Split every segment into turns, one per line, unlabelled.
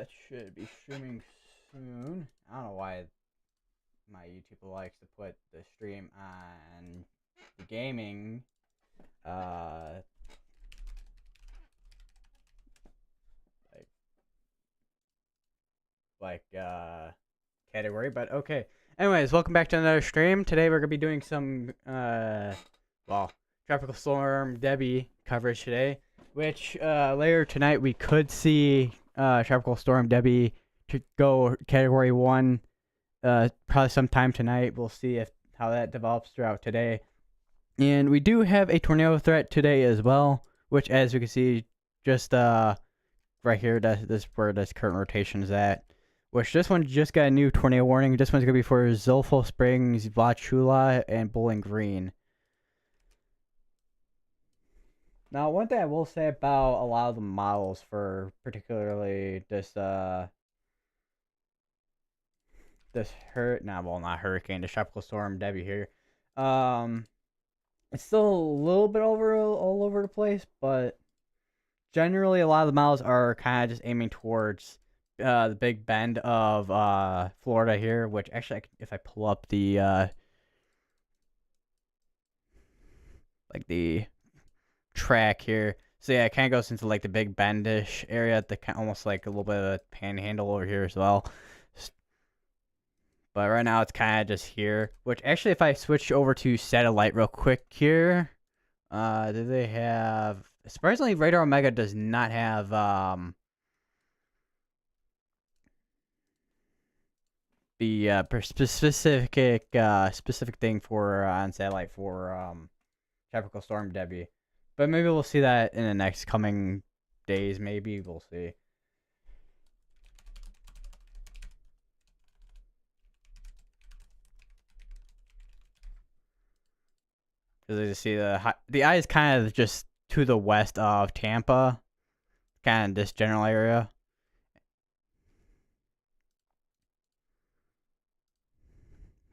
that should be streaming soon. I don't know why my YouTube likes to put the stream on the gaming uh like category, but okay. Anyways, welcome back to another stream. Today we're gonna be doing some tropical storm Debby coverage today, which later tonight we could see tropical storm Debby to go category 1 probably sometime tonight. We'll see if how that develops throughout today. And we do have a tornado threat today as well, which, as you can see, just right here, this where this current rotation is at. Which this one just got a new tornado warning. This one's gonna be for Zolfo Springs, Vlachula, and Bowling Green. Now, one thing I will say about a lot of the models for particularly this not hurricane, the tropical storm Debby here. It's still a little bit all over the place, but generally a lot of the models are kind of just aiming towards the Big Bend of Florida here, which actually, if I pull up the like the track here, so yeah, it kind of goes into like the Big Bendish area, almost like a little bit of a panhandle over here as well. But right now it's kind of just here, which actually if I switch over to satellite real quick here, do they have, surprisingly Radar Omega does not have the specific thing for on satellite for tropical storm Debby. But maybe we'll see that in the next coming days, maybe we'll see. Because you see the eye is kind of just to the west of Tampa, kind of this general area.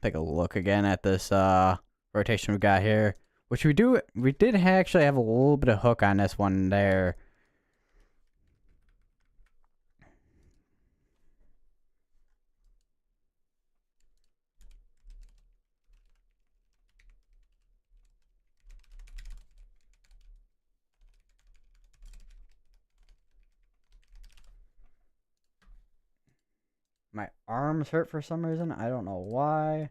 Take a look again at this rotation we got here, which we did actually have a little bit of hook on this one there. My arms hurt for some reason. I don't know why.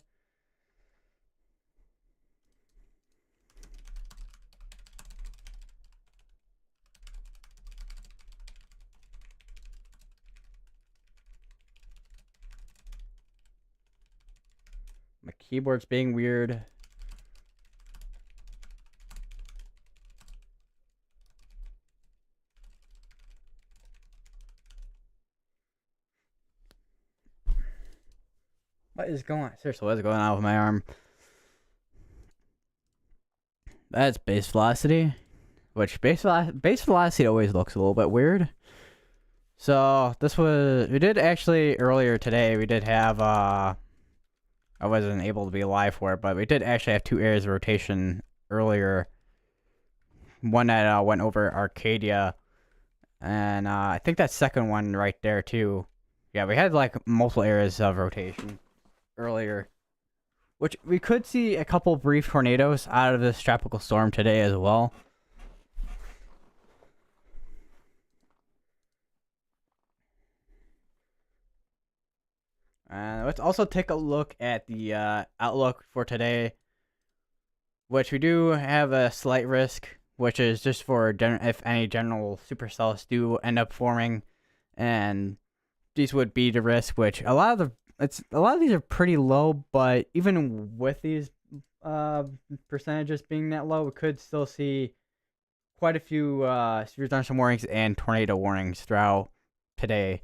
My keyboard's being weird. What is going on? Seriously, what is going on with my arm? That's base velocity. Which base velocity always looks a little bit weird. So we did actually earlier today, we did have I wasn't able to be live for it, but we did actually have 2 areas of rotation earlier. One that went over Arcadia, and I think that second one right there too. Yeah, we had like multiple areas of rotation earlier, which we could see a couple brief tornadoes out of this tropical storm today as well. Let's also take a look at the outlook for today, which we do have a slight risk, which is just for if any general supercells do end up forming, and these would be the risk. Which a lot of these are pretty low, but even with these percentages being that low, we could still see quite a few severe thunderstorm warnings and tornado warnings throughout today.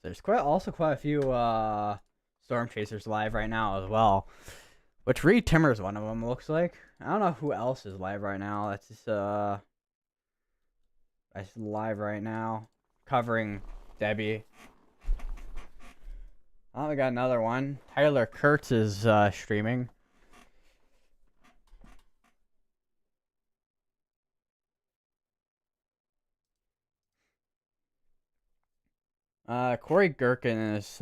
There's also quite a few storm chasers live right now as well. Which Reed Timmer's one of them, looks like. I don't know who else is live right now. That's live right now. Covering Debby. Oh, we got another one. Tyler Kurtz is streaming. Corey Gherkin is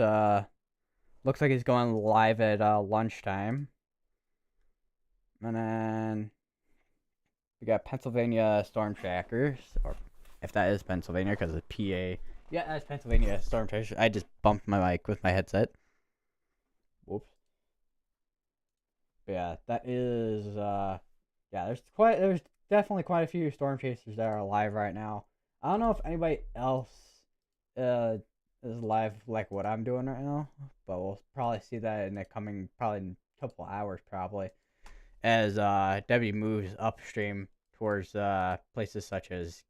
looks like he's going live at lunchtime. And then we got Pennsylvania Storm Trackers, or if that is Pennsylvania, because it's PA. Yeah, that's Pennsylvania Storm Trackers. I just bumped my mic with my headset. Whoops. But yeah, that is yeah. There's definitely quite a few Storm Chasers that are live right now. I don't know if anybody else is live like what I'm doing right now, but we'll probably see that in the coming probably couple hours probably, as Debby moves upstream towards places such as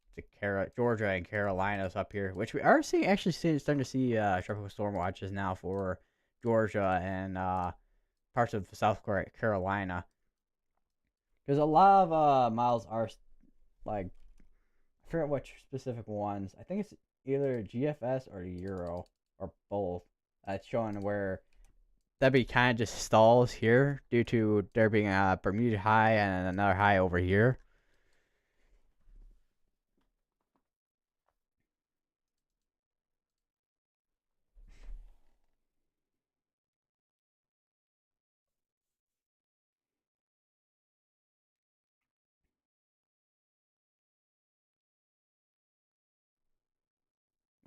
Georgia and Carolinas up here, which we are starting to see tropical storm watches now for Georgia and parts of South Carolina, because a lot of models are like, I forget which specific ones. I think it's either GFS or Euro or both. It's showing where Debby kind of just stalls here due to there being a Bermuda high and another high over here.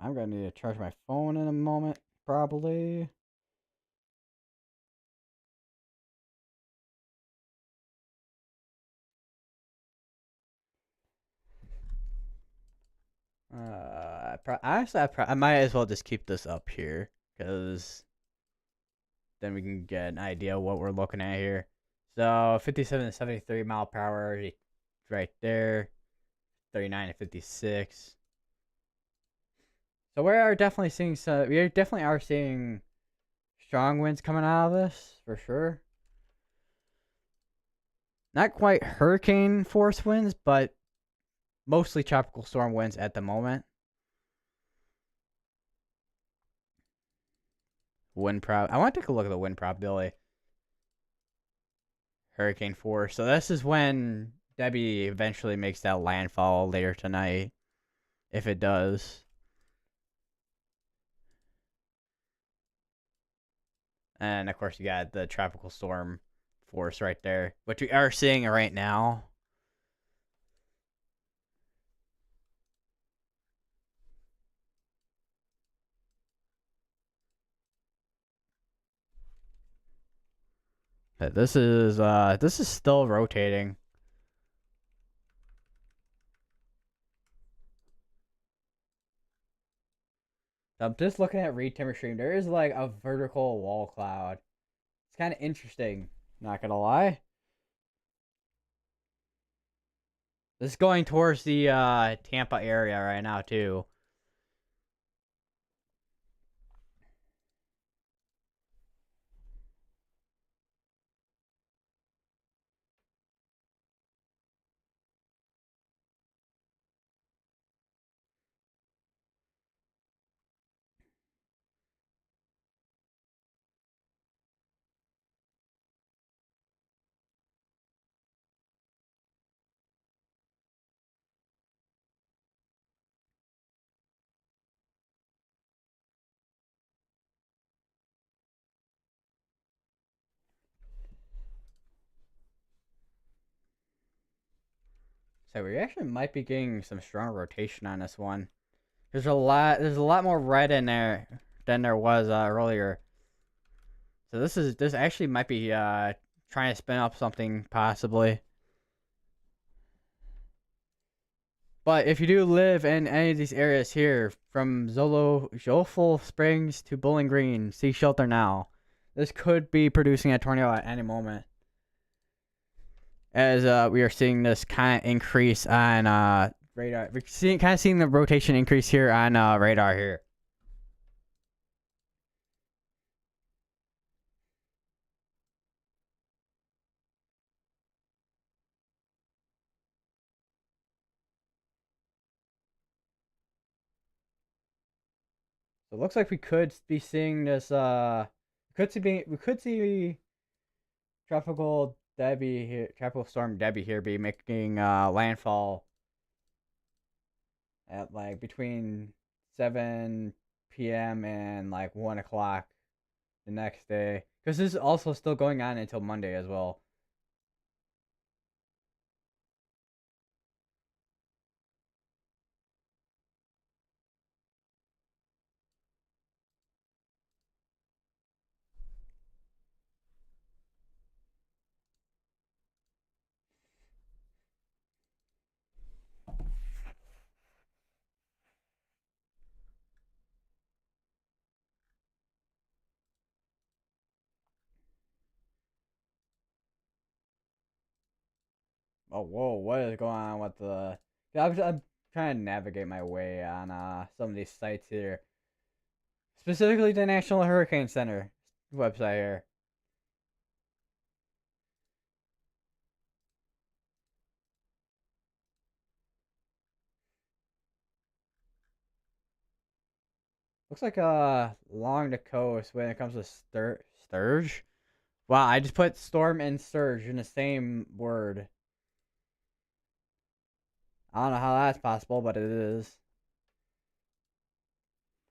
I'm going to need to charge my phone in a moment, probably. Honestly, I might as well just keep this up here, because then we can get an idea of what we're looking at here. So 57 to 73 mile per hour right there. 39 to 56. So we are definitely seeing strong winds coming out of this for sure. Not quite hurricane force winds, but mostly tropical storm winds at the moment. I want to take a look at the wind probability. Hurricane force. So this is when Debby eventually makes that landfall later tonight, if it does. And of course, you got the tropical storm force right there, which we are seeing right now. But this is still rotating. I'm just looking at Reed Timmer stream. There is like a vertical wall cloud. It's kind of interesting. Not gonna lie. This is going towards the Tampa area right now too. So we actually might be getting some strong rotation on this one. There's a lot more red in there than there was earlier. So this actually might be trying to spin up something possibly. But if you do live in any of these areas here, from Zolful Springs to Bowling Green, seek shelter now. This could be producing a tornado at any moment, as we are seeing this kind of increase on radar. We're seeing the rotation increase here on radar here. So it looks like we could be seeing this. We could see tropical storm Debby here, be making landfall at like between 7 p.m. and like 1 o'clock the next day. Because this is also still going on until Monday as well. Oh, whoa, what is going on with the? Yeah, I'm trying to navigate my way on some of these sites here, specifically the National Hurricane Center website here. Looks like along the coast when it comes to sturge. Wow, I just put storm and surge in the same word. I don't know how that's possible, but it is.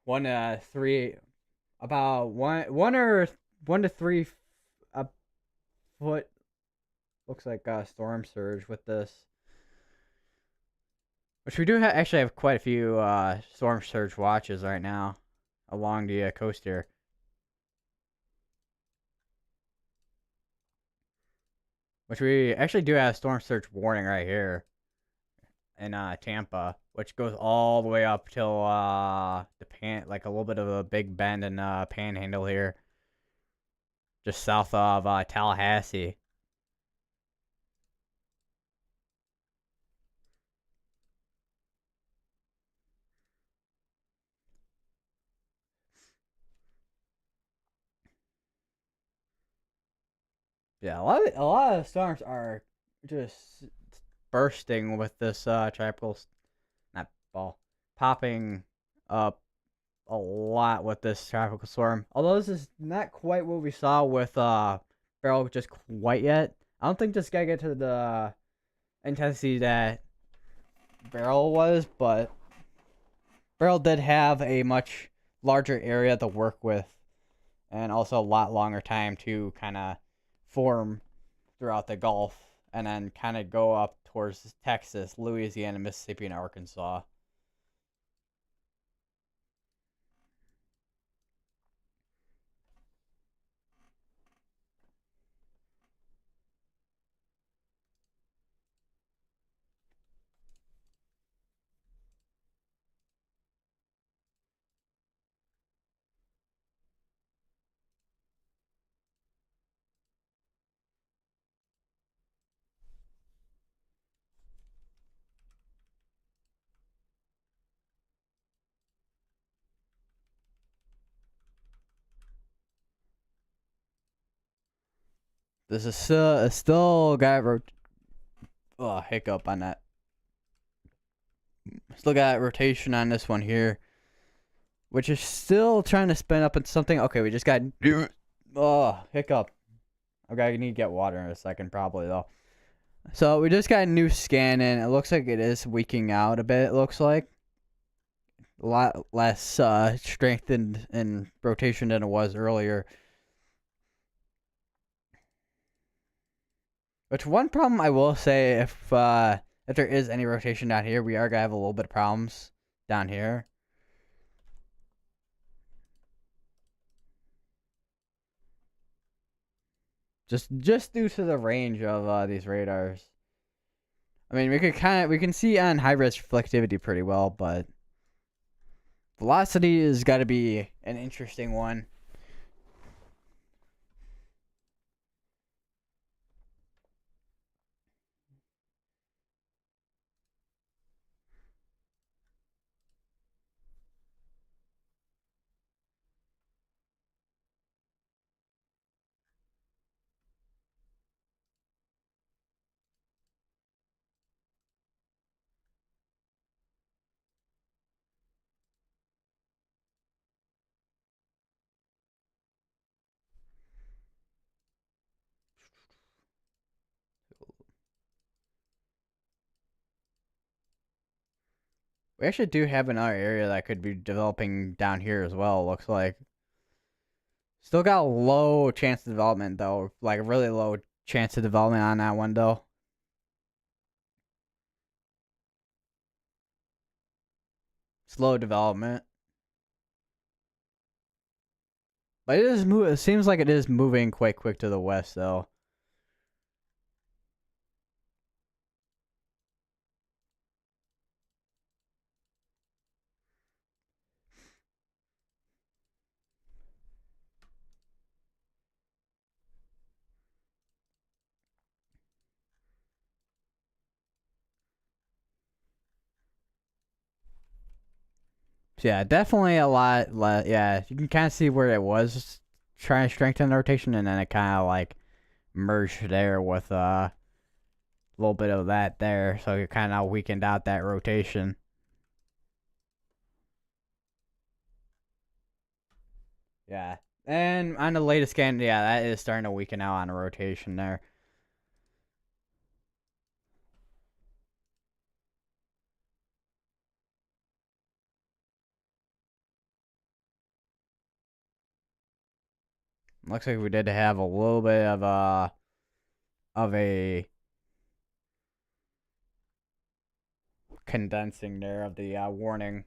1 to 3, about one to 3 a foot. Looks like storm surge with this, which we do actually have quite a few storm surge watches right now along the coast here, which we actually do have storm surge warning right here in Tampa, which goes all the way up till like a little bit of a big bend in Panhandle here, just south of Tallahassee. Yeah, a lot of storms are just bursting with this tropical, not ball, popping up a lot with this tropical storm. Although this is not quite what we saw with Beryl just quite yet. I don't think this guy get to the intensity that Beryl was, but Beryl did have a much larger area to work with, and also a lot longer time to kind of form throughout the Gulf, and then kind of go up towards Texas, Louisiana, Mississippi, and Arkansas. This is still got hiccup on that. Still got rotation on this one here, which is still trying to spin up into something. Okay, we just got hiccup. Okay, I need to get water in a second, probably though. So we just got a new scan in. It looks like it is weaking out a bit. It looks like a lot less strengthened in rotation than it was earlier. Which one problem I will say, if there is any rotation down here, we are gonna have a little bit of problems down here. Just due to the range of these radars. I mean, we can see on high res reflectivity pretty well, but velocity has got to be an interesting one. We actually do have another area that could be developing down here as well, looks like. Still got a low chance of development, though. Like, a really low chance of development on that one, though. Slow development. But it seems like it is moving quite quick to the west, though. So yeah, definitely a lot. Yeah, you can kind of see where it was trying to strengthen the rotation, and then it kind of like merged there with a little bit of that there, so it kind of weakened out that rotation. Yeah, and on the latest scan, yeah, that is starting to weaken out on the rotation there. Looks like we did have a little bit of a condensing there of the warning.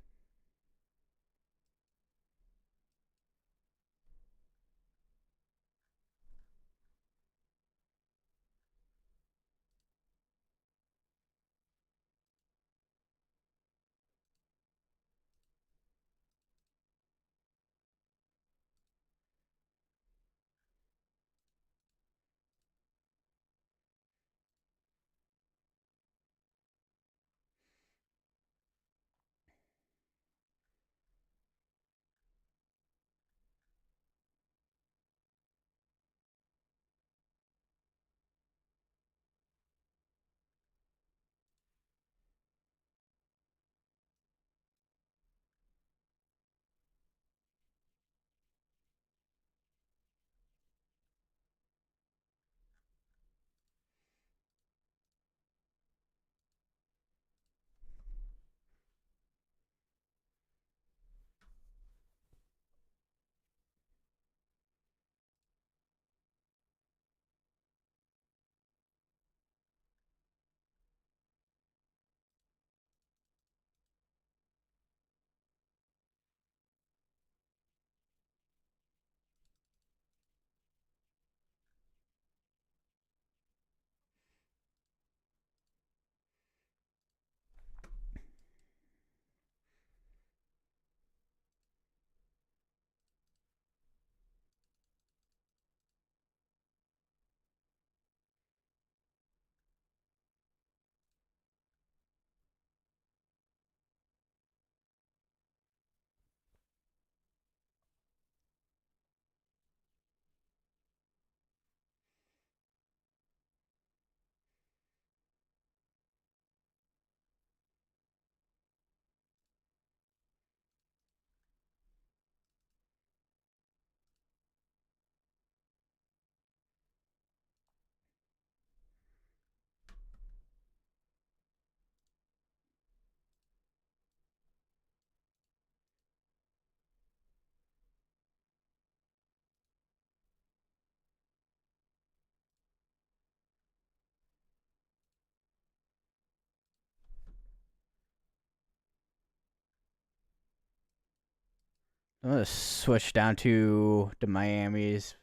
I'm gonna switch down to the Miami's.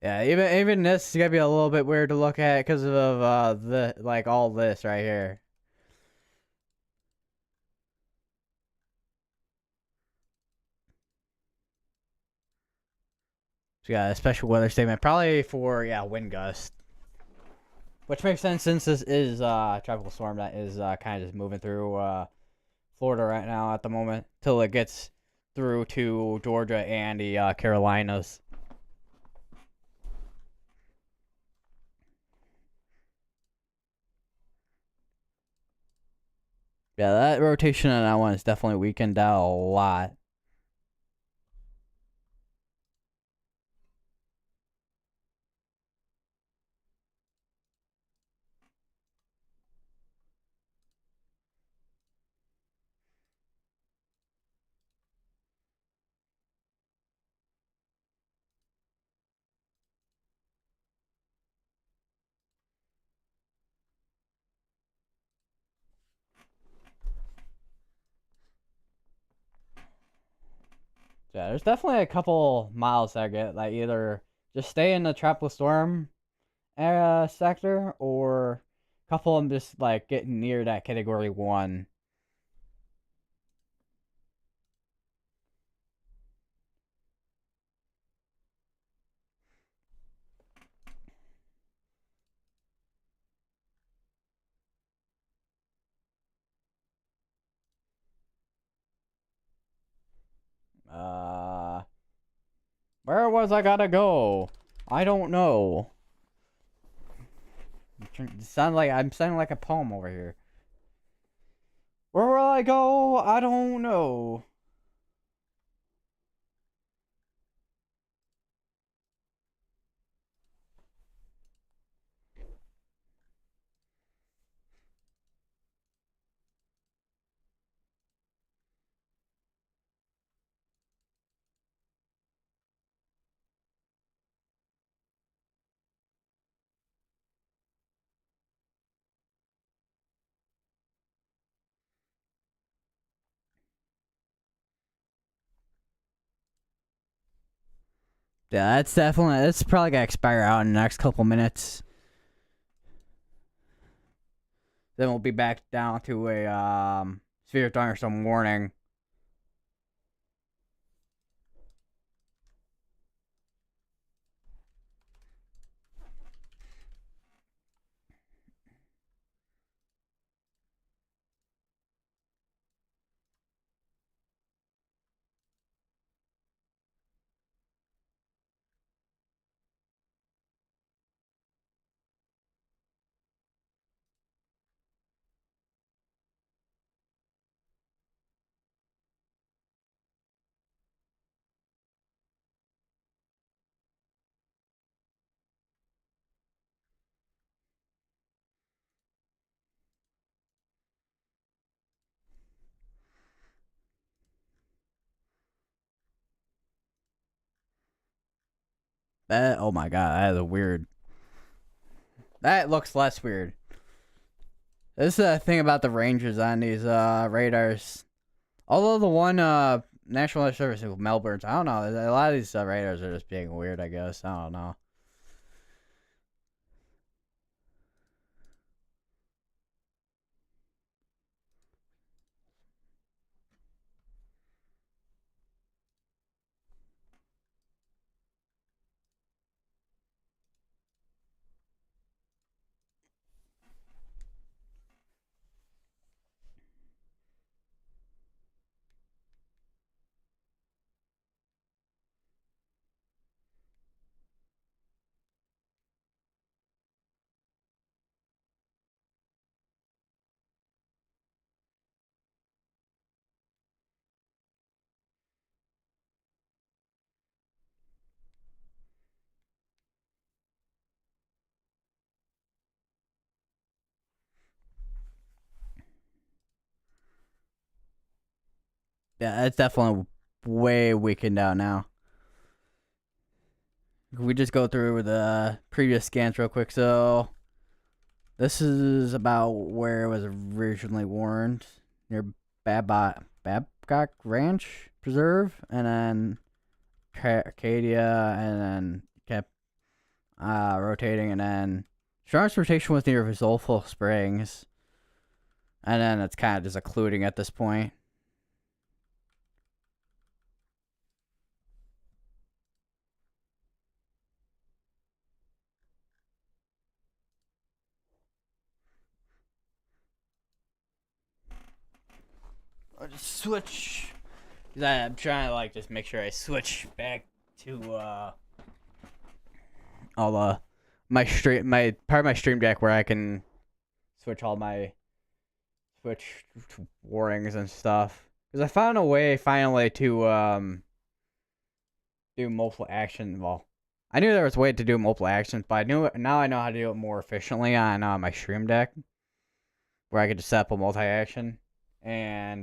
Yeah, even this is gonna be a little bit weird to look at because of the like all this right here. So yeah, a special weather statement probably for wind gust, which makes sense since this is a tropical storm that is kind of just moving through Florida right now at the moment till it gets through to Georgia and the Carolinas. Yeah, that rotation on that one is definitely weakened out a lot. Yeah, there's definitely a couple miles that get like either just stay in the tropical storm sector, or a couple of them just like getting near that category 1. Uh, where was I gotta go? I don't know. I'm sounding like a poem over here. Where will I go? I don't know. Yeah, that's probably gonna expire out in the next couple minutes. Then we'll be back down to a severe thunderstorm warning. Oh my god, that is a weird. That looks less weird. This is the thing about the ranges on these radars. Although the one National Weather Service in Melbourne's, I don't know. A lot of these radars are just being weird. I guess I don't know. Yeah, it's definitely way weakened out now. We just go through the previous scans real quick. So this is about where it was originally warned, near Babcock Ranch Preserve, and then Arcadia, and then kept rotating, and then strongest rotation was near Zolfo Springs, and then it's kind of just occluding at this point. I'll just switch. I'm trying to like just make sure I switch back to all my part of my stream deck where I can switch all my switch warnings and stuff, because I found a way finally to do multiple action. Well, I knew there was a way to do multiple actions, but I know how to do it more efficiently on my stream deck, where I could just set up a multi-action and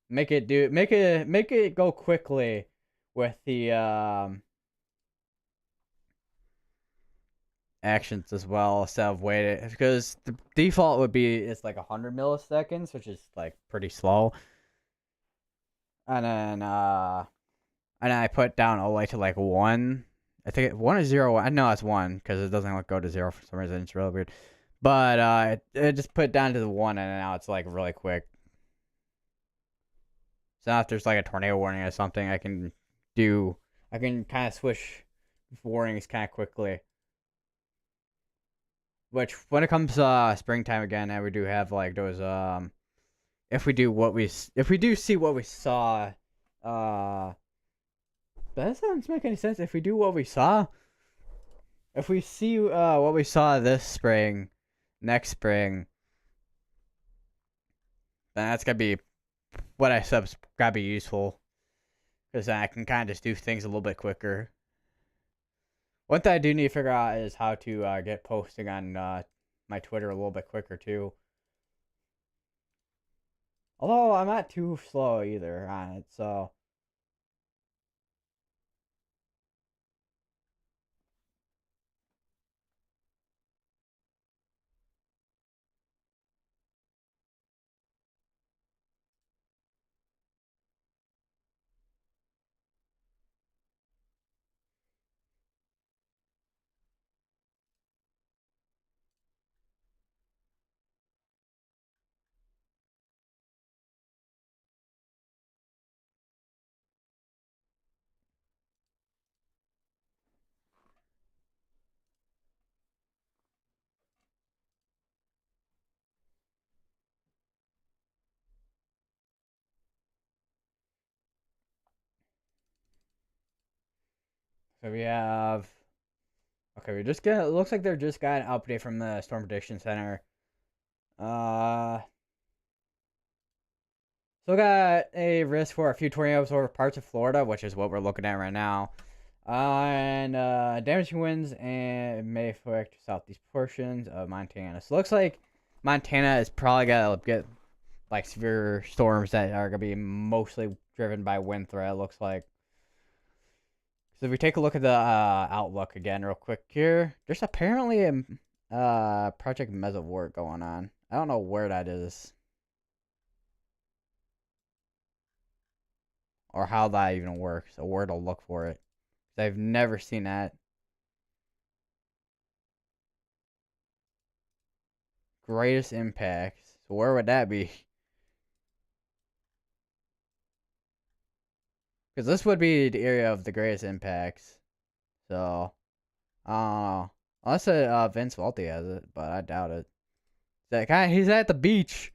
make it go quickly with the actions as well, instead of waiting, because the default would be it's like 100 milliseconds, which is like pretty slow. And then and I put down all the way to like 1. I think 1 is 0. I know it's 1 because it doesn't like go to 0 for some reason. It's really weird. But it just put it down to the 1, and now it's like really quick. So now if there's like a tornado warning or something, I can kind of switch warnings kind of quickly. Which when it comes springtime again, and we do have like those if we do see what we saw, that doesn't make any sense. If we do what we saw, if we see what we saw this spring, next spring, then that's gonna be what I sub's gotta be useful, because I can kind of just do things a little bit quicker. One thing I do need to figure out is how to get posting on my Twitter a little bit quicker too. Although I'm not too slow either on it, so. So we have. Okay, we just get. It looks like they're just got an update from the Storm Prediction Center. Uh, Still got a risk for a few tornadoes over parts of Florida, which is what we're looking at right now. And damaging winds and may affect southeast portions of Montana. So it looks like Montana is probably gonna get like severe storms that are gonna be mostly driven by wind threat. It looks like. So if we take a look at the outlook again real quick here, there's apparently a Project Mesovort going on. I don't know where that is. Or how that even works, or where to look for it. I've never seen that. Greatest impacts. So where would that be? Because this would be the area of the greatest impacts. So, I don't know. Unless Vince Welty has it, but I doubt it. That guy, he's at the beach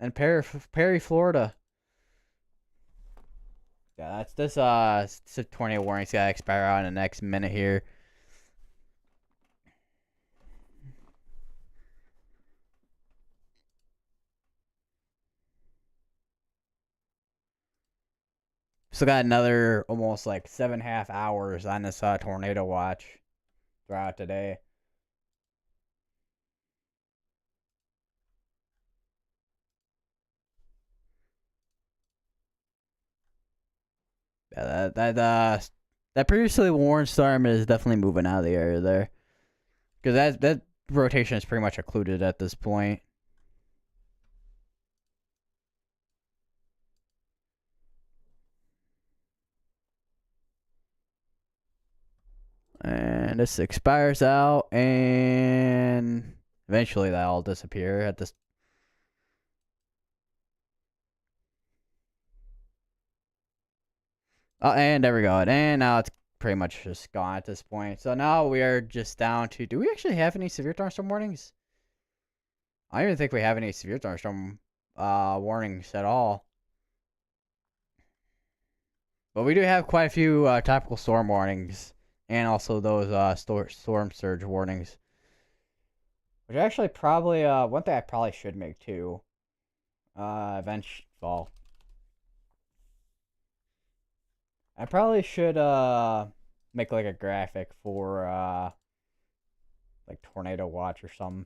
in Perry, Florida. Yeah, that's this tornado warning's gotta expire out in the next minute here. Still got another almost like 7.5 hours on this tornado watch throughout today. Yeah, that previously warned storm is definitely moving out of the area there, because that rotation is pretty much occluded at this point. And this expires out, and eventually that'll disappear at this. Oh, and there we go. And now it's pretty much just gone at this point. So now we are just down to. Do we actually have any severe thunderstorm warnings? I don't even think we have any severe thunderstorm warnings at all. But we do have quite a few tropical storm warnings, and also those storm surge warnings. Which actually probably one thing I probably should make too. Well, I probably should make like a graphic for like tornado watch or something.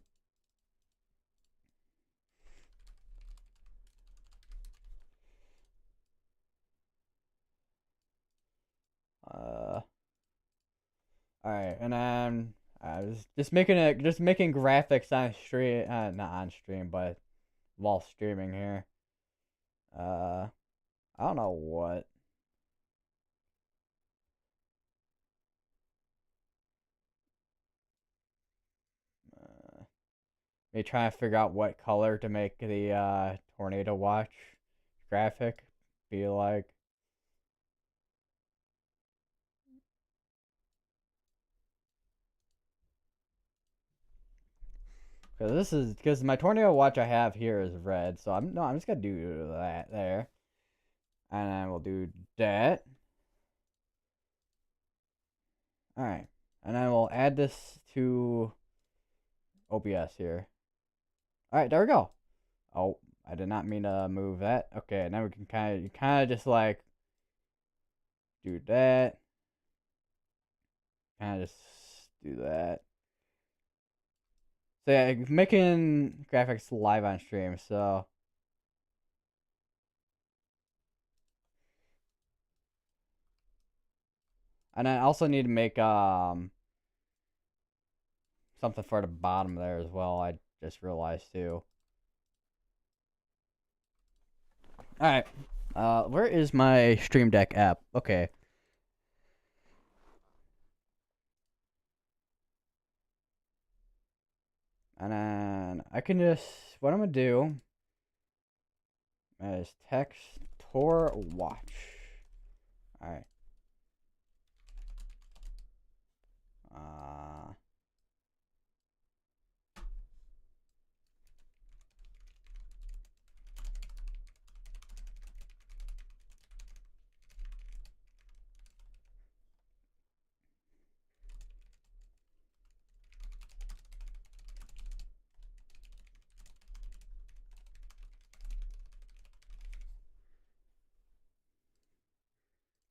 All right, and then I was just making graphics on stream, not on stream, but while streaming here. I don't know what. Maybe trying to figure out what color to make the tornado watch graphic be like. Because my tornado watch I have here is red, so I'm just gonna do that there, and then we'll do that. All right, and then we'll add this to OBS here. All right, there we go. Oh, I did not mean to move that. Okay, now we can kind of just like do that. Kind of just do that. So yeah, making graphics live on stream. So and I also need to make something for the bottom there as well. I just realized too. All right. Where is my Stream Deck app? Okay. And then I can just what I'm gonna do is text Tor watch. All right. Uh,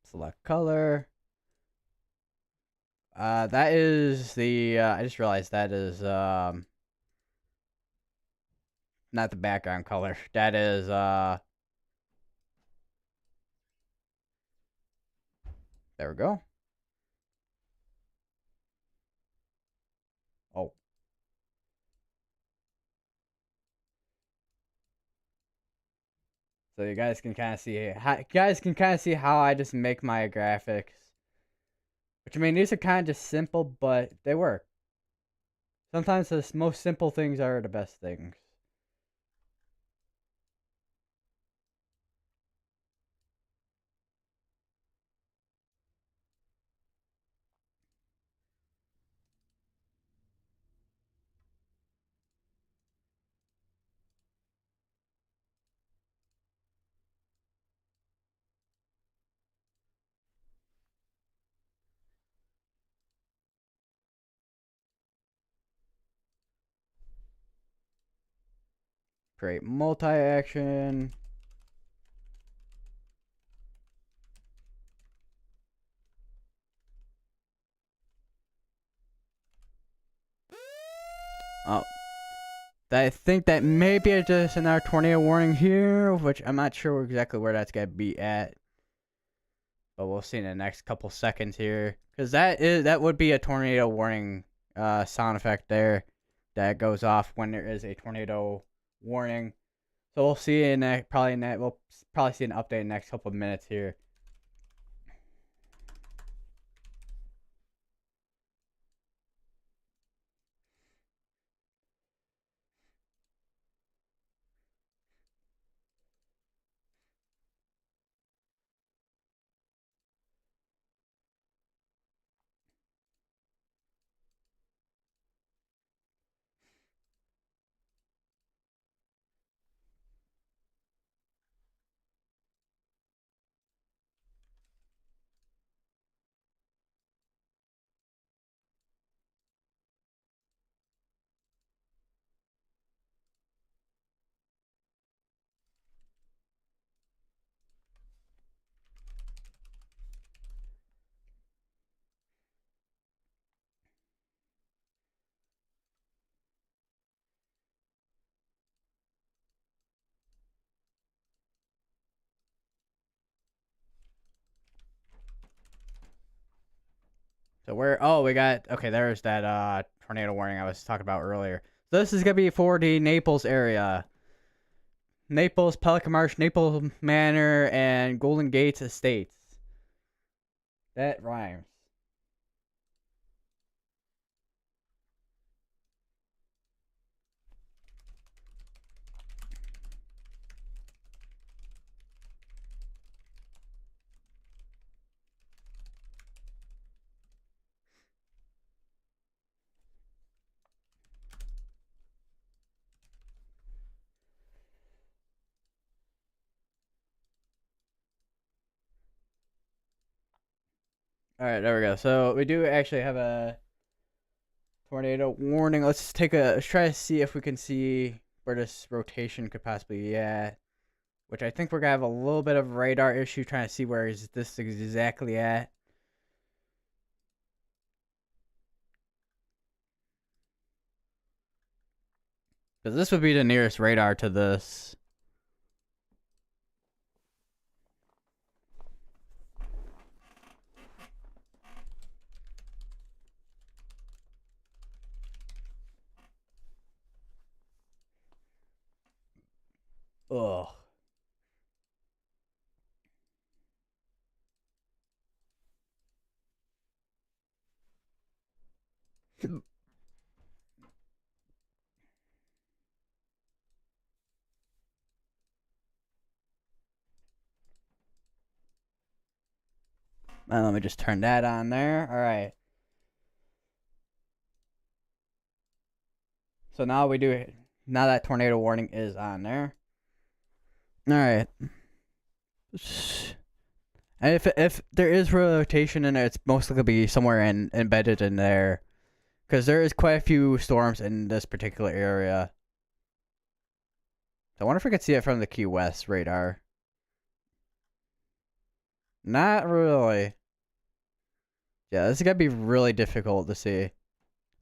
select color. That is the I just realized that is not the background color. That is there we go. Oh. So you guys can kind of see how I just make my graphics. Which I mean, these are kind of just simple, but they work. Sometimes the most simple things are the best things. Create multi-action. Oh. I think that maybe just another tornado warning here, which I'm not sure exactly where that's gonna be at. But we'll see in the next couple seconds here. Because that would be a tornado warning sound effect there that goes off when there is a tornado warning. So we'll see in that we'll probably see an update in the next couple of minutes here. So we got okay, there's that tornado warning I was talking about earlier. So this is gonna be for the Naples area. Naples, Pelican Marsh, Naples Manor, and Golden Gates Estates. That rhymes. All right, there we go. So we do actually have a tornado warning. Let's try to see if we can see where this rotation could possibly be at. Which I think we're gonna have a little bit of radar issue trying to see where is this exactly at. Because this would be the nearest radar to this. Ugh. Let me just turn that on there. All right. So now we do. Now that tornado warning is on there. All right. And if there is rotation in it, it's mostly gonna be somewhere embedded in there, because there is quite a few storms in this particular area. So I wonder if we could see it from the Key West radar. Not really. Yeah, this is gonna be really difficult to see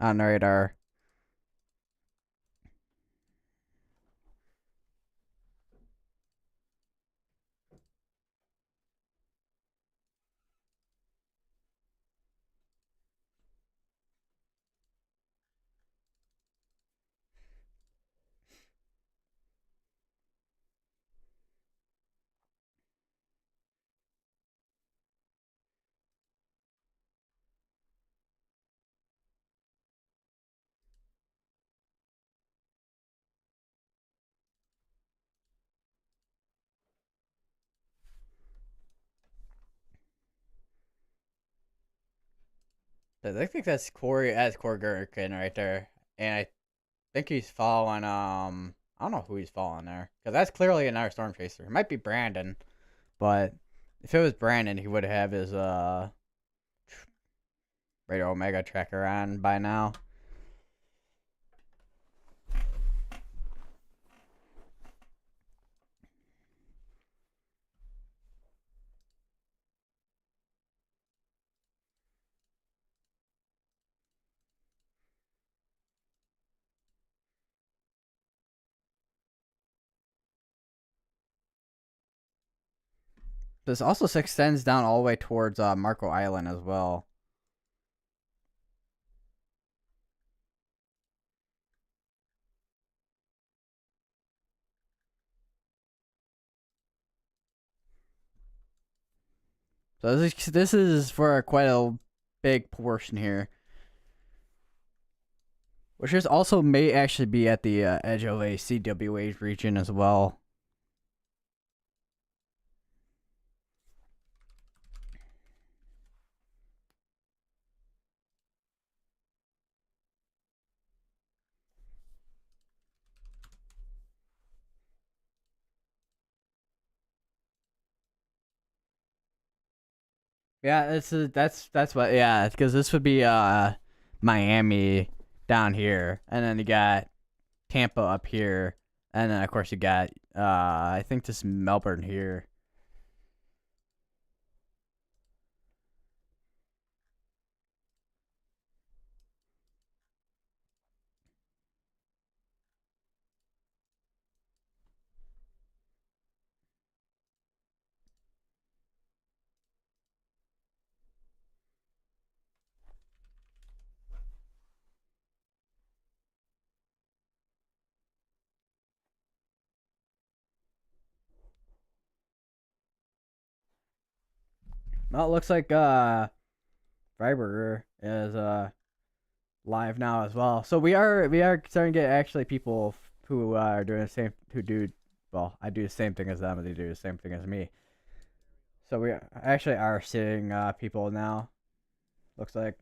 on the radar. I think that's Corey as Corey Gurkin right there, and I think he's following. I don't know who he's following there, because that's clearly another storm chaser. It might be Brandon, but if it was Brandon, he would have his Radio Omega tracker on by now. This also extends down all the way towards Marco Island as well. So this is for quite a big portion here, which is also may actually be at the edge of a CWA region as well. Yeah, that's what. Yeah, because this would be Miami down here, and then you got Tampa up here, and then of course you got I think this Melbourne here. Well, it looks like Freiburger is live now as well. So we are starting to get actually people who are doing the same who do well. I do the same thing as them, and they do the same thing as me. So we actually are seeing people now. Looks like.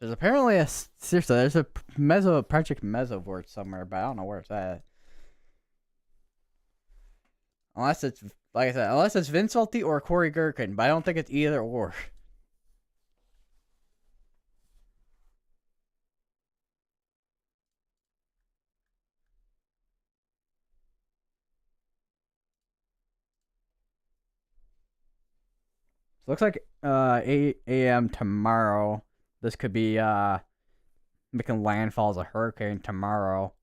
There's apparently seriously, there's a Project Mesovort somewhere, but I don't know where it's at. Unless it's, like I said, unless it's Vince Salty or Corey Gherkin, but I don't think it's either or. So looks like 8 a.m. tomorrow. This could be making landfall as a hurricane tomorrow.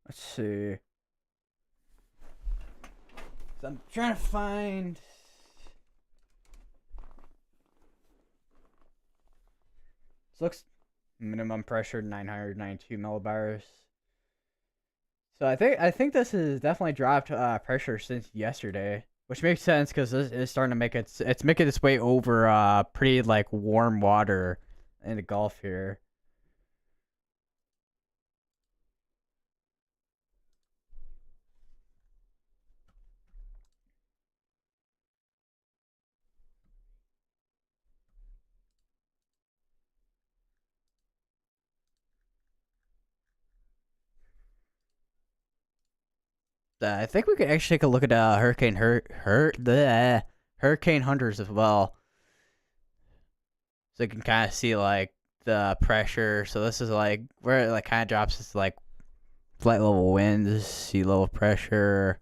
Let's see. So I'm trying to find. So looks minimum pressure 992 millibars. So I think this has definitely dropped pressure since yesterday, which makes sense because this is starting to make it's making its way over pretty like warm water in the Gulf here. I think we could actually take a look at Hurricane Hunters as well, so you can kind of see like the pressure. So this is like where it like kind of drops. It's like flight level winds, sea level pressure.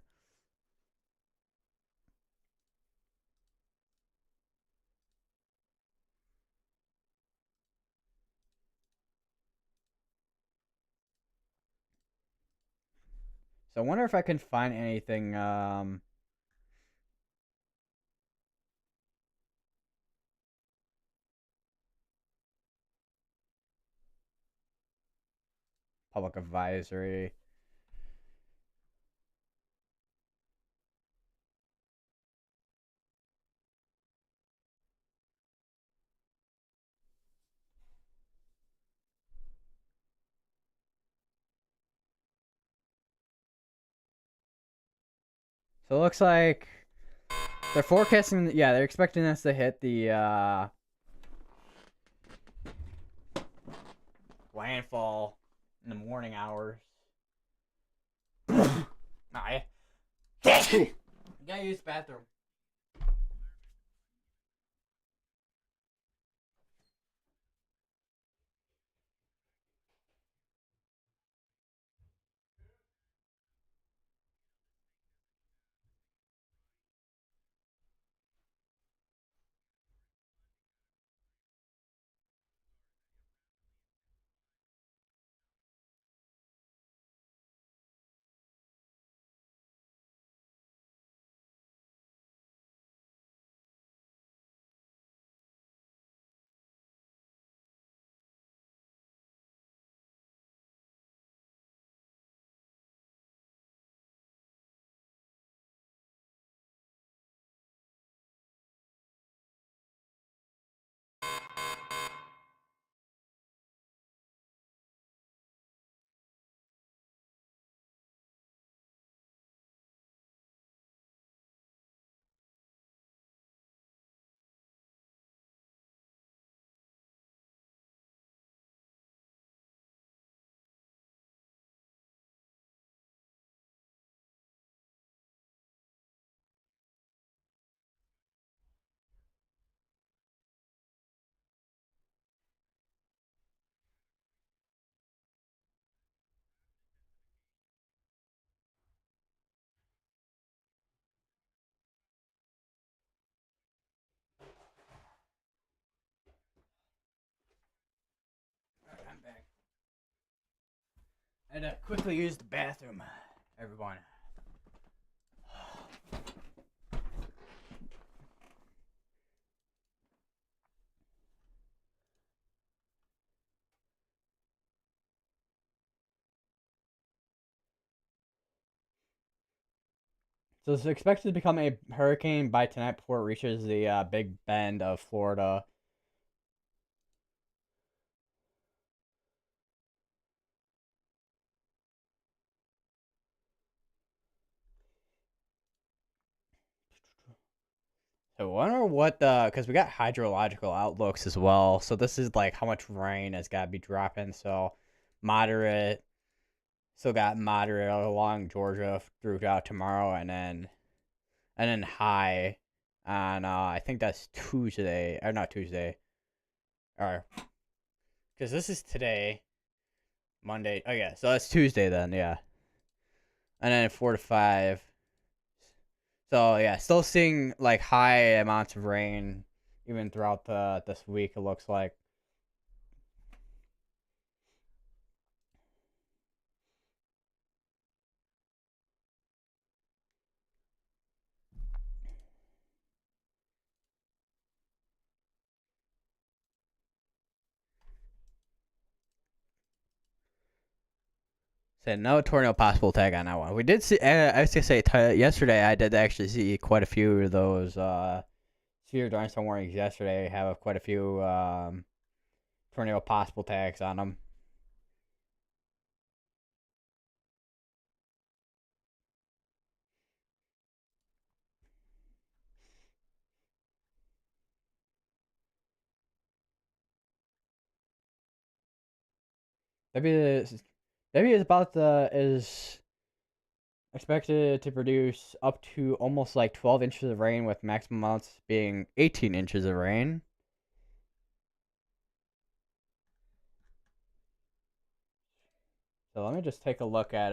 So I wonder if I can find anything public advisory. So it looks like they're forecasting. Yeah, they're expecting us to hit the landfall in the morning hours. I gotta use the bathroom. Alright, I'm back. I had to quickly use the bathroom, everyone. So it's expected to become a hurricane by tonight before it reaches the Big Bend of Florida. So I wonder what because we got hydrological outlooks as well. So this is like how much rain has got to be dropping. So moderate, still got moderate along Georgia throughout tomorrow, and then high on I think that's Tuesday or not Tuesday or because this is today Monday. Oh yeah, so that's Tuesday then. Yeah, and then 4 to 5. So yeah, still seeing like high amounts of rain even throughout the this week. It looks like. Said no tornado possible tag on that one. We did see. I was gonna say yesterday. I did actually see quite a few of those severe thunderstorm warnings yesterday. Have quite a few tornado possible tags on them. Maybe is about the is expected to produce up to almost like 12 inches of rain, with maximum amounts being 18 inches of rain. So let me just take a look at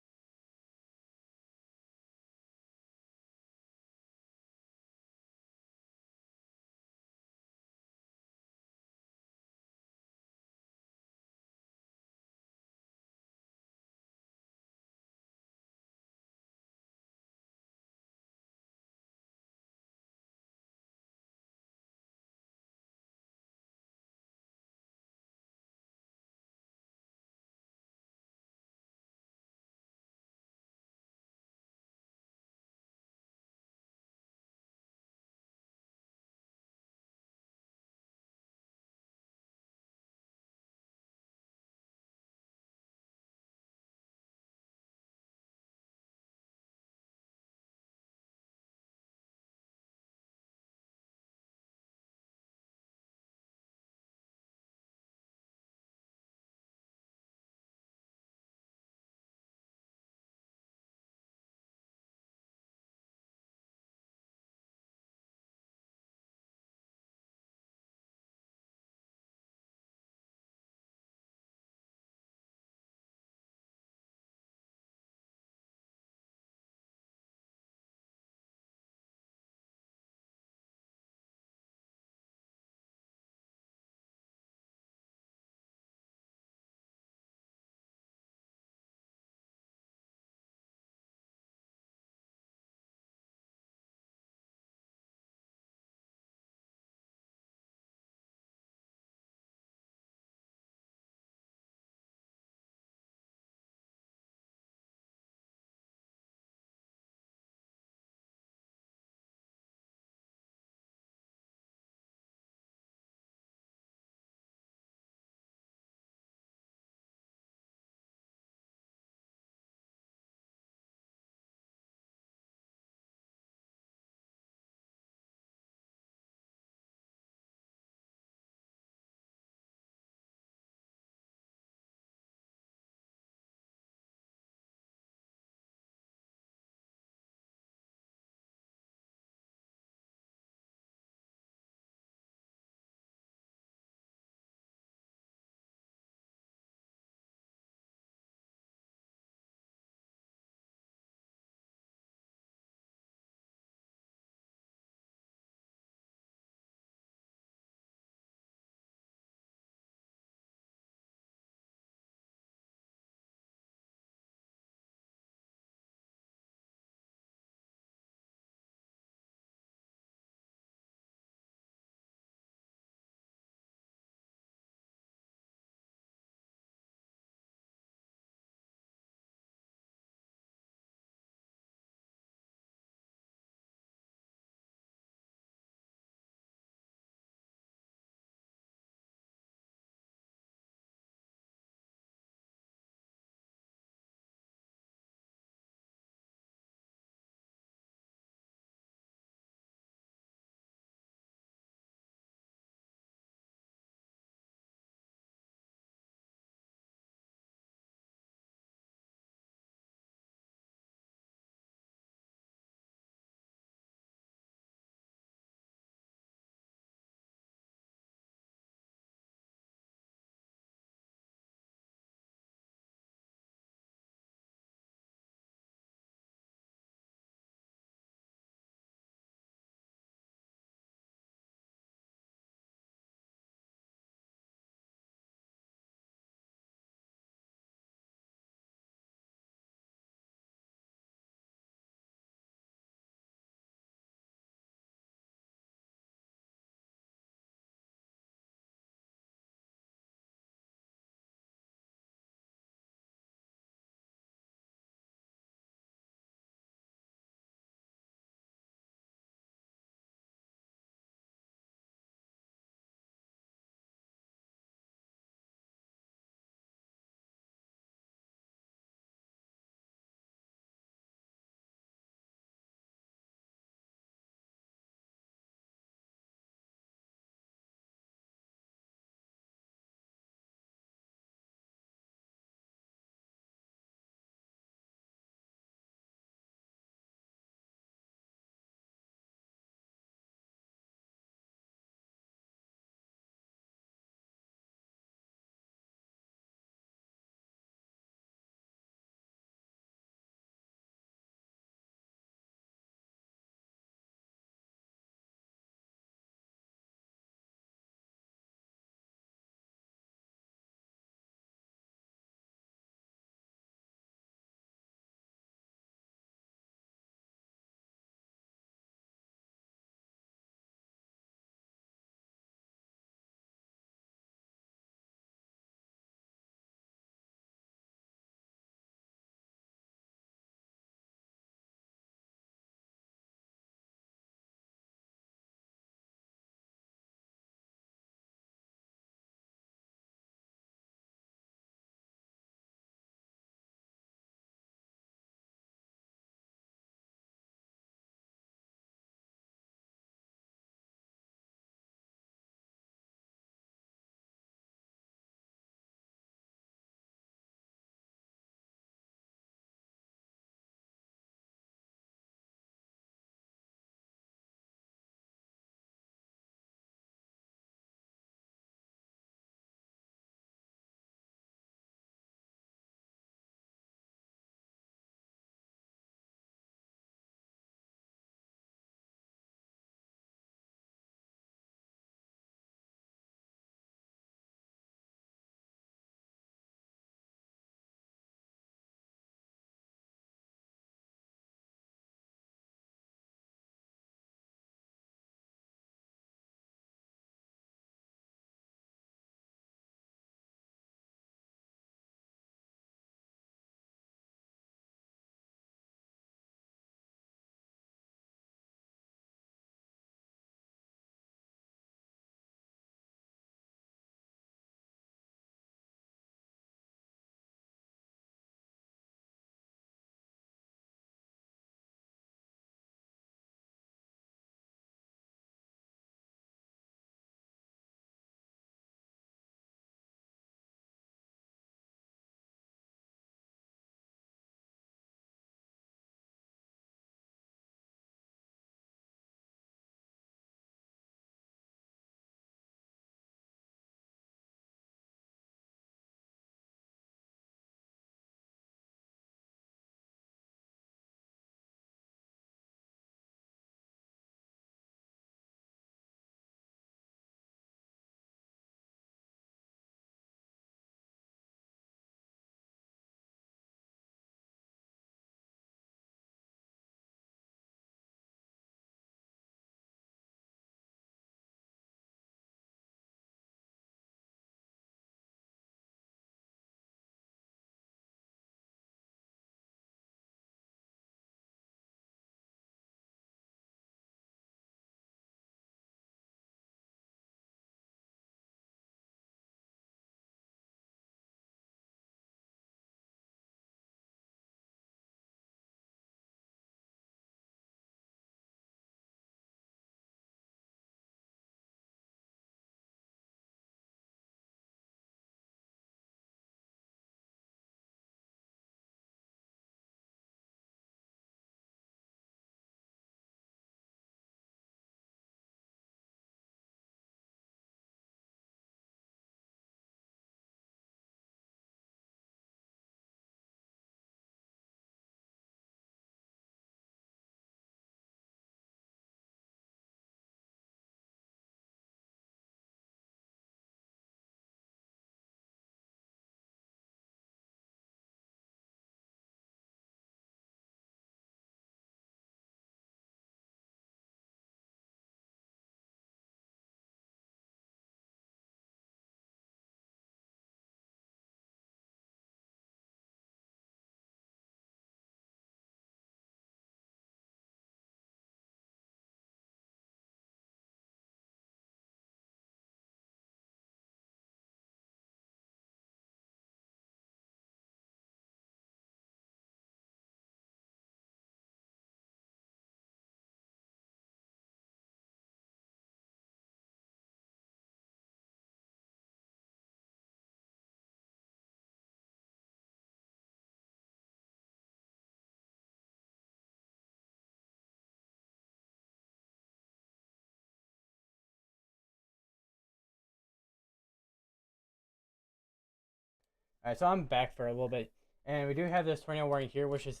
Alright, so I'm back for a little bit. And we do have this tornado warning here, which is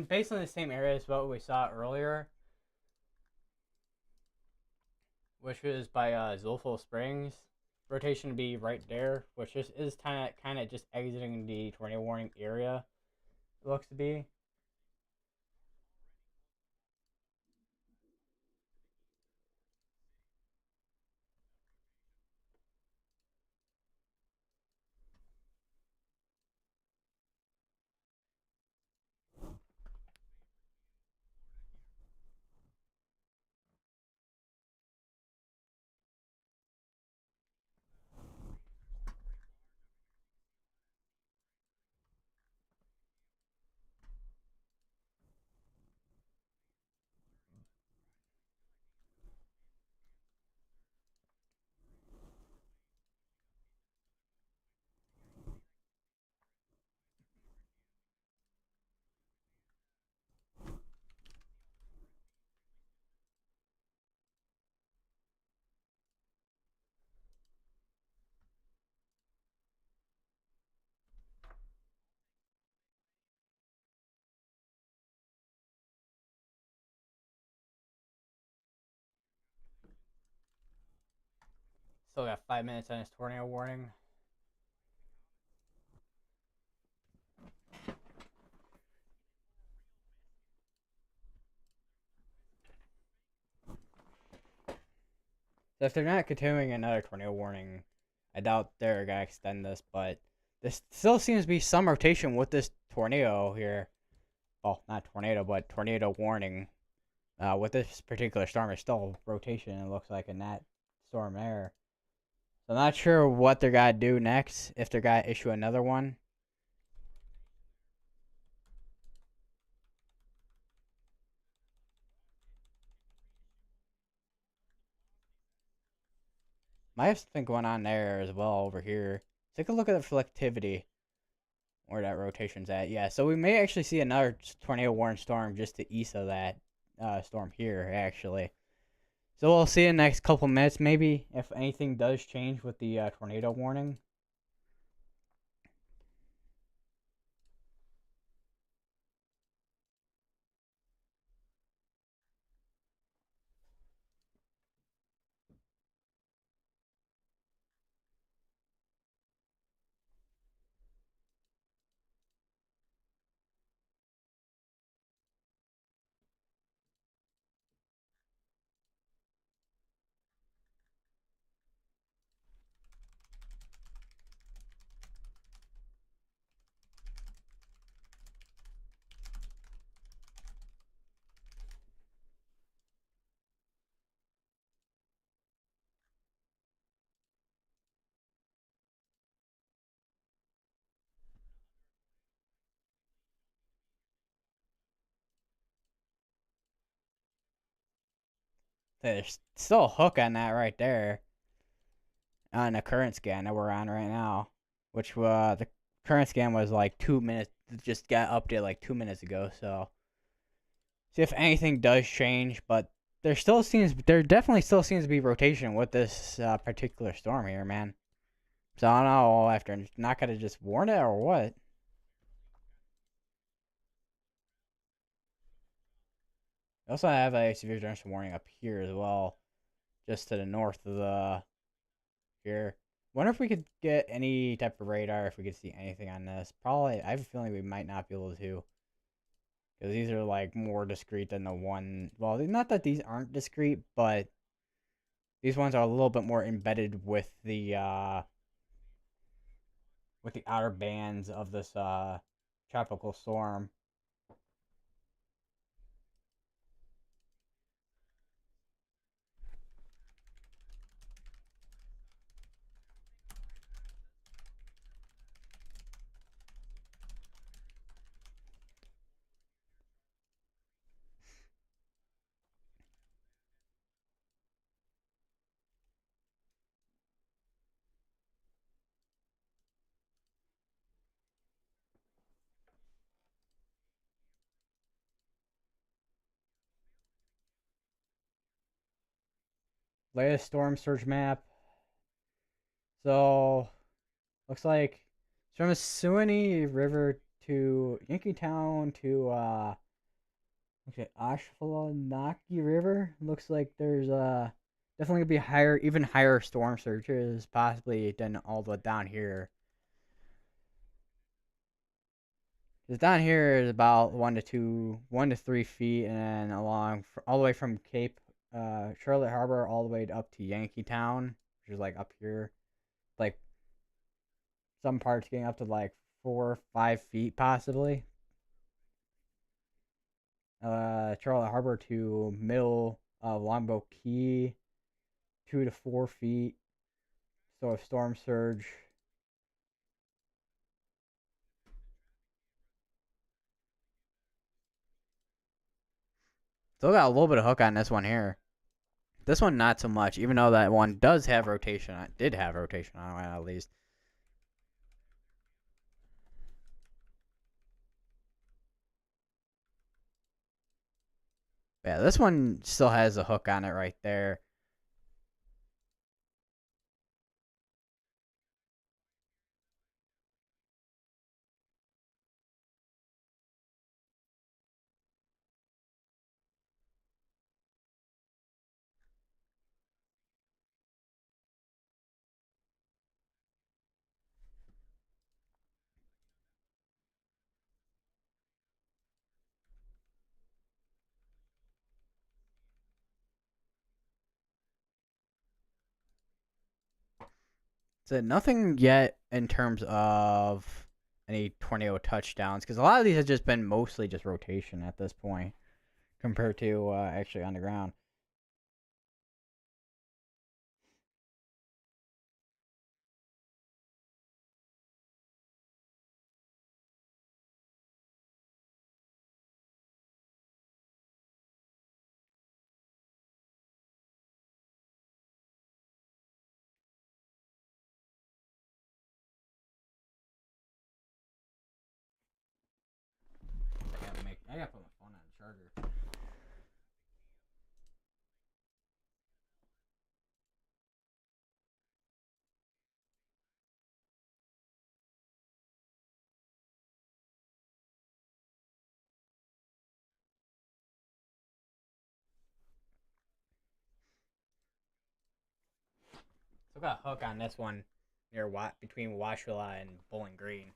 basically the same area as what we saw earlier, which was by Zulful Springs. Rotation to be right there, which is kind of just exiting the tornado warning area. It looks to be. Still got 5 minutes on this tornado warning. So if they're not continuing another tornado warning, I doubt they're gonna extend this. But there still seems to be some rotation with this tornado here. Well, not tornado, but tornado warning. With this particular storm, there's still rotation. It looks like in that storm there. So I'm not sure what they're gonna do next. If they're gonna issue another one. Might have something going on there as well over here. Take a look at the reflectivity. Where that rotation's at. Yeah, so we may actually see another tornado warning storm just to east of that storm here, actually. So we'll see in the next couple minutes, maybe, if anything does change with the tornado warning. There's still a hook on that right there on the current scan that we're on right now, which the current scan was like 2 minutes, just got updated like 2 minutes ago. So see if anything does change, but there definitely still seems to be rotation with this particular storm here, man. So I don't know, after not gonna just warn it or what. We also have a severe thunderstorm warning up here as well, just to the north of the here. Wonder if we could get any type of radar, if we could see anything on this. Probably, I have a feeling we might not be able to. Because these are like more discreet than the one. Well, not that these aren't discreet, but these ones are a little bit more embedded with the outer bands of this tropical storm. Latest storm surge map. So looks like from the Suwannee River to Yankeetown to okay, Ashwaubenon River. Looks like there's definitely gonna be higher, even higher storm surges possibly than all the down here. Because down here is about 1 to 3 feet, and then along all the way from Cape Charlotte Harbor all the way up to Yankeetown, which is like up here, like some parts getting up to like 4 or 5 feet possibly. Charlotte Harbor to middle of Longboat Key, 2 to 4 feet. So a storm surge. Still got a little bit of hook on this one here. This one not so much, even though that one does have rotation. It did have rotation on it at least. Yeah, this one still has a hook on it right there. So nothing yet in terms of any tornado touchdowns, because a lot of these have just been mostly just rotation at this point compared to actually on the ground. I gotta put my phone on the charger. Still got a hook on this one near between Washula and Bowling Green.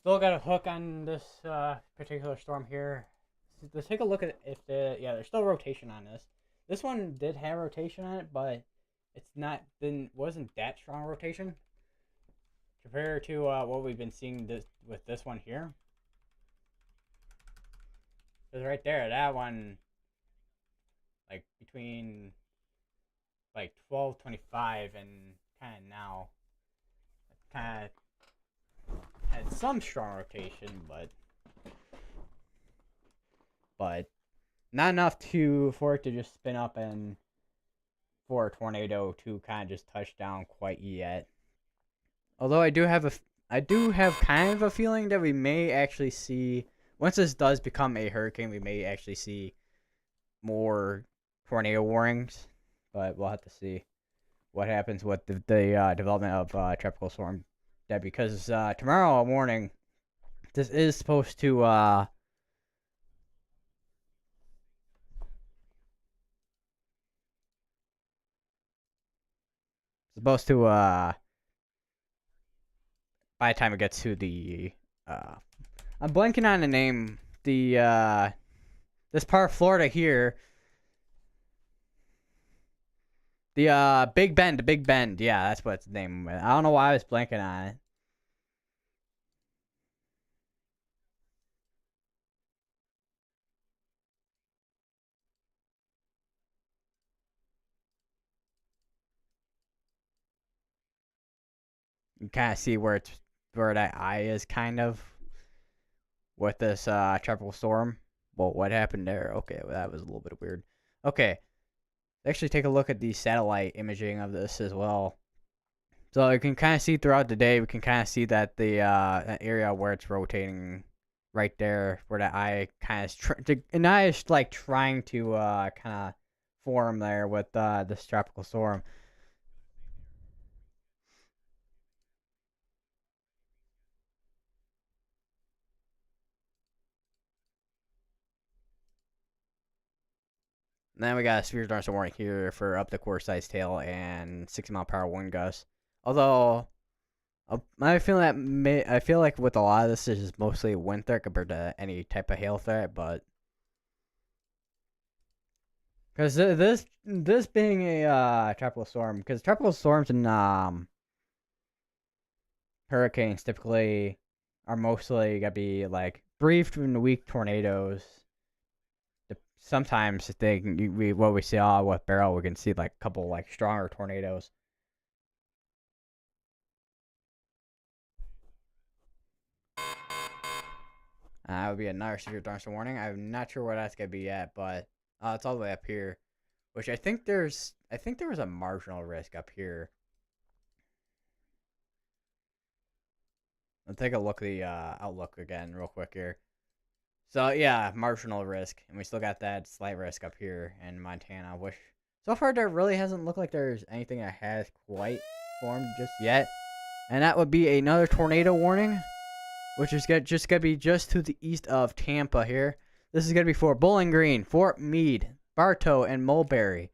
Still got a hook on this particular storm here. Let's take a look at if there's still rotation on this. This one did have rotation on it, but it's not wasn't that strong rotation compared to what we've been seeing with this one here. Because right there, that one, like between like 12:25 and kind of now, kind of had some strong rotation, but not enough for it to just spin up and for a tornado to kind of just touch down quite yet. Although I do have kind of a feeling that we may actually see, once this does become a hurricane, we may actually see more tornado warnings. But we'll have to see what happens with the development of tropical storm Debby, because tomorrow morning this is supposed to by the time it gets to the uh I'm blanking on the name, the this part of Florida here, the Big Bend, yeah, that's what its name was. I don't know why I was blanking on it. You kind of see where that eye is, kind of, with this tropical storm. Well, what happened there? Okay, well, that was a little bit weird. Okay, actually take a look at the satellite imaging of this as well. So you can kind of see throughout the day, we can kind of see that the that area where it's rotating, right there, where that eye kind of an eye is like trying to kind of form there with this tropical storm. And then we got a severe thunderstorm warning here for up to quarter size tail and 60-mile-per-hour wind gusts. Although I feel like with a lot of this is mostly wind threat compared to any type of hail threat, but because this being a tropical storm, because tropical storms and hurricanes typically are mostly gonna be like brief and weak tornadoes. Sometimes what we saw with Beryl, we can see like a couple like stronger tornadoes. That would be another severe thunderstorm warning. I'm not sure where that's gonna be at, but it's all the way up here, which I think there was a marginal risk up here. Let's take a look at the outlook again real quick here. So yeah, marginal risk, and we still got that slight risk up here in Montana, which so far there really hasn't looked like there's anything that has quite formed just yet. And that would be another tornado warning, which is just gonna be just to the east of Tampa here. This is gonna be for Bowling Green, Fort Meade, Bartow, and Mulberry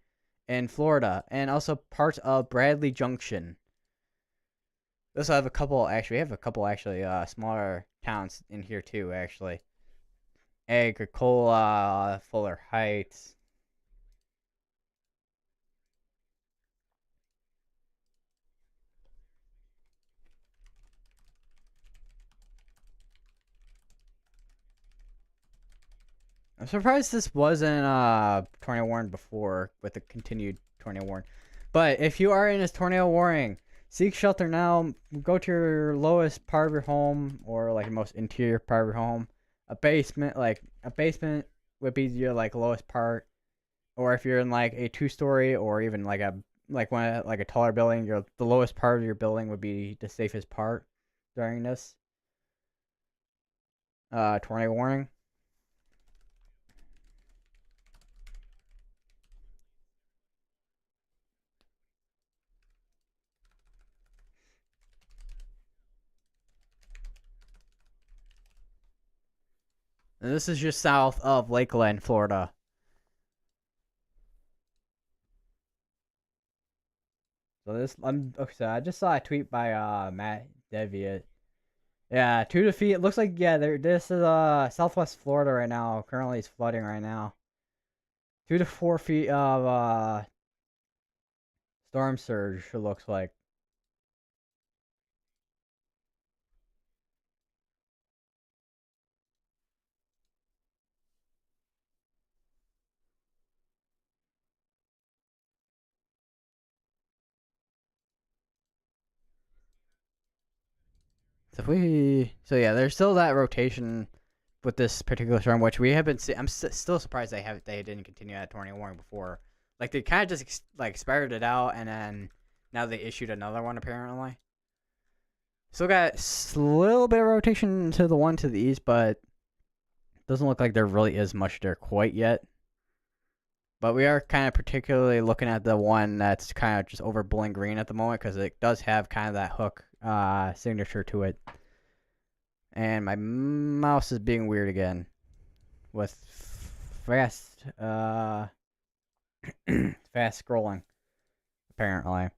in Florida, and also parts of Bradley Junction. We also have a couple actually smaller towns in here too, actually. Agricola, Fuller Heights. I'm surprised this wasn't tornado warning before with the continued tornado warning. But if you are in this tornado warning, seek shelter now. Go to your lowest part of your home, or like the most interior part of your home. A basement would be your like lowest part. Or if you're in like a 2-story or even like a taller building, the lowest part of your building would be the safest part during this tornado warning. And this is just south of Lakeland, Florida. So okay, so I just saw a tweet by Matt Devitt. Yeah, 2 to feet. It looks like this is Southwest Florida right now. Currently, it's flooding right now. 2 to 4 feet of storm surge. It looks like. So yeah, there's still that rotation with this particular storm, which we have been. I'm still surprised they didn't continue that tornado warning before. Like they kind of just like expired it out, and then now they issued another one apparently. Still got a little bit of rotation to the one to the east, but doesn't look like there really is much there quite yet. But we are kind of particularly looking at the one that's kind of just over Bowling Green at the moment because it does have kind of that hook signature to it. And my mouse is being weird again with fast fast scrolling apparently.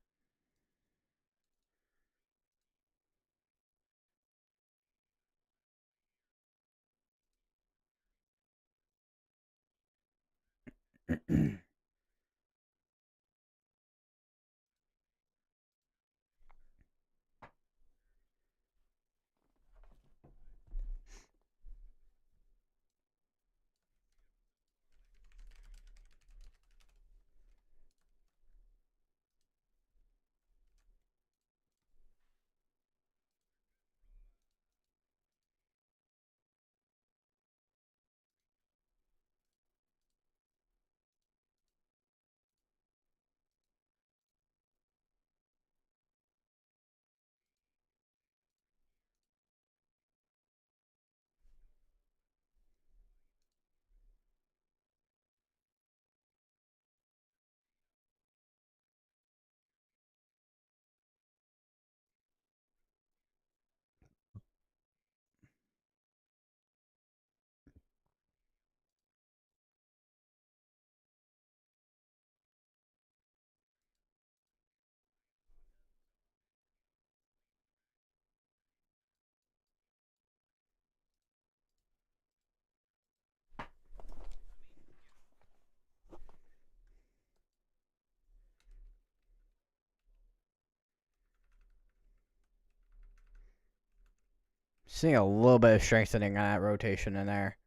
Seeing a little bit of strengthening on that rotation in there.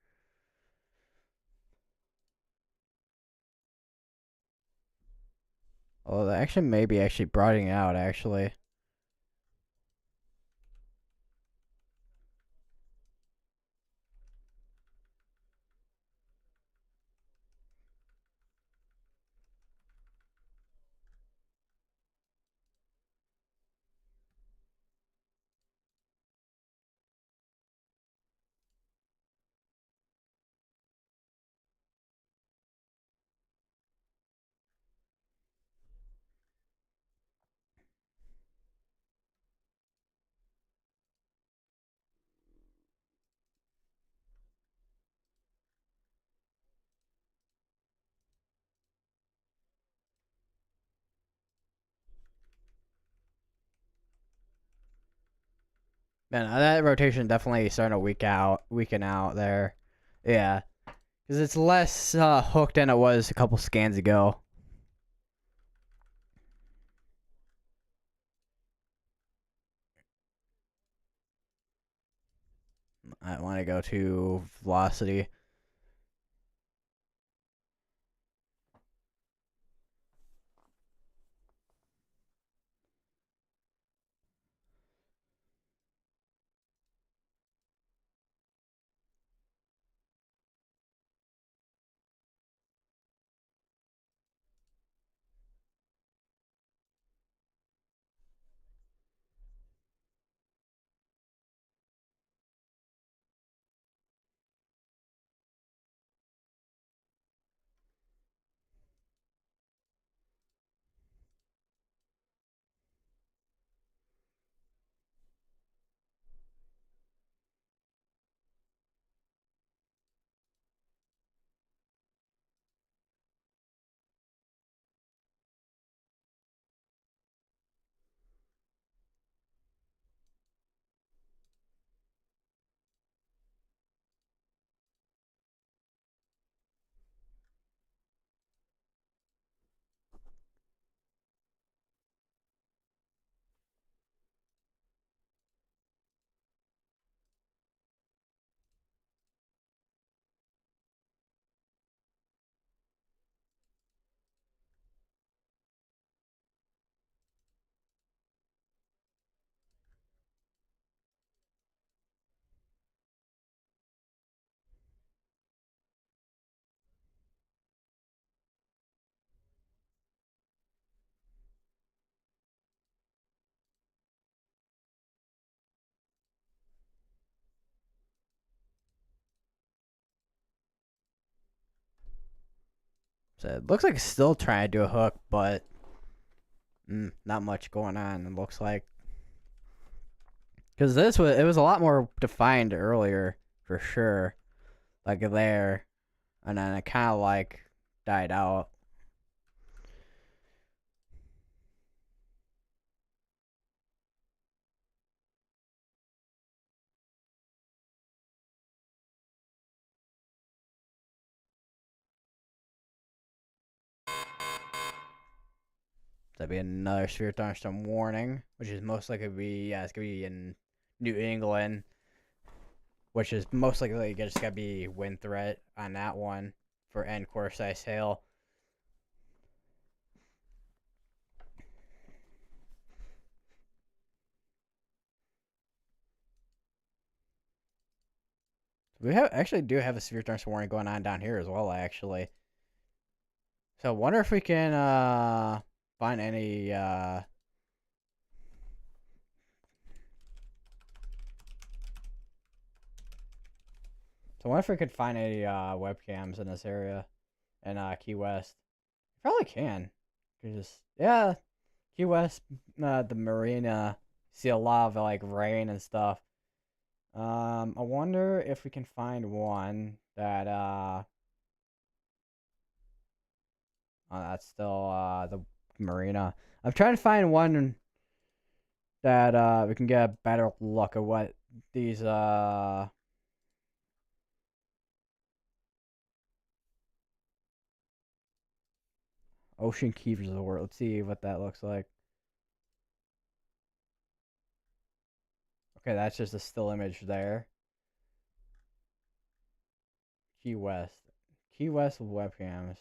Oh, that actually may be actually broadening out actually. Man, that rotation definitely starting to weaken out there. Yeah, because it's less hooked than it was a couple scans ago. I want to go to velocity. So it looks like it's still trying to do a hook, but not much going on. It looks like because it was a lot more defined earlier for sure, like there, and then it kind of like died out. That'd be another severe thunderstorm warning, which is most likely it's gonna be in New England, which is most likely just gonna be wind threat on that one for end quarter size hail. We do have a severe thunderstorm warning going on down here as well, actually. So I wonder if we can find any So I wonder if we could find any webcams in this area in Key West. Probably can. Cause yeah, Key West, the marina, see a lot of like rain and stuff. I wonder if we can find one that oh, that's still the marina. I'm trying to find one that we can get a better look at what these ocean keepers of the world. Let's see what that looks like. Okay, that's just a still image there. Key West. Key West webcams.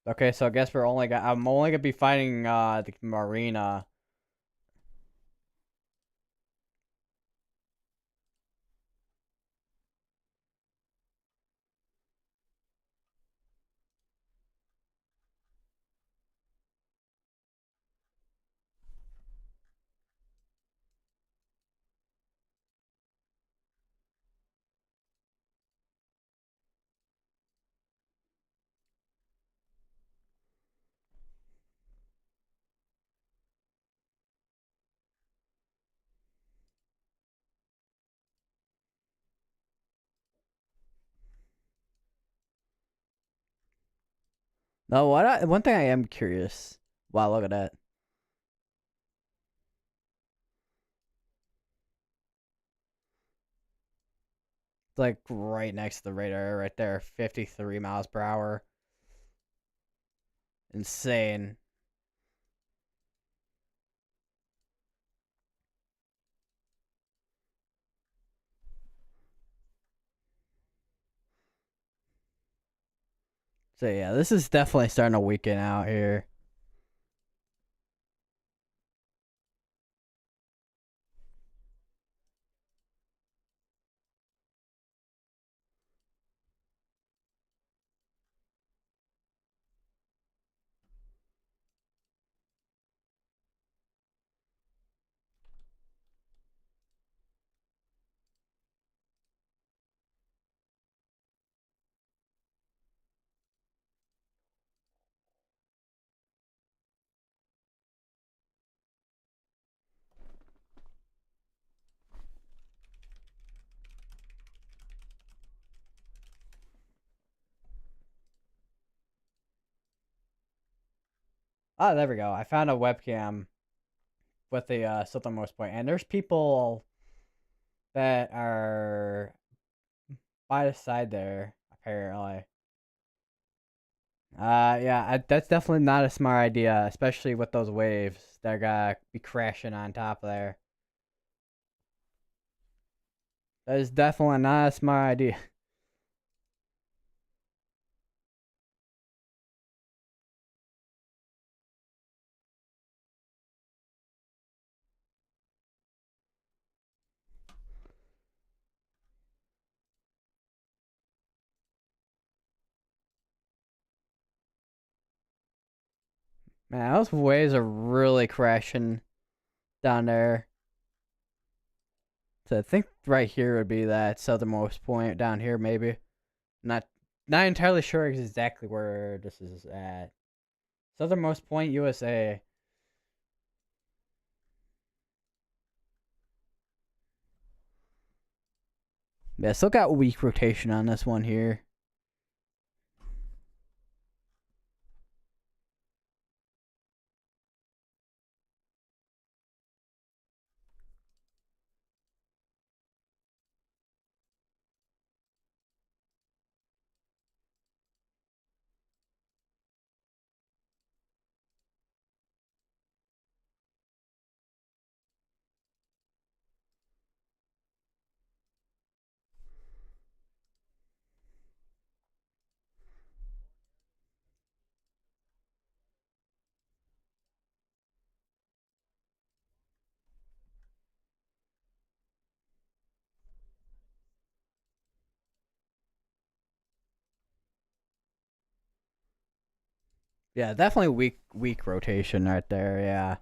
Okay, so I guess I'm only gonna be finding the marina. No, one thing I am curious. Wow, look at that. It's like right next to the radar, right there, 53 miles per hour. Insane. So yeah, this is definitely starting to weaken out here. Oh, there we go. I found a webcam with the southernmost point, and there's people that are by the side there apparently. Yeah, that's definitely not a smart idea, especially with those waves. They're gonna be crashing on top there. That is definitely not a smart idea. Man, those waves are really crashing down there. So I think right here would be that southernmost point down here, maybe. Not entirely sure exactly where this is at. Southernmost point, USA. Yeah, still got weak rotation on this one here. Yeah, definitely weak rotation right there. Yeah.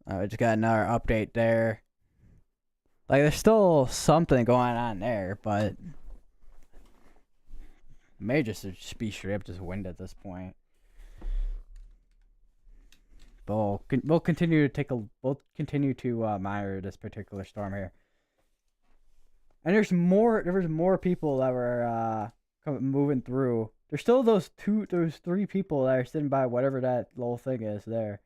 I just got another update there. Like, there's still something going on there, but may just be straight up just wind at this point. But we'll continue to monitor this particular storm here. And there was more people that were moving through. There's still those 3 people that are sitting by whatever that little thing is there.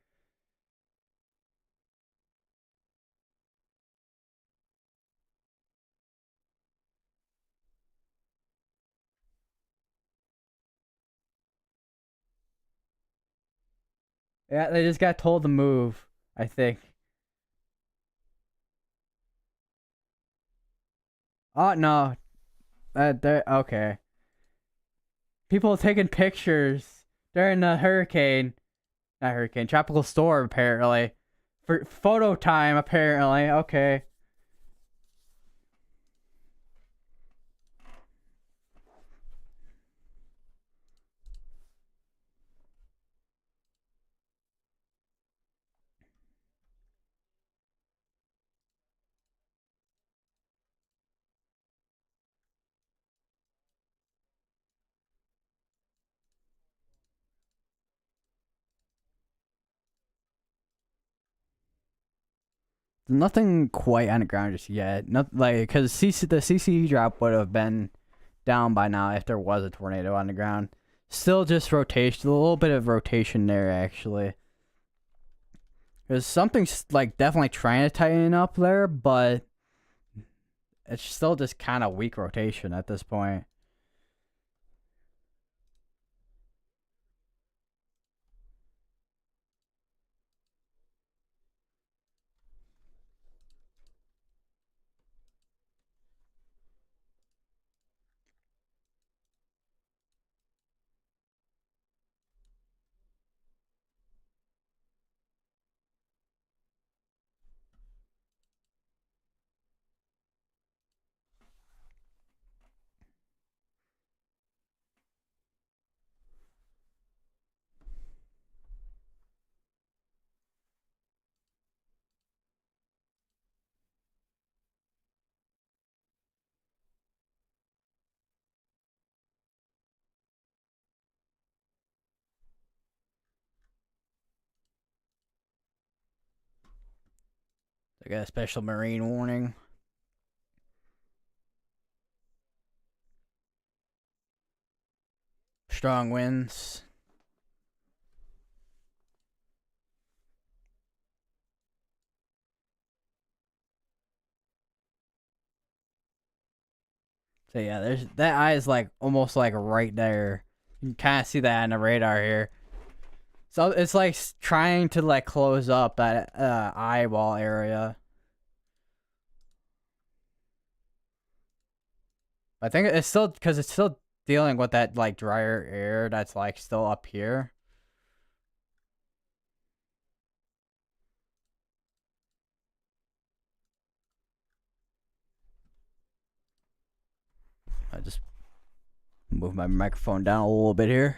Yeah, they just got told to move, I think. Oh no, okay. People taking pictures during the tropical storm apparently, for photo time apparently. Okay. Nothing quite on the ground just yet. Not like because the CCE drop would have been down by now if there was a tornado on the ground. Still just rotation, a little bit of rotation there actually. There's something like definitely trying to tighten up there, but it's still just kind of weak rotation at this point. They got a special marine warning. Strong winds. So yeah, there's that eye is like almost like right there. You can kind of see that on the radar here. So it's like trying to like close up that eyeball area. I think it's still because it's still dealing with that like drier air that's like still up here. I just move my microphone down a little bit here.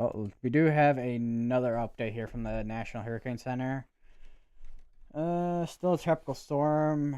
Oh, we do have another update here from the National Hurricane Center. Still a tropical storm.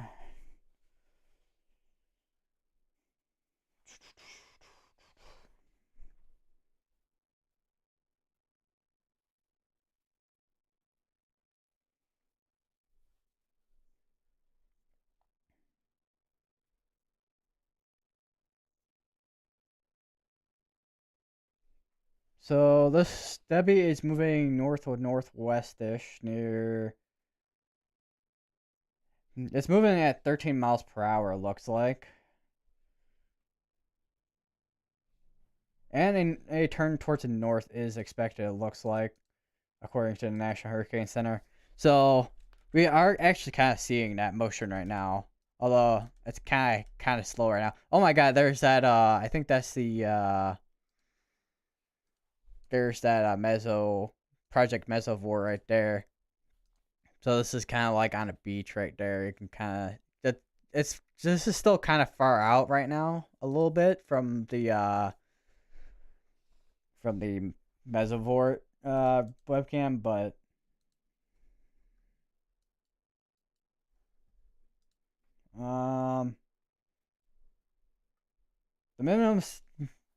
So this Debby is moving northward northwestish near. It's moving at 13 miles per hour. Looks like, and a turn towards the north is expected. It looks like, according to the National Hurricane Center. So we are actually kind of seeing that motion right now. Although it's kind of slow right now. Oh my God, there's that. I think that's the. There's that Project Mesovore right there. So this is kind of like on a beach right there. You can kind of it's this is still kind of far out right now, a little bit from the Mesovore webcam, but um the minimum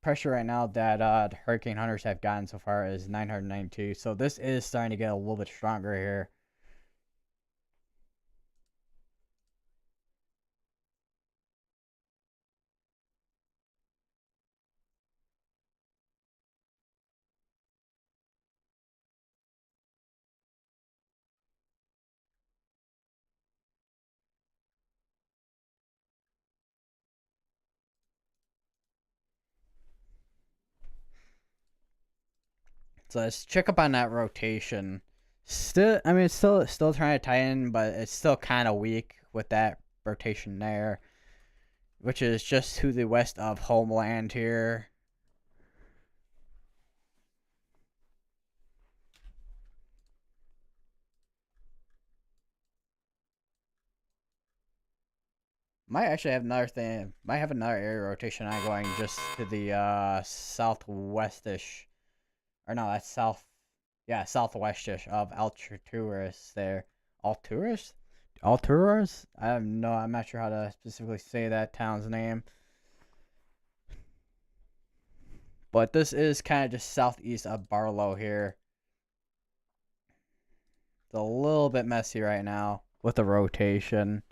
pressure right now that the hurricane hunters have gotten so far is 992. So this is starting to get a little bit stronger here. So let's check up on that rotation. Still, I mean, it's still trying to tighten, but it's still kind of weak with that rotation there, which is just to the west of Homeland here. Might actually have another thing. Might have another area rotation on going just to the southwestish, or no, that's south. Yeah, southwestish of Alturas there. Alturas? Alturas? I'm not sure how to specifically say that town's name. But this is kind of just southeast of Barlow here. It's a little bit messy right now with the rotation.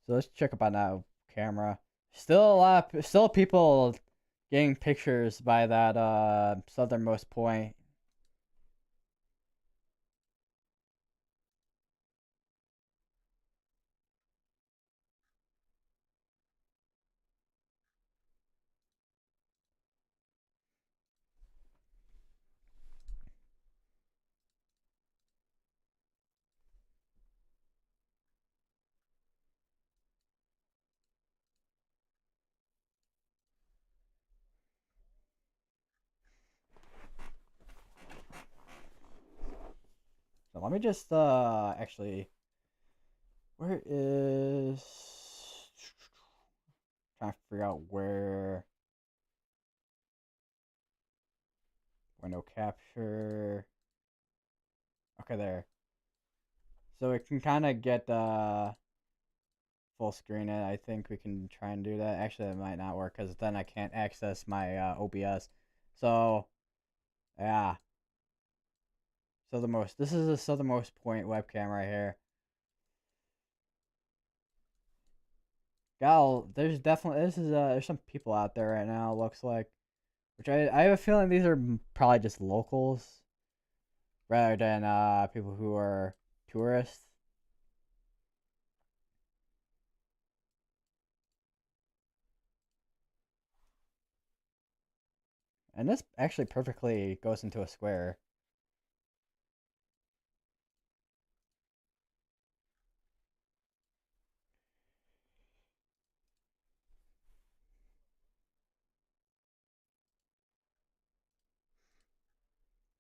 So let's check up on that camera. Still people getting pictures by that southernmost point. So let me just actually, where is, trying to figure out where window capture. Okay, there. So it can kind of get full screen it. I think we can try and do that. Actually, it might not work because then I can't access my OBS. So, yeah. Southernmost. This is the southernmost point webcam right here. Gal, there's definitely there's some people out there right now. Looks like, which I have a feeling these are probably just locals rather than people who are tourists. And this actually perfectly goes into a square.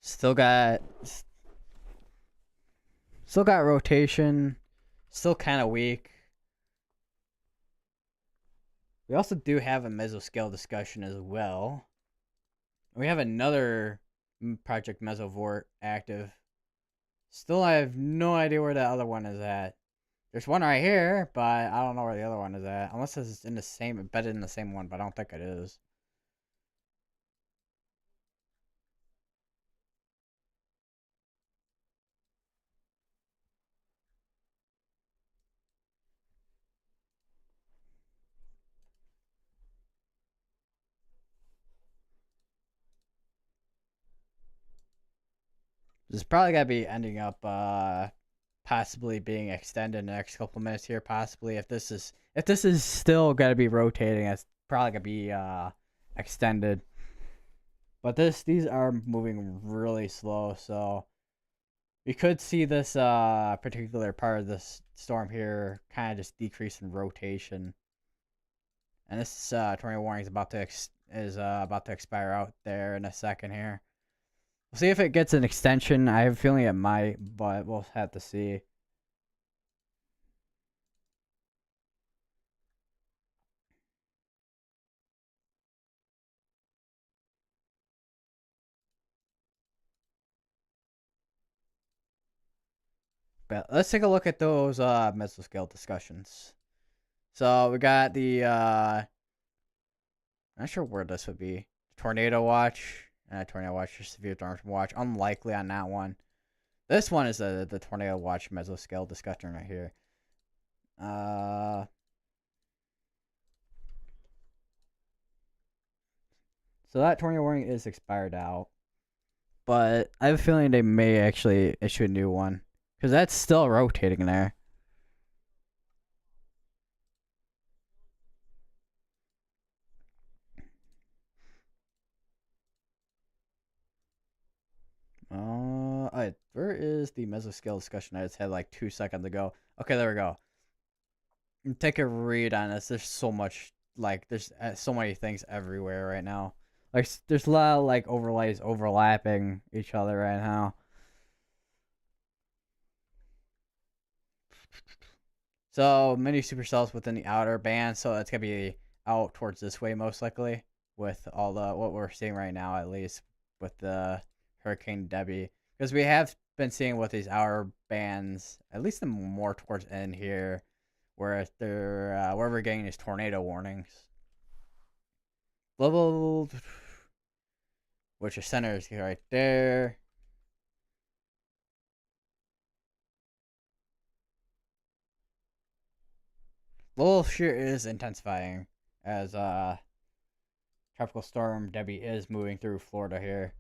Still got still got rotation. Still kind of weak. We also do have a mesoscale discussion as well. We have another Project Mesovort active. Still, I have no idea where the other one is at. There's one right here, but I don't know where the other one is at. Unless it's in the same, embedded in the same one, but I don't think it is. This is probably gonna be ending up possibly being extended in the next couple of minutes here. Possibly, if this is still gonna be rotating, it's probably gonna be extended. But these are moving really slow, so we could see this particular part of this storm here kind of just decrease in rotation. And this tornado warning is about to expire out there in a second here. We'll see if it gets an extension. I have a feeling it might, but we'll have to see. But let's take a look at those mesoscale discussions. So we got the not sure where this would be. Tornado watch. Tornado watch or severe storm watch. Unlikely on that one. This one is the tornado watch mesoscale discussion right here. So that tornado warning is expired out. But I have a feeling they may actually issue a new one. Because that's still rotating there. Where is the mesoscale discussion I just had like 2 seconds ago? Okay, there we go. Take a read on this. There's so much, like, there's so many things everywhere right now. Like, there's a lot of, like, overlays overlapping each other right now. So, many supercells within the outer band, so it's going to be out towards this way, most likely, with all the, what we're seeing right now, at least, with the Hurricane Debby. Because we have been seeing with these outer bands, at least the more towards end here, where they're where we're getting these tornado warnings. Level, which the center is right there. Level shear is intensifying as tropical storm Debby is moving through Florida here.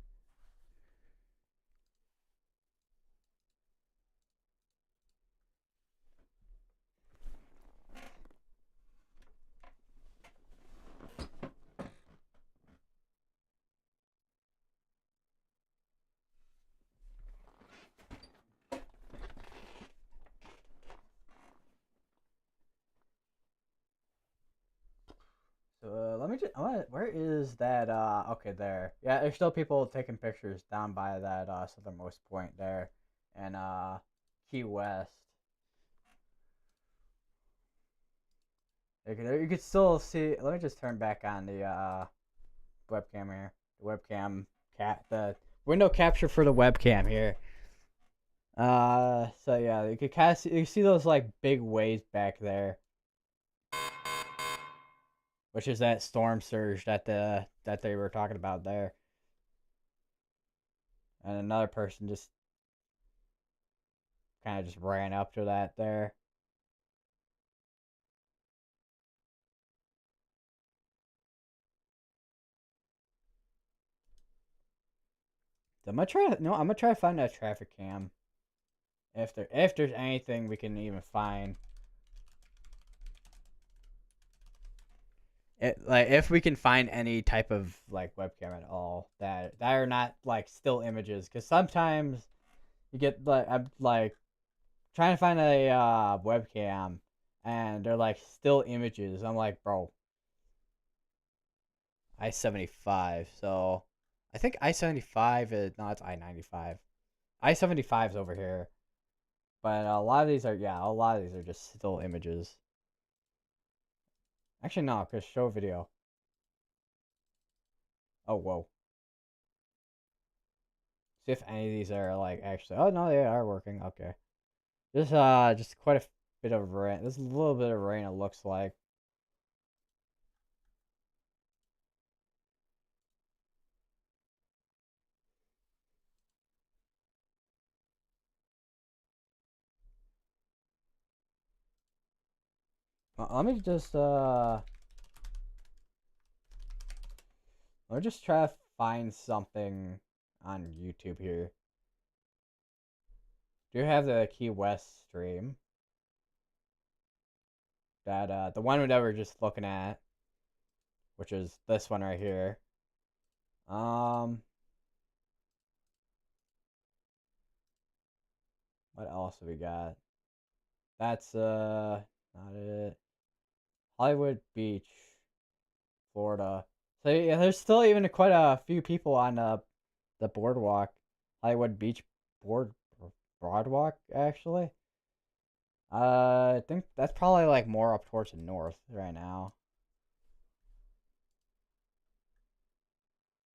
So let me just. Where is that? Okay, there. Yeah, there's still people taking pictures down by that southernmost point there, and Key West. You could still see. Let me just turn back on the webcam here. The webcam the window capture for the webcam here. So yeah, you could kind of see, you see those like big waves back there, which is that storm surge that they were talking about there. And another person just kind of just ran up to that there. So I'm gonna try to find that traffic cam. If there's anything we can even find. Like if we can find any type of like webcam at all that are not like still images, because sometimes you get like I'm like trying to find a webcam and they're like still images. I'm like, bro, I-75. So I think I-75 is no, it's I-95. I-75 is over here, but a lot of these are just still images. Actually, no, because show video. Oh, whoa. See if any of these are like actually. Oh no, they are working. Okay. Just quite a bit of rain. There's a little bit of rain. It looks like. Let me just let me just try to find something on YouTube here. Do you have the Key West stream? That the one that we're just looking at, which is this one right here. Um, what else have we got? That's not it. Hollywood Beach, Florida. So yeah, there's still even quite a few people on the boardwalk, Hollywood Beach board Broadwalk actually. I think that's probably like more up towards the north right now.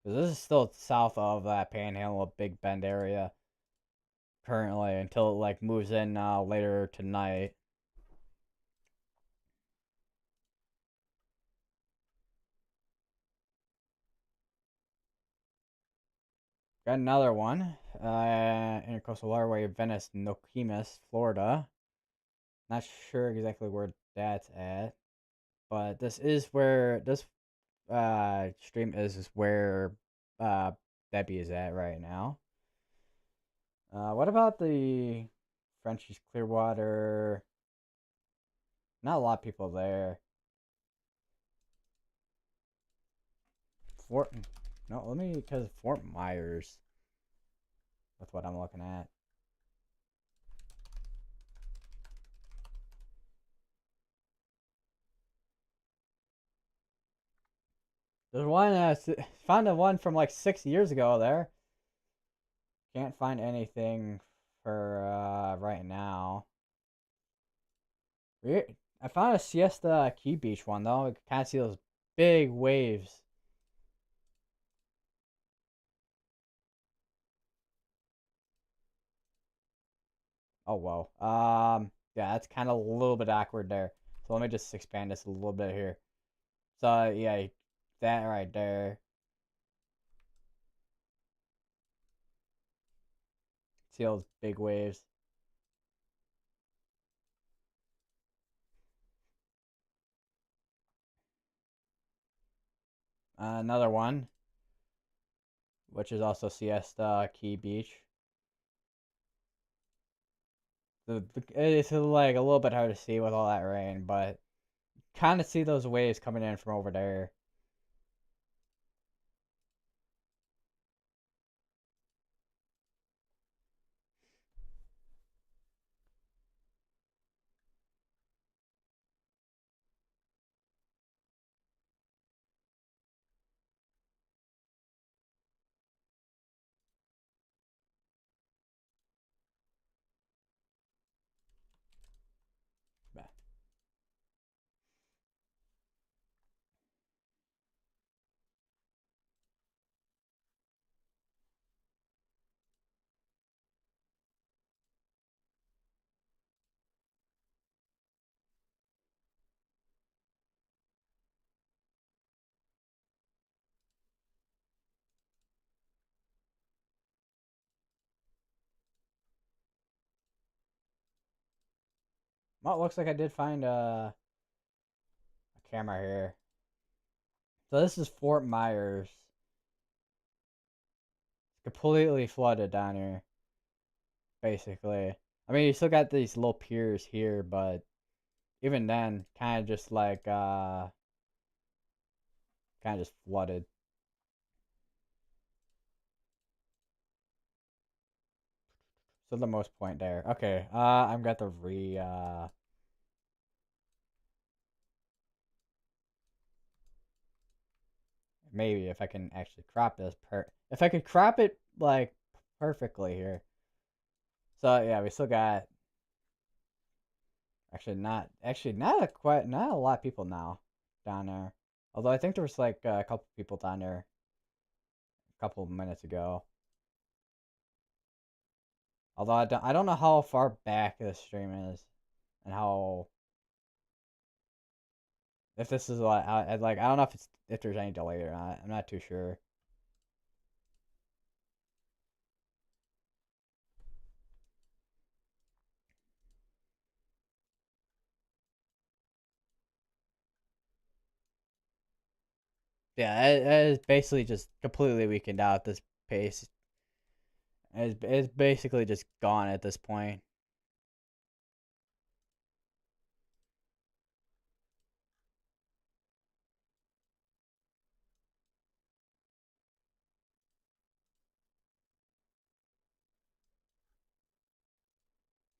Because this is still south of that Panhandle of Big Bend area currently until it like moves in later tonight. Got another one. Intercoastal Waterway, Venice, Nokomis, Florida. Not sure exactly where that's at, but this is where this stream is where uh Debby is at right now. What about the Frenchies Clearwater? Not a lot of people there. Fort No, let me because Fort Myers. That's what I'm looking at. There's one. Found a one from like 6 years ago there. Can't find anything for right now. I found a Siesta Key Beach one though. You can kind of see those big waves. Oh whoa. Yeah, that's kind of a little bit awkward there. So let me just expand this a little bit here. So yeah, that right there. See those big waves. Another one, which is also Siesta Key Beach. It's like a little bit hard to see with all that rain, but kind of see those waves coming in from over there. Well, it looks like I did find a camera here. So this is Fort Myers. It's completely flooded down here, basically. I mean, you still got these little piers here, but even then, kind of just like kind of just flooded. So the most point there. Okay, I'm got to maybe if I can actually crop this if I could crop it like perfectly here. So yeah, we still got actually not a lot of people now down there. Although I think there was like a couple people down there a couple of minutes ago. Although I don't know how far back this stream is, and how if this is like I don't know if there's any delay or not. I'm not too sure. Yeah, it is basically just completely weakened out at this pace. It's basically just gone at this point.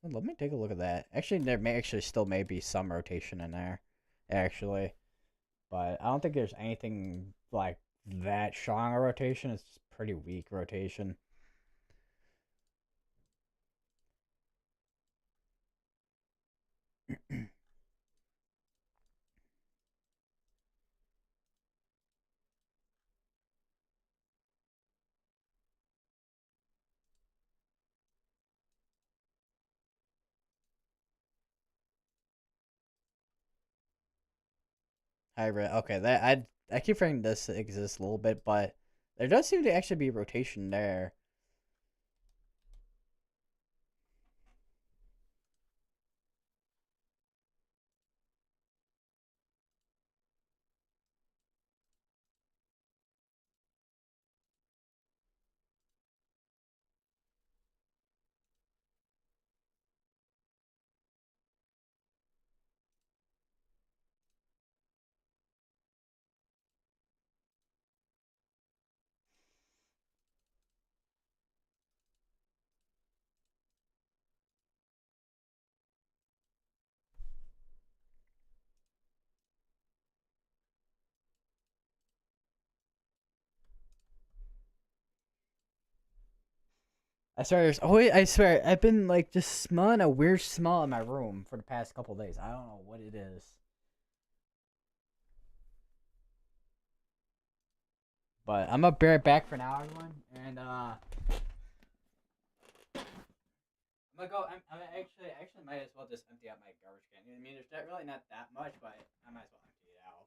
Let me take a look at that. Actually, there may actually still may be some rotation in there, actually, but I don't think there's anything like that strong a rotation. It's just pretty weak rotation. Hybrid. Okay, that I keep forgetting this exists a little bit, but there does seem to actually be rotation there. I swear, I've been like just smelling a weird smell in my room for the past couple days. I don't know what it is. But I'm gonna bear it back for now, everyone, and I'm gonna go. I'm actually might as well just empty out my garbage can. I mean, there's not really not that much, but I might as well empty it out.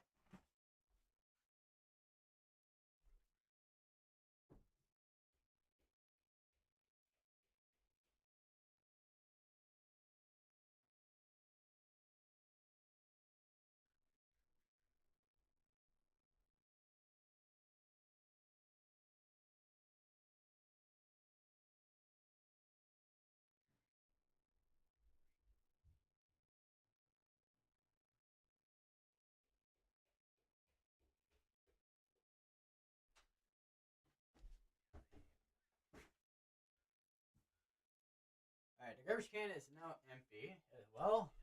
All right, the garbage can is now empty as well.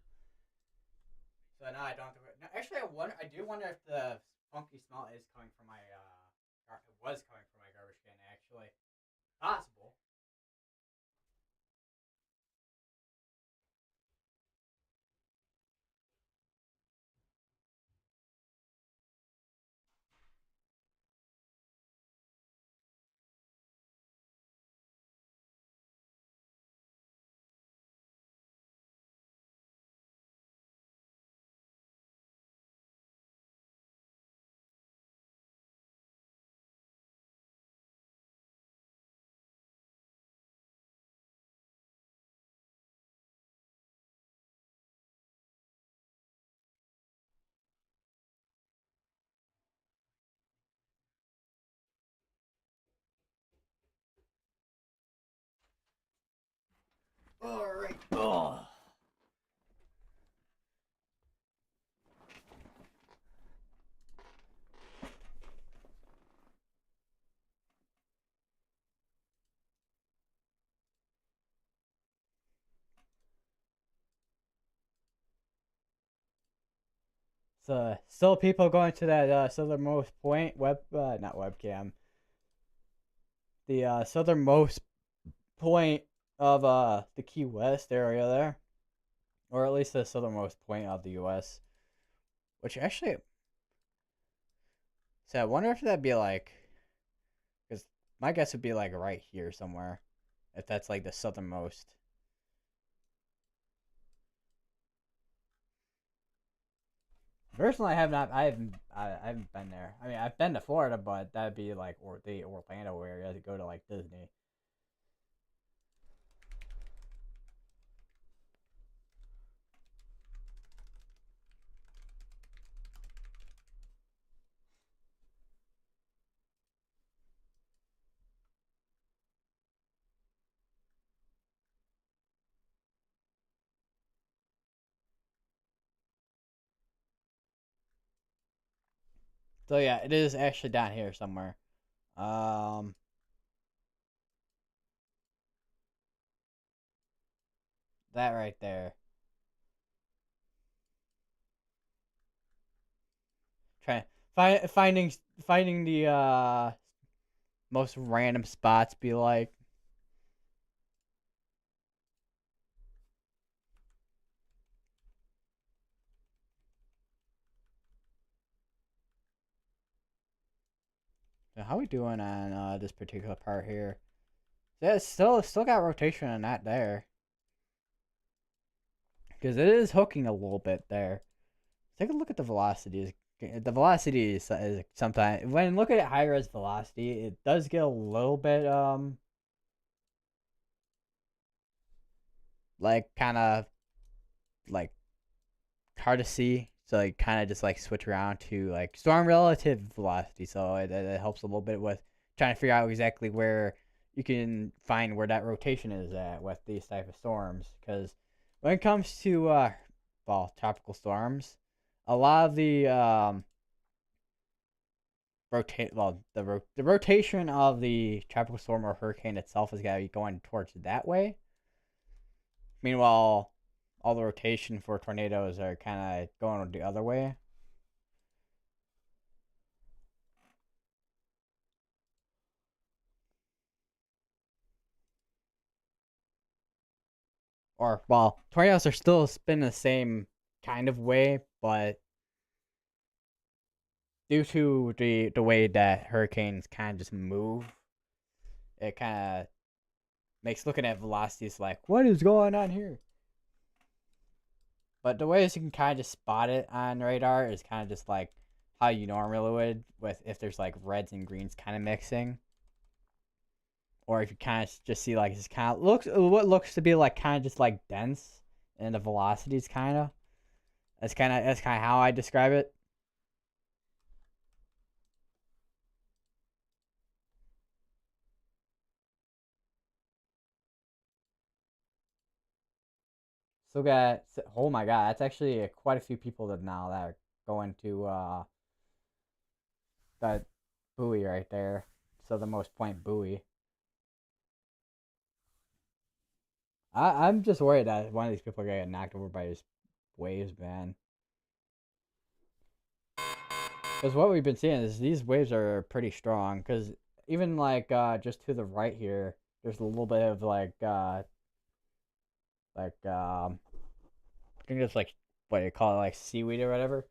So now I don't have to. No, actually, I do wonder if the funky smell is coming from my. It was coming from my garbage can. Actually, possible. All right. Oh. So still people going to that southernmost point not webcam. The southernmost point of the Key West area there, or at least the southernmost point of the U.S. Which actually, So I wonder if that'd be like, because my guess would be like right here somewhere, if that's like the southernmost. Personally, I have not. I haven't been there. I mean, I've been to Florida, but that'd be like the Orlando area to go to like Disney. So yeah, it is actually down here somewhere. Um, that right there. Trying finding the most random spots. Be like, so how we doing on this particular part here? Yeah, it's still got rotation on that there because it is hooking a little bit there. Take a look at the velocities. The velocity is sometimes when looking at high res velocity, it does get a little bit like kind of like hard to see. So like kind of just like switch around to like storm relative velocity. So it helps a little bit with trying to figure out exactly where you can find where that rotation is at with these type of storms. Because when it comes to well tropical storms, a lot of the the rotation of the tropical storm or hurricane itself is gotta be going towards that way. Meanwhile, all the rotation for tornadoes are kind of going the other way. Or well, tornadoes are still spinning the same kind of way, but due to the way that hurricanes kind of just move, it kind of makes looking at velocities like what is going on here. But the ways you can kind of just spot it on radar is kind of just like how you normally would with if there's like reds and greens kind of mixing, or if you kind of just see like it's kind of looks what looks to be like kind of just like dense and the velocities kind of. That's kind of how I describe it. Still got oh my god, that's actually quite a few people that now that are going to that buoy right there. So the most point buoy. I'm just worried that one of these people are gonna get knocked over by his waves, man. Because what we've been seeing is these waves are pretty strong. Because even like just to the right here, there's a little bit of like I think it's like what do you call it, like seaweed or whatever.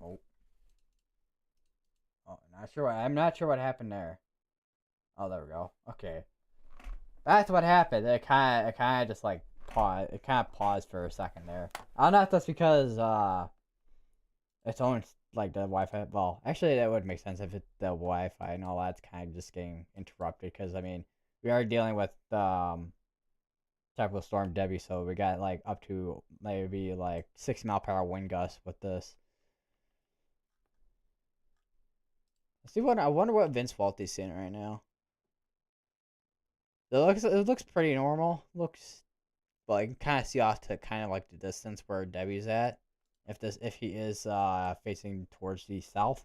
Oh, oh, not sure. I'm not sure what happened there. Oh, there we go. Okay, that's what happened. It kind of just like paused. It kind of paused for a second there. I don't know if that's because it's only like the Wi-Fi. Well, actually, that would make sense if it's the Wi-Fi and all that's kind of just getting interrupted. Because I mean, we are dealing with tropical storm Debby, so we got like up to maybe like 6 mile per hour wind gusts with this. Let's see what I wonder what Vince Walt's seeing right now. It looks pretty normal. Looks but you can kind of see off to kind of like the distance where Debbie's at. If he is facing towards the south.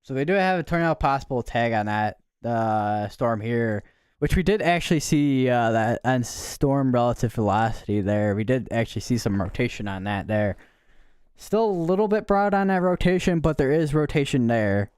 So we do have a tornado possible tag on that storm here, which we did actually see that on storm relative velocity there. We did actually see some rotation on that there. Still a little bit broad on that rotation, but there is rotation there.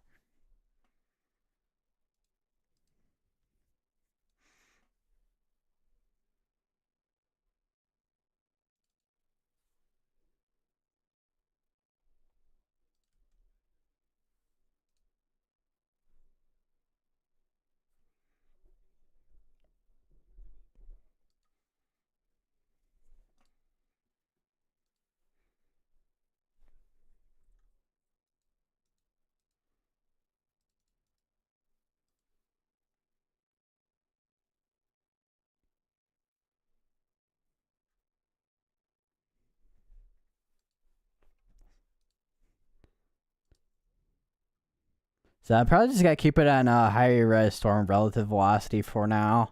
So I probably just gotta keep it on higher res storm relative velocity for now.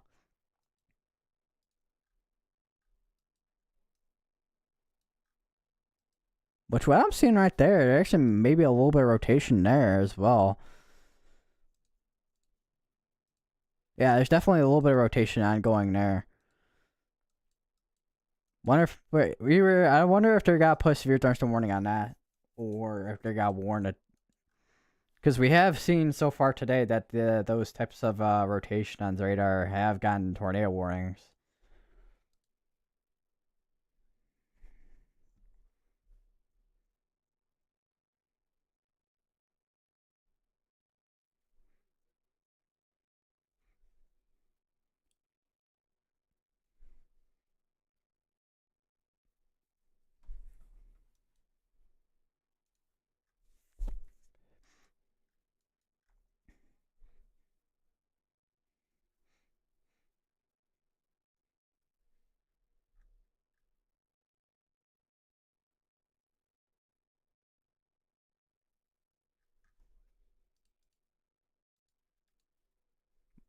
Which what I'm seeing right there actually maybe a little bit of rotation there as well. Yeah, there's definitely a little bit of rotation ongoing there. Wonder if I wonder if they got pushed severe thunderstorm warning on that, or if they got warned. Because we have seen so far today that those types of rotation on the radar have gotten tornado warnings.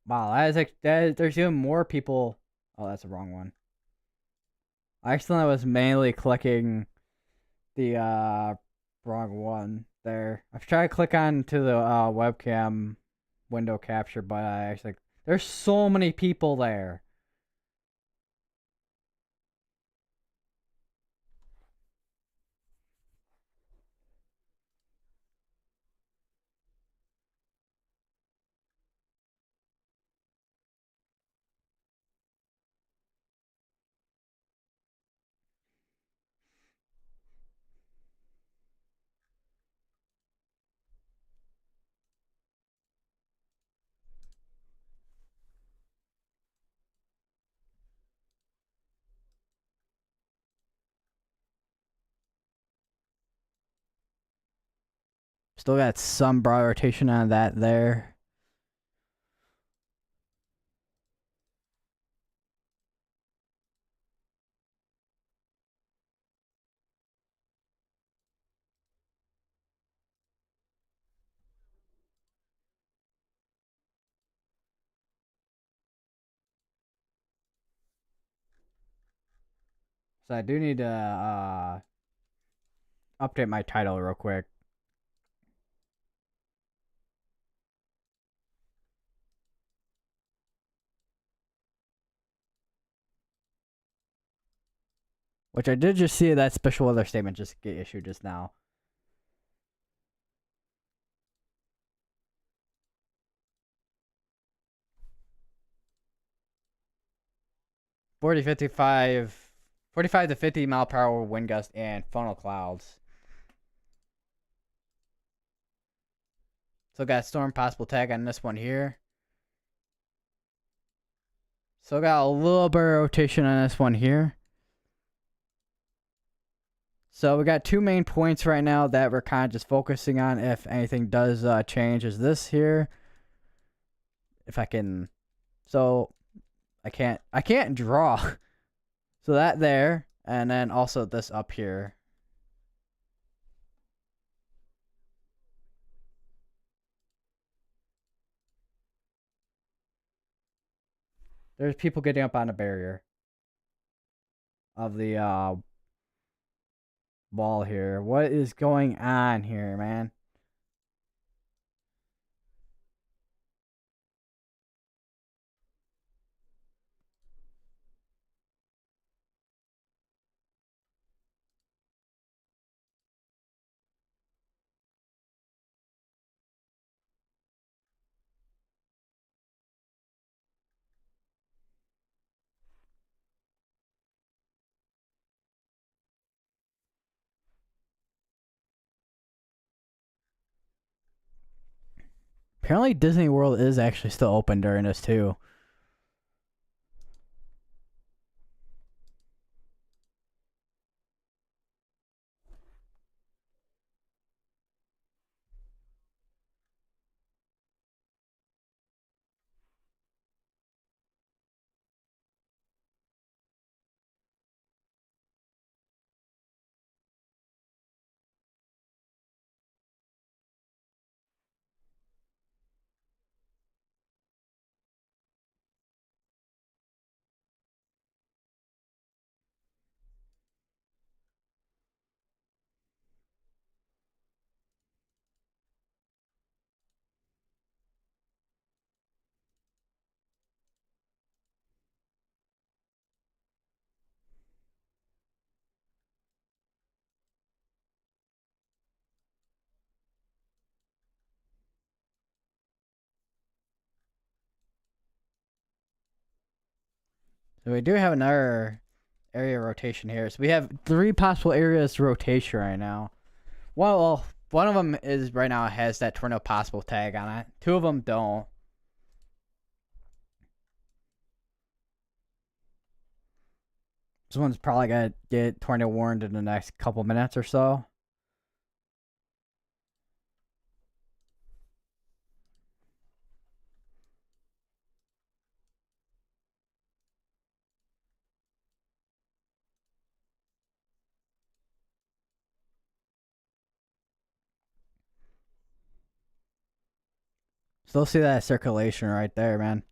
Wow, that is like there's even more people. Oh, that's the wrong one. I accidentally was mainly clicking the wrong one there. I've tried to click on to the webcam window capture, but I actually there's so many people there. Still got some broad rotation on that there. So I do need to update my title real quick. Which I did just see that special weather statement just get issued just now. 40, 55, 45 to 50 mile per hour wind gust and funnel clouds. So got storm possible tag on this one here. So got a little bit of rotation on this one here. So we got two main points right now that we're kind of just focusing on if anything does change is this here. If I can, so I can't draw. So that there, and then also this up here. There's people getting up on the barrier of the wall here. What is going on here, man? Apparently Disney World is actually still open during this too. So we do have another area rotation here. So we have 3 possible areas to rotation right now. Well, one of them is right now has that tornado possible tag on it. 2 of them don't. This one's probably gonna get tornado warned in the next couple minutes or so. Still see that circulation right there, man.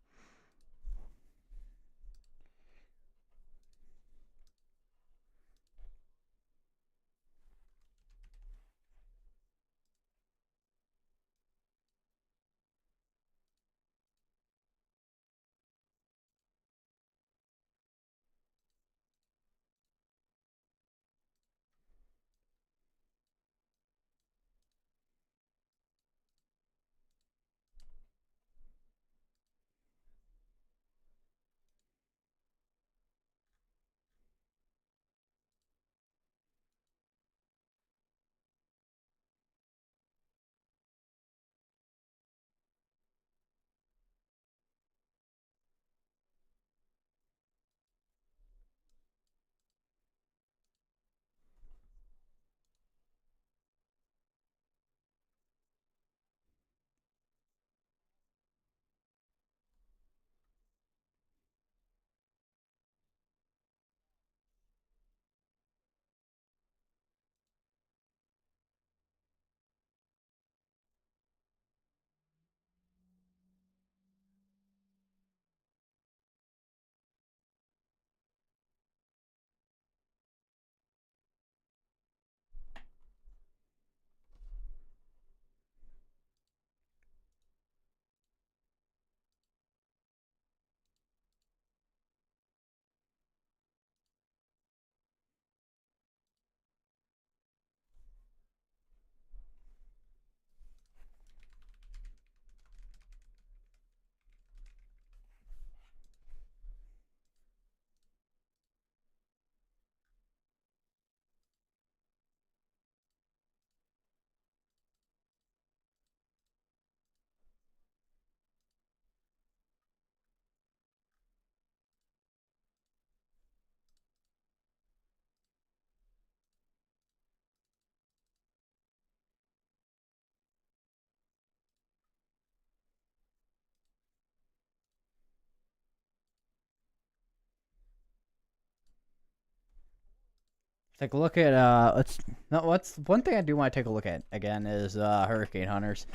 Take a look at let's no what's one thing I do want to take a look at again is hurricane hunters.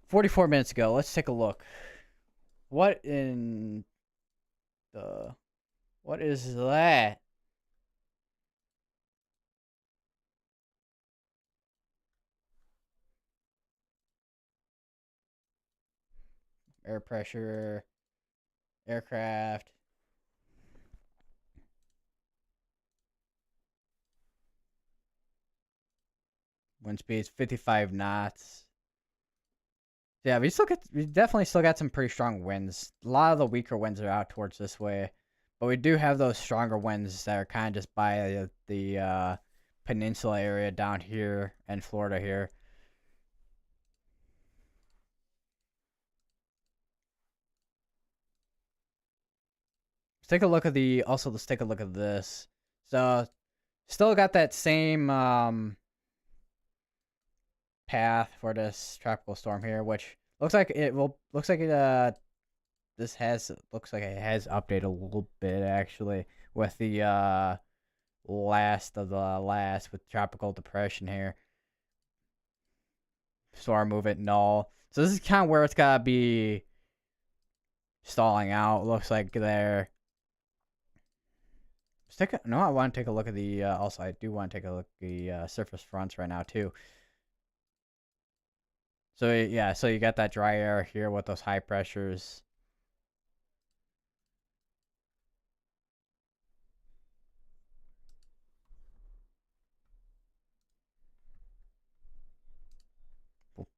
44 minutes ago, let's take a look. What in the what is that? Air pressure, aircraft. Wind speeds 55 knots. Yeah, we definitely still got some pretty strong winds. A lot of the weaker winds are out towards this way, but we do have those stronger winds that are kind of just by the peninsula area down here in Florida here. take a look at the. Also, let's take a look at this. So, still got that same path for this tropical storm here, which looks like it will. Looks like it. This has looks like it has updated a little bit actually with the last of the last with tropical depression here. Storm movement null. So this is kind of where it's gotta be stalling out. Looks like there. No, I want to take a look at the. Also, I do want to take a look at the surface fronts right now too. So yeah, so you got that dry air here with those high pressures.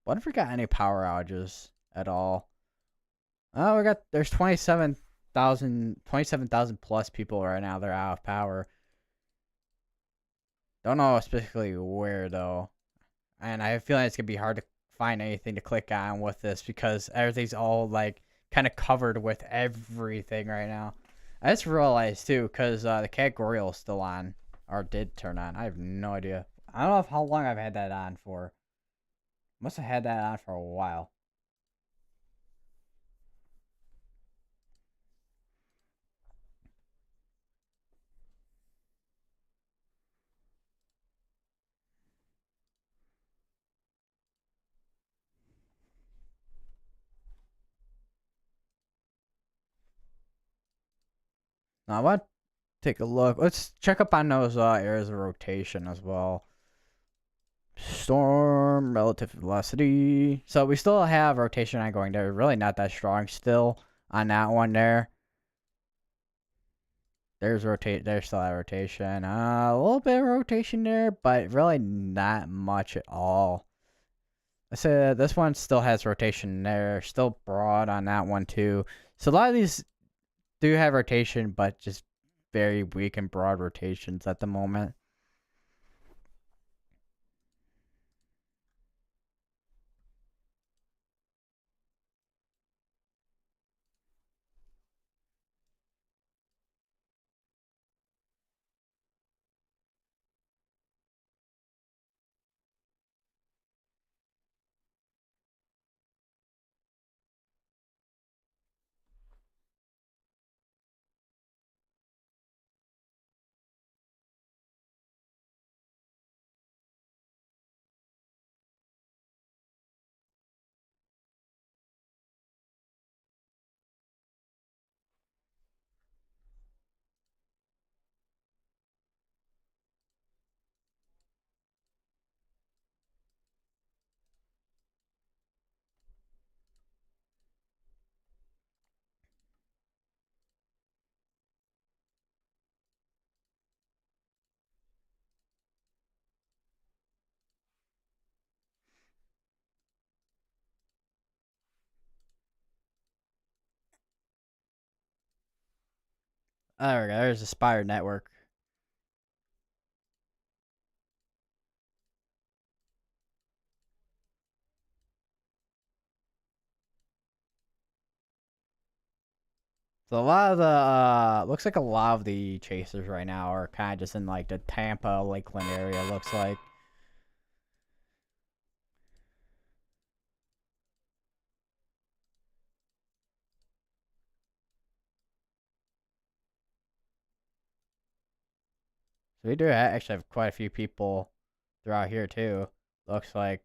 What if we got any power outages at all? Oh, there's 27,000 plus people right now. They're out of power. Don't know specifically where though, and I have a feeling it's gonna be hard to find anything to click on with this because everything's all like kind of covered with everything right now. I just realized too because the categorical is still on or did turn on. I have no idea. I don't know how long I've had that on for. Must have had that on for a while. Now I want to take a look. Let's check up on those areas of rotation as well. Storm, relative velocity. So we still have rotation on going there. Really not that strong still on that one there. There's still that rotation. A little bit of rotation there, but really not much at all. I said this one still has rotation there. Still broad on that one too. So a lot of these do have rotation, but just very weak and broad rotations at the moment. There we go. There's a Spire network. So a lot of the looks like a lot of the chasers right now are kind of just in like the Tampa Lakeland area. Looks like. So we do actually have quite a few people throughout here too. Looks like.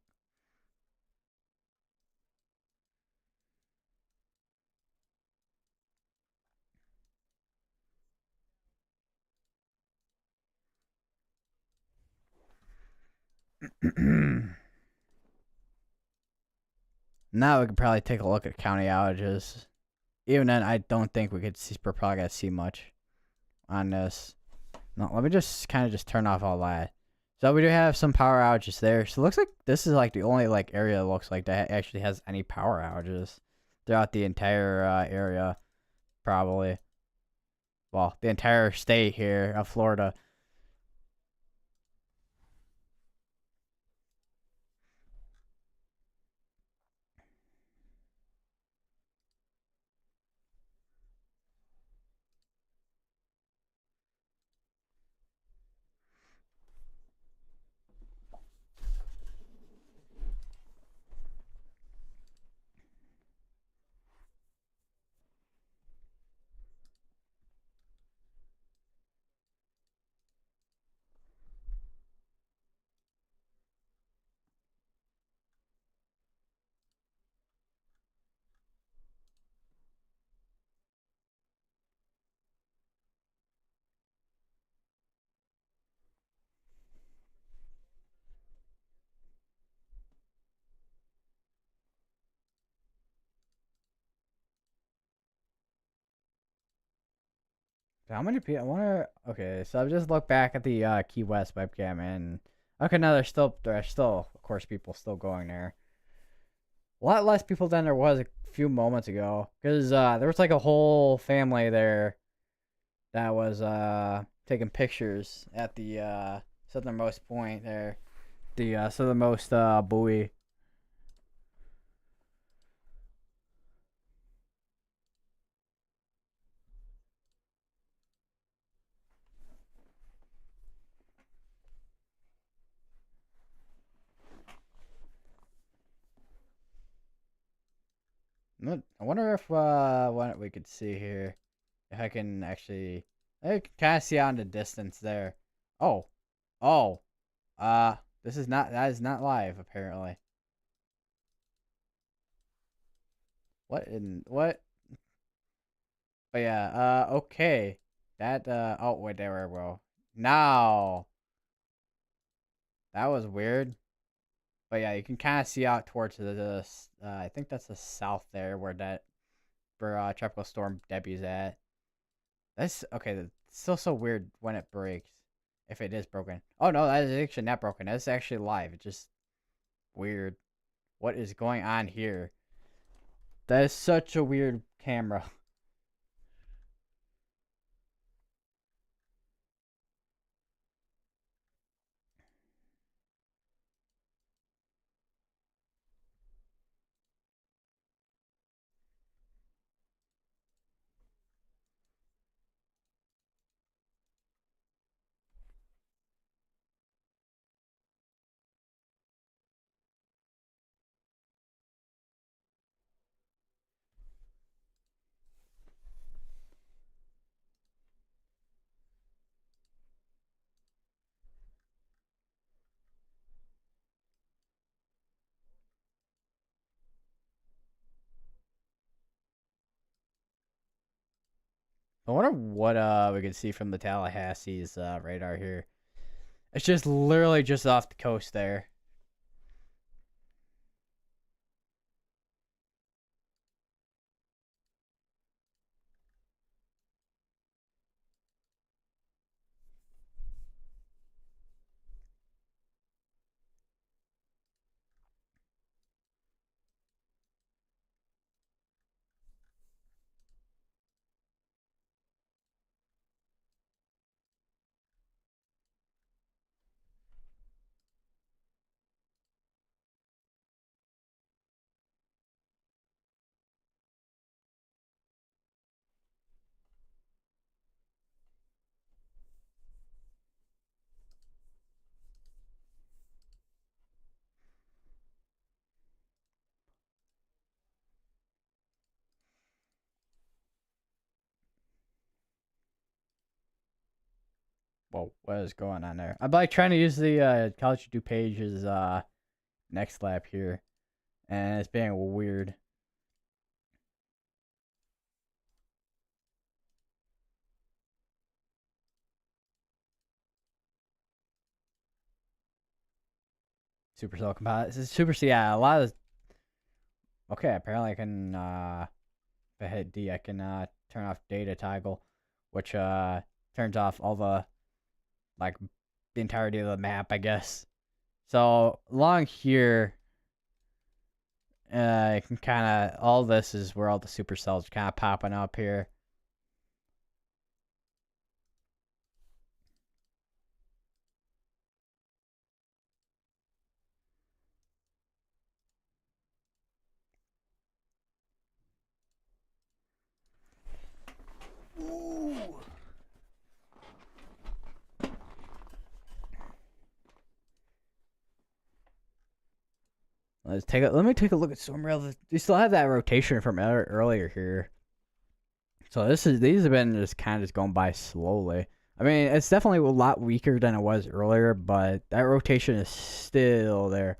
Now we could probably take a look at county outages. Even then, I don't think we could see, we're probably gonna see much on this. No, let me just kind of just turn off all that. So we do have some power outages there. So it looks like this is like the only like area that looks like that actually has any power outages throughout the entire area, probably. Well, the entire state here of Florida. How many people? I wonder. Okay, so I've just looked back at the Key West webcam, and okay, no, there's still, of course, people still going there. A lot less people than there was a few moments ago, because there was like a whole family there that was taking pictures at the southernmost point there, the southernmost buoy. I wonder if what we could see here, if I can actually, I can kind of see out in the distance there. Oh, oh, this is not that is not live apparently. What in what? But yeah, okay, that oh wait there we go. Now that was weird. But yeah, you can kind of see out towards I think that's the south there where tropical storm Debbie's at. That's okay. That's still so weird when it breaks. If it is broken. Oh no, that is actually not broken. That's actually live. It's just weird. What is going on here? That is such a weird camera. I wonder what we can see from the Tallahassee's radar here. It's just literally just off the coast there. Whoa, what is going on there? I'm like trying to use the College Do Page's next lap here, and it's being weird. Supercell compile. This is Super C. Yeah, a lot of. Okay, apparently I can. If I hit D, I can turn off data toggle, which turns off all the like the entirety of the map, I guess. So along here, you can kind of all this is where all the supercells are kind of popping up here. Ooh. Let me take a look at some real. We still have that rotation from earlier here. So these have been just kind of just going by slowly. I mean, it's definitely a lot weaker than it was earlier, but that rotation is still there.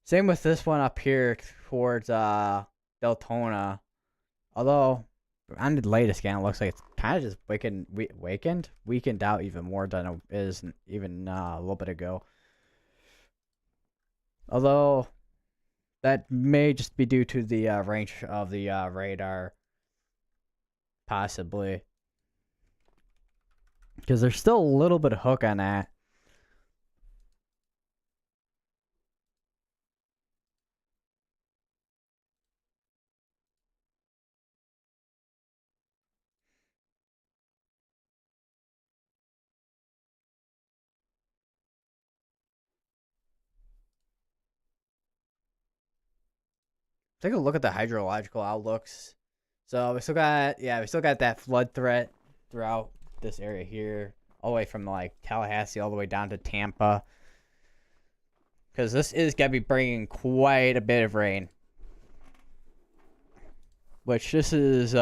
Same with this one up here towards Deltona. Although on the latest scan, it looks like it's kind of just weakened out even more than it is even a little bit ago. Although that may just be due to the range of the radar, possibly. because there's still a little bit of hook on that. Take a look at the hydrological outlooks. So we still got that flood threat throughout this area here, all the way from like Tallahassee all the way down to Tampa. Because this is gonna be bringing quite a bit of rain. Which this is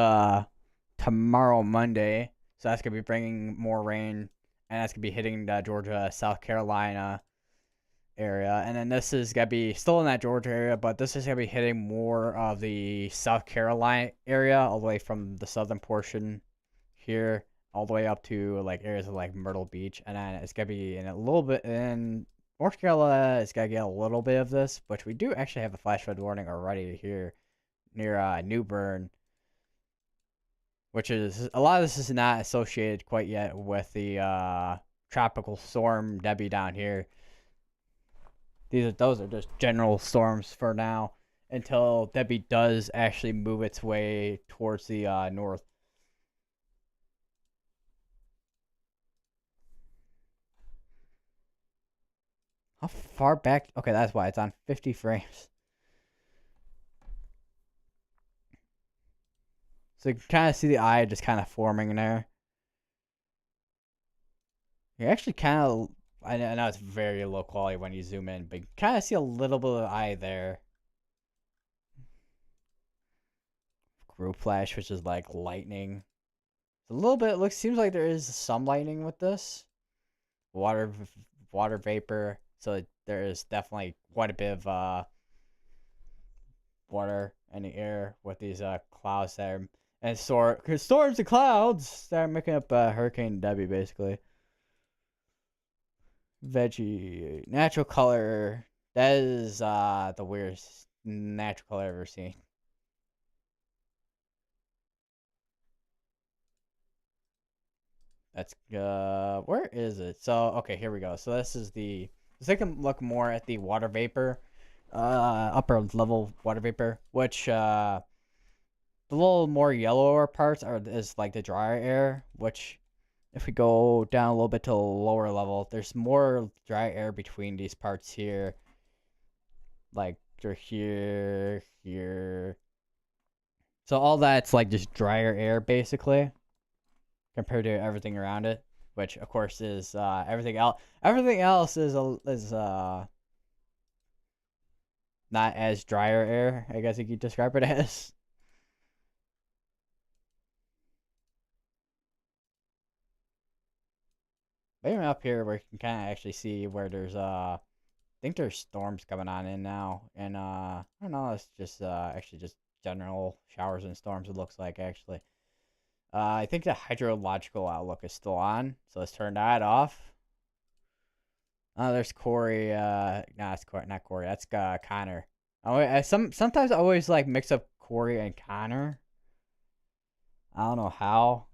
tomorrow Monday, so that's gonna be bringing more rain, and that's gonna be hitting the Georgia, South Carolina area, and then this is gonna be still in that Georgia area, but this is gonna be hitting more of the South Carolina area, all the way from the southern portion here, all the way up to like areas of like Myrtle Beach, and then it's gonna be in a little bit in North Carolina. It's gonna get a little bit of this, but we do actually have a flash flood warning already here near New Bern, which is a lot of this is not associated quite yet with the tropical storm Debby down here. Those are just general storms for now until Debby does actually move its way towards the north. How far back? Okay, that's why it's on 50 frames. So you can kind of see the eye just kind of forming in there. You actually kind of, I know it's very low quality when you zoom in, but you kind of see a little bit of eye there. Group flash, which is like lightning. A little bit, seems like there is some lightning with this. Water vapor, so there is definitely quite a bit of water in the air with these clouds there. And storms and clouds that are making up Hurricane Debby, basically. Veggie natural color. That is the weirdest natural color I've ever seen. That's where is it? So okay, here we go. So this is let's take a look more at the water vapor, upper level water vapor, which the little more yellower parts is like the drier air, which if we go down a little bit to a lower level, there's more dry air between these parts here. Like they're here. So all that's like just drier air basically compared to everything around it, which of course is everything else. Everything else is not as drier air, I guess you could describe it as. Even up here, where you can kind of actually see where there's I think there's storms coming on in now, and I don't know, it's just actually just general showers and storms. It looks like actually. I think the hydrological outlook is still on, so let's turn that off. Oh, there's Corey. No, it's Corey, not Corey. That's Connor. Sometimes I always like mix up Corey and Connor. I don't know how.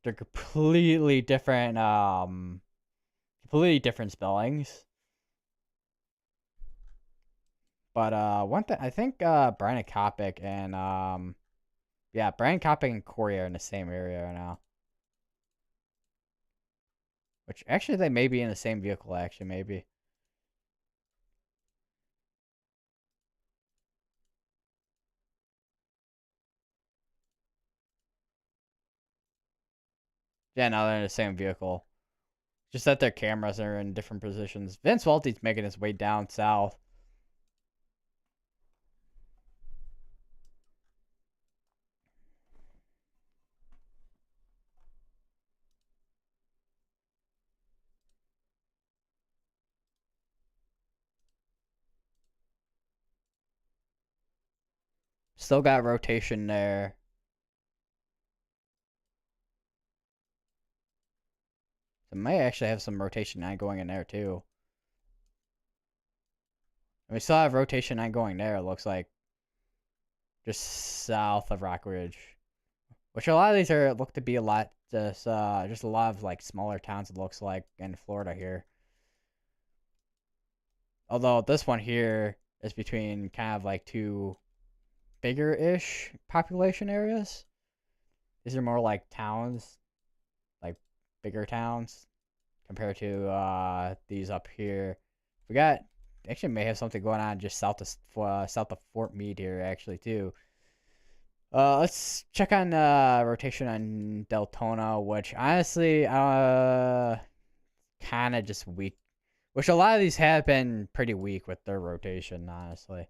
They're completely different spellings. But one thing I think Brian Kopic and Brian Kopic and Corey are in the same area right now. Which actually they may be in the same vehicle. Actually, maybe. Yeah, no, they're in the same vehicle. Just that their cameras are in different positions. Vince Walte's making his way down south. Still got rotation there. So may actually have some rotation 9 going in there too. And we still have rotation 9 going there, it looks like. Just south of Rock Ridge. Which a lot of these are look to be a lot just a lot of like smaller towns. It looks like in Florida here. Although this one here is between kind of like two bigger-ish population areas. These are more like towns, like bigger towns compared to these up here. We got actually may have something going on just south of Fort Meade here actually too. Let's check on rotation on Deltona, which honestly kind of just weak. Which a lot of these have been pretty weak with their rotation, honestly.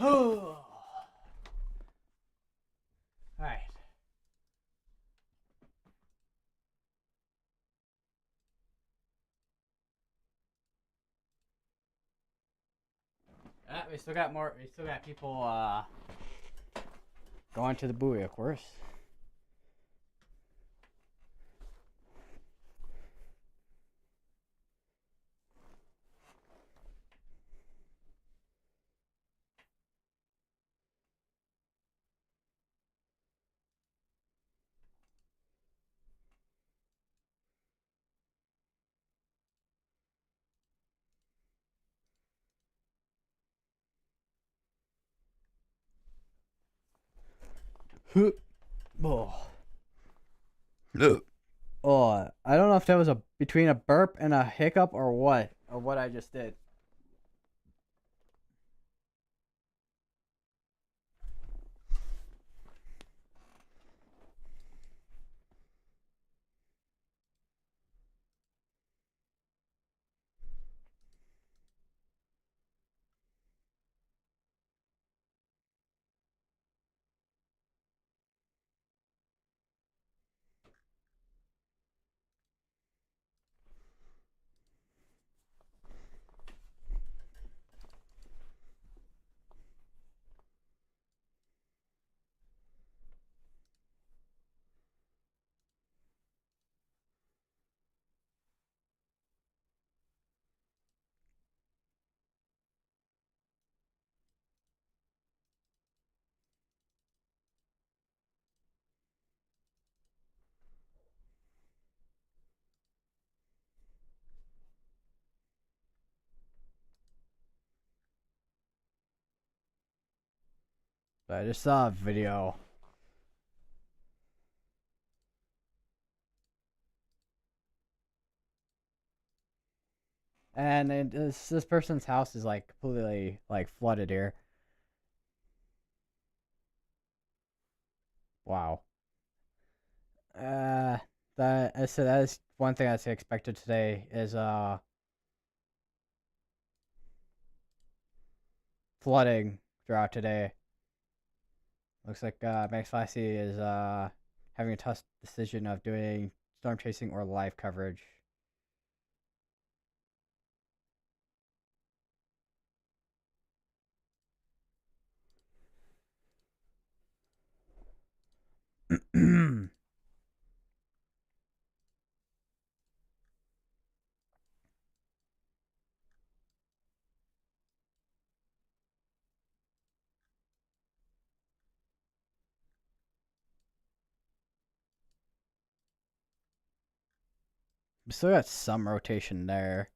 All right. We still got more. We still got people going to the buoy, of course. Oh. Oh, I don't know if that was between a burp and a hiccup or what I just did. But I just saw a video. And this person's house is like completely like flooded here. Wow. Uh, that I said that is one thing that's expected today is flooding throughout today. Looks like Max Flashy is having a tough decision of doing storm chasing or live coverage. We still got some rotation there.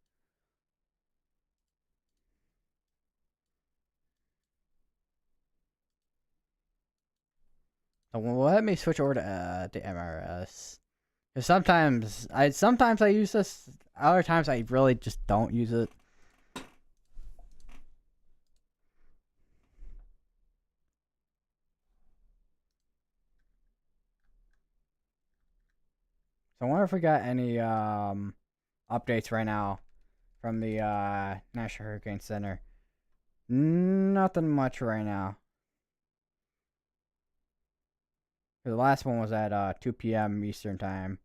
So let me switch over to the MRS. Cause sometimes I use this. Other times I really just don't use it. So I wonder if we got any updates right now from the National Hurricane Center. Nothing much right now. The last one was at 2 p.m. Eastern time.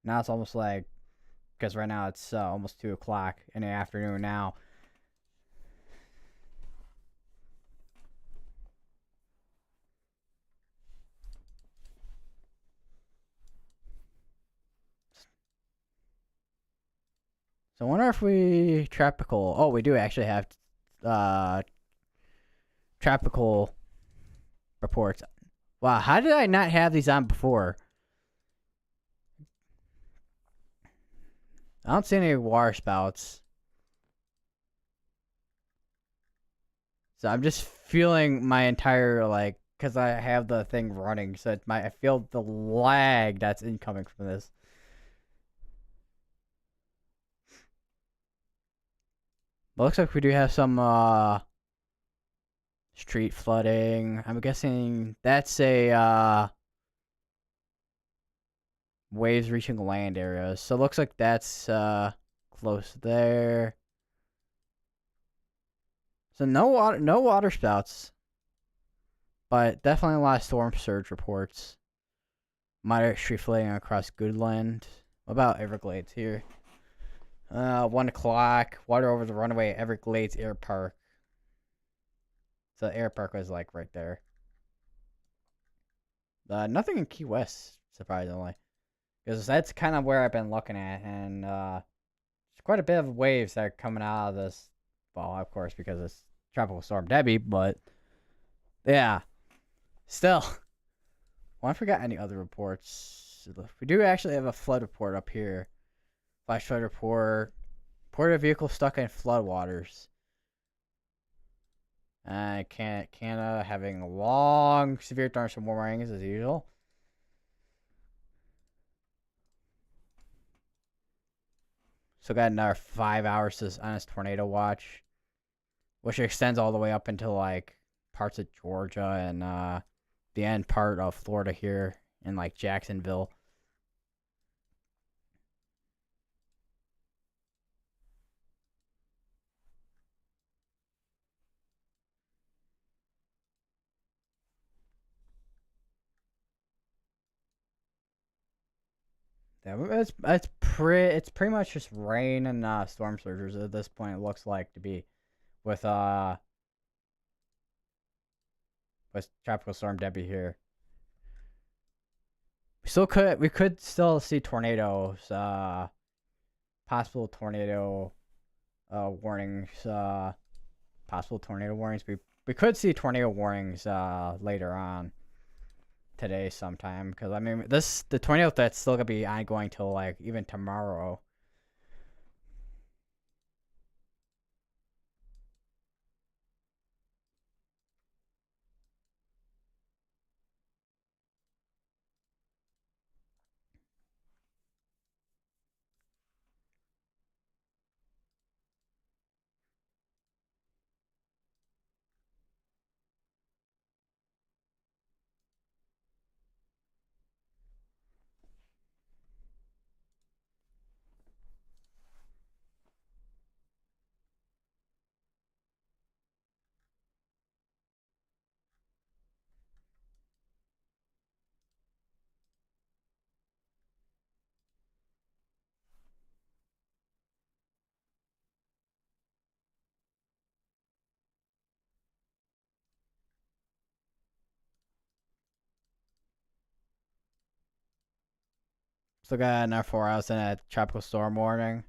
Now it's almost like, because right now it's almost 2 o'clock in the afternoon now. So I wonder if we tropical. Oh, we do actually have tropical reports. Wow, how did I not have these on before? I don't see any water spouts. So I'm just feeling my entire like, because I have the thing running, so I feel the lag that's incoming from this. But looks like we do have some street flooding. I'm guessing that's a waves reaching land areas. So it looks like that's close there. So no water spouts, but definitely a lot of storm surge reports. Moderate street flooding across Goodland. What about Everglades here? 1 o'clock. Water over the runway at Everglades Air Park. So the air park was like right there. Nothing in Key West, surprisingly, because that's kind of where I've been looking at, and there's quite a bit of waves that are coming out of this. Well, of course, because it's Tropical Storm Debby, but yeah, still. Well, I forgot any other reports. We do actually have a flood report up here. Flash flood report. Ported vehicle stuck in floodwaters. Canada having long, severe thunderstorm warnings as usual. So got another 5 hours on this tornado watch, which extends all the way up into like parts of Georgia and the end part of Florida here in like Jacksonville. Yeah, it's pretty much just rain and storm surges at this point. It looks like to be with with tropical storm Debby here. We could still see tornadoes. Possible tornado warnings. Possible tornado warnings. We could see tornado warnings later on today sometime, because I mean the tornado that's still gonna be ongoing till like even tomorrow. Still got another 4 hours in a tropical storm warning.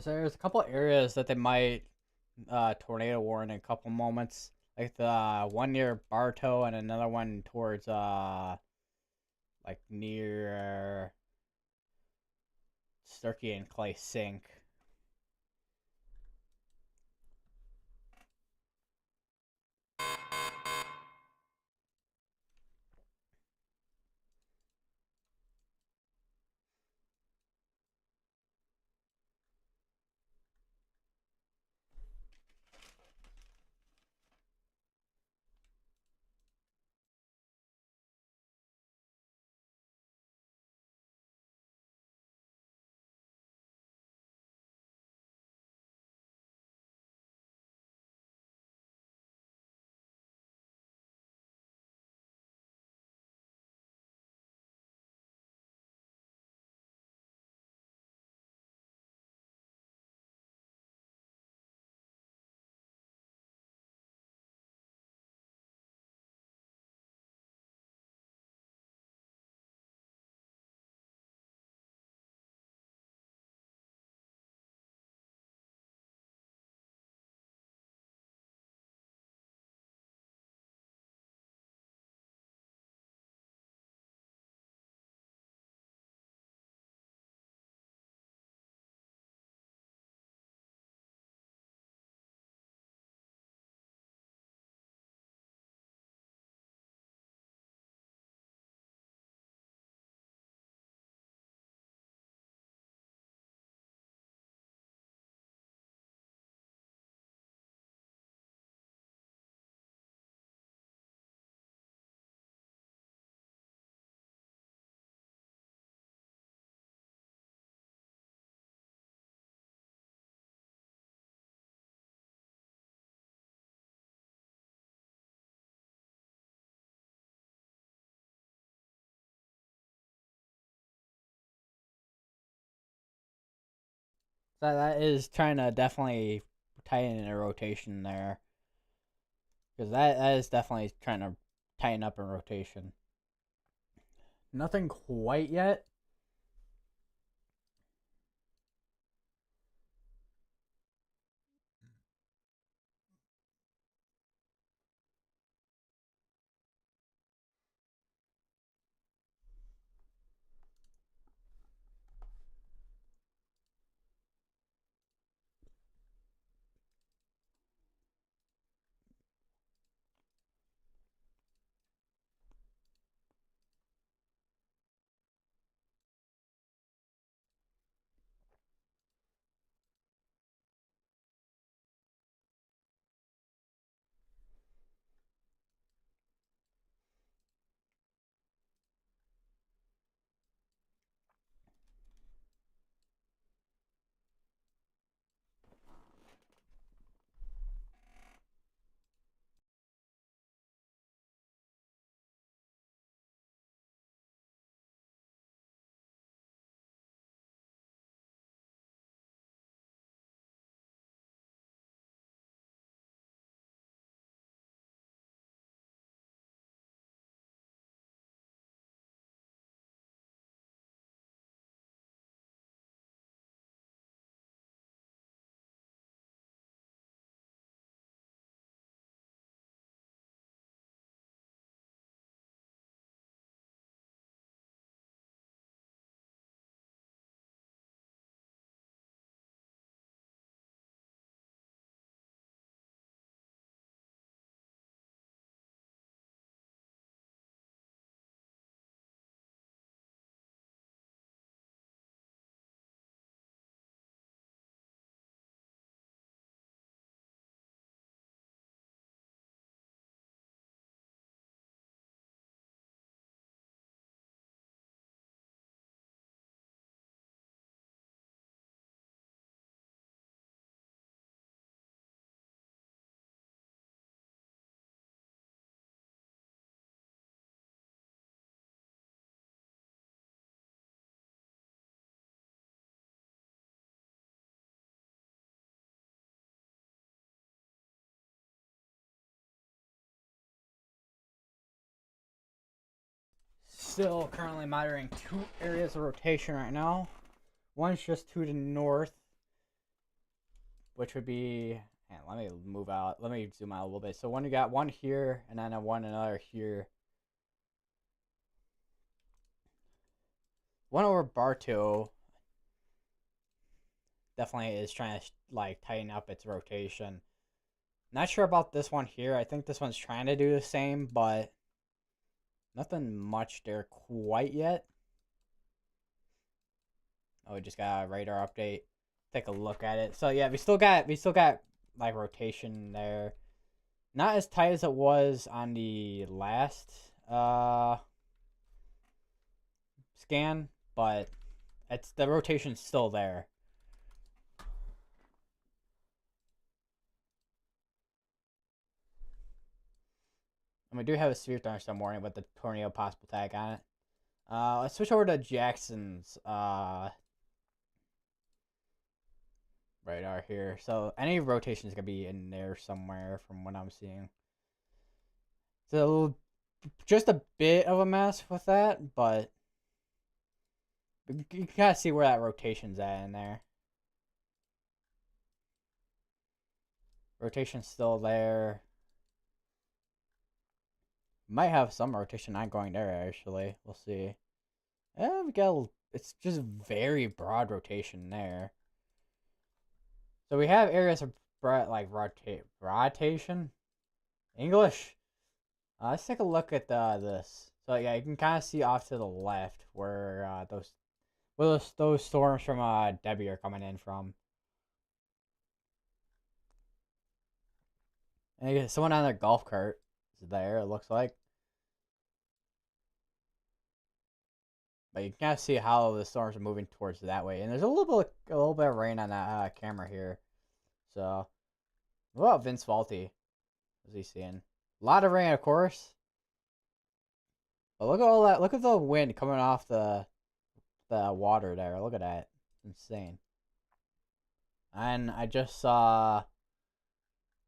There's a couple areas that they might tornado warn in a couple moments, like the one near Bartow and another one towards like near Sturkey and Clay Sink. So that is trying to definitely tighten a rotation there, because that is definitely trying to tighten up a rotation. Nothing quite yet. Still currently monitoring two areas of rotation right now. One's just to the north, which would be. And let me move out. Let me zoom out a little bit. So when you got one here, and then another here. One over bar two definitely is trying to like tighten up its rotation. Not sure about this one here. I think this one's trying to do the same, but nothing much there quite yet. Oh, we just got a radar update. Take a look at it. So yeah, we still got like rotation there. Not as tight as it was on the last scan, but the rotation's still there. And we do have a severe thunderstorm warning with the tornado possible tag on it. Let's switch over to Jackson's radar here. So any rotation is gonna be in there somewhere from what I'm seeing. So just a bit of a mess with that, but you can kind of see where that rotation's at in there. Rotation's still there. Might have some rotation not going there actually. We'll see. We got it's just very broad rotation there. So we have areas of like rotation. English. Let's take a look at this. So yeah, you can kind of see off to the left where those storms from Debby are coming in from. And you get someone on their golf cart is there. It looks like. But you can kind of see how the storms are moving towards that way, and there's a little bit of rain on that camera here. So, what about Vince Faulty? What's he seeing? A lot of rain, of course. But look at all that. Look at the wind coming off the water there. Look at that. It's insane. And I just saw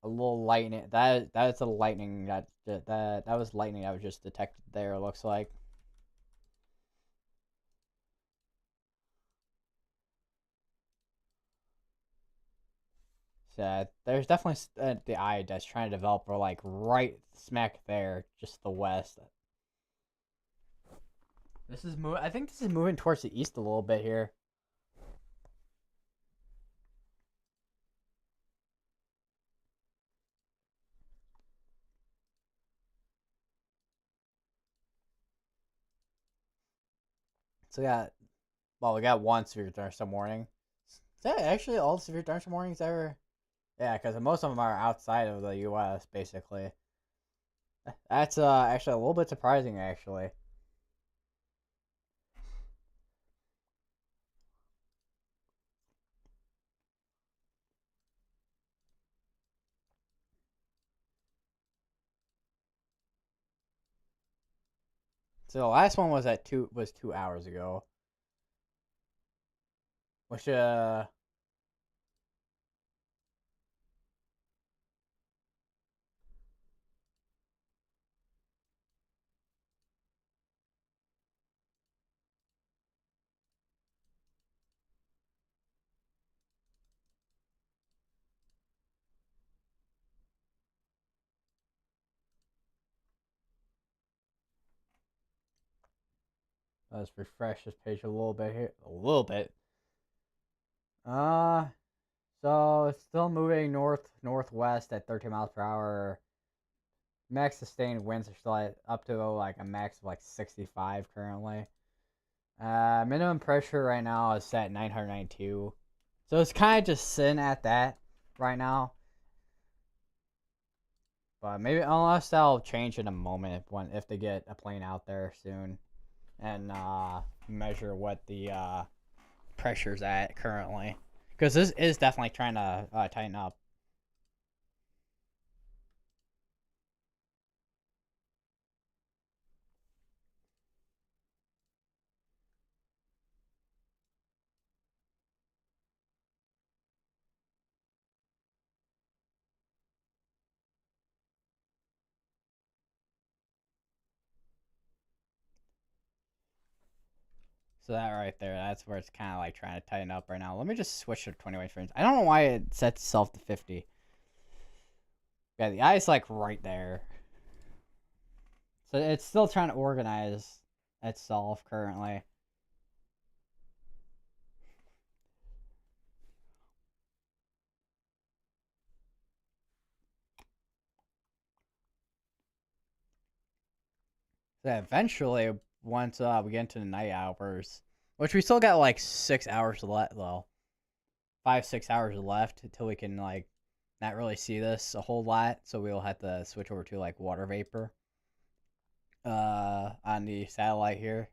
a little lightning. That's a lightning that was lightning that was just detected there. It looks like. So there's definitely the eye that's trying to develop, or like right smack there, just the west. This is I think this is moving towards the east a little bit here. So yeah, well, we got one severe thunderstorm warning. Is that actually all the severe thunderstorm warnings ever? Yeah, because most of them are outside of the U.S. basically. That's actually a little bit surprising, actually. So the last one was 2 hours ago, which let's refresh this page a little bit here, a little bit. Uh, so it's still moving northwest at 13 miles per hour. Max sustained winds are still up to like a max of like 65 currently. Minimum pressure right now is set at 992. So it's kind of just sitting at that right now. But maybe unless that'll change in a moment if they get a plane out there soon and measure what the pressure's at currently, because this is definitely trying to tighten up. So that right there, that's where it's kind of like trying to tighten up right now. Let me just switch to 21 frames. I don't know why it sets itself to 50. Yeah, the eye's like right there. So it's still trying to organize itself currently. So eventually, once we get into the night hours, which we still got like 6 hours left, well, 5 6 hours left until we can like not really see this a whole lot. So we'll have to switch over to like water vapor on the satellite here.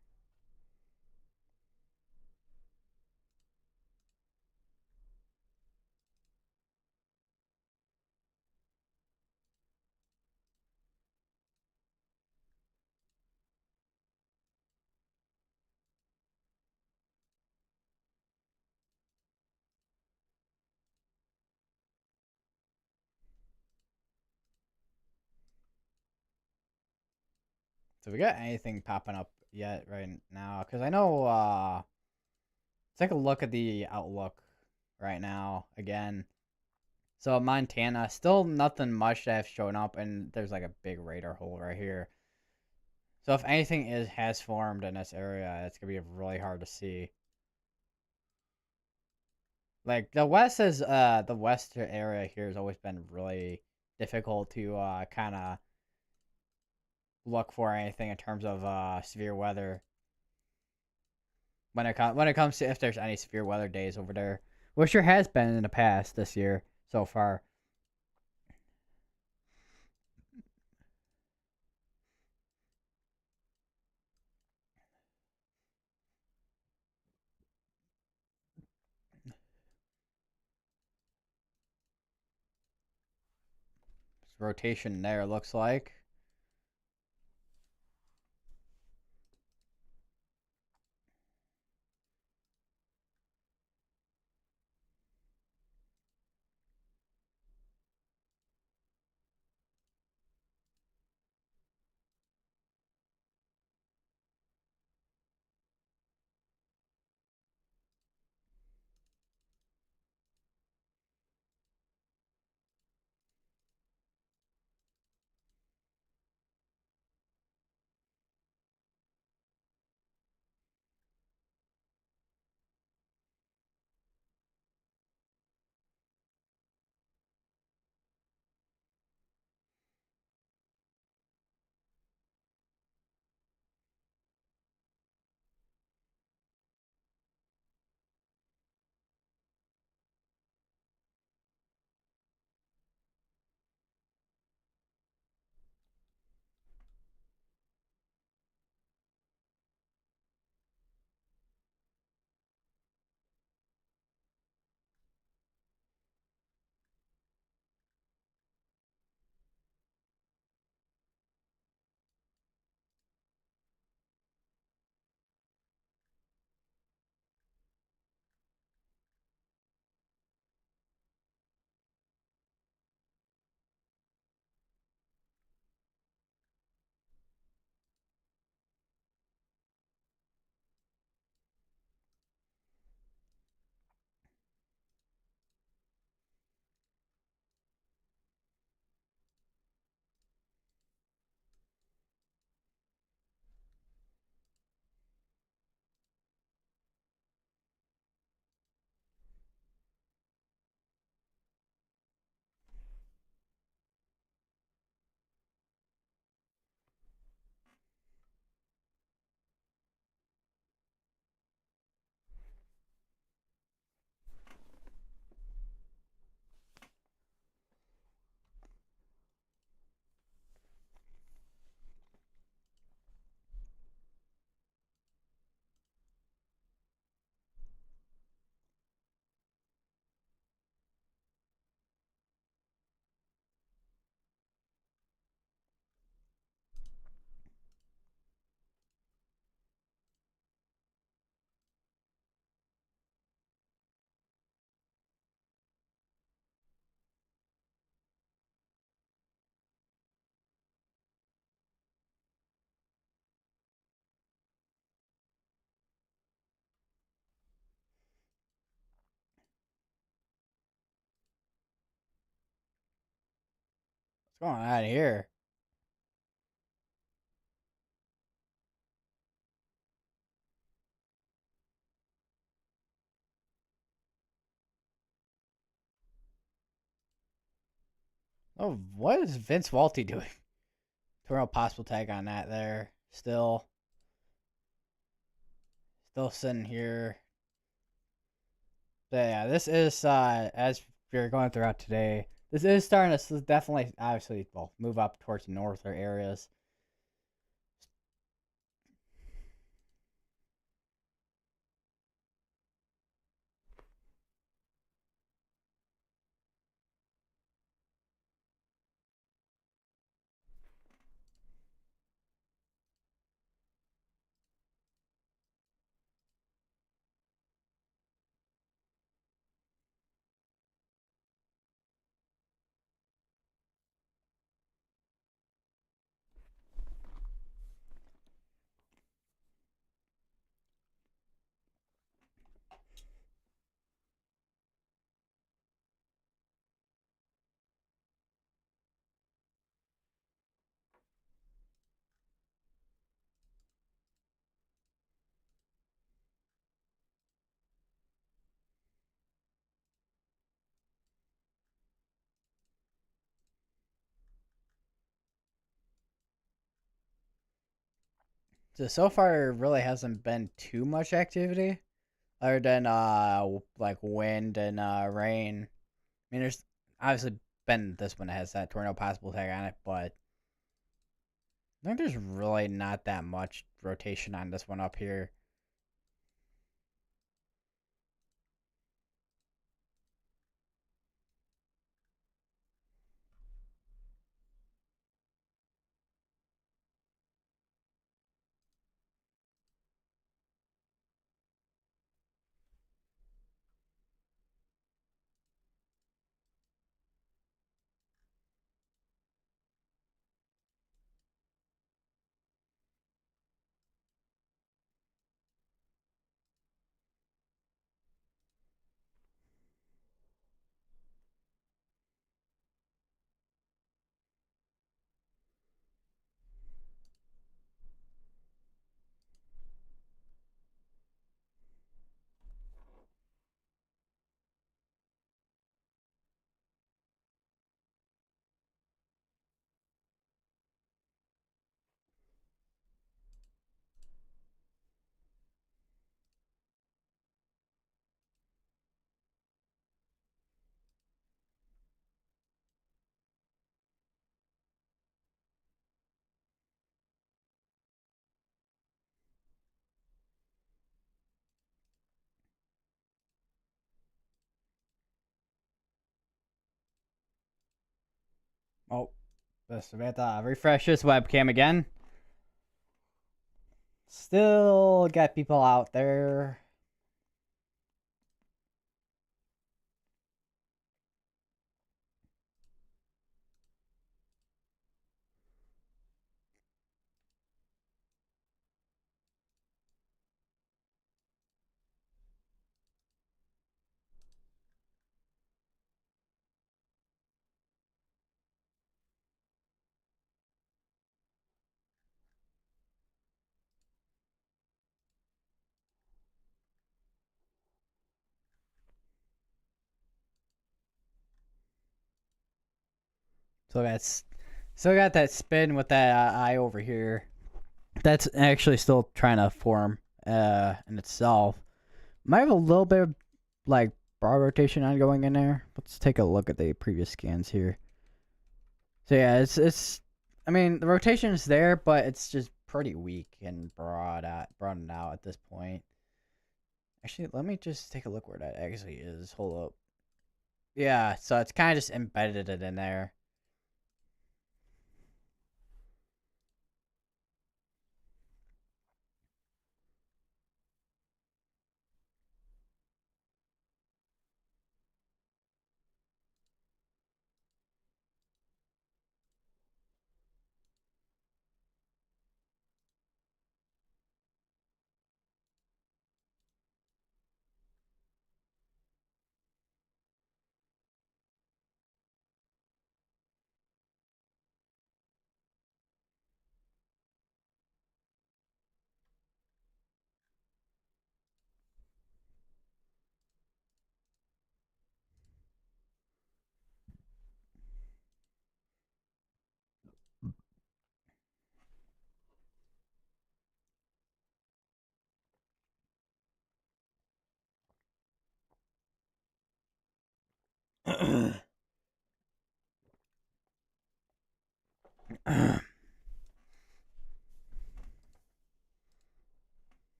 So we got anything popping up yet right now? Because I know. Let's take a look at the outlook right now again. So Montana, still nothing much that have shown up, and there's like a big radar hole right here. So if anything has formed in this area, it's gonna be really hard to see. Like the west is the western area here has always been really difficult to kind of look for anything in terms of severe weather when it comes to if there's any severe weather days over there, which there has been in the past this year so far. Rotation there looks like. What's going on here? Oh, what is Vince Walty doing? Tornado possible tag on that there. Still sitting here. But yeah, this is as we're going throughout today. This is starting to definitely, obviously, well, move up towards the northern areas. So far, there really hasn't been too much activity, other than like wind and rain. I mean, there's obviously been this one that has that tornado possible tag on it, but I think there's really not that much rotation on this one up here. Oh, the Samantha refresh this webcam again. Still got people out there. So that's still got that spin with that eye over here. That's actually still trying to form in itself. Might have a little bit of like broad rotation ongoing in there. Let's take a look at the previous scans here. So yeah, it's I mean the rotation is there, but it's just pretty weak and broadened out at this point. Actually, let me just take a look where that actually is. Hold up. Yeah, so it's kind of just embedded it in there.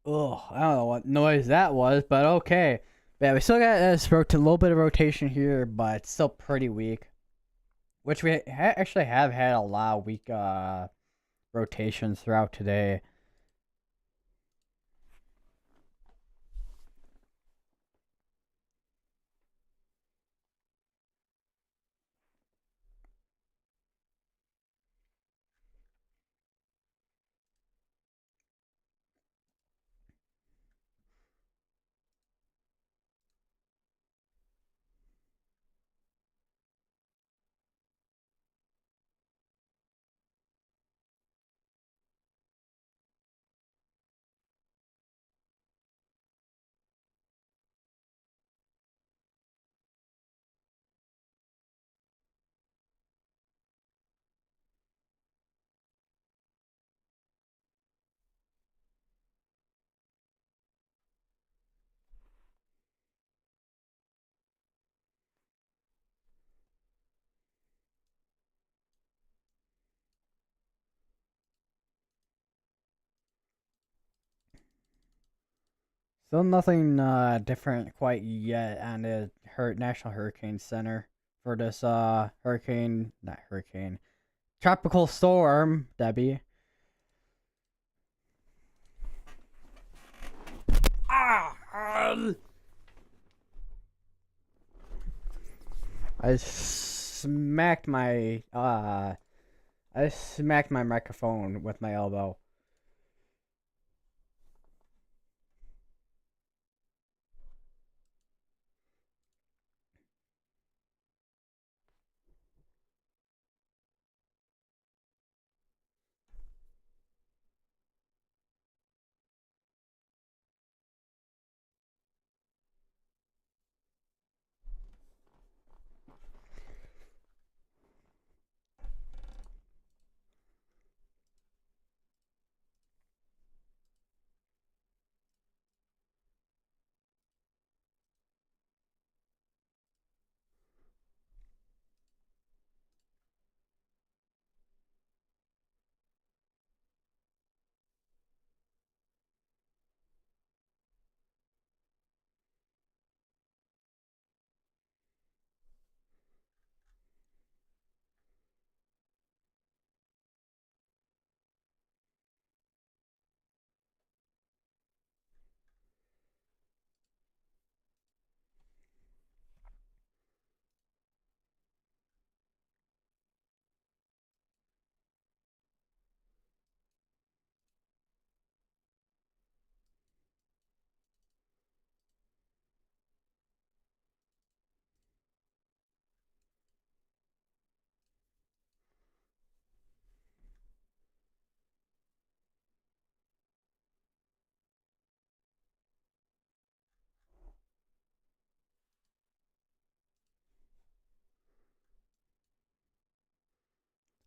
Oh, I don't know what noise that was, but okay. Yeah, we still got a little bit of rotation here, but it's still pretty weak. Which we actually have had a lot of weak rotations throughout today. Still nothing different quite yet on the National Hurricane Center for this not hurricane, tropical storm, Debbie. Ah! I smacked my microphone with my elbow.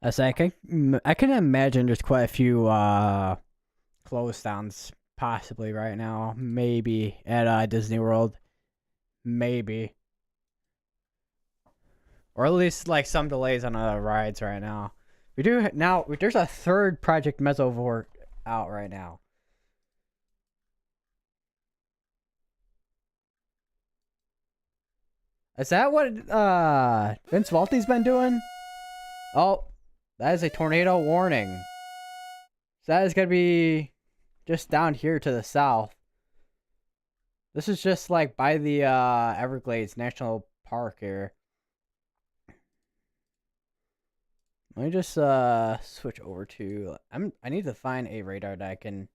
I say I can imagine there's quite a few closed downs possibly right now. Maybe at Disney World. Maybe. Or at least like some delays on rides right now. We do now. There's a third Project Mesovort out right now. Is that what Vince Valti's been doing? Oh, that is a tornado warning. So that is gonna be just down here to the south. This is just like by the Everglades National Park here. Let me just switch over to I need to find a radar that I can.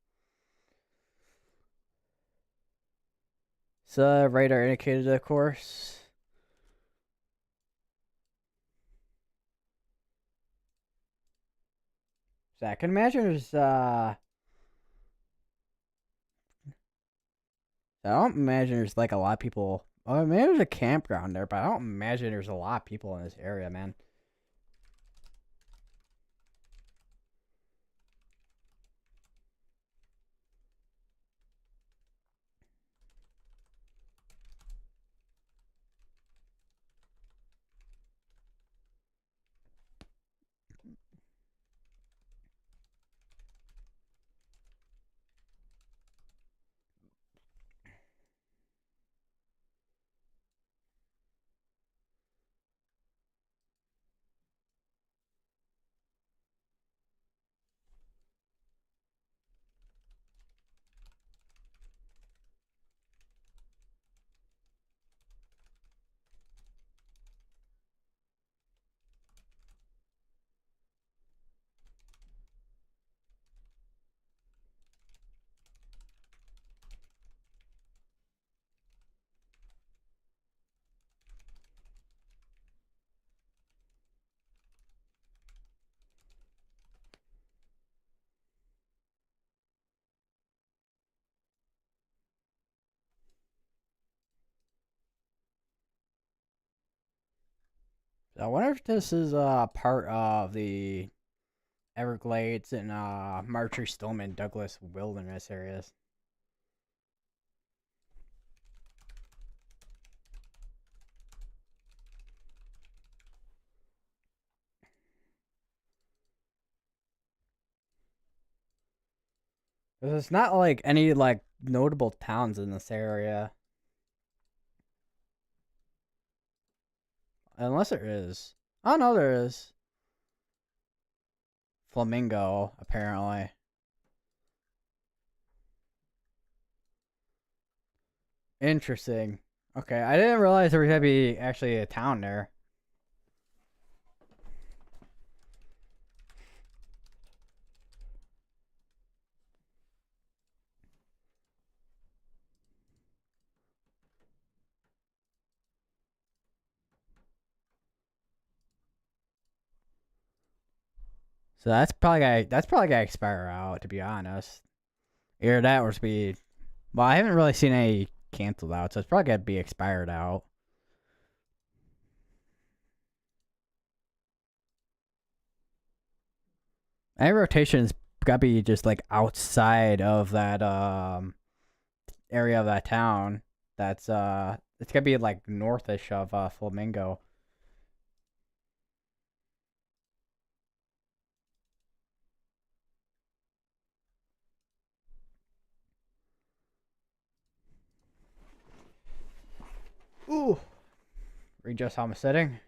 So radar indicated, of course. So I can imagine there's I don't imagine there's like a lot of people. Oh, maybe there's a campground there, but I don't imagine there's a lot of people in this area, man. I wonder if this is part of the Everglades and Marjorie Stillman Douglas wilderness areas. There's not like any like notable towns in this area, unless there is. Oh no, there is. Flamingo, apparently. Interesting. Okay, I didn't realize there was gonna be actually a town there. So that's probably gonna expire out, to be honest. Either that or to be. Well, I haven't really seen any canceled out, so it's probably gonna be expired out. Any rotation's gotta be just like outside of that area of that town. That's it's gonna be like northish of Flamingo. Ooh, readjust how I'm sitting.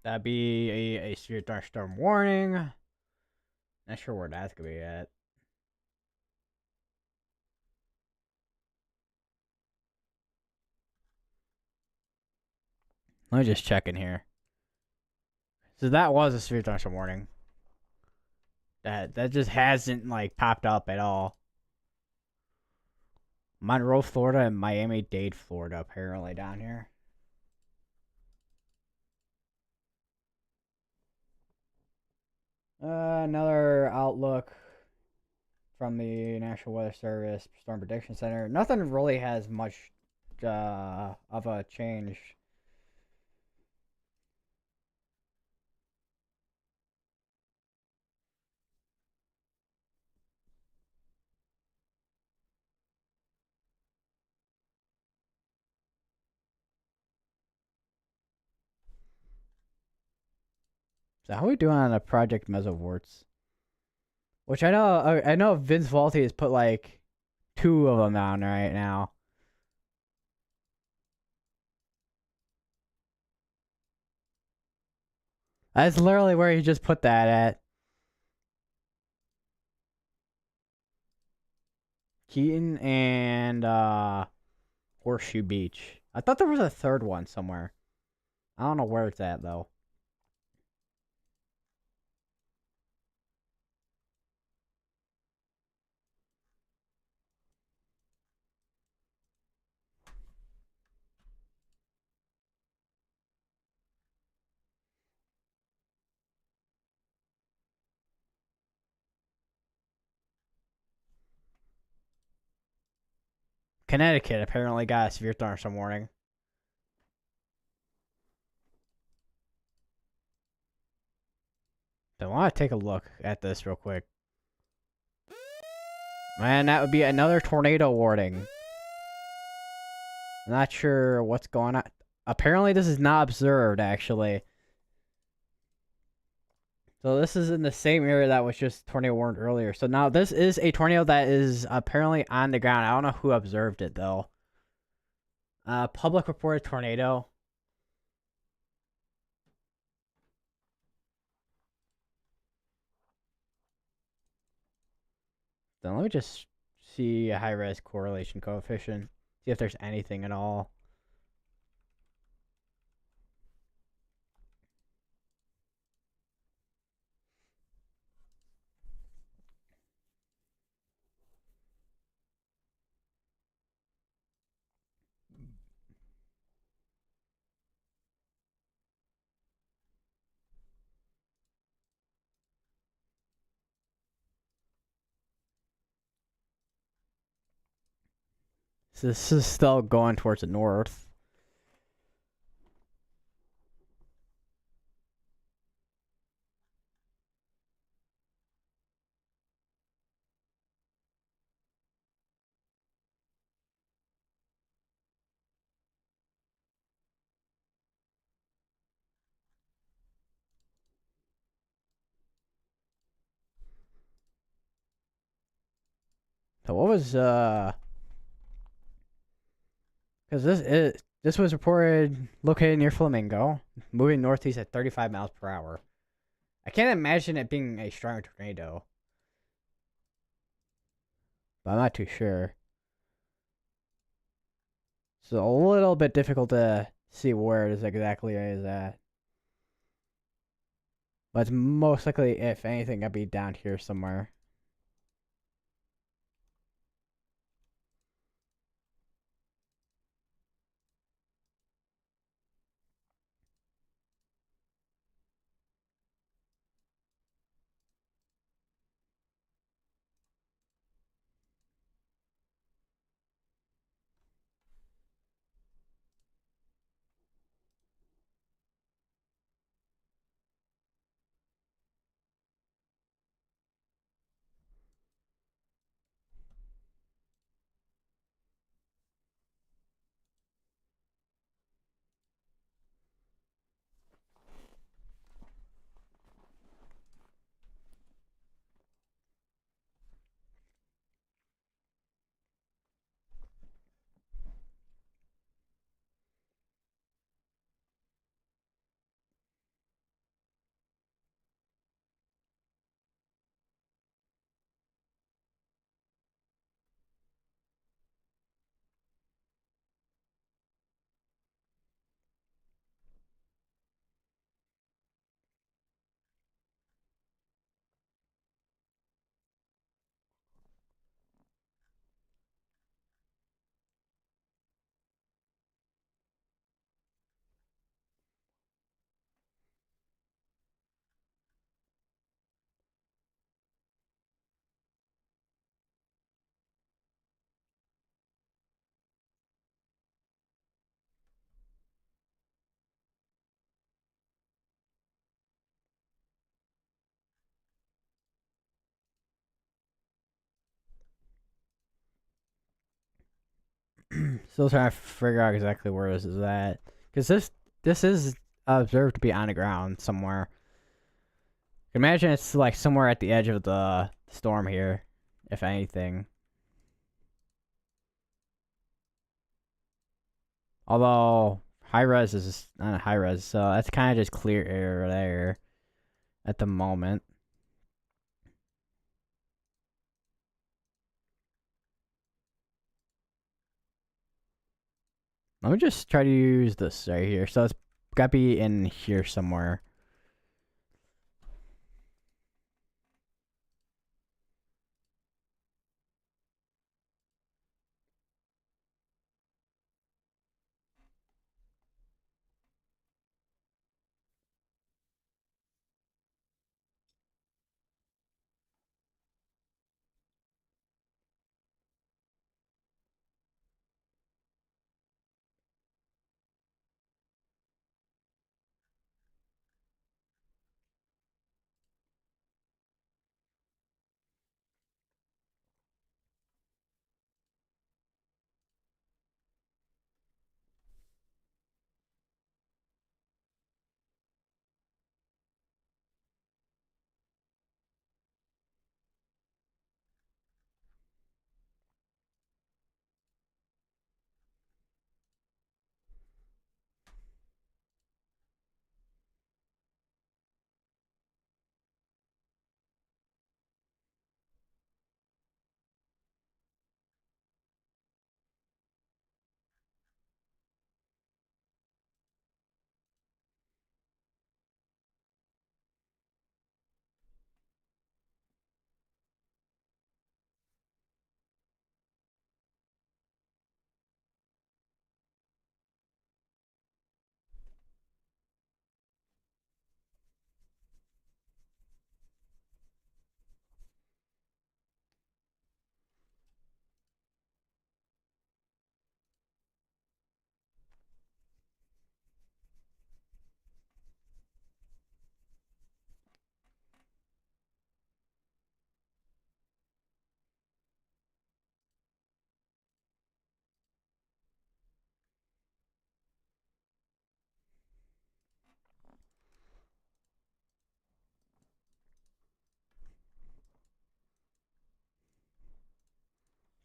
That'd be a severe thunderstorm warning. Not sure where that's gonna be at. Let me just check in here. So that was a severe thunderstorm warning. That just hasn't like popped up at all. Monroe, Florida, and Miami-Dade, Florida, apparently down here. Another outlook from the National Weather Service Storm Prediction Center. Nothing really has much of a change. So how are we doing on the Project Mesovorts? Which I know Vince Valti has put like 2 of them down right now. That's literally where he just put that at. Keaton and Horseshoe Beach. I thought there was a third one somewhere. I don't know where it's at though. Connecticut apparently got a severe thunderstorm warning. So I want to take a look at this real quick. Man, that would be another tornado warning. Not sure what's going on. Apparently, this is not observed, actually. So this is in the same area that was just tornado warned earlier. So now this is a tornado that is apparently on the ground. I don't know who observed it, though. Public reported tornado. Then let me just see a high-res correlation coefficient. See if there's anything at all. So this is still going towards the north. So what was because this was reported located near Flamingo, moving northeast at 35 miles per hour. I can't imagine it being a strong tornado, but I'm not too sure. So a little bit difficult to see where it is exactly is at. But it's most likely, if anything, gonna be down here somewhere. Still trying to figure out exactly where this is at, because this is observed to be on the ground somewhere. Imagine it's like somewhere at the edge of the storm here, if anything. Although high res is not a high res, so that's kind of just clear air there at the moment. Let me just try to use this right here. So it's got to be in here somewhere.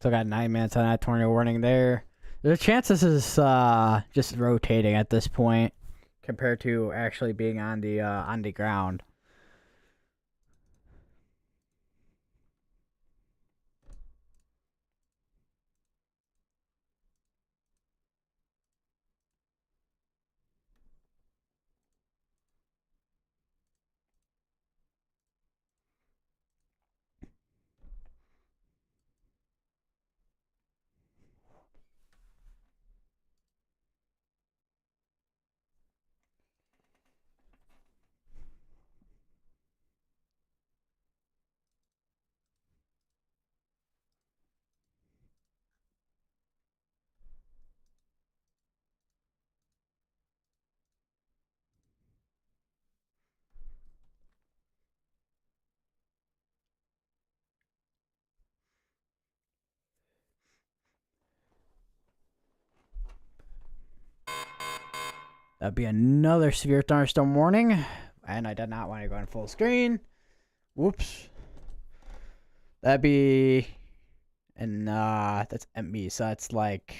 So I got 9 minutes on that tornado warning there. There's a chance this is just rotating at this point compared to actually being on the ground. That'd be another severe thunderstorm warning. And I did not want to go in full screen. Whoops. That'd be... And that's ME, so that's like...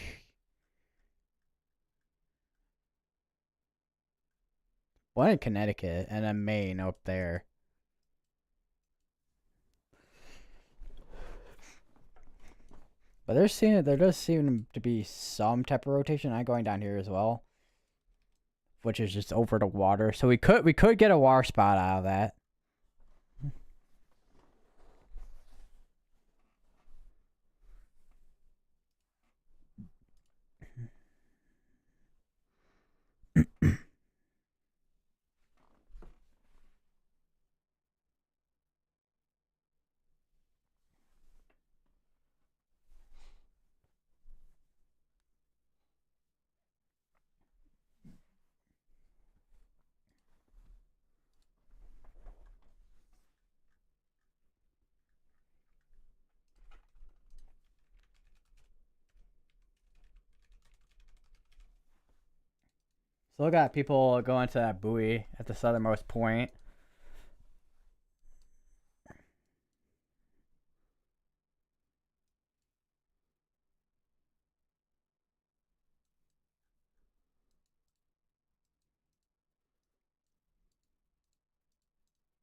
One in Connecticut, and then Maine up there. But there does seem to be some type of rotation. I'm going down here as well, which is just over the water. So we could get a water spot out of that. Still got people going to that buoy at the southernmost point.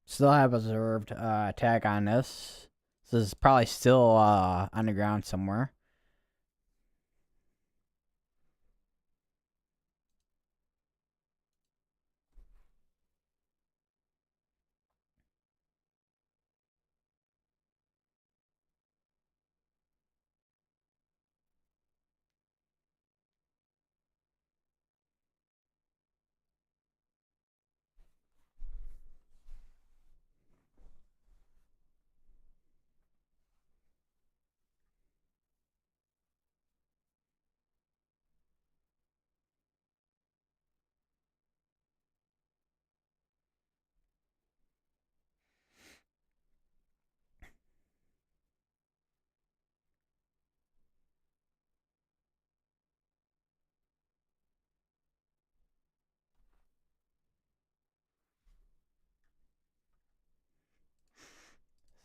Still have observed tag on this. This is probably still underground somewhere.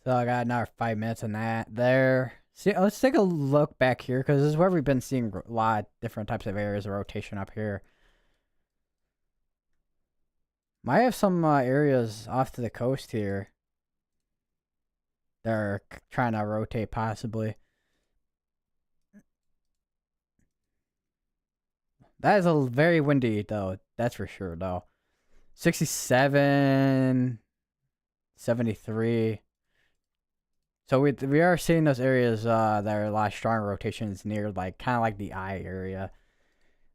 So I got another 5 minutes on that there. See, let's take a look back here because this is where we've been seeing a lot of different types of areas of rotation up here. Might have some areas off to the coast here. They're trying to rotate possibly. That is a very windy though. That's for sure though. 67, 73. So we are seeing those areas that are a lot stronger rotations near like kind of like the eye area.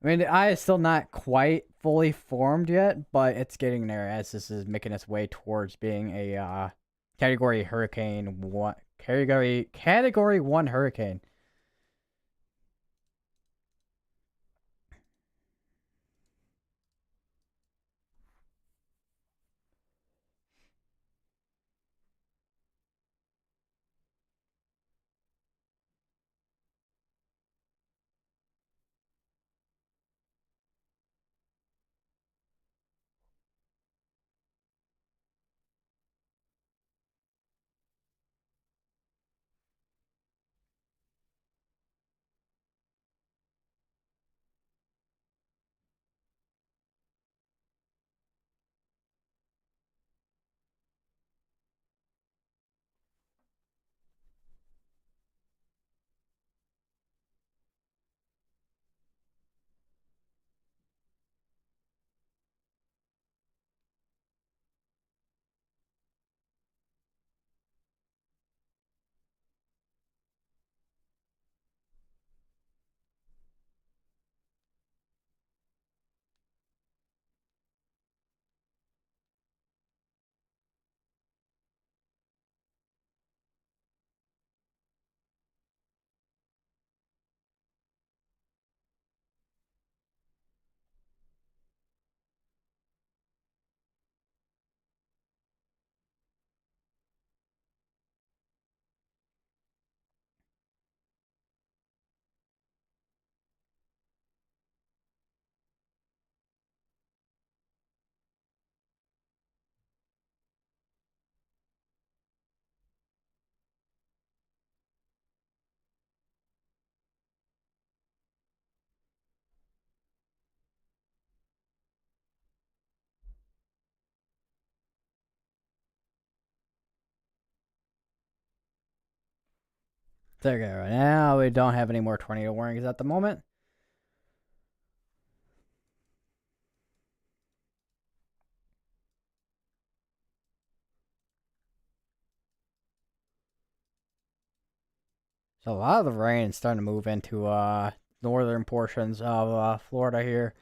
I mean the eye is still not quite fully formed yet, but it's getting there as this is making its way towards being a category hurricane one category 1 hurricane. There we go. Now we don't have any more tornado warnings at the moment. So a lot of the rain is starting to move into northern portions of Florida here.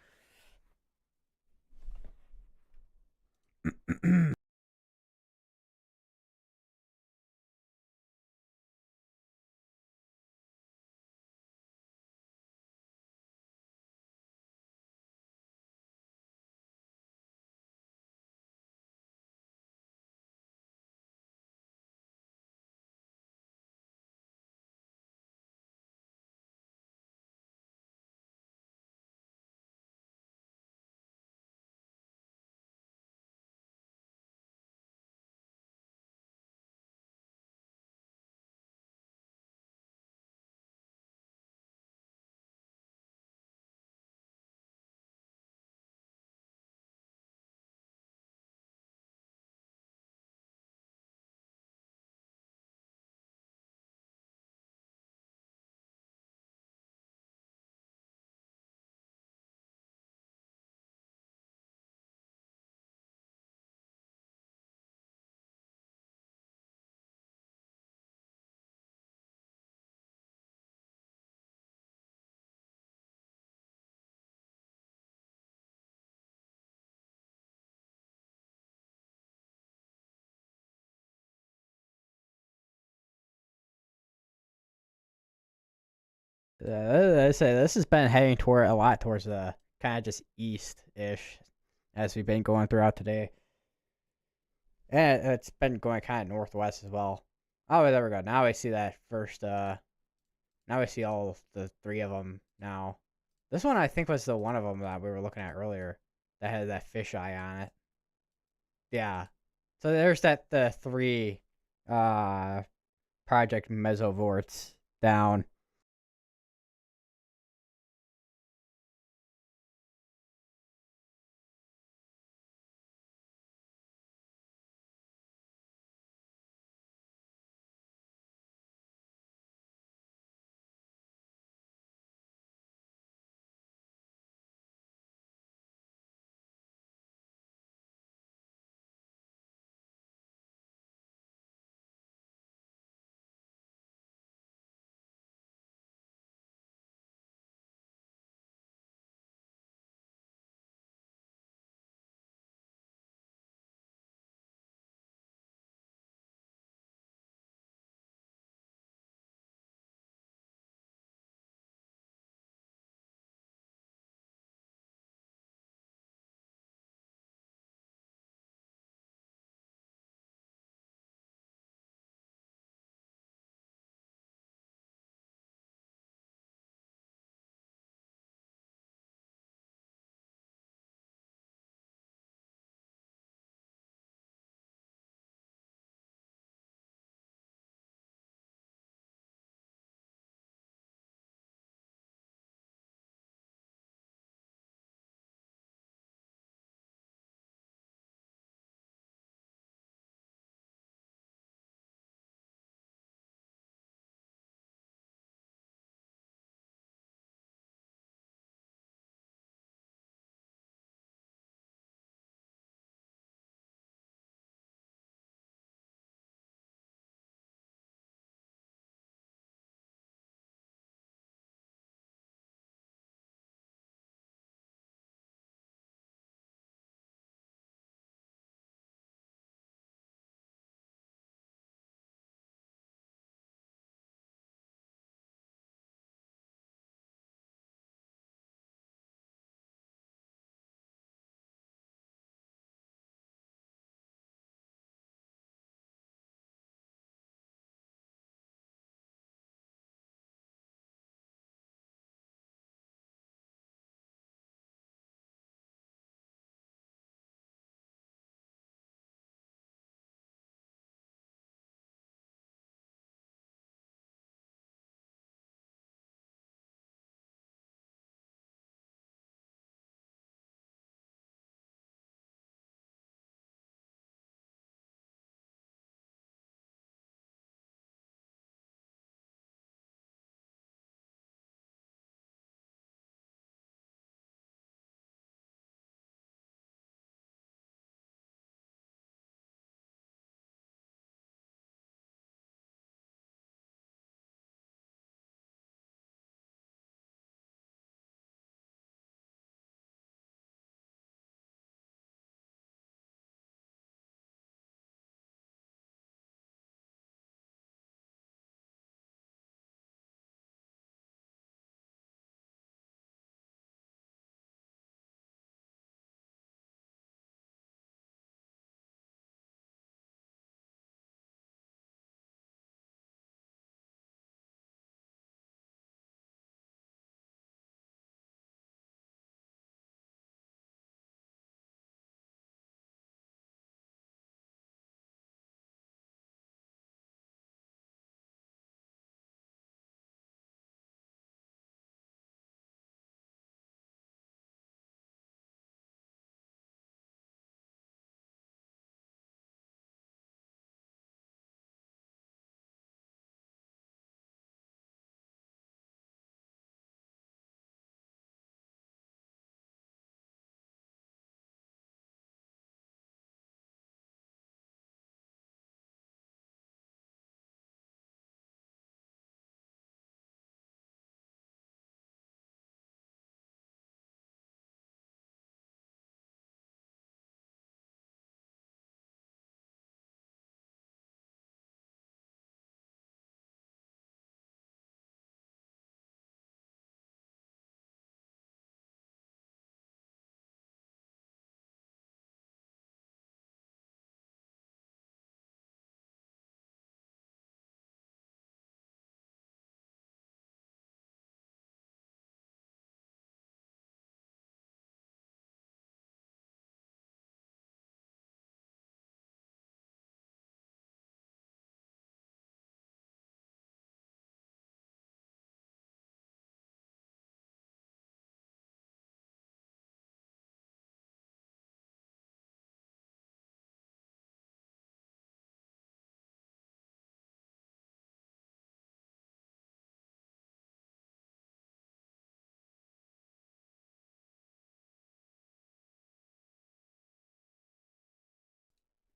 I say this has been heading toward a lot towards the kind of just east-ish as we've been going throughout today. And it's been going kind of northwest as well. Oh, there we go. Now I see that first. Now I see all the three of them now. This one I think was the one of them that we were looking at earlier that had that fisheye on it. Yeah. So there's the three uh project mesovorts down.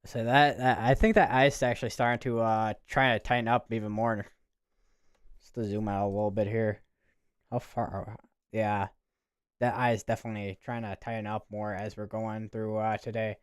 So that I think that ice is actually starting to try to tighten up even more. Just to zoom out a little bit here. How far? Yeah, that eye is definitely trying to tighten up more as we're going through today.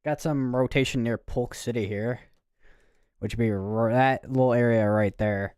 Got some rotation near Polk City here, which would be that little area right there.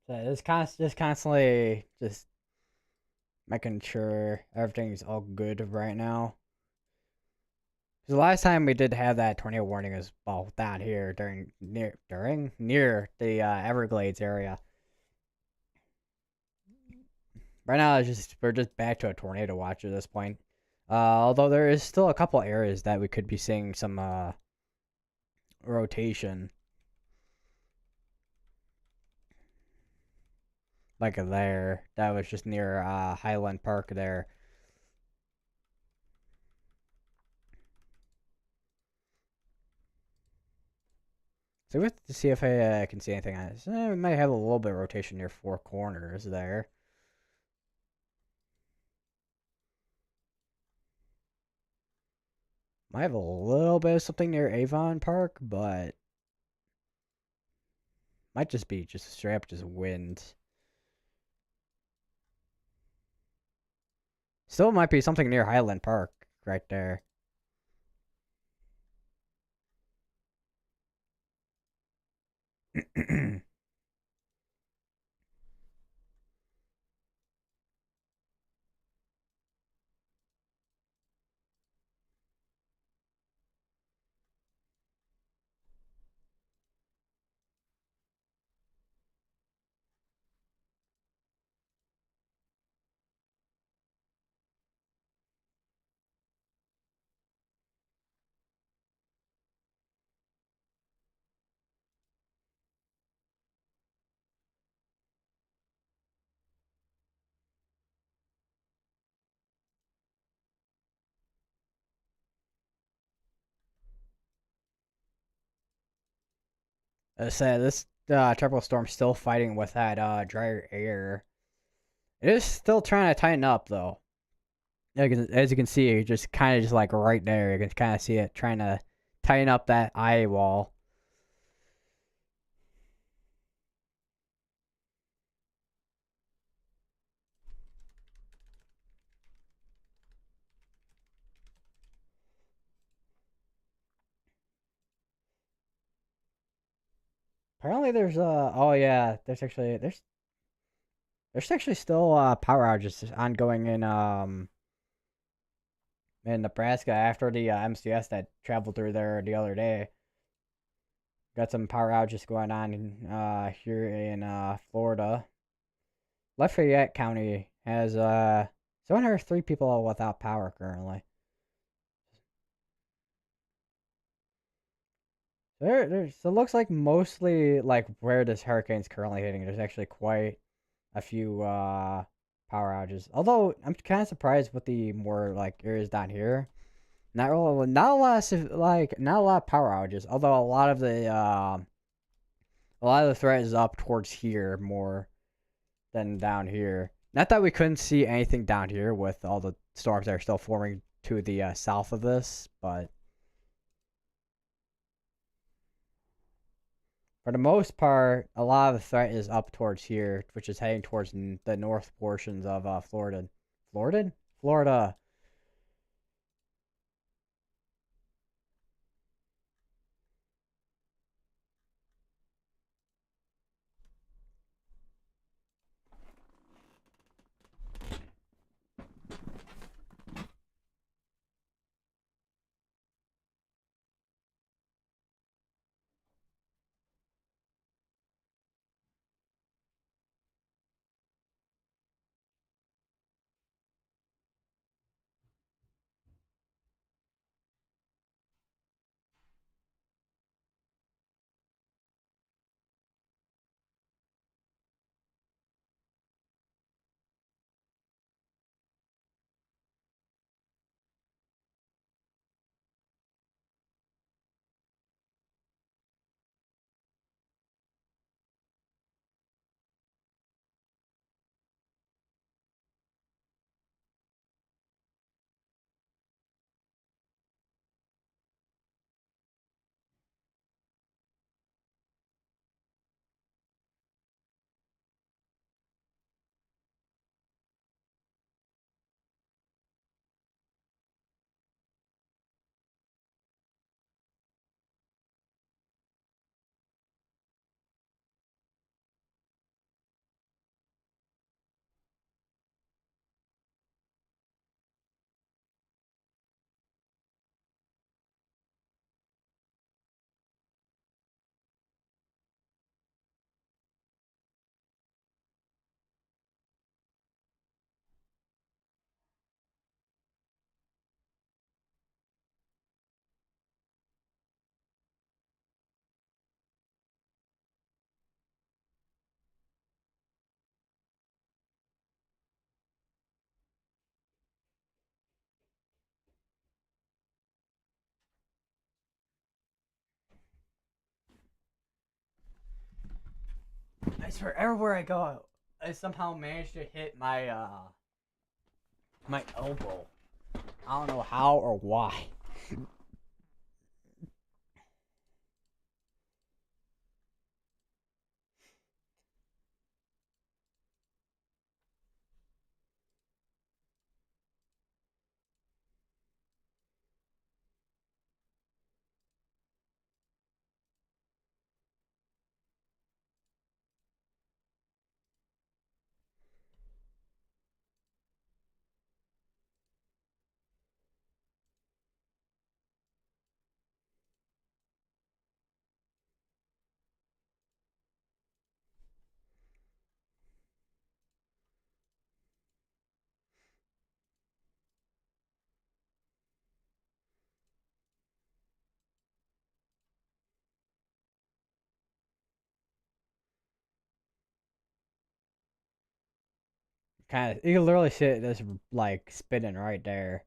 So it's just constantly just making sure everything's all good right now. 'Cause the last time we did have that tornado warning was well down here near the Everglades area. Right now, we're just back to a tornado watch at this point. Although there is still a couple areas that we could be seeing some rotation, like there. That was just near Highland Park there. So we have to see if I can see anything on this. We might have a little bit of rotation near Four Corners there. Might have a little bit of something near Avon Park, but might just be just straight up just wind. Still might be something near Highland Park right there. I said this tropical storm still fighting with that drier air. It is still trying to tighten up though. As you can see, just kind of just like right there, you can kind of see it trying to tighten up that eye wall. Apparently, there's oh yeah, there's actually still power outages ongoing in Nebraska after the MCS that traveled through there the other day. Got some power outages going on here in Florida. Lafayette County has 703 people without power currently. So it looks like mostly like where this hurricane's currently hitting. There's actually quite a few power outages. Although I'm kind of surprised with the more like areas down here. Not a lot of not a lot of power outages. Although a lot of the threat is up towards here more than down here. Not that we couldn't see anything down here with all the storms that are still forming to the south of this, but for the most part, a lot of the threat is up towards here, which is heading towards the north portions of Florida. Florida? Florida. I swear, everywhere I go, I somehow manage to hit my elbow. I don't know how or why. Kind of, you can literally see it just like spinning right there.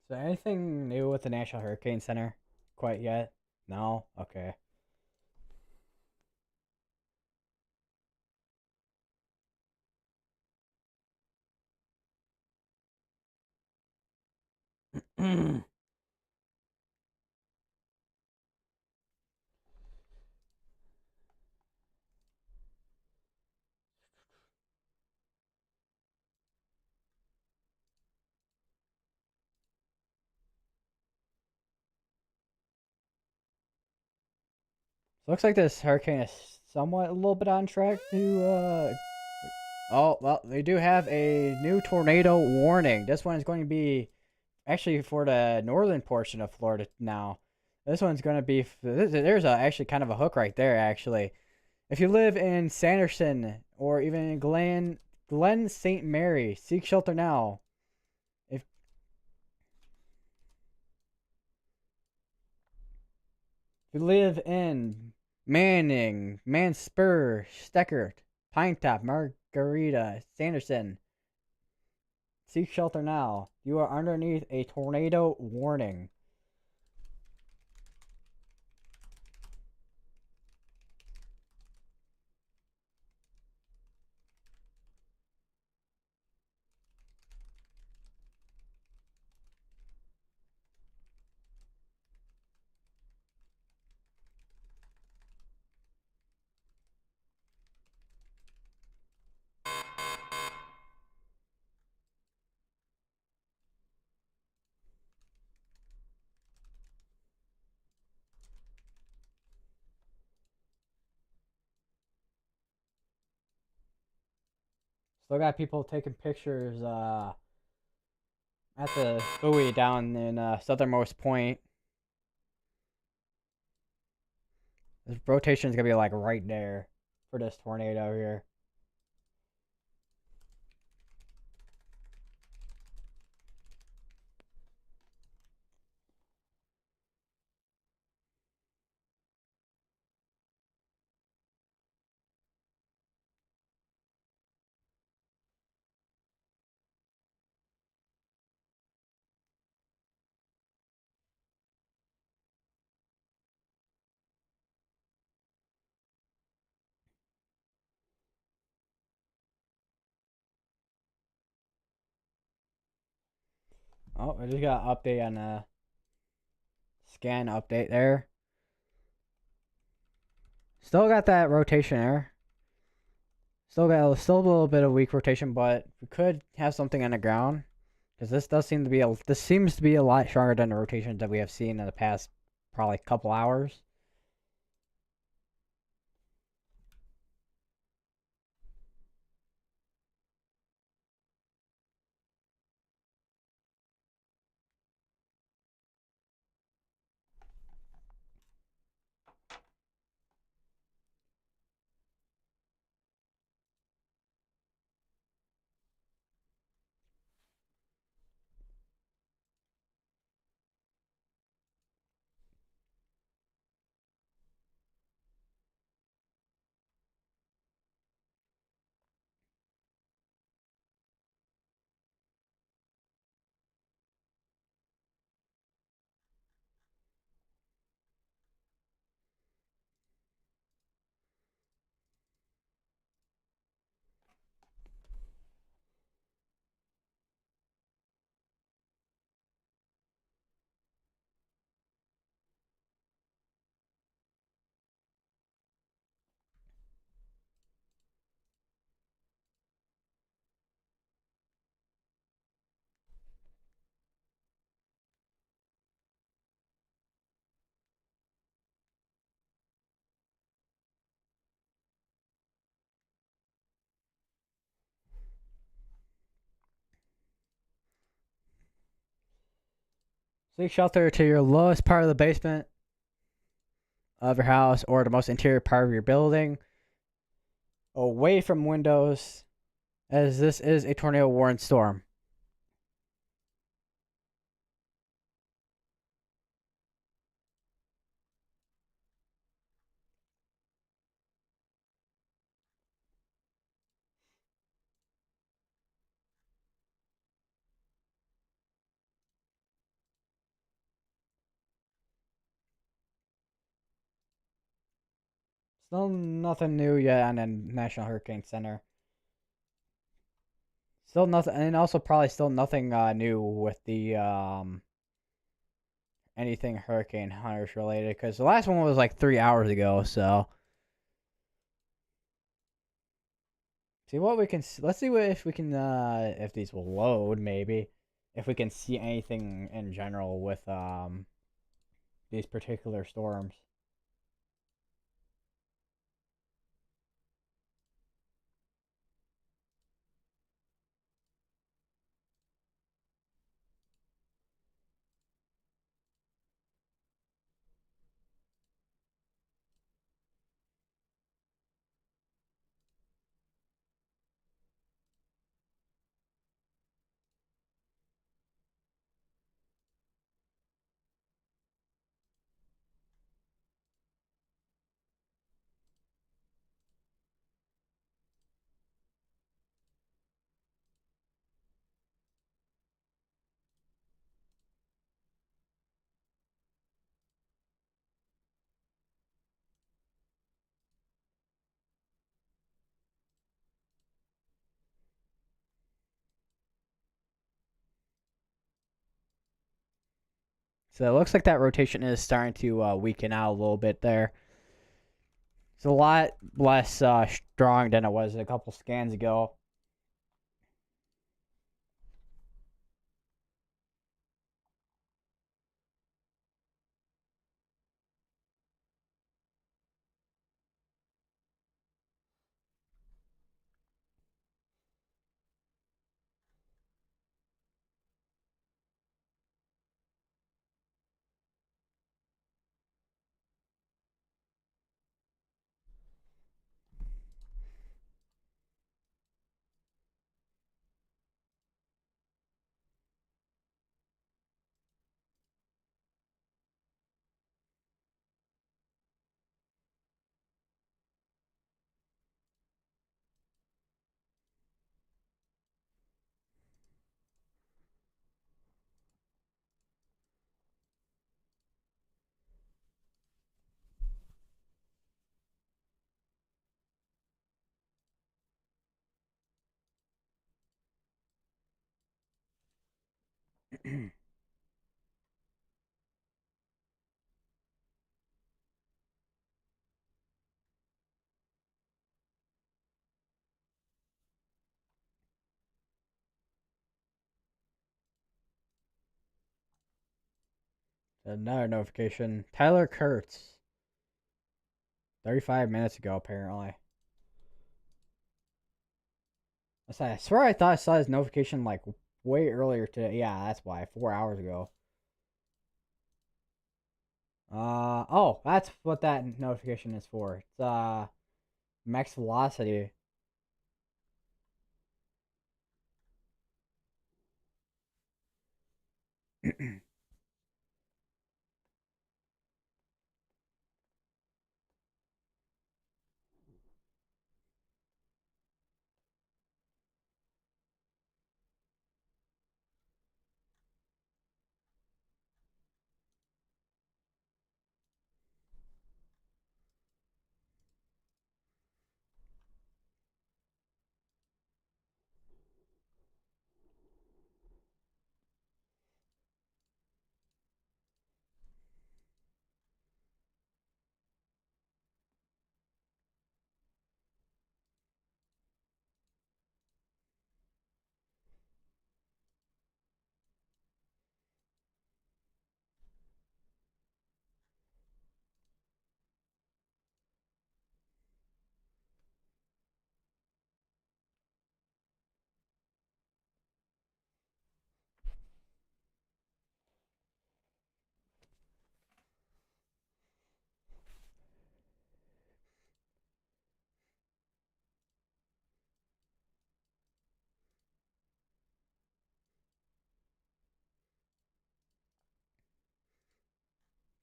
So anything new with the National Hurricane Center quite yet? No? Okay. Looks like this hurricane is somewhat a little bit on track to oh, well, they do have a new tornado warning. This one is going to be actually for the northern portion of Florida now. This one's going to be there's actually kind of a hook right there actually. If you live in Sanderson or even Glen St. Mary, seek shelter now. If you live in Manning, Manspur, Steckert, Pinetop, Margarita, Sanderson, seek shelter now. You are underneath a tornado warning. Still got people taking pictures at the buoy down in southernmost point. This rotation is gonna be like right there for this tornado here. Oh, I just got an update on the scan update there. Still got that rotation there. Still got still a little bit of weak rotation, but we could have something on the ground because this does seem to be this seems to be a lot stronger than the rotations that we have seen in the past probably a couple hours. Seek shelter to your lowest part of the basement of your house or the most interior part of your building, away from windows, as this is a tornado warned storm. Still nothing new yet on the National Hurricane Center. Still nothing, and also probably still nothing new with the anything Hurricane Hunters related, because the last one was like 3 hours ago. So see what we can. Let's see what if we can. If these will load, maybe if we can see anything in general with these particular storms. So it looks like that rotation is starting to weaken out a little bit there. It's a lot less strong than it was a couple scans ago. Another notification. Tyler Kurtz. 35 minutes ago, apparently. I swear I thought I saw his notification like way earlier today. Yeah, that's why. 4 hours ago. Oh, that's what that notification is for. It's max velocity.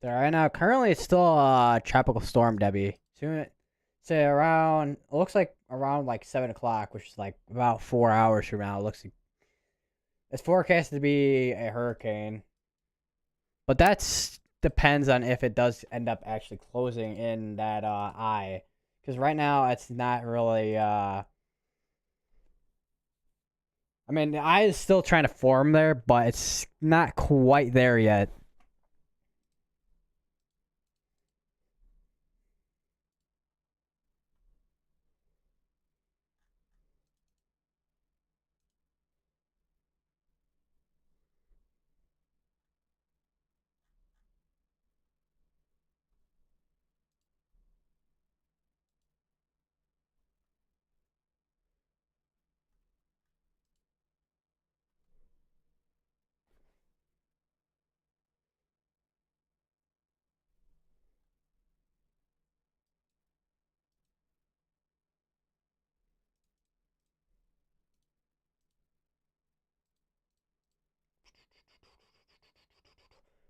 There right now. Currently, it's still tropical storm Debby. Soon, say around. It looks like around like 7 o'clock, which is like about 4 hours from now. It looks like it's forecasted to be a hurricane, but that's depends on if it does end up actually closing in that eye. Because right now it's not really. I mean, the eye is still trying to form there, but it's not quite there yet.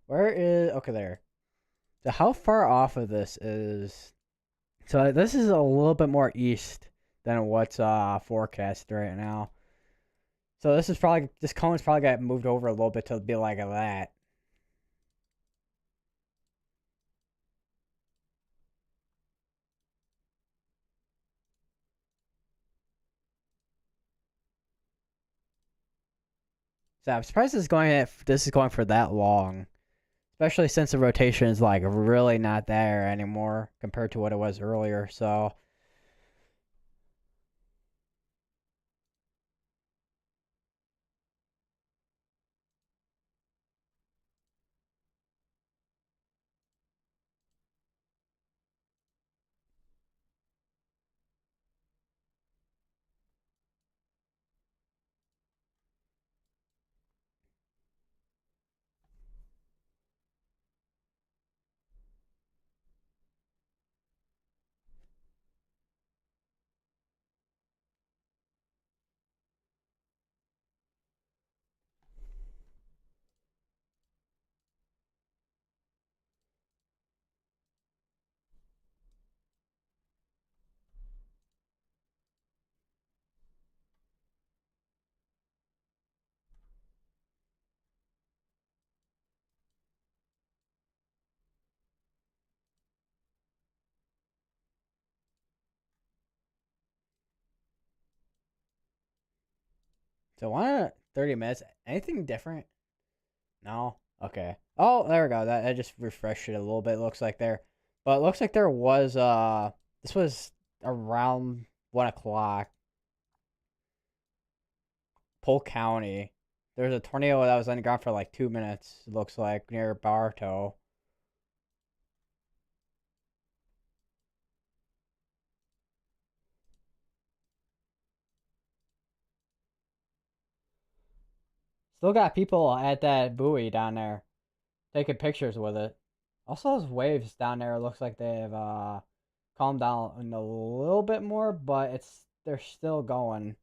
Where is okay there? So how far off of this is? So this is a little bit more east than what's forecasted right now. So this cone's probably got moved over a little bit to be like that. So I'm surprised this is going for that long, especially since the rotation is like really not there anymore compared to what it was earlier. So why 30 minutes? Anything different? No. Okay. Oh, there we go. That just refreshed it a little bit. Looks like there, but it looks like there was this was around 1 o'clock. Polk County. There's a tornado that was on the ground for like 2 minutes. It looks like near Bartow. Still got people at that buoy down there taking pictures with it. Also, those waves down there looks like they've calmed down a little bit more, but they're still going.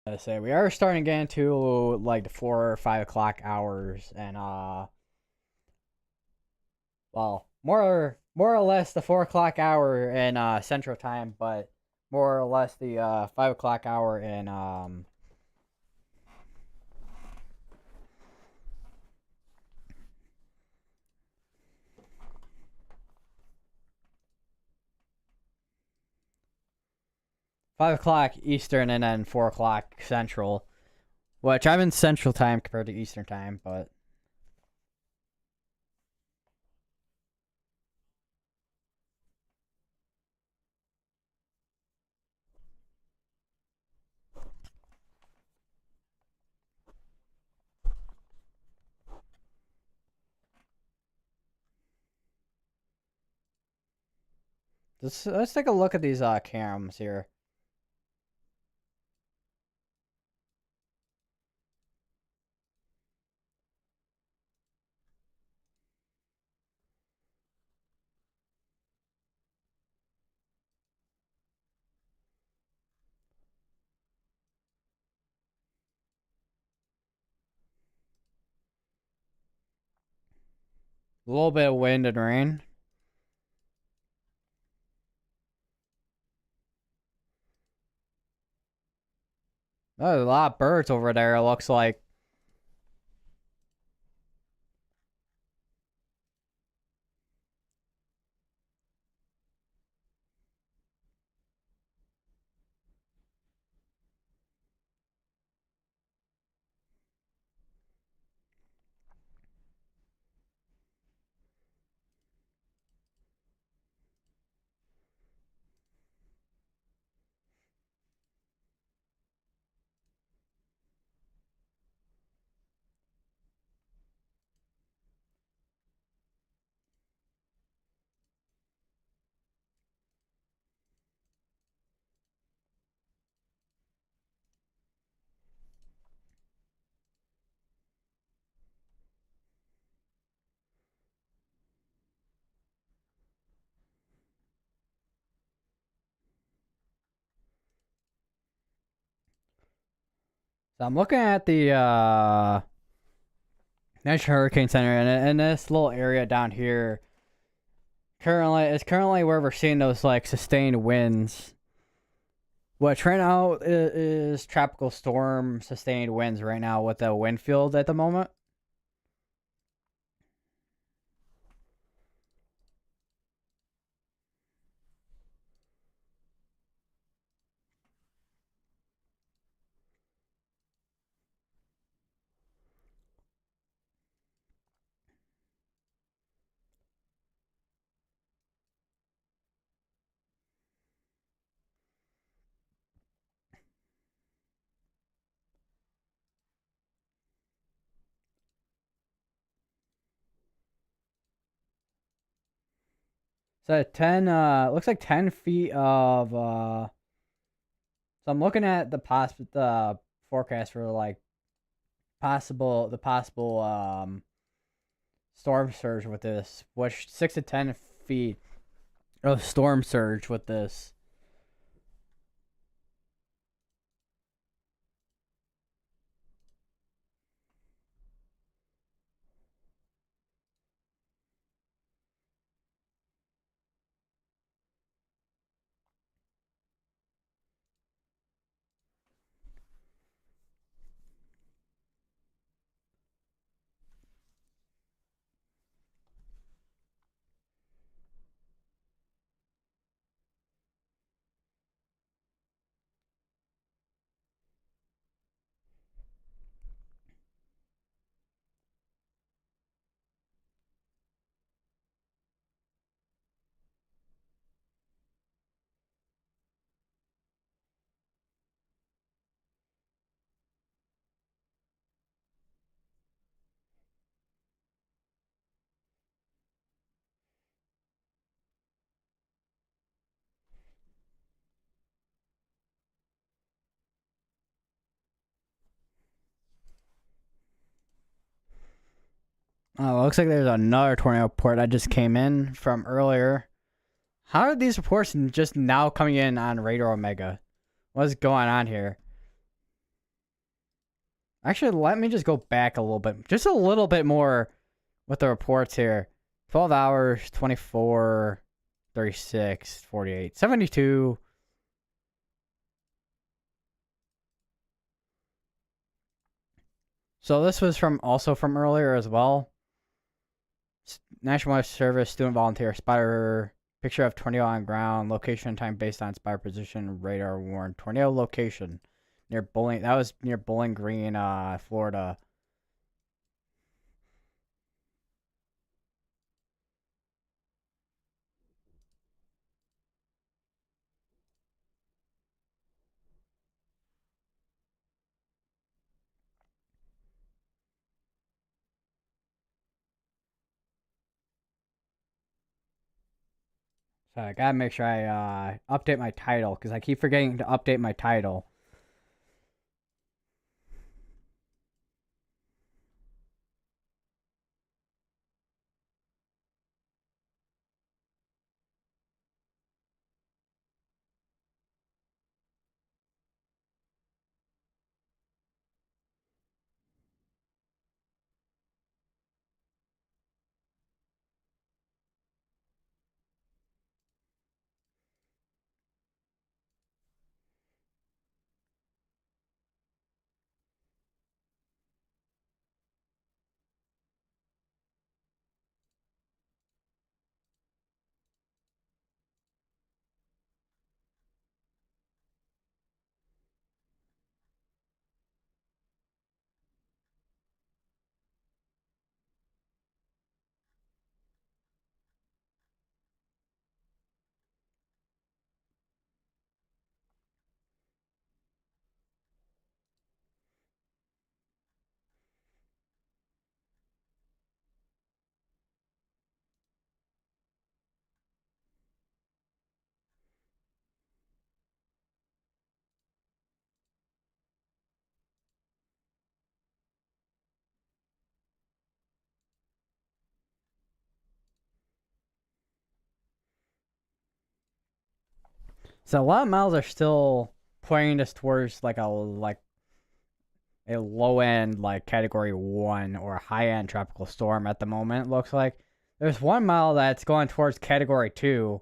'Gotta say, we are starting to get into like the 4 or 5 o'clock hours, and well, more or less the 4 o'clock hour in Central Time, but more or less the 5 o'clock hour in 5 o'clock Eastern, and then 4 o'clock Central. Which I'm in Central Time compared to Eastern Time, but let's take a look at these cams here. A little bit of wind and rain. There's a lot of birds over there, it looks like. So I'm looking at the National Hurricane Center, and this little area down here currently where we're seeing those like sustained winds. Which right now is tropical storm sustained winds right now with the wind field at the moment. So 10 looks like 10 feet of so I'm looking at the forecast for like possible storm surge with this, which 6 to 10 feet of storm surge with this. Oh, looks like there's another tornado report that just came in from earlier. How are these reports just now coming in on Radar Omega? What's going on here? Actually, let me just go back a little bit. Just a little bit more with the reports here. 12 hours, 24, 36, 48, 72. So this was also from earlier as well. National Weather Service, student volunteer, spider, picture of tornado on ground, location and time based on spider position, radar warned. Tornado location near Bowling. That was near Bowling Green, Florida. So I gotta make sure I update my title because I keep forgetting to update my title. So a lot of models are still pointing us towards like a low end like category 1 or high end tropical storm at the moment. It looks like there's one model that's going towards category 2.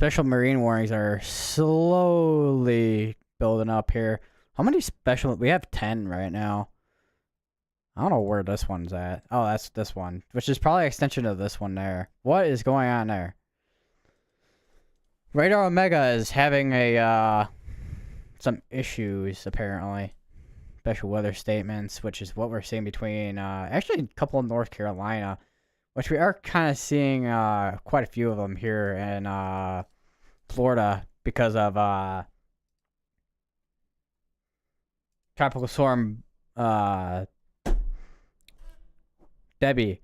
special marine warnings are slowly building up here. How many special? We have 10 right now. I don't know where this one's at. Oh, that's this one, which is probably an extension of this one there. What is going on there? Radar Omega is having a some issues apparently. Special weather statements, which is what we're seeing between actually a couple in North Carolina, which we are kind of seeing quite a few of them here in Florida because of tropical storm Debby.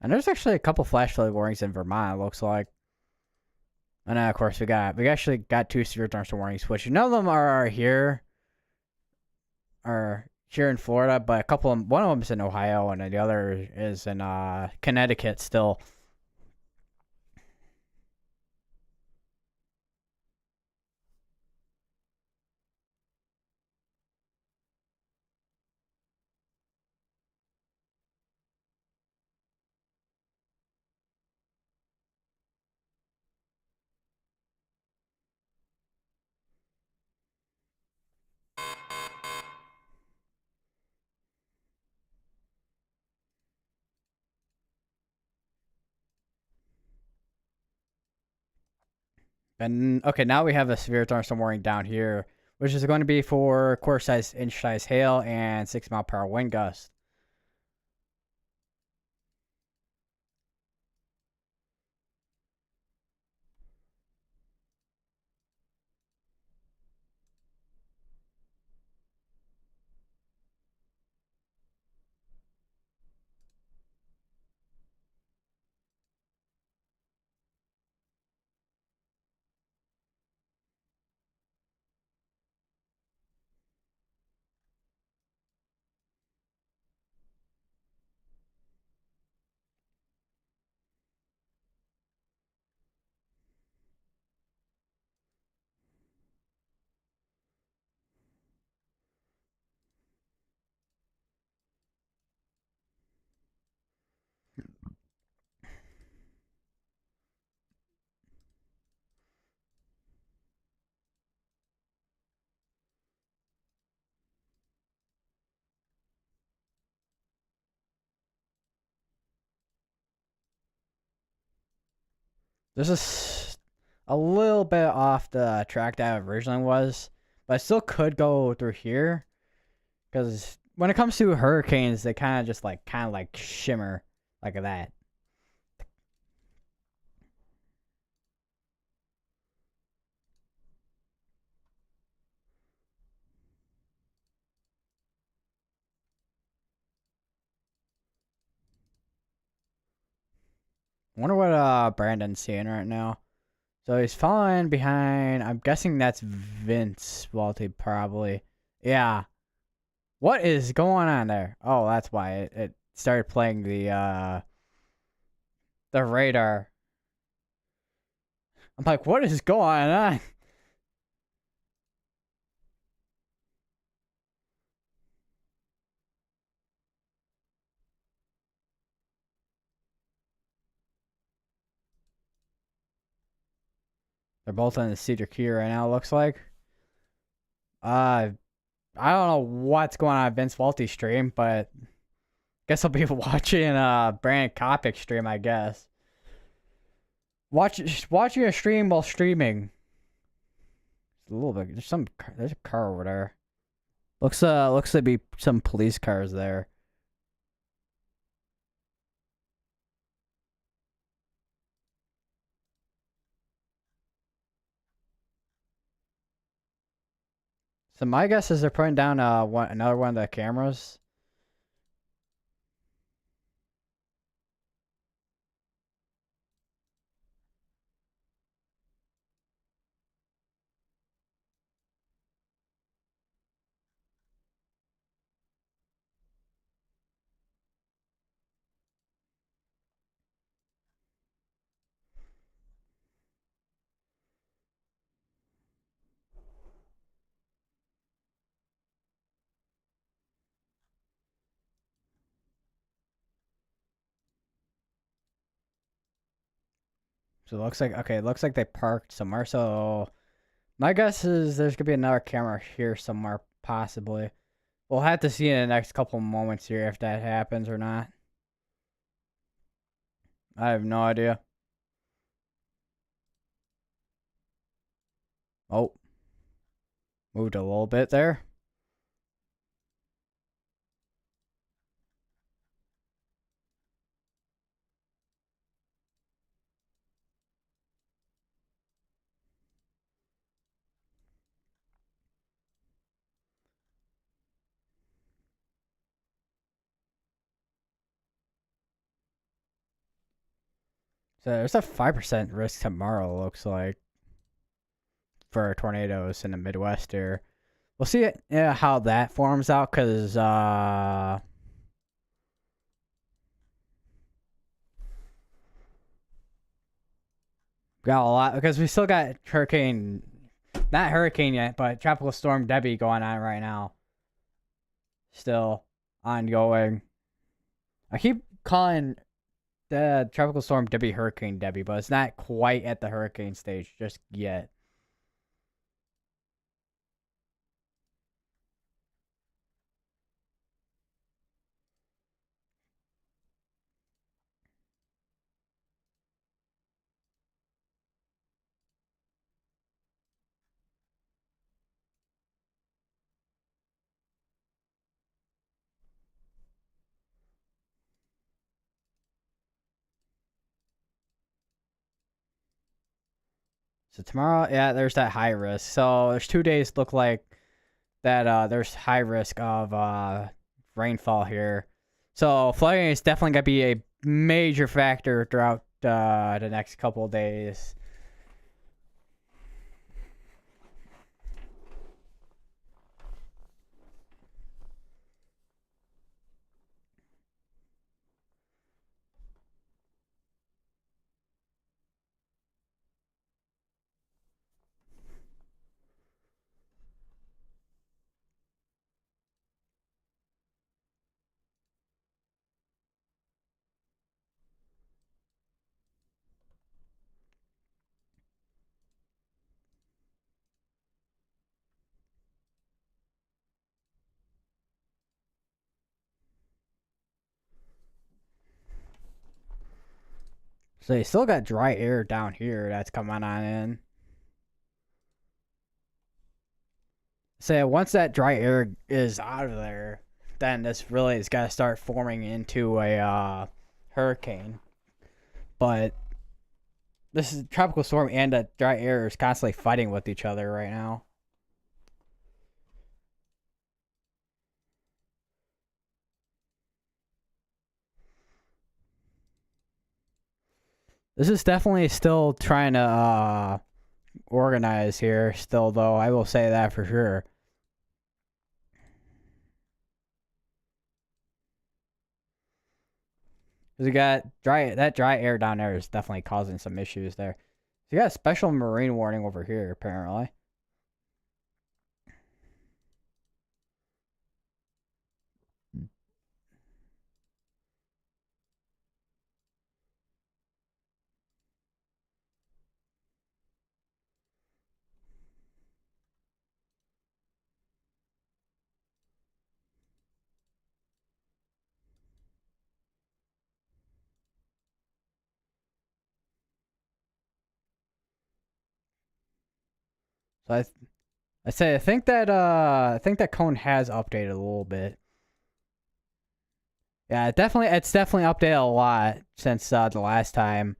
And there's actually a couple flash flood warnings in Vermont, it looks like. And then, of course, we actually got 2 severe thunderstorm warnings, which none of them are here in Florida, but one of them is in Ohio, and the other is in Connecticut still. And okay, now we have a severe thunderstorm warning down here, which is going to be for quarter size, inch size hail and 6-mile-per-hour wind gust. This is a little bit off the track that it originally was, but I still could go through here because when it comes to hurricanes, they kind of just like shimmer like that. Wonder what Brandon's seeing right now. So he's falling behind. I'm guessing that's Vince Walty, probably. Yeah. What is going on there? Oh, that's why it started playing the radar. I'm like, what is going on? They're both in the Cedar Key right now, it looks like. Uh, I don't know what's going on at Vince Walty's stream, but guess I'll be watching Brandon Kopic's stream, I guess. Watching a stream while streaming. It's a little bit. There's a car over there. Looks to be some police cars there. So my guess is they're putting down another one of the cameras. So it looks like, okay, it looks like they parked somewhere. So my guess is there's gonna be another camera here somewhere, possibly. We'll have to see in the next couple moments here if that happens or not. I have no idea. Oh, moved a little bit there. So there's a 5% risk tomorrow, looks like, for tornadoes in the Midwest here. We'll see how that forms out, because got a lot, because we still got not hurricane yet, but tropical storm Debby going on right now. Still ongoing. I keep calling the tropical storm Debby Hurricane Debby, but it's not quite at the hurricane stage just yet. So tomorrow, yeah, there's that high risk. So there's 2 days look like that there's high risk of rainfall here. So flooding is definitely gonna be a major factor throughout the next couple of days. So you still got dry air down here that's coming on in. So once that dry air is out of there, then this really is got to start forming into a hurricane. But this is a tropical storm and a dry air is constantly fighting with each other right now. This is definitely still trying to organize here still, though. I will say that for sure. Because you got that dry air down there is definitely causing some issues there. So you got a special marine warning over here, apparently. So I think that cone has updated a little bit. Yeah, it's definitely updated a lot since the last time.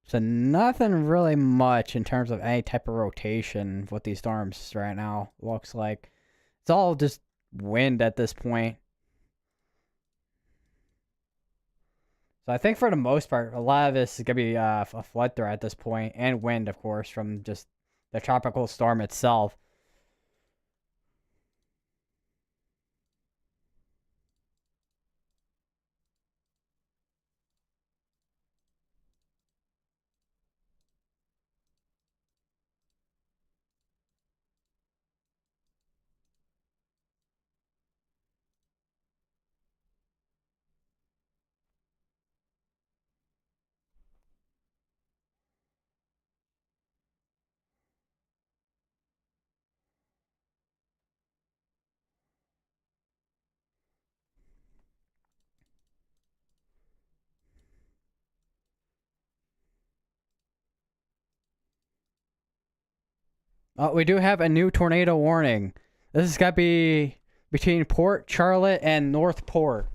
So nothing really much in terms of any type of rotation with these storms right now. Looks like it's all just wind at this point. So I think for the most part, a lot of this is gonna be a flood threat at this point, and wind, of course, from just the tropical storm itself. We do have a new tornado warning. This has got to be between Port Charlotte and North Port.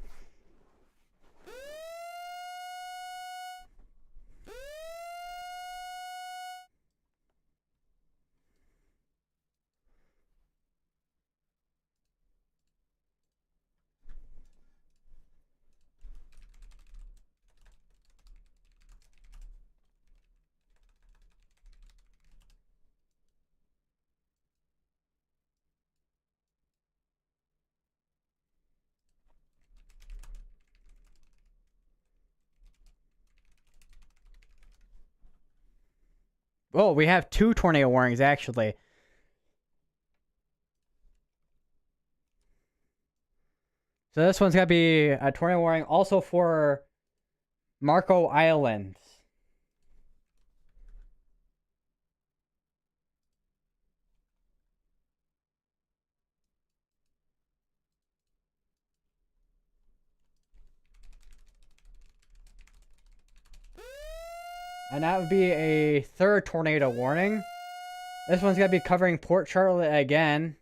Oh, we have two tornado warnings actually. So this one's got to be a tornado warning also for Marco Island. And that would be a third tornado warning. This one's going to be covering Port Charlotte again.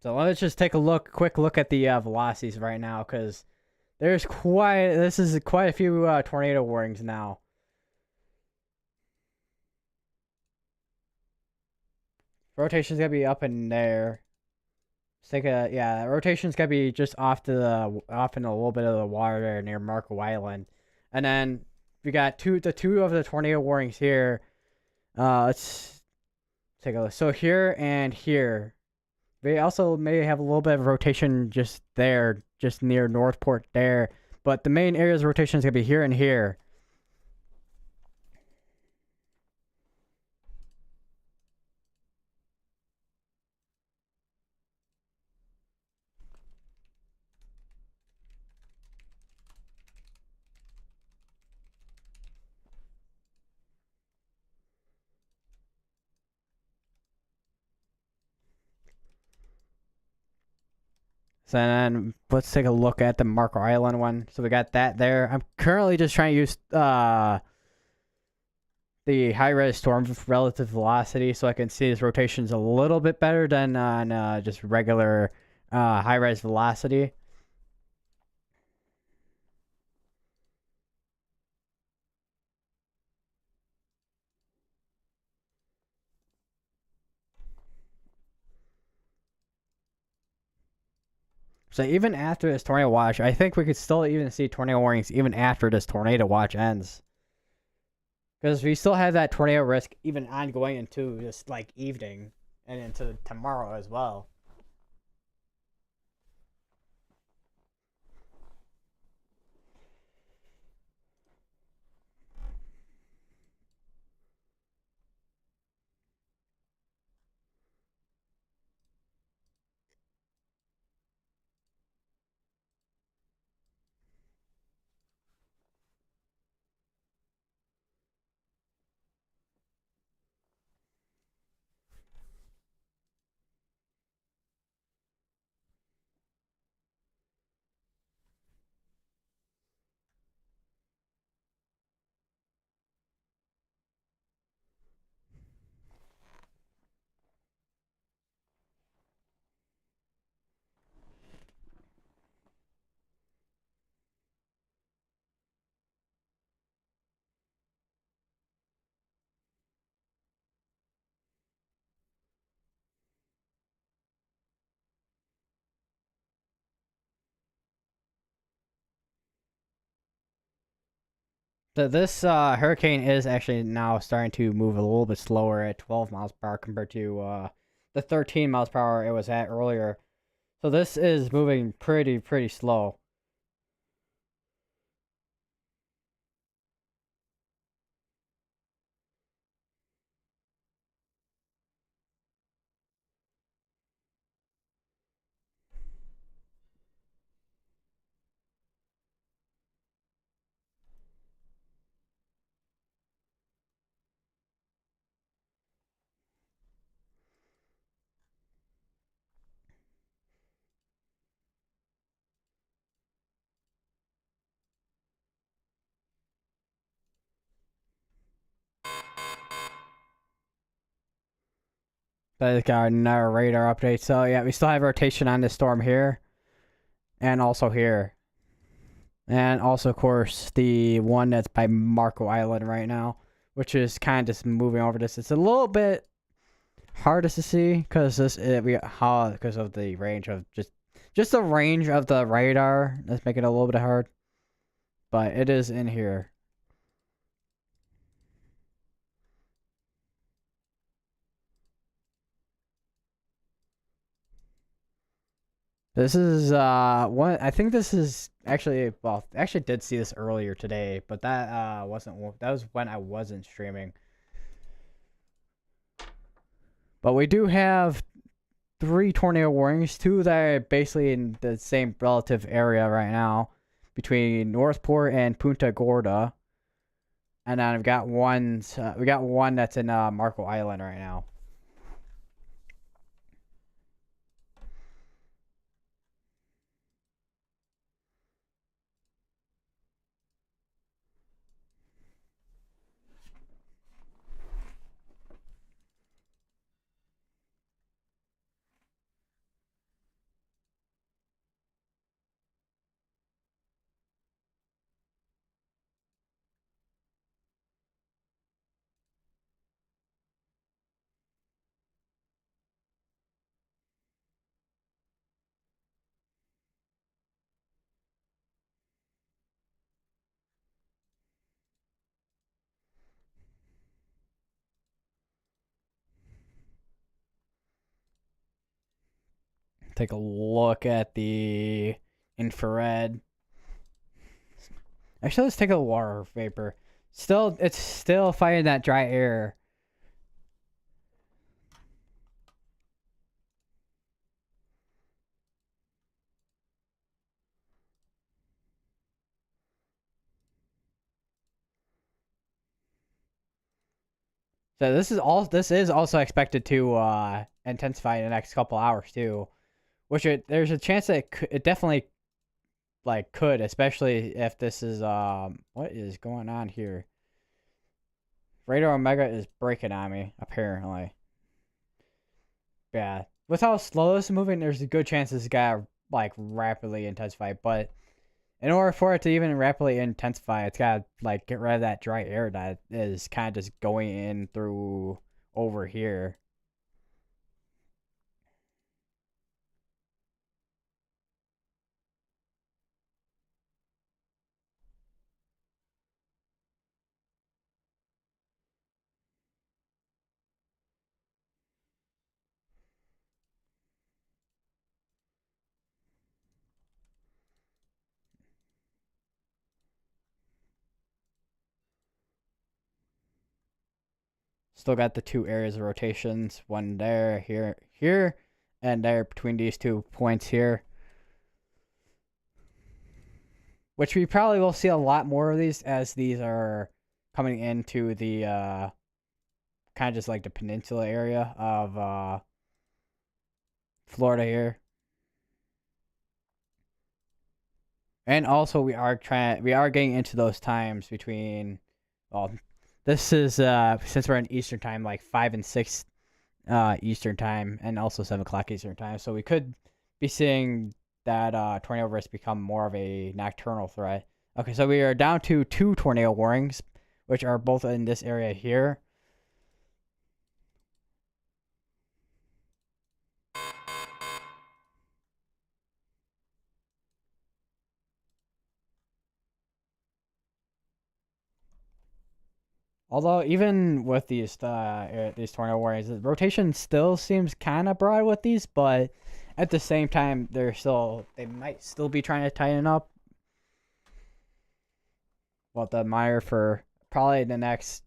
So let's just take a quick look at the velocities right now, because this is quite a few tornado warnings now. Rotation's gonna be up in there. Let's take rotation's gonna be just off in a little bit of the water there near Marco Island, and then we got two of the tornado warnings here. Let's take a look. So here and here. They also may have a little bit of rotation just there, just near Northport there. But the main areas of rotation is going to be here and here. So then let's take a look at the Marco Island one. So we got that there. I'm currently just trying to use the high-res storm relative velocity so I can see this rotation's a little bit better than on just regular high-res velocity. So even after this tornado watch, I think we could still even see tornado warnings even after this tornado watch ends. Because we still have that tornado risk even ongoing into this like evening and into tomorrow as well. This hurricane is actually now starting to move a little bit slower at 12 miles per hour compared to the 13 miles per hour it was at earlier. So this is moving pretty slow. That got another radar update. So yeah, we still have rotation on this storm here, and also here, and also of course the one that's by Marco Island right now, which is kind of just moving over this. It's a little bit hardest to see because because of the range of just the range of the radar. That's making it a little bit hard, but it is in here. This is one. I think this is actually actually did see this earlier today, but that wasn't that was when I wasn't streaming. But we do have three tornado warnings, two that are basically in the same relative area right now between Northport and Punta Gorda. And then we got one that's in Marco Island right now. Take a look at the infrared. Actually, let's take a water vapor. It's still fighting that dry air. So this is all. This is also expected to intensify in the next couple hours too, there's a chance that it definitely could, especially if this is what is going on here? Radar Omega is breaking on me apparently. Yeah, with how slow this is moving, there's a good chance this got rapidly intensify. But in order for it to even rapidly intensify, it's got to get rid of that dry air that is kind of just going in through over here. Still got the two areas of rotations, one there, here, and there between these 2 points here. Which we probably will see a lot more of these as these are coming into the kind of just the peninsula area of Florida here. And also we are getting into those times between this is since we're in Eastern time, 5 and 6 Eastern time, and also 7 o'clock Eastern time. So we could be seeing that tornado risk become more of a nocturnal threat. Okay, so we are down to 2 tornado warnings, which are both in this area here. Although even with these tornado warnings, the rotation still seems kind of broad with these, but at the same time, they might still be trying to tighten up. Well, the mire for probably the next,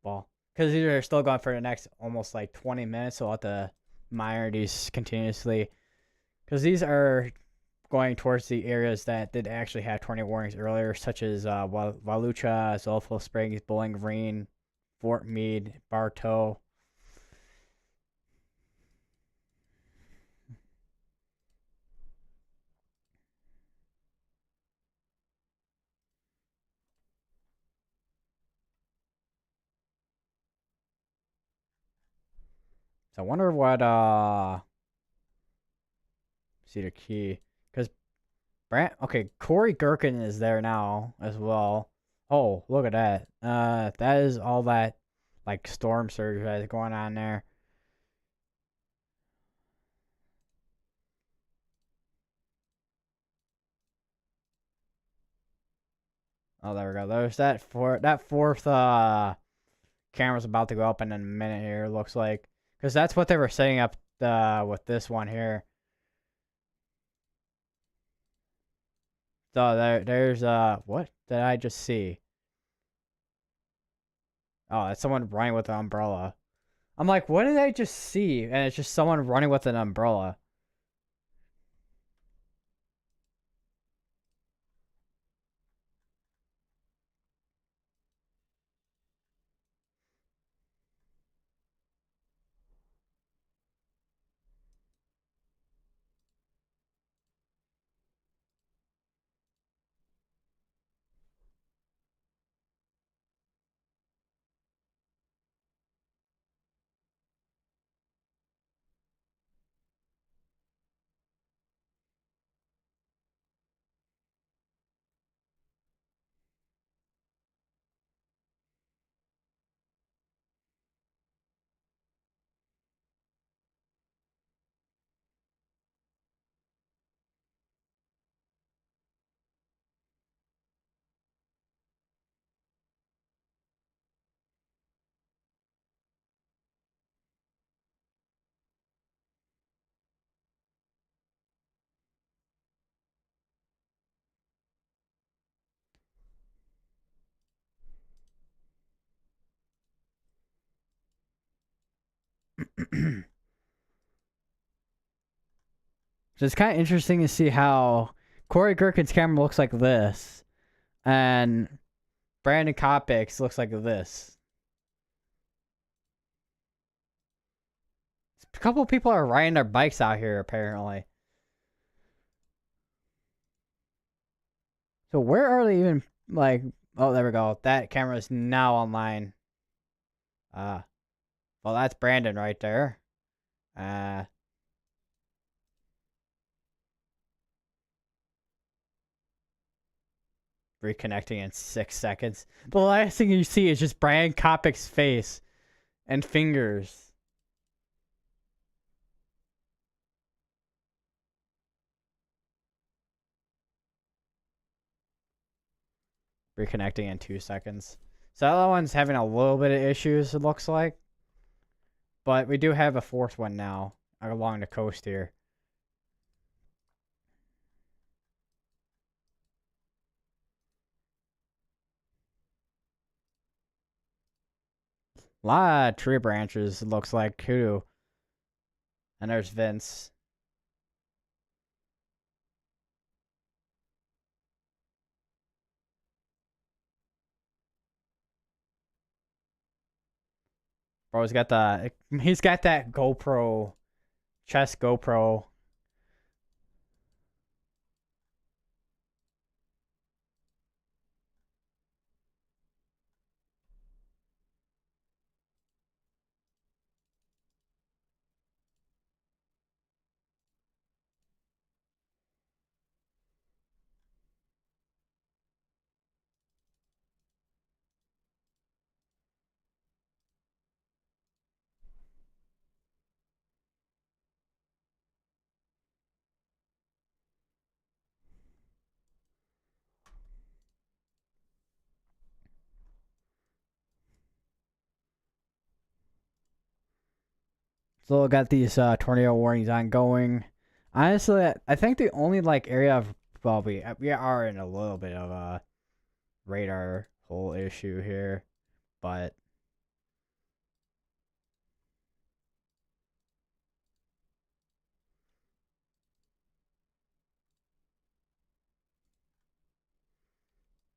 well, because these are still going for the next almost like 20 minutes, so I'll have to mire these continuously. Because these are going towards the areas that did actually have tornado warnings earlier, such as Walucha, Zolfo Springs, Bowling Green, Fort Meade, Bartow. So I wonder what Cedar Key, because Brant. Okay, Corey Gherkin is there now as well. Oh, look at that. That is all that like storm surge that is going on there. Oh, there we go. There's that fourth camera's about to go up in a minute here. Looks like because that's what they were setting up with this one here. So there's what did I just see? Oh, that's someone running with an umbrella. I'm like, what did I just see? And it's just someone running with an umbrella. So it's kind of interesting to see how Corey Gherkin's camera looks like this, and Brandon Kopic's looks like this. A couple of people are riding their bikes out here, apparently. So where are they even, like, oh, there we go. That camera is now online. Uh, well, that's Brandon right there. Uh, Reconnecting in 6 seconds. The last thing you see is just Brandon Kopic's face and fingers. Reconnecting in 2 seconds. So that one's having a little bit of issues, it looks like. But we do have a fourth one now along the coast here. A lot of tree branches, it looks like, too. And there's Vince. Bro's got he's got that GoPro, chest GoPro. Still got these tornado warnings ongoing. Honestly, I think the only like area of well, we are in a little bit of a radar hole issue here, but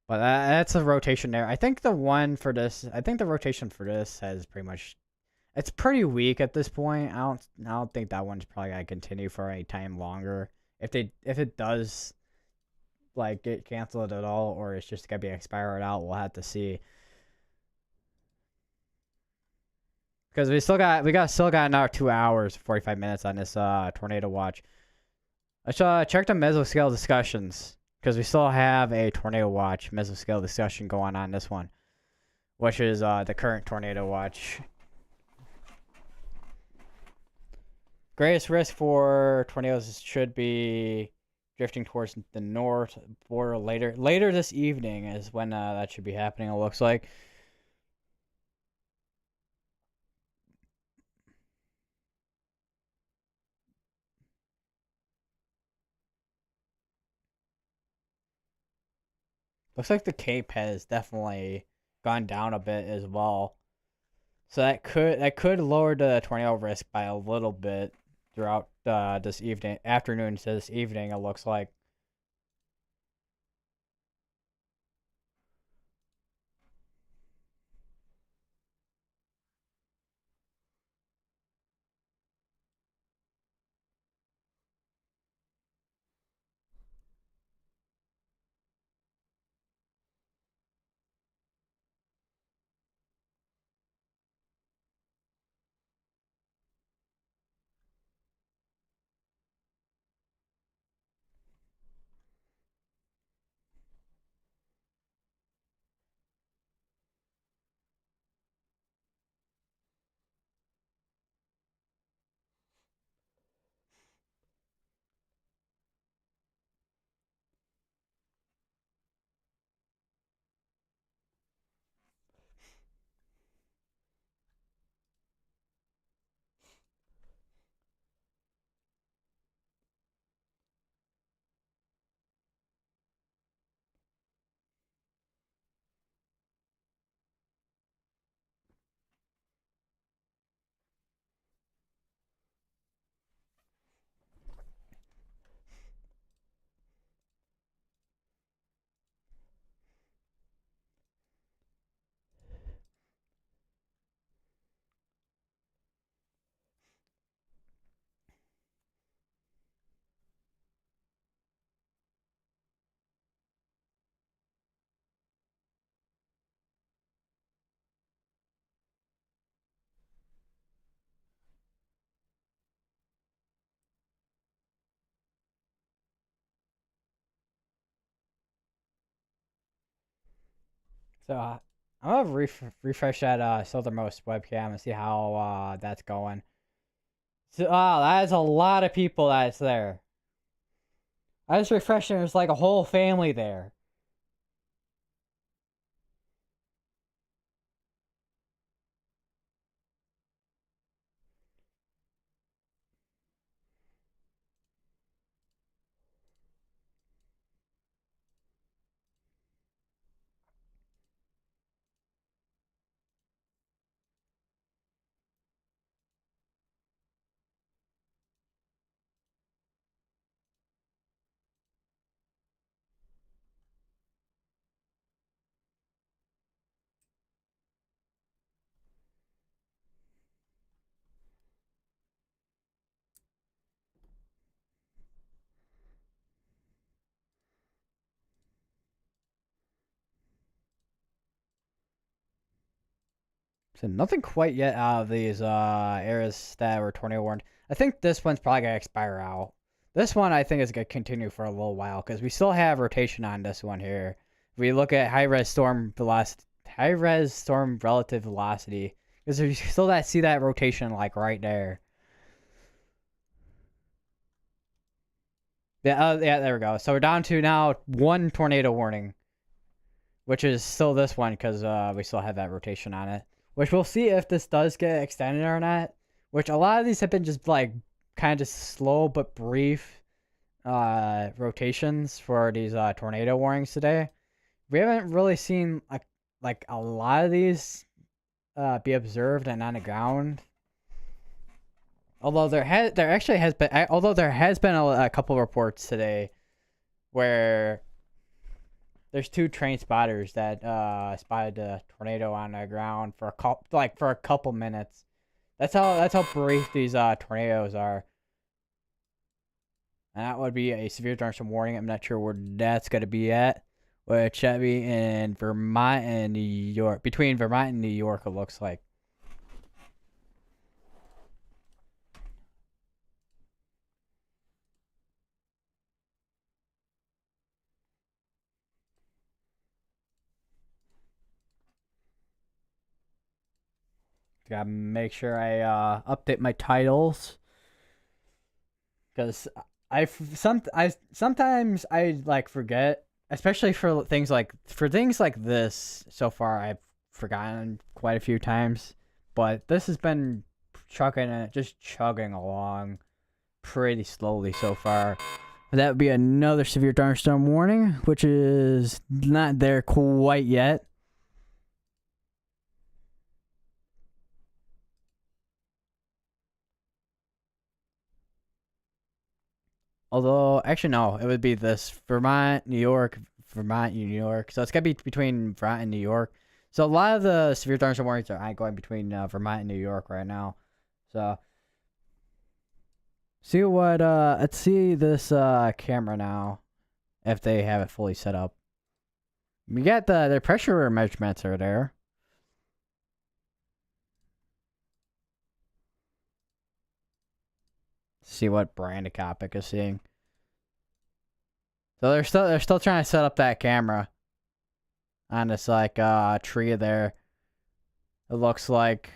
that's a rotation there. I think the one for this, I think the rotation for this has pretty much, it's pretty weak at this point. I don't think that one's probably gonna continue for any time longer. If it does like get canceled at all, or it's just gonna be expired out, we'll have to see. Because we still got another 2 hours, 45 minutes on this tornado watch. Let's check the mesoscale discussions. Because we still have a tornado watch mesoscale discussion going on this one, which is the current tornado watch. Greatest risk for tornadoes should be drifting towards the north border later this evening is when that should be happening, it looks like. Looks like the Cape has definitely gone down a bit as well. So that could lower the tornado risk by a little bit throughout this afternoon to this evening, it looks like. So I'm gonna refresh that Southernmost webcam and see how that's going. So, that is a lot of people that's there. I just refreshed and there's like a whole family there. So nothing quite yet out of these areas that were tornado warned. I think this one's probably gonna expire out. This one I think is gonna continue for a little while because we still have rotation on this one here. If we look at high res storm relative velocity, because you still see that rotation like right there. Yeah, yeah, there we go. So we're down to now one tornado warning, which is still this one because we still have that rotation on it. Which we'll see if this does get extended or not which a lot of these have been just like kind of slow but brief rotations for these tornado warnings today. We haven't really seen like a lot of these be observed and on the ground. Although there has been a couple reports today where there's two train spotters that spotted a tornado on the ground for a couple minutes. That's how brief these tornadoes are. And that would be a severe thunderstorm warning. I'm not sure where that's gonna be at. Which should be in Vermont and New York. Between Vermont and New York, it looks like. Gotta make sure I update my titles because I sometimes I like forget, especially for things like this. So far, I've forgotten quite a few times, but this has been just chugging along pretty slowly so far. That would be another severe thunderstorm warning, which is not there quite yet. Although, actually, no, it would be this Vermont, New York, Vermont, New York. So it's got to be between Vermont and New York. So a lot of the severe thunderstorm warnings are going between Vermont and New York right now. So let's see this camera now, if they have it fully set up. We got the pressure measurements are there. See what brand of Copic is seeing. So they're still trying to set up that camera on this like tree there. It looks like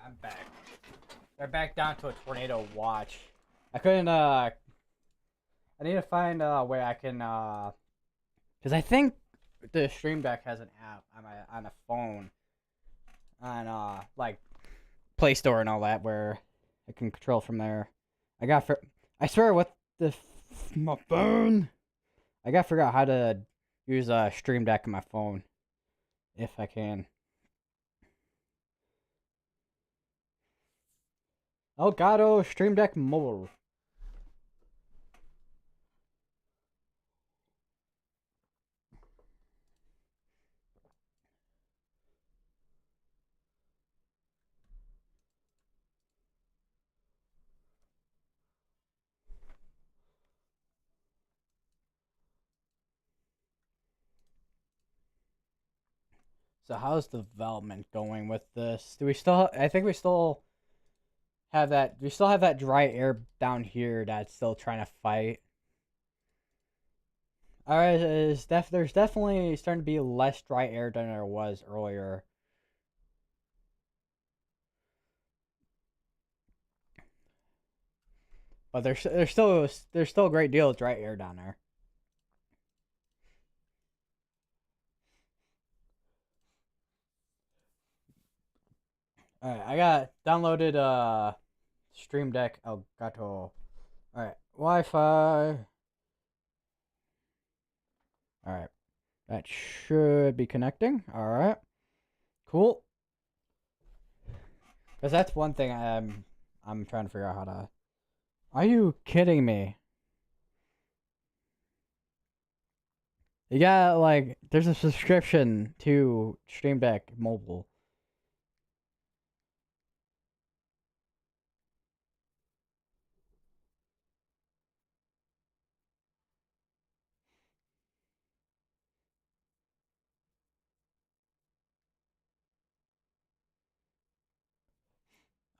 I'm back. They're back down to a tornado watch. I couldn't, I need to find a way I can, because I think the Stream Deck has an app on a phone, on, like, Play Store and all that, where I can control from there. I swear, what my phone? I gotta figure out how to use a Stream Deck on my phone, if I can. Elgato Stream Deck Mobile. So how's the development going with this? Do we still? I think we still have that. We still have that dry air down here that's still trying to fight. All right, there's definitely starting to be less dry air than there was earlier. But there's still a great deal of dry air down there. All right, I got downloaded Stream Deck Elgato. All right, Wi-Fi. All right, that should be connecting. All right, cool. Because that's one thing I'm trying to figure out how to. Are you kidding me? You got like there's a subscription to Stream Deck Mobile.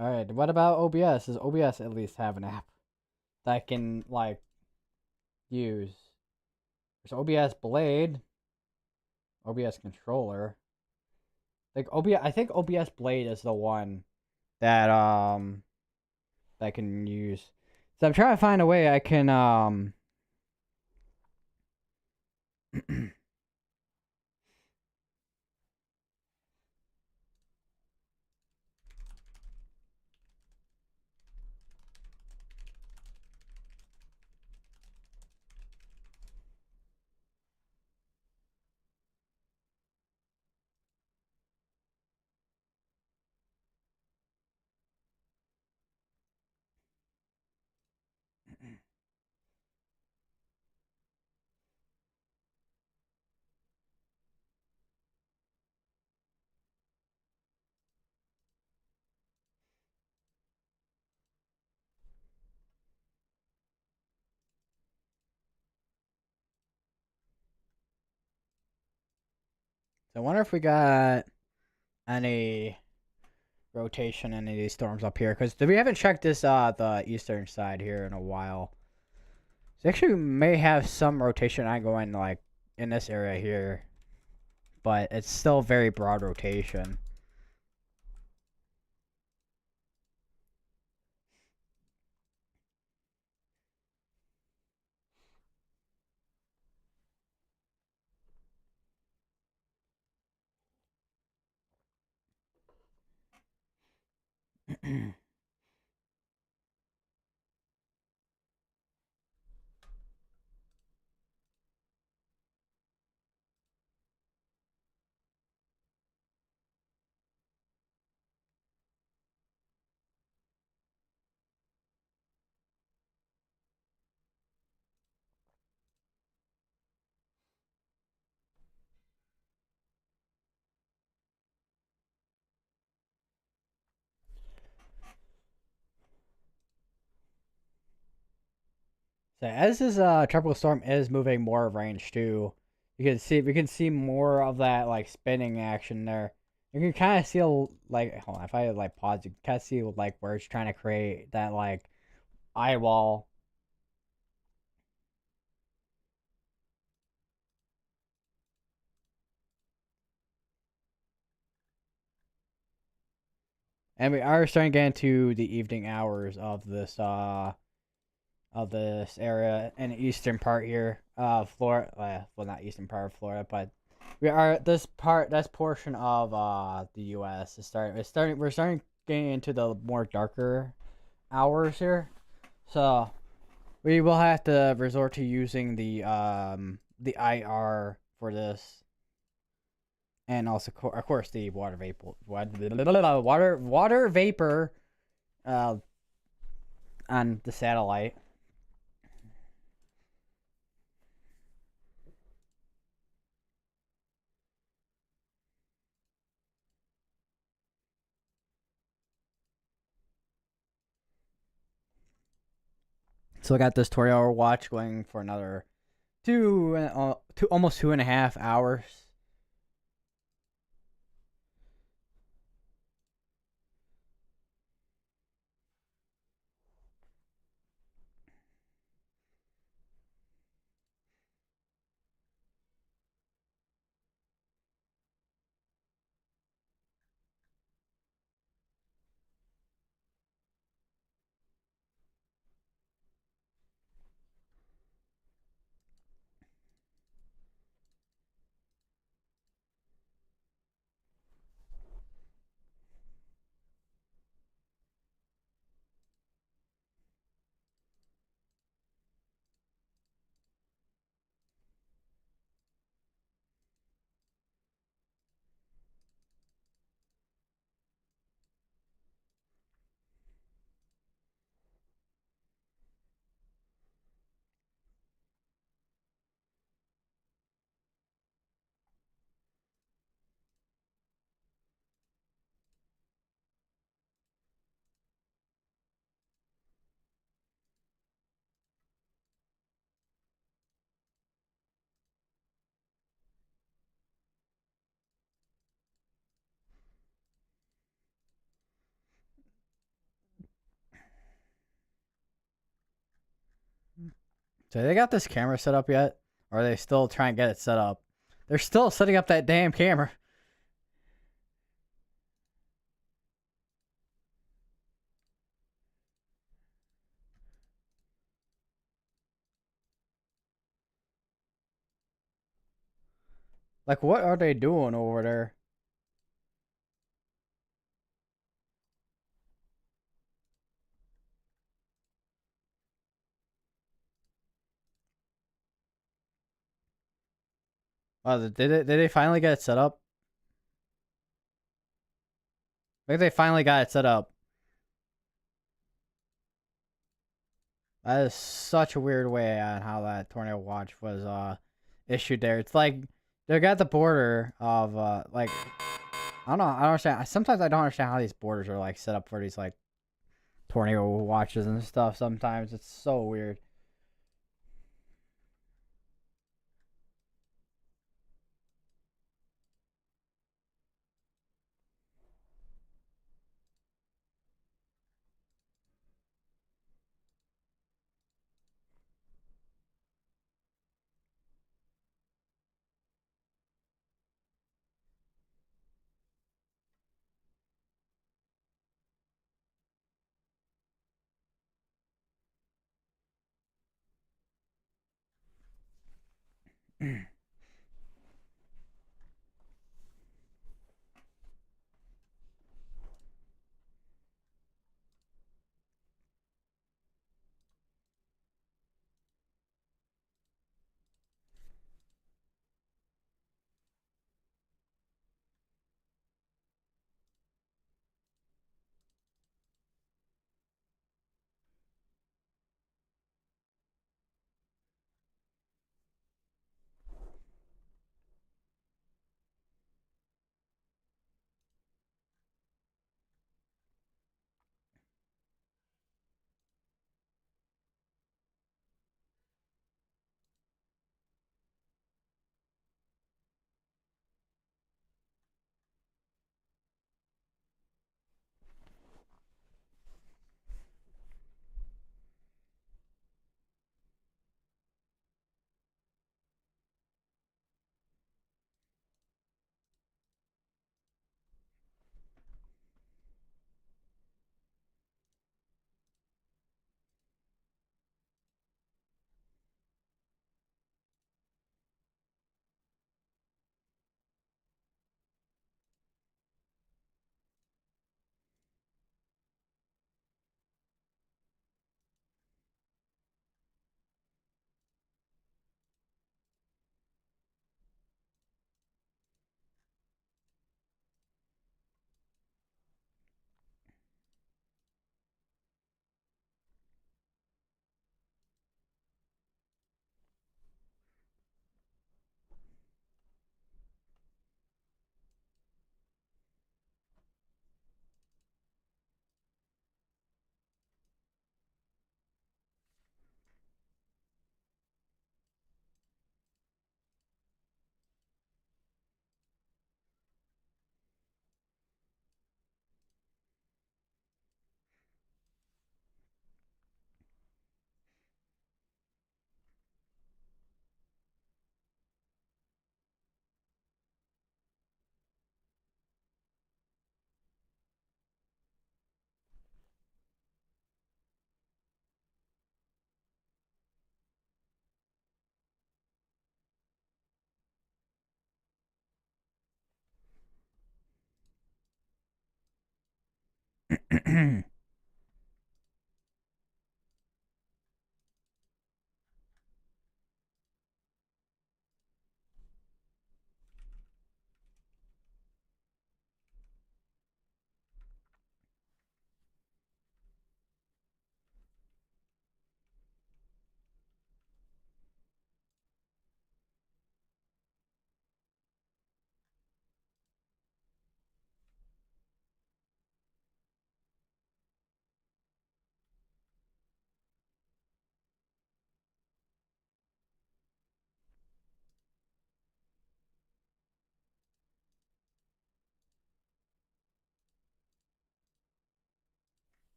All right, what about OBS? Does OBS at least have an app that I can like use? There's OBS Blade, OBS controller. Like OBS, I think OBS Blade is the one that that I can use. So I'm trying to find a way I can So I wonder if we got any rotation in any of these storms up here, because we haven't checked this the eastern side here in a while. So actually we may have some rotation ongoing like in this area here, but it's still very broad rotation. So as this tropical storm is moving more range too, we can see more of that like spinning action there. You can kind of see like hold on, if I like pause, you can kind of see like where it's trying to create that like eyeball. And we are starting to get into the evening hours of this area in the eastern part here of Florida. Well, not eastern part of Florida, but this portion of the U.S. is starting. We're starting getting into the more darker hours here, so we will have to resort to using the IR for this, and also of course the water vapor uh on the satellite. So I got this 20-hour watch going for another almost 2.5 hours. So they got this camera set up yet? Or are they still trying to get it set up? They're still setting up that damn camera. Like, what are they doing over there? Did they finally get it set up? Maybe they finally got it set up. That is such a weird way on how that tornado watch was issued there. It's like they got the border of like I don't know. I don't understand. Sometimes I don't understand how these borders are like set up for these like tornado watches and stuff. Sometimes it's so weird.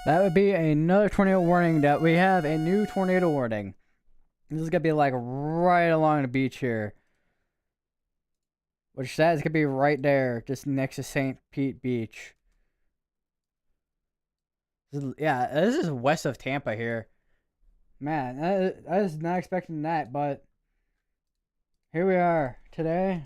That would be another tornado warning that we have a new tornado warning. This is going to be like right along the beach here. Which that is going to be right there, just next to St. Pete Beach. This is west of Tampa here. Man, I was not expecting that, but here we are today.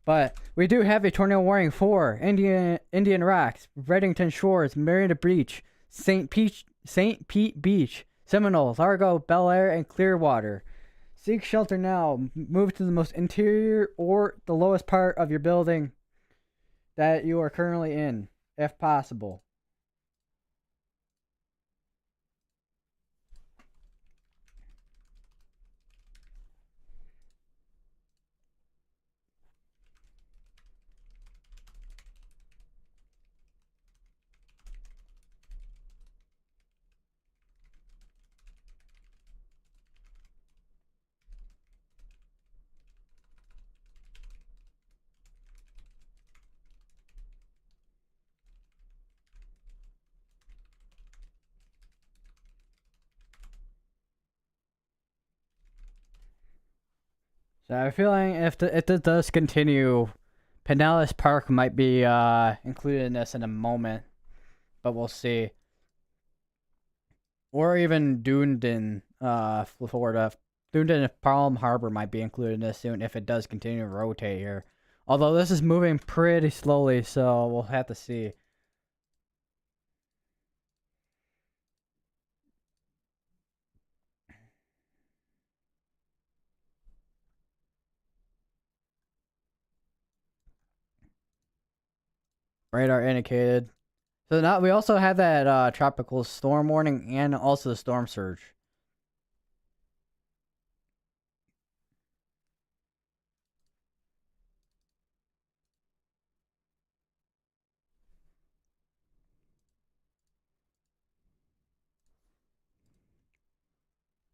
But we do have a tornado warning for Indian Rocks, Reddington Shores, Marina Beach, St. Pete Beach, Seminoles, Largo, Bel Air, and Clearwater. Seek shelter now. Move to the most interior or the lowest part of your building that you are currently in, if possible. So I'm feeling if this does continue, Pinellas Park might be included in this in a moment, but we'll see. Or even Dunedin, Florida. Dunedin, Palm Harbor might be included in this soon if it does continue to rotate here. Although this is moving pretty slowly, so we'll have to see. Radar indicated. So now we also have that tropical storm warning and also the storm surge.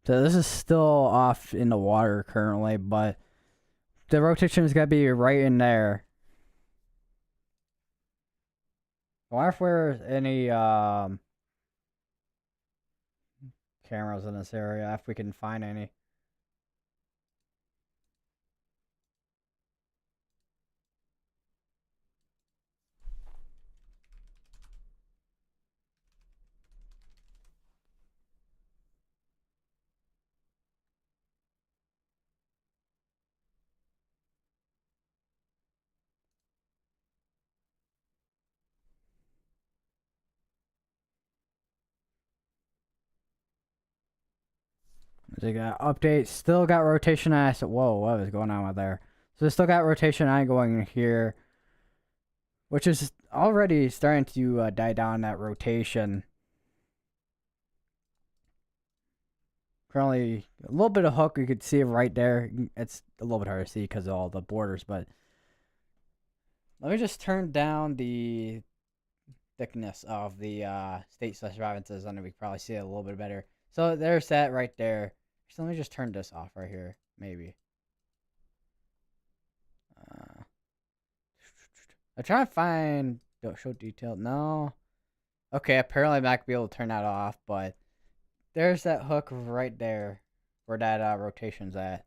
So this is still off in the water currently, but the rotation is gonna be right in there. I wonder if there's any cameras in this area, if we can find any. They got update, still got rotation eye. So, whoa, what is going on with there? So they still got rotation eye going here, which is already starting to die down that rotation. Currently, a little bit of hook, you could see it right there. It's a little bit hard to see because of all the borders, but let me just turn down the thickness of the state slash provinces, and we can probably see it a little bit better. So there's that right there. So let me just turn this off right here, maybe. I'm trying to find, don't show detail, no. Okay, apparently I'm not going to be able to turn that off, but there's that hook right there where that rotation's at.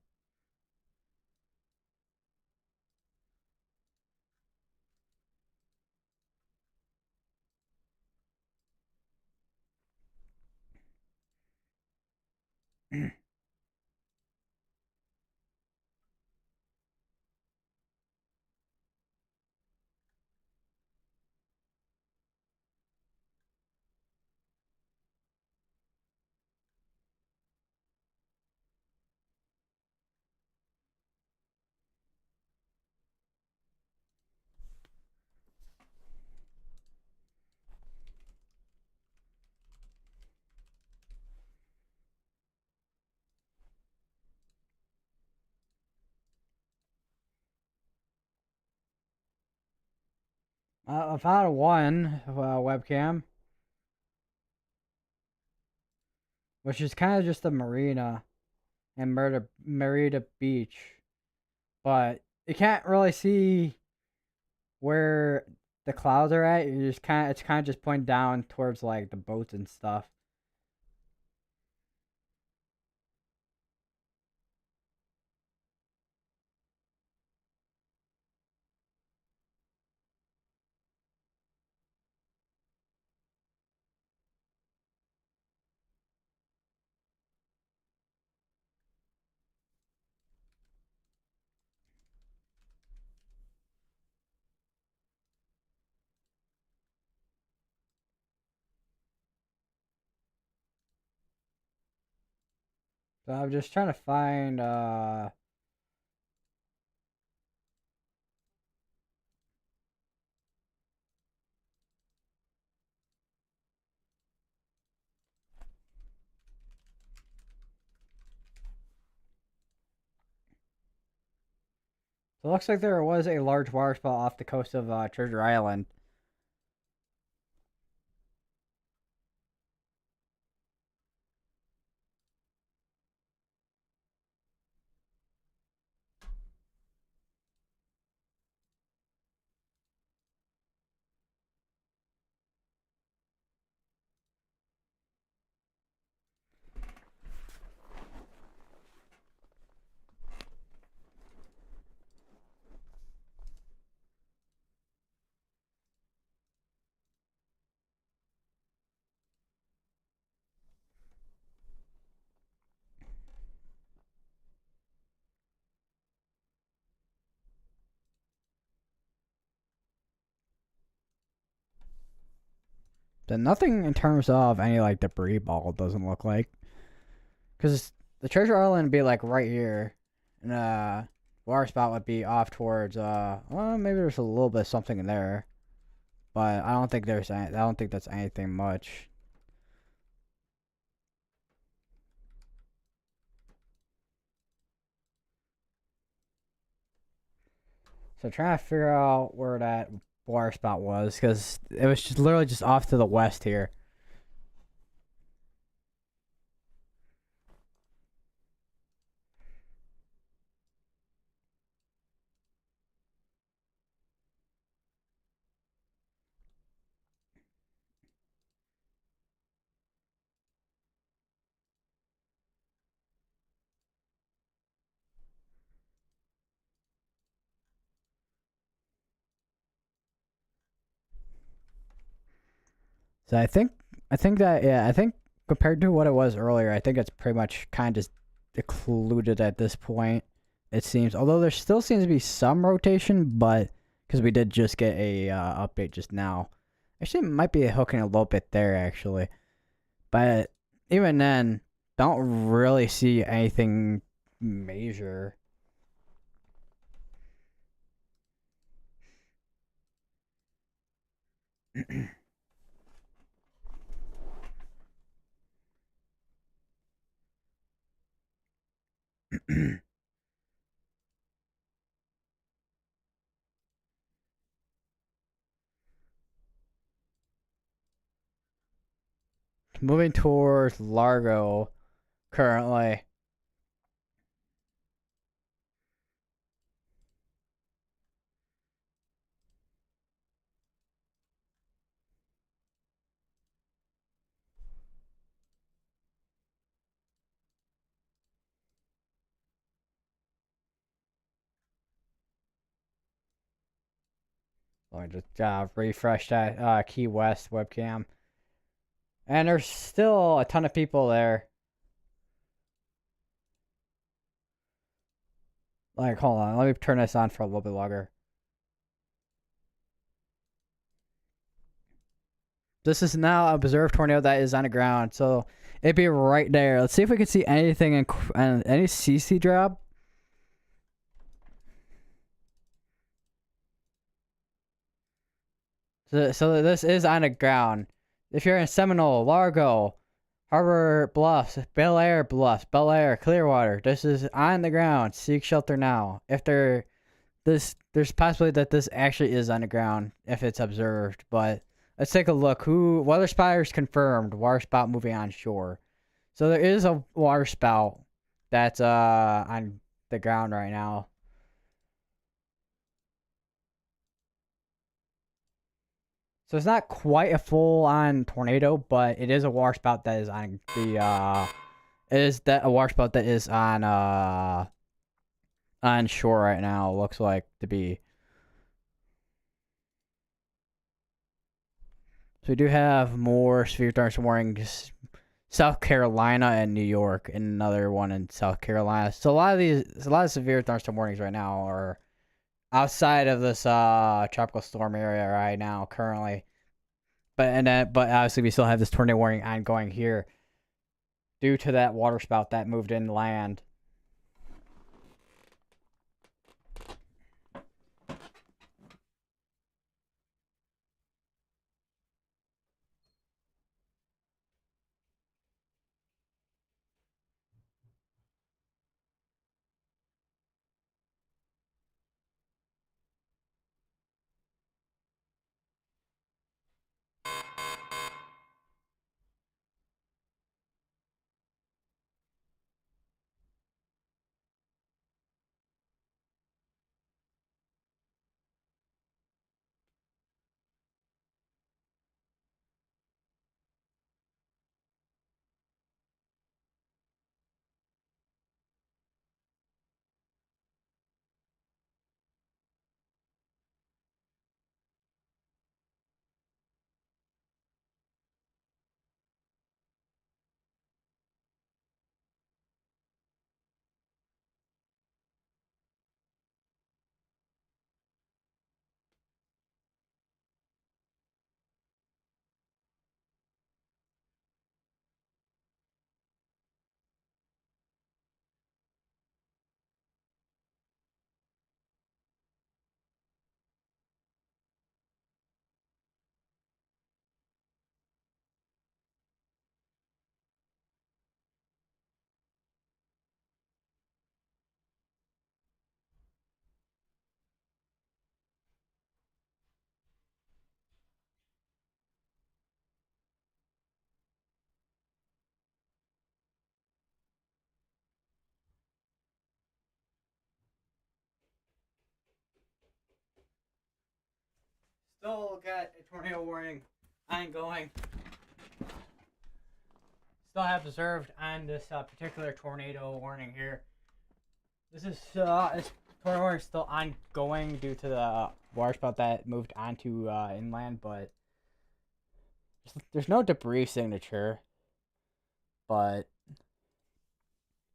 I found one webcam, which is kind of just a marina and Merida Beach, but you can't really see where the clouds are at. You just it's kind of just pointing down towards like the boats and stuff. So I'm just trying to find so it looks like there was a large water spout off the coast of Treasure Island. Then nothing in terms of any like debris ball doesn't look like, because the Treasure Island would be like right here, and water spout would be off towards well, maybe there's a little bit of something in there, but I don't think I don't think that's anything much. So trying to figure out where that water spout was, because it was just literally just off to the west here. So I think that yeah, I think compared to what it was earlier, I think it's pretty much kind of occluded at this point. It seems, although there still seems to be some rotation, but because we did just get a update just now, actually it might be hooking a little bit there actually, but even then, don't really see anything major. Moving towards Largo currently. Let me just refresh that Key West webcam. And there's still a ton of people there. Like, hold on. Let me turn this on for a little bit longer. This is now observed tornado that is on the ground. So it'd be right there. Let's see if we can see anything in any CC drop. So this is on the ground. If you're in Seminole, Largo, Harbor Bluffs, Bel Air Bluffs, Bel Air, Clearwater, this is on the ground. Seek shelter now. If there's possibility that this actually is on the ground if it's observed, but let's take a look. Weather spotters confirmed. Water spout moving on shore. So there is a water spout that's on the ground right now. So it's not quite a full-on tornado, but it is a water spout that is on the it is that a water spout that is on shore right now. Looks like to be. So we do have more severe thunderstorm warnings. South Carolina and New York, and another one in South Carolina. So a lot of severe thunderstorm warnings right now are outside of this tropical storm area right now currently. But obviously we still have this tornado warning ongoing here due to that water spout that moved inland. Still got a tornado warning ongoing. Still have observed on this particular tornado warning here. This tornado warning is still ongoing due to the water spout that moved onto inland, but There's no debris signature, but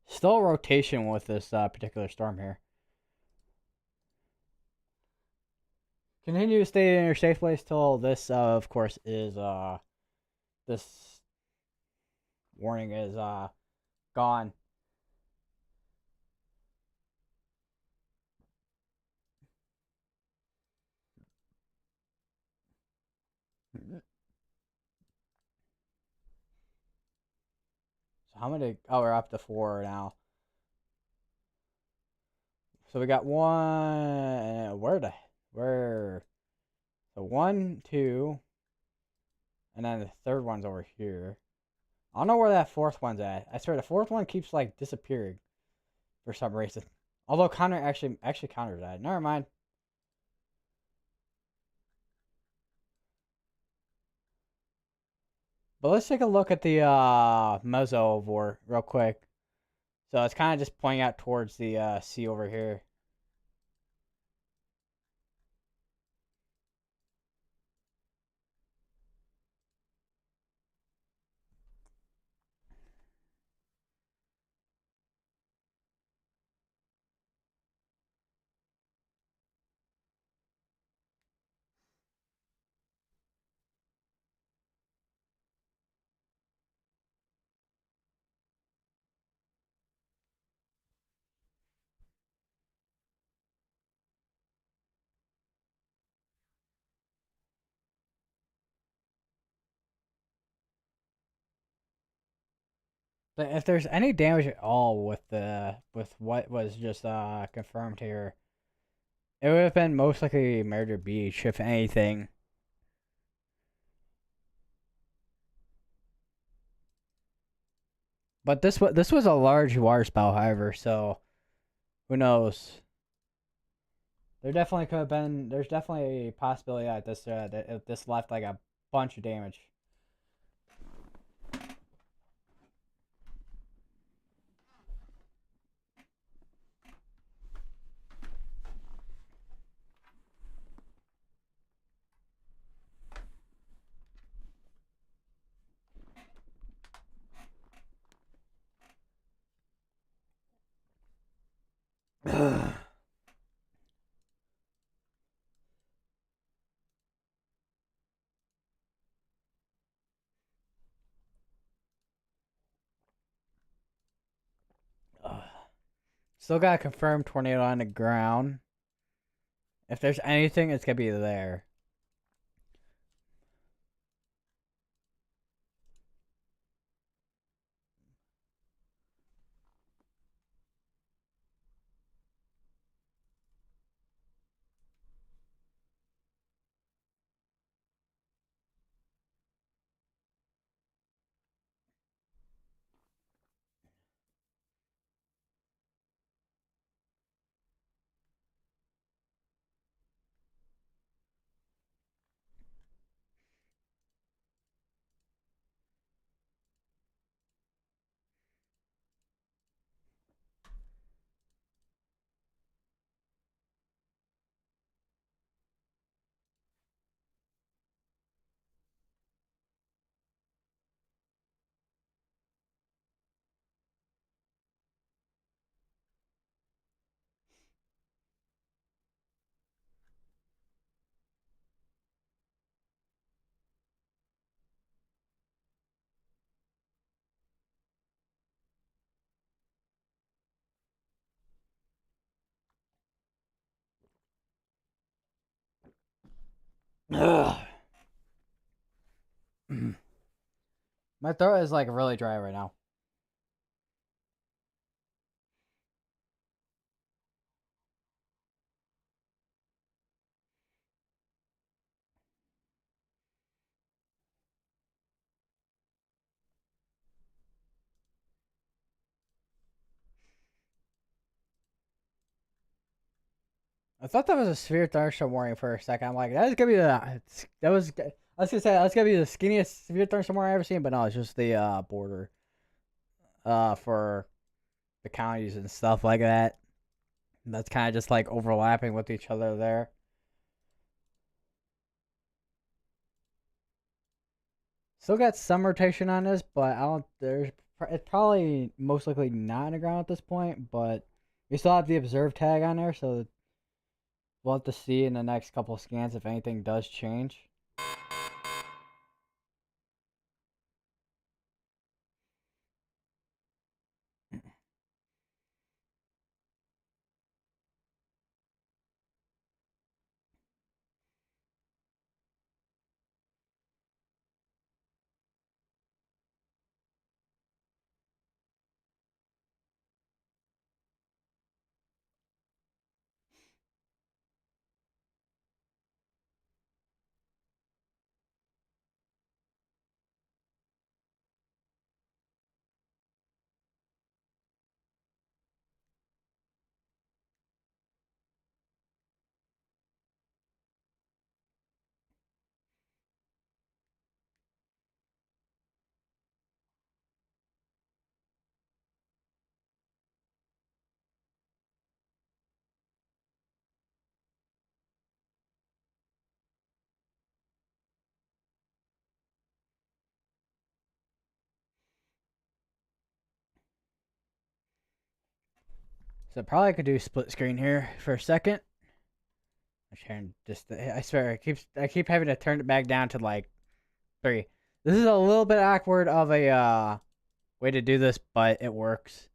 still rotation with this particular storm here. Continue to stay in your safe place till this, of course, is this warning is gone. So how many? Oh, we're up to 4 now. So we got one. Where? So 1, 2, and then the third one's over here. I don't know where that fourth one's at. I swear the fourth one keeps like disappearing for some reason. Although Connor actually counters that. Never mind. But let's take a look at the meso real quick. So it's kind of just pointing out towards the sea over here. But if there's any damage at all with what was just confirmed here, it would have been most likely Murder Beach, if anything. But this was a large water spout, however, so who knows? There definitely could have been. There's definitely a possibility that this left like a bunch of damage. Still got a confirmed tornado on the ground. If there's anything, it's gonna be there. My throat is like really dry right now. I thought that was a severe thunderstorm warning for a second. I'm like, that's gonna be that was. I was gonna say that's gonna be the skinniest severe thunderstorm warning I've ever seen, but no, it's just the border for the counties and stuff like that. That's kind of just like overlapping with each other there. Still got some rotation on this, but I don't. It's probably most likely not underground at this point. But we still have the observe tag on there, so we'll have to see in the next couple of scans if anything does change. So probably could do split screen here for a second. I swear, I keep having to turn it back down to like 3. This is a little bit awkward of a way to do this, but it works.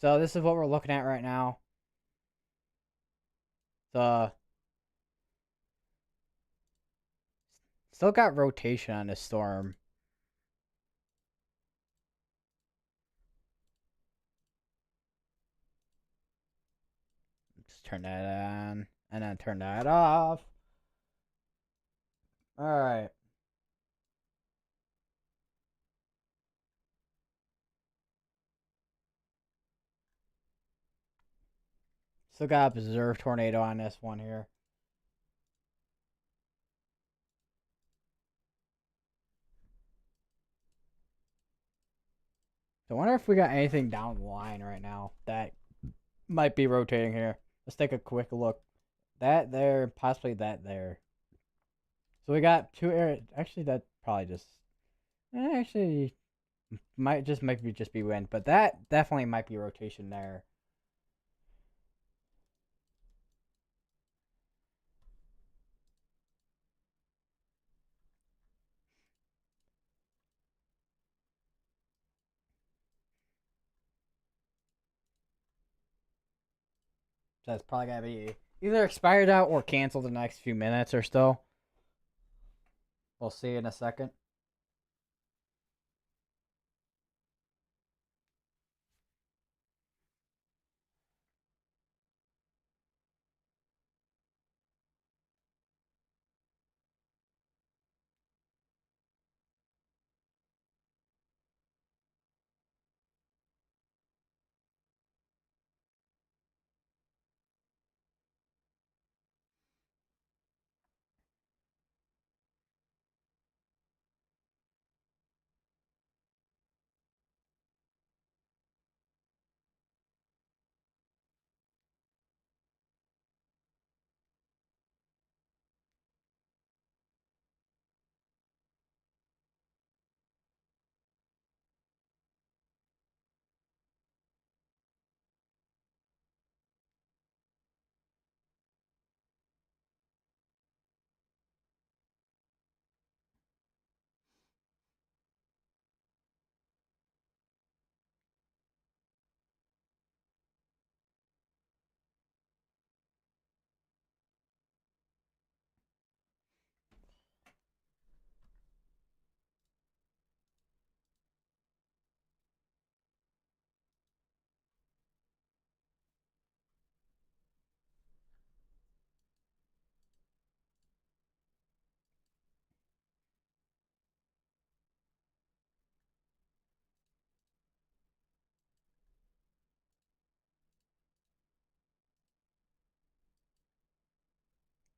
So this is what we're looking at right now. The still got rotation on this storm. Just turn that on and then turn that off. All right. Still got observe tornado on this one here. So I wonder if we got anything down the line right now that might be rotating here. Let's take a quick look. That there, possibly that there. So we got 2 air. Actually, that probably just. Actually, might just be wind, but that definitely might be rotation there. So that's probably gonna be either expired out or canceled in the next few minutes or so. We'll see in a second.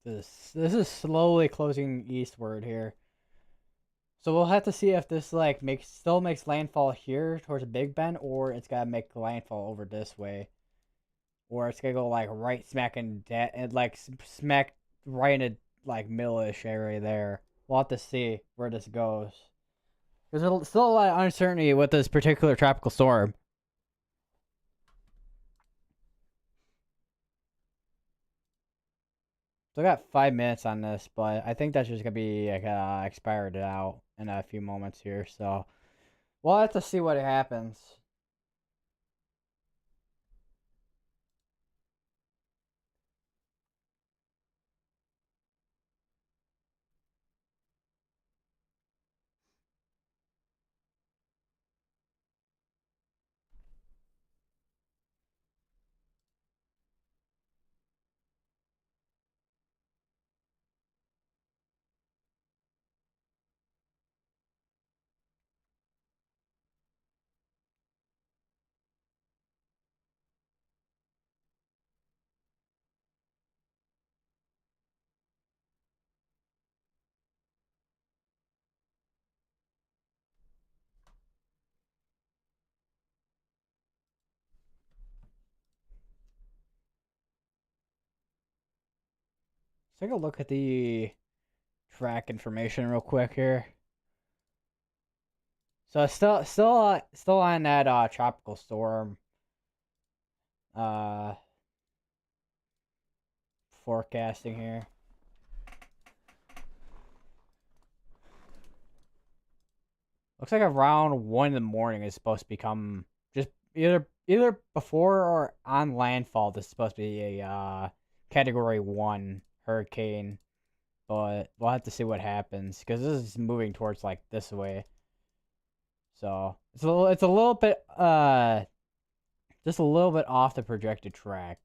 This is slowly closing eastward here. So we'll have to see if this like still makes landfall here towards Big Ben, or it's gotta make landfall over this way, or it's gonna go like right smack in and like smack right into like middle-ish area there. We'll have to see where this goes. Because there's still a lot of uncertainty with this particular tropical storm. So I got 5 minutes on this, but I think that's just gonna be like expired out in a few moments here. So we'll have to see what happens. Let's take a look at the track information real quick here. So still on that tropical storm uh forecasting here. Looks like around 1 in the morning is supposed to become just either before or on landfall. This is supposed to be a category 1 hurricane, but we'll have to see what happens because this is moving towards like this way. So it's a little bit just a little bit off the projected track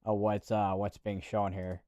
of what's being shown here.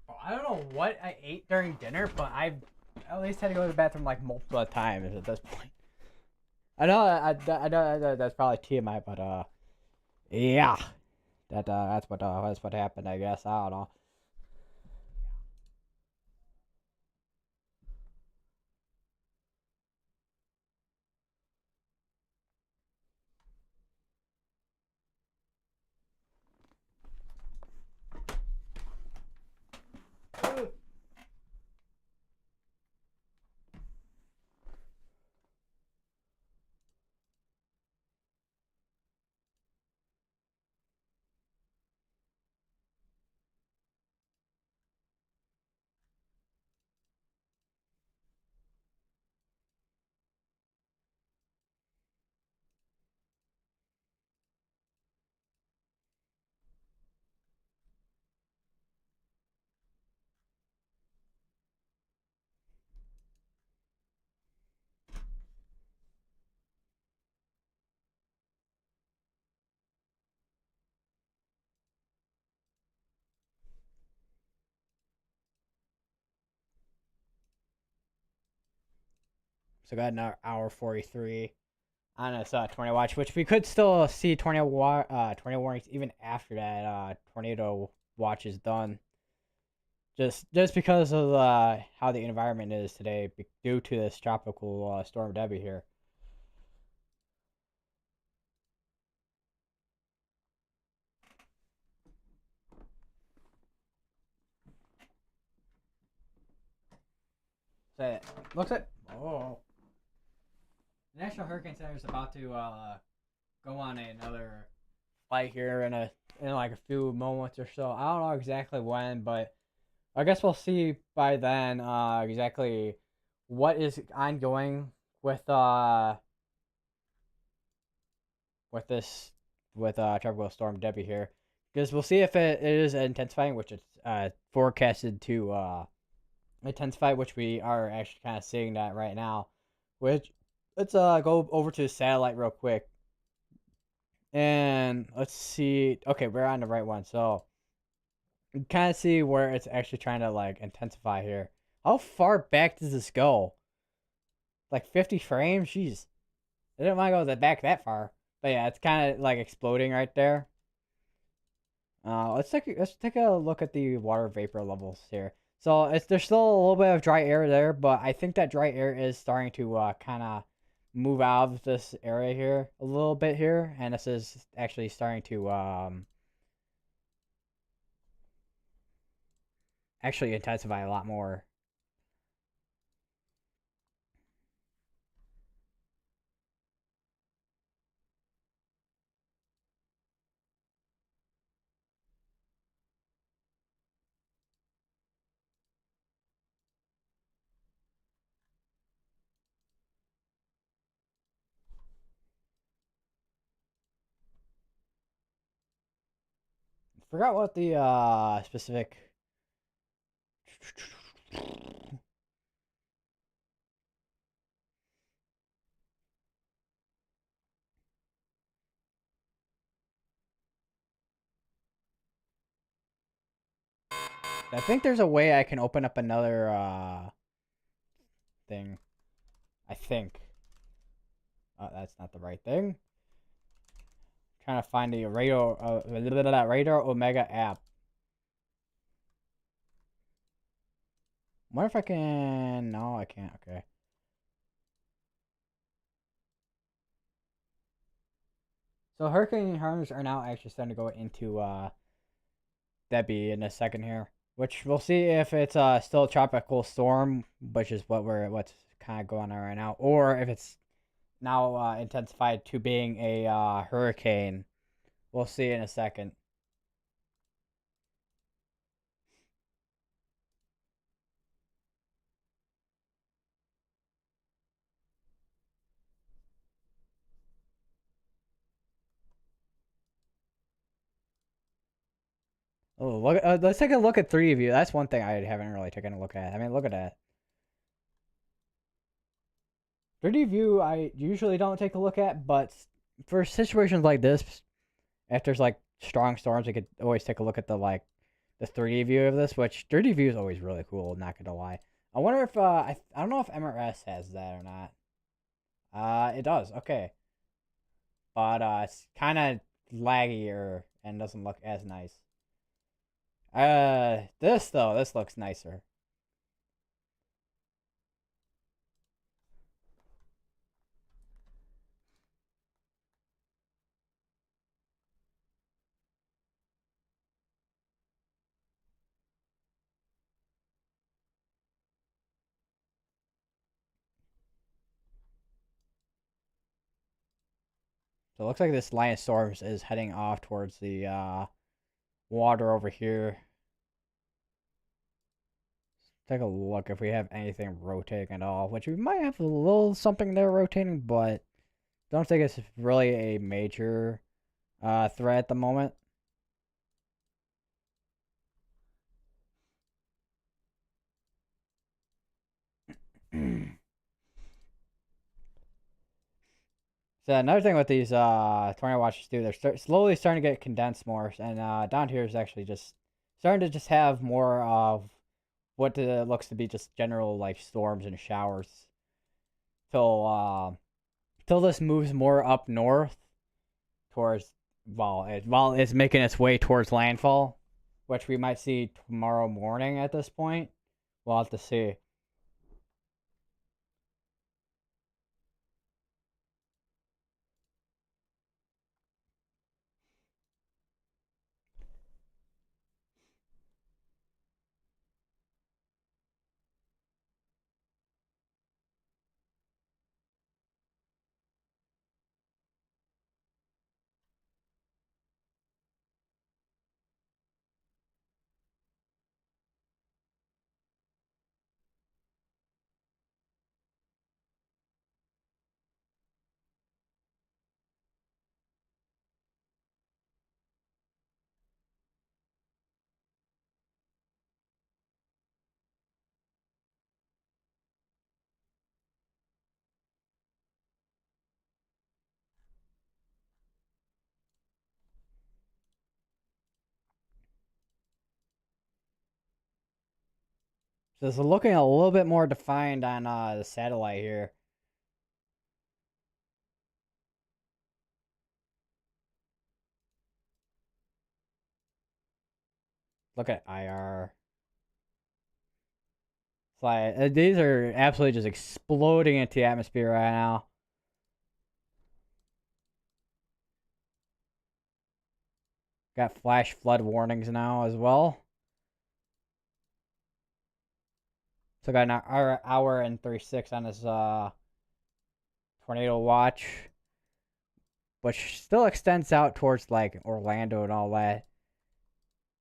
I don't know what I ate during dinner, but I at least had to go to the bathroom like multiple times at this point. I know that's probably TMI, but yeah, that's what happened. I guess I don't know. So got an hour 43 on this tornado watch, which we could still see tornado warnings even after that tornado watch is done. Just because of how the environment is today due to this tropical storm Debby here. So it looks like the National Hurricane Center is about to go on another flight here in like a few moments or so. I don't know exactly when, but I guess we'll see by then exactly what is ongoing with with this with tropical storm Debby here, because we'll see if it is intensifying, which it's forecasted to intensify, which we are actually kind of seeing that right now. Which let's go over to the satellite real quick, and let's see. Okay, we're on the right one, so you can kind of see where it's actually trying to like intensify here. How far back does this go? Like 50 frames? Jeez, I didn't want to go back that far. But yeah, it's kind of like exploding right there. Let's take a look at the water vapor levels here. So there's still a little bit of dry air there, but I think that dry air is starting to kind of move out of this area here a little bit here, and this is actually starting to actually intensify a lot more. Forgot what the specific. I think there's a way I can open up another thing. I think. That's not the right thing. Trying to find the Radar Omega app. Wonder if I can. No, I can't. Okay. So hurricane harms are now actually starting to go into Debby in a second here, which we'll see if it's still a tropical storm, which is what's kind of going on right now, or if it's now intensified to being a hurricane. We'll see in a second. Oh, look! Let's take a look at 3D view. That's one thing I haven't really taken a look at. I mean, look at that. 3D view, I usually don't take a look at, but for situations like this, if there's like strong storms, I could always take a look at the like the 3D view of this, which 3D view is always really cool. Not gonna lie. I wonder if I don't know if MRS has that or not. It does. Okay, but it's kind of laggier and doesn't look as nice. This though, this looks nicer. So it looks like this line of storms is heading off towards the water over here. Take a look if we have anything rotating at all, which we might have a little something there rotating, but don't think it's really a major threat at the moment. So another thing with these tornado watches too, they're slowly starting to get condensed more, and down here is actually just starting to just have more of what looks to be just general like storms and showers till this moves more up north towards while it's making its way towards landfall, which we might see tomorrow morning at this point. We'll have to see. So it's looking a little bit more defined on the satellite here. Look at IR. It's like these are absolutely just exploding into the atmosphere right now. Got flash flood warnings now as well. So got an hour and 36 on this tornado watch, which still extends out towards like Orlando and all that.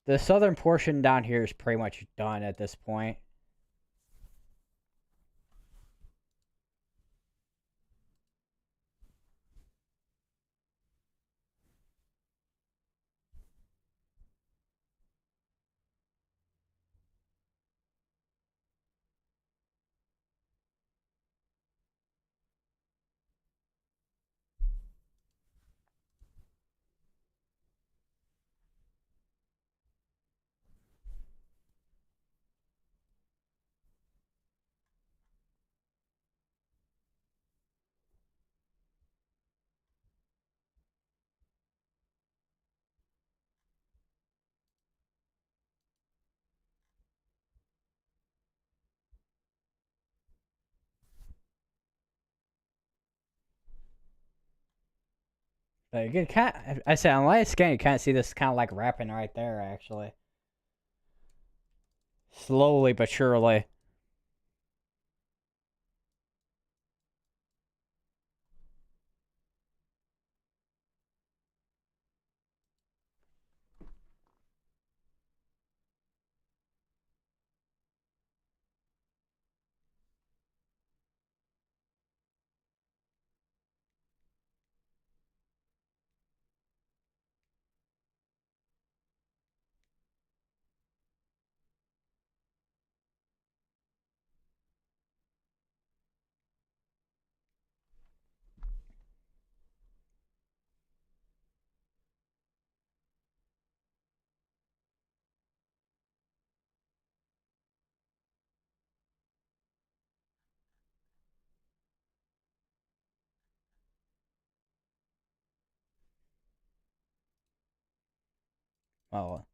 The southern portion down here is pretty much done at this point. But you can kind I said on light scan you kind of see this kind of like wrapping right there actually. Slowly but surely. Well,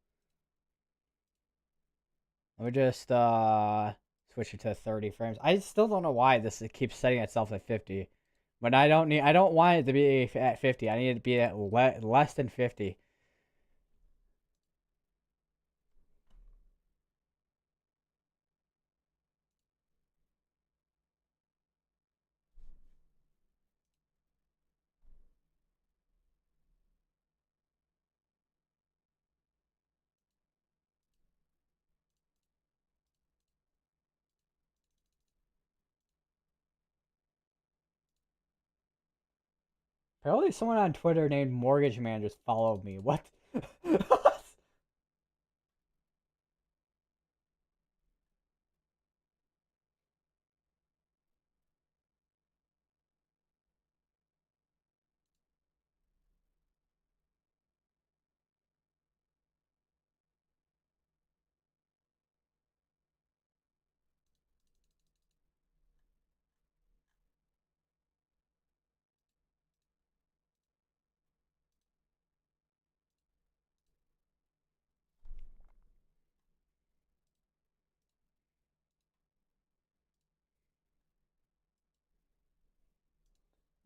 let me just switch it to 30 frames. I still don't know why this it keeps setting itself at 50. But I don't want it to be at 50. I need it to be at less than 50. Apparently someone on Twitter named Mortgage Man just followed me. What?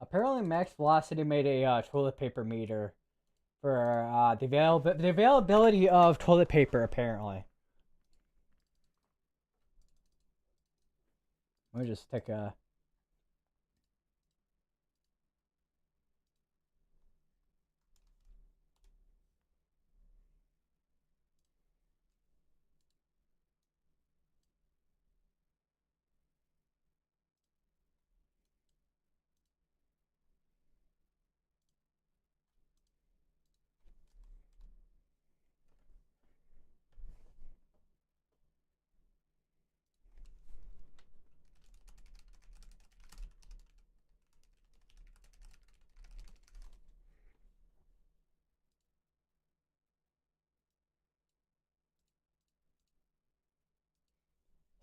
Apparently Max Velocity made a toilet paper meter for the availability of toilet paper. Apparently, let me just take a.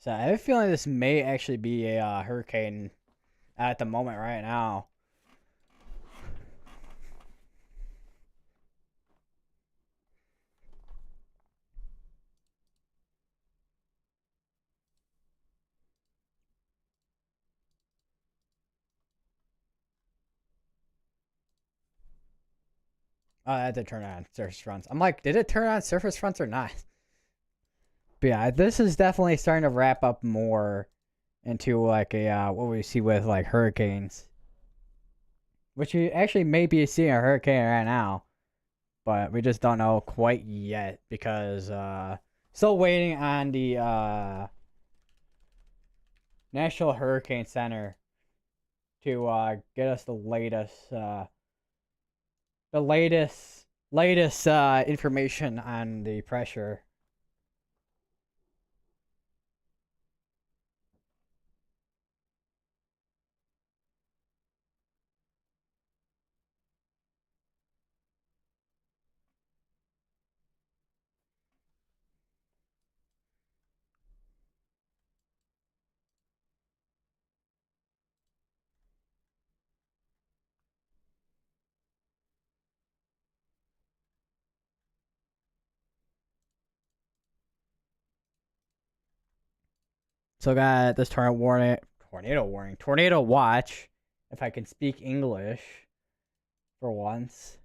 So I have a feeling this may actually be a hurricane at the moment right now. Oh, I had to turn on surface fronts. I'm like, did it turn on surface fronts or not? But yeah, this is definitely starting to wrap up more into like a what we see with like hurricanes, which you actually may be seeing a hurricane right now, but we just don't know quite yet because still waiting on the National Hurricane Center to get us the latest information on the pressure. So got this tornado watch, if I can speak English for once.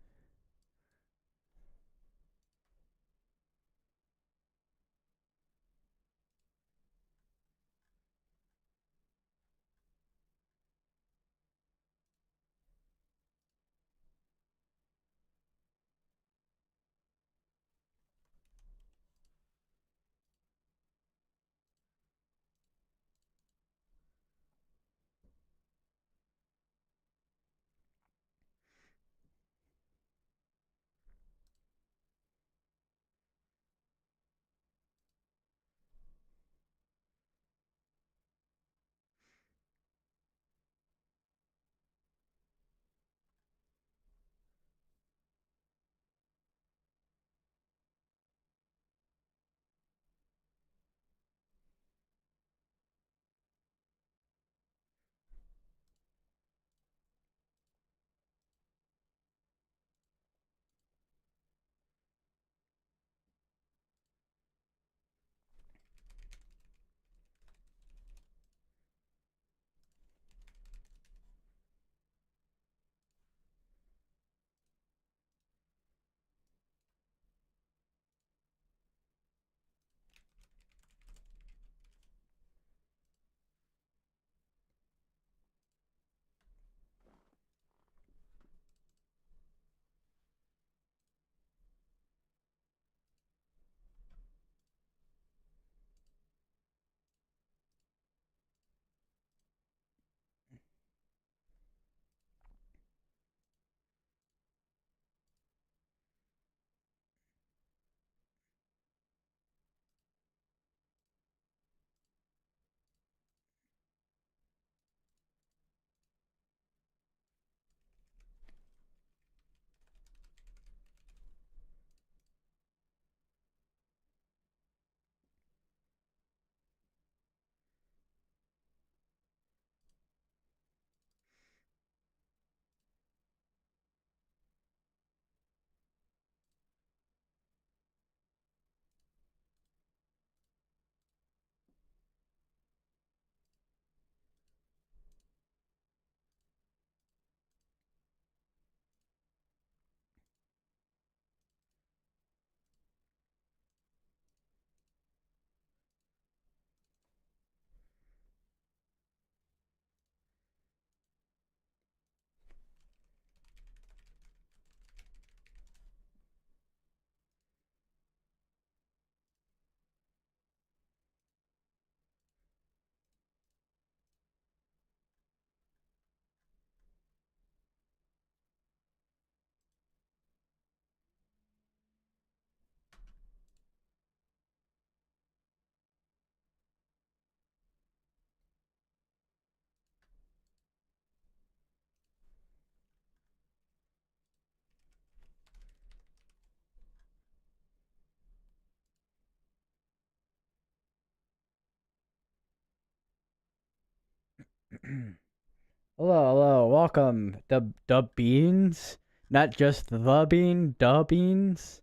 Hello, welcome. The beans, not just the bean, the beans.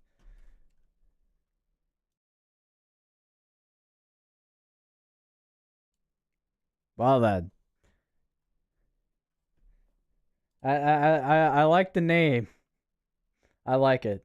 Well then, I like the name. I like it.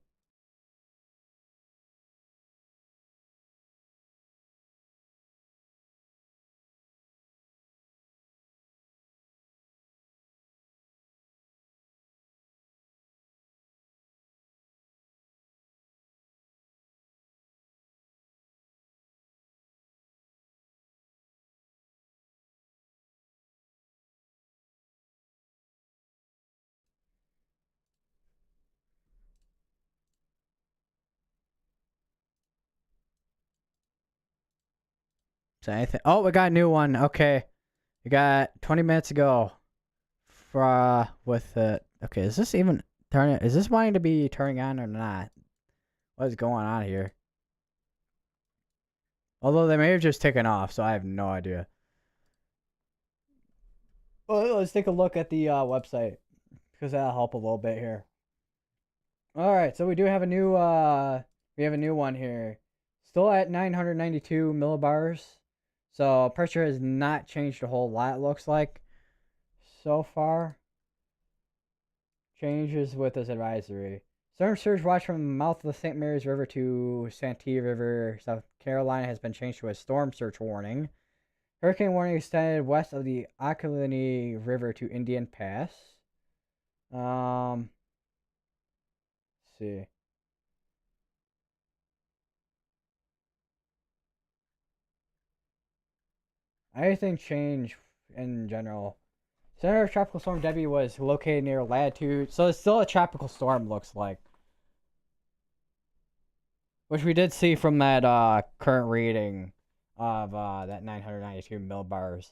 So anything? Oh, we got a new one. Okay, we got 20 minutes ago. For with the okay, is this even turning? Is this wanting to be turning on or not? What is going on here? Although they may have just taken off, so I have no idea. Well, let's take a look at the website because that'll help a little bit here. All right, so we do have a new one here. Still at 992 millibars. So pressure has not changed a whole lot, it looks like, so far. Changes with this advisory. Storm surge watch from the mouth of the St. Mary's River to Santee River, South Carolina has been changed to a storm surge warning. Hurricane warning extended west of the Ocklawaha River to Indian Pass. Let's see. Anything change in general? Center of Tropical Storm Debby was located near latitude, so it's still a tropical storm, looks like. Which we did see from that current reading of that 992 millibars.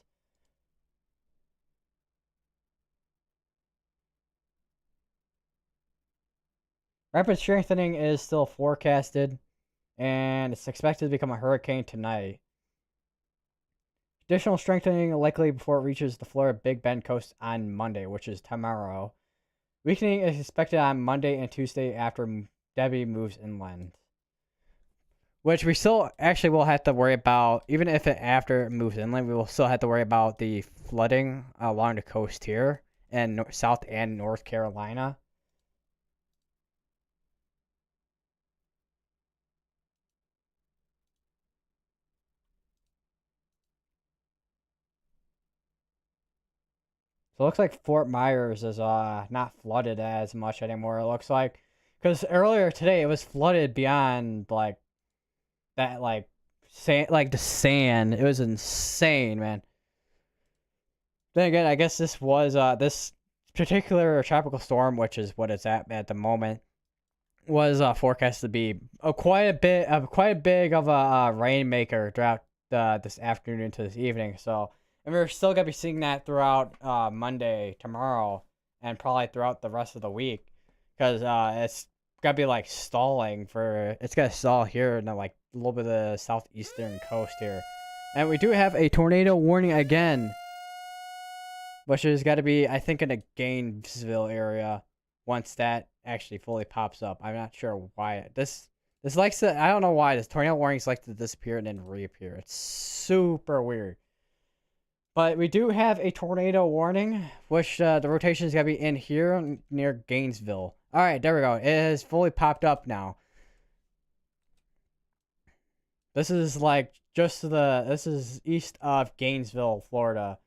Rapid strengthening is still forecasted, and it's expected to become a hurricane tonight. Additional strengthening likely before it reaches the Florida Big Bend coast on Monday, which is tomorrow. Weakening is expected on Monday and Tuesday after Debby moves inland. Which we still actually will have to worry about, even if it after it moves inland, we will still have to worry about the flooding along the coast here in South and North Carolina. So it looks like Fort Myers is not flooded as much anymore. It looks like because earlier today it was flooded beyond like that sand, like the sand. It was insane, man. Then again, I guess this was this particular tropical storm, which is what it's at the moment, was forecast to be quite a bit of quite a big of a rainmaker throughout this afternoon to this evening. So, and we're still gonna be seeing that throughout Monday, tomorrow, and probably throughout the rest of the week, because it's gonna be like stalling for it's gonna stall here in like a little bit of the southeastern coast here, and we do have a tornado warning again, which is got to be I think in the Gainesville area once that actually fully pops up. I'm not sure why this likes to. I don't know why this tornado warnings like to disappear and then reappear. It's super weird. But we do have a tornado warning, which the rotation is gonna be in here near Gainesville. All right, there we go. It has fully popped up now. This is like just this is east of Gainesville, Florida.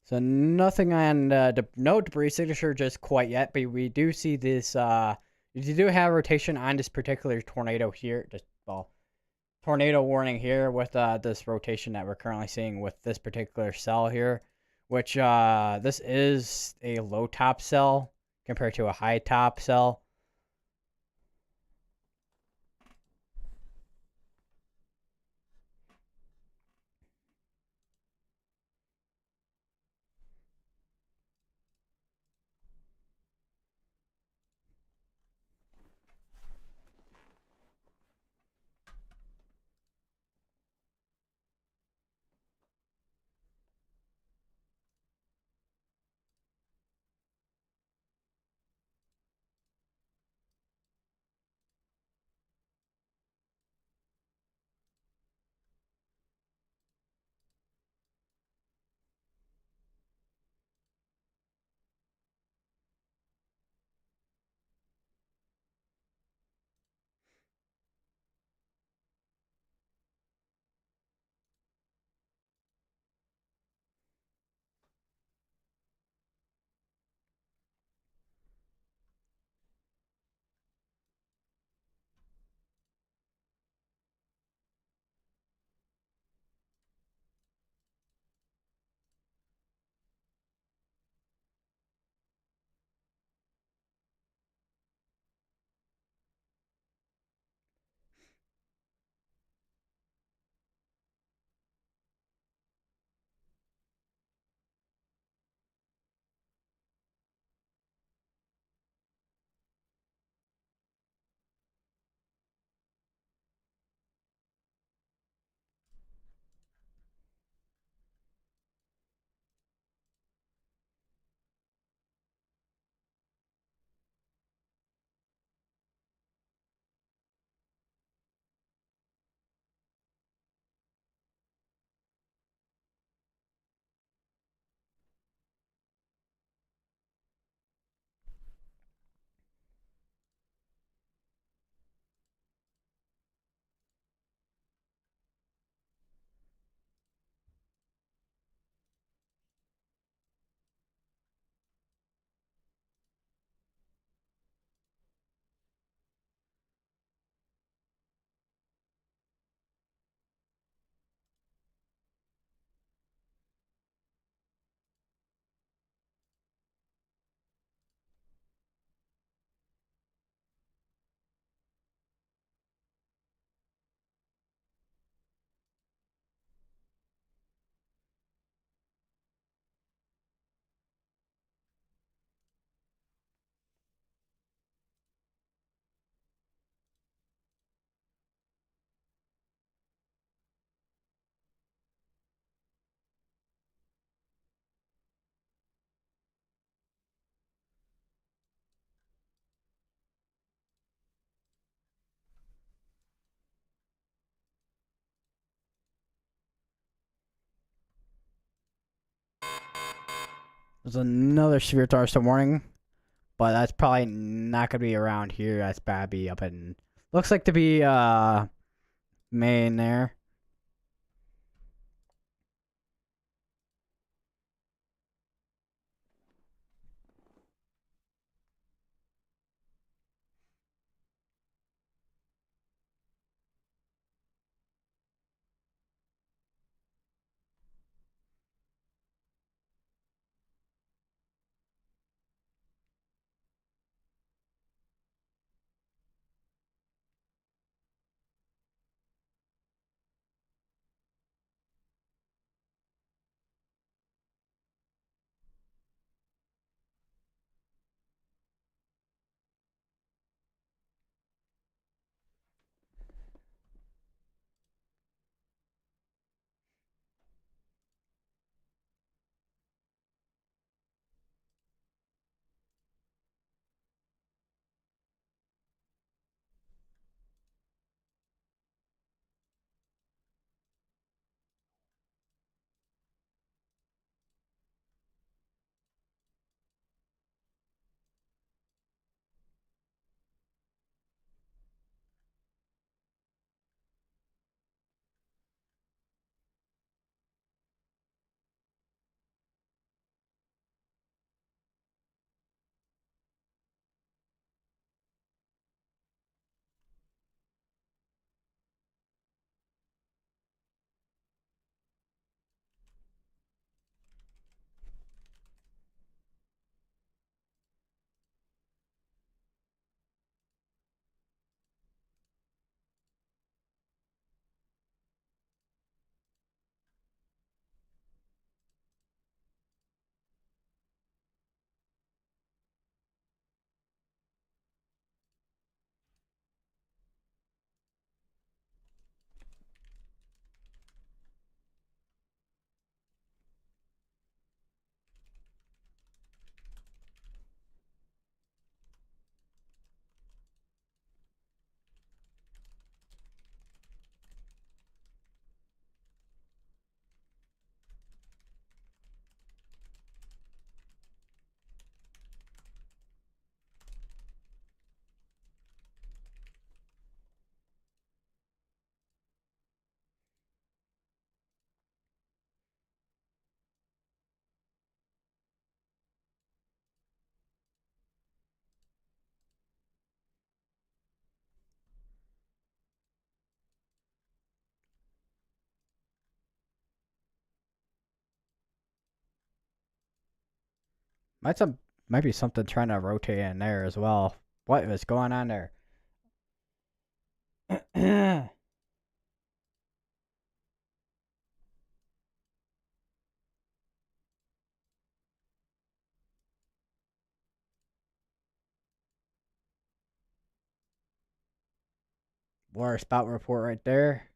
So nothing on no debris signature just quite yet, but we do see this. You do have rotation on this particular tornado here. Just well, tornado warning here with this rotation that we're currently seeing with this particular cell here, which this is a low top cell compared to a high top cell. There's another severe thunderstorm warning, but that's probably not gonna be around here. That's Babby up in. Looks like to be Maine there. Might some might be something trying to rotate in there as well. What is going on there? Water spout report right there.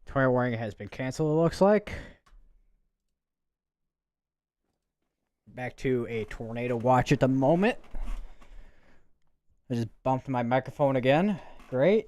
Tornado warning has been canceled, it looks like. Back to a tornado watch at the moment. I just bumped my microphone again. Great.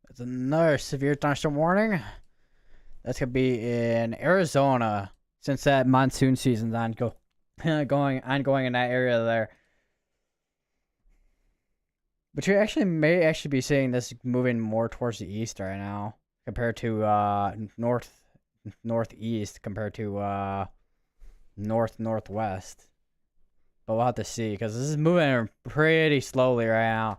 That's another severe thunderstorm warning. That's gonna be in Arizona, since that monsoon season's ongoing in that area there. But you actually may actually be seeing this moving more towards the east right now, compared to northeast compared to northwest. But we'll have to see because this is moving pretty slowly right now.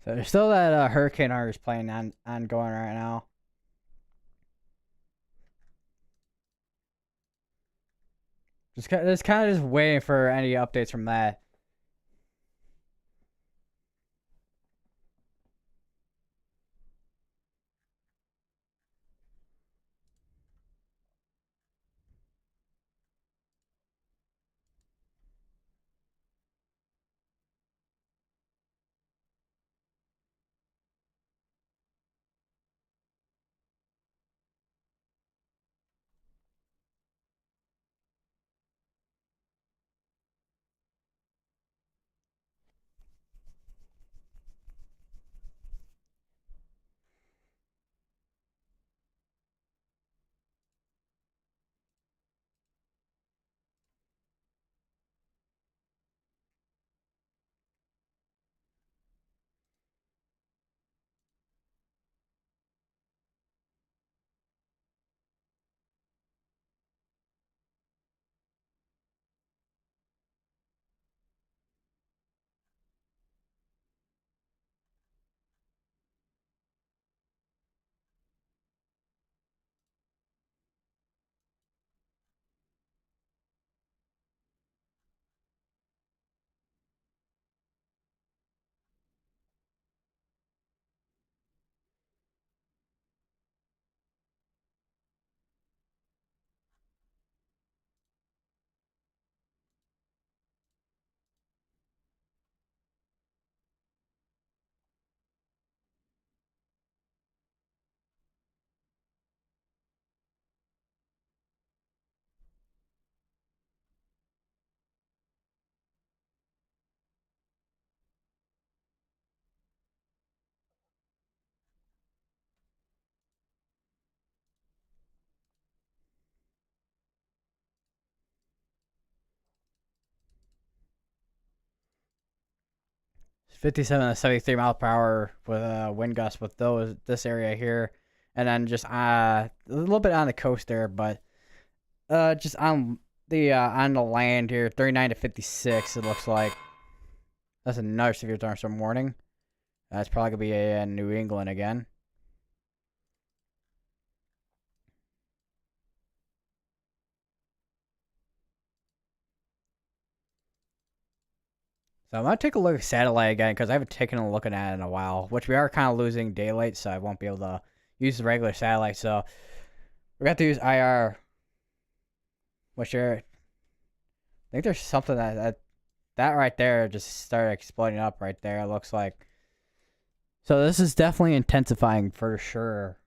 So there's still that Hurricane Hunters playing ongoing right now. Just kind of just waiting for any updates from that. It's 57 to 73 mile per hour with a wind gust with this area here, and then just a little bit on the coast there, but just on the land here, 39 to 56. It looks like that's another severe thunderstorm warning. That's probably gonna be in New England again. So I'm gonna take a look at satellite again because I haven't taken a look at it in a while. Which we are kind of losing daylight, so I won't be able to use the regular satellite. So we're gonna have to use IR. Which I think there's something that right there just started exploding up right there. It looks like. So this is definitely intensifying for sure.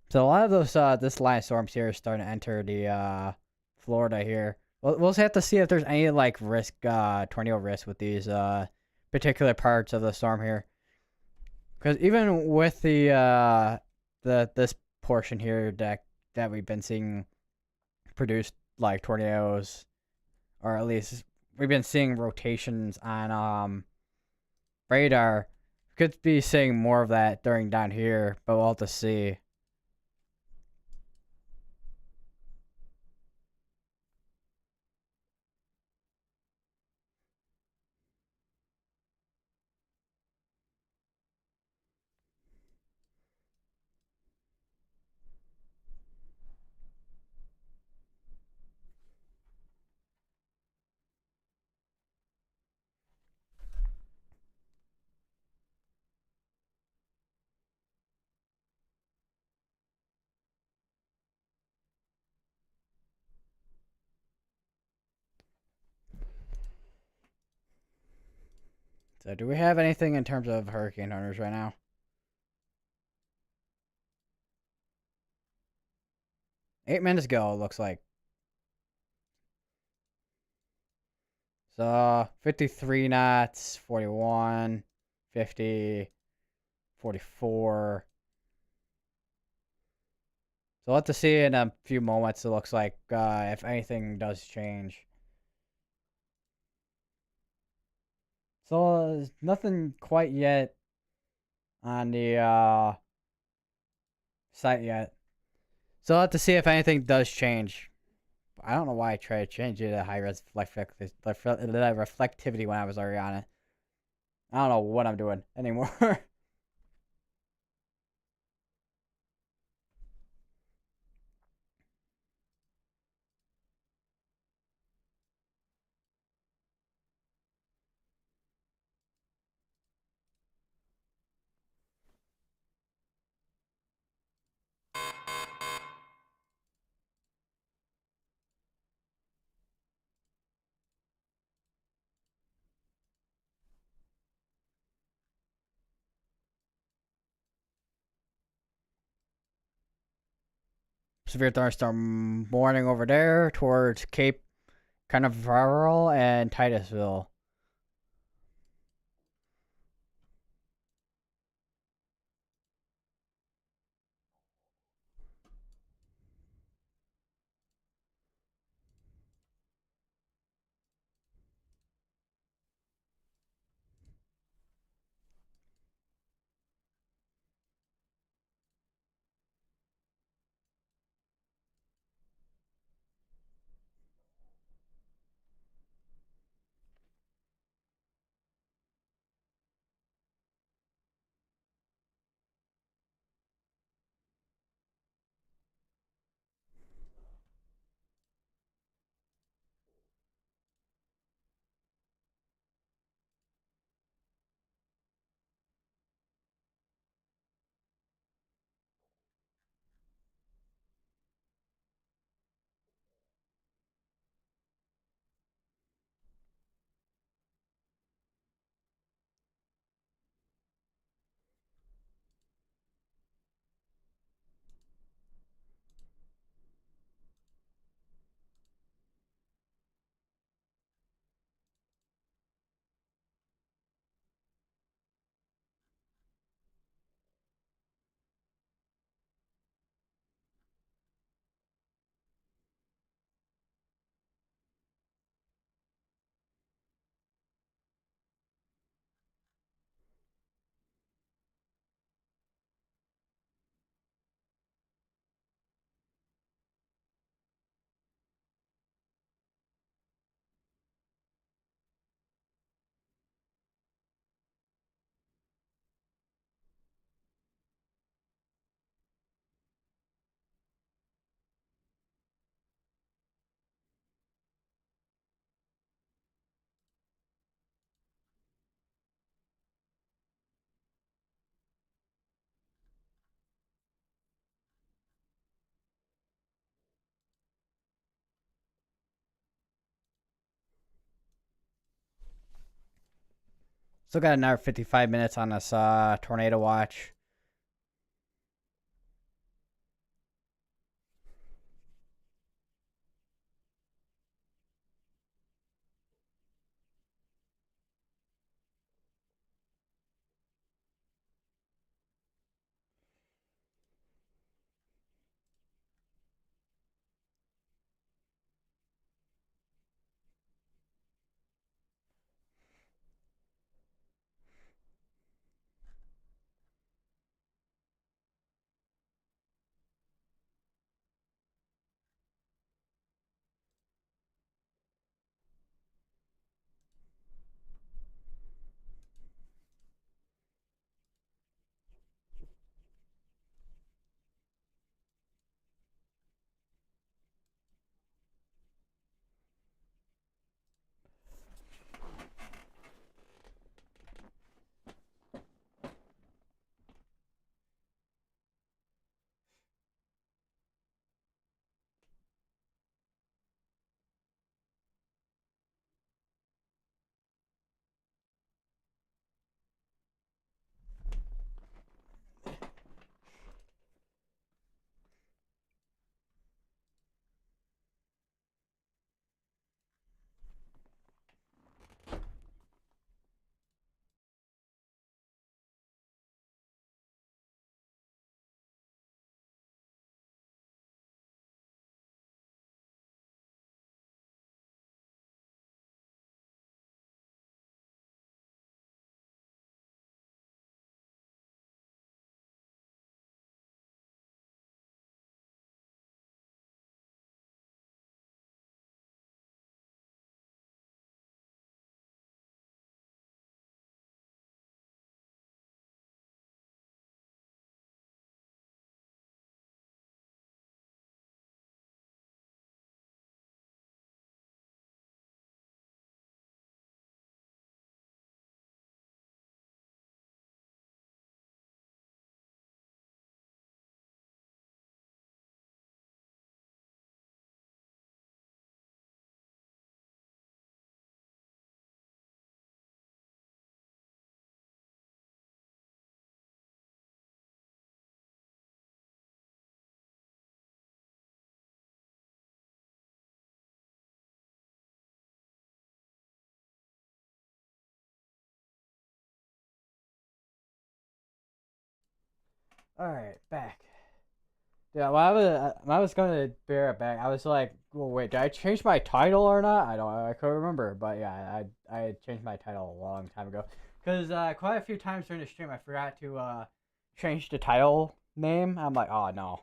So a lot of those this line of storms here is starting to enter the Florida here. We'll just have to see if there's any like tornado risk with these particular parts of the storm here. Because even with the this portion here that we've been seeing produce like tornadoes, or at least we've been seeing rotations on radar. Could be seeing more of that during down here, but we'll have to see. So do we have anything in terms of hurricane hunters right now? 8 minutes ago, it looks like. So 53 knots, 41, 50, 44. So we'll have to see in a few moments. It looks like if anything does change. So nothing quite yet on the site yet. So I'll have to see if anything does change. I don't know why I tried to change it to high res reflectivity when I was already on it. I don't know what I'm doing anymore. Severe thunderstorm warning over there towards Cape Canaveral and Titusville. Still got another 55 minutes on this tornado watch. All right, back. Yeah, when I was gonna bear it back, I was like, well, wait, did I change my title or not? I couldn't remember, but yeah, I had changed my title a long time ago. Cause quite a few times during the stream, I forgot to change the title name. I'm like, oh no.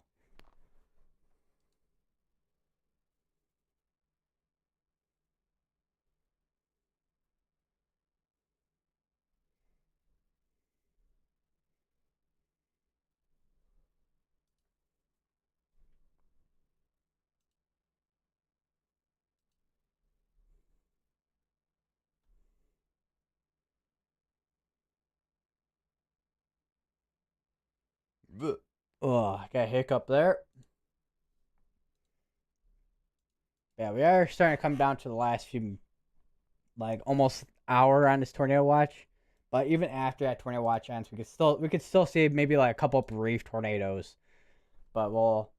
Oh, got a hiccup there. Yeah, we are starting to come down to the last few, like almost hour on this tornado watch. But even after that tornado watch ends, we could still see maybe like a couple brief tornadoes. But we'll.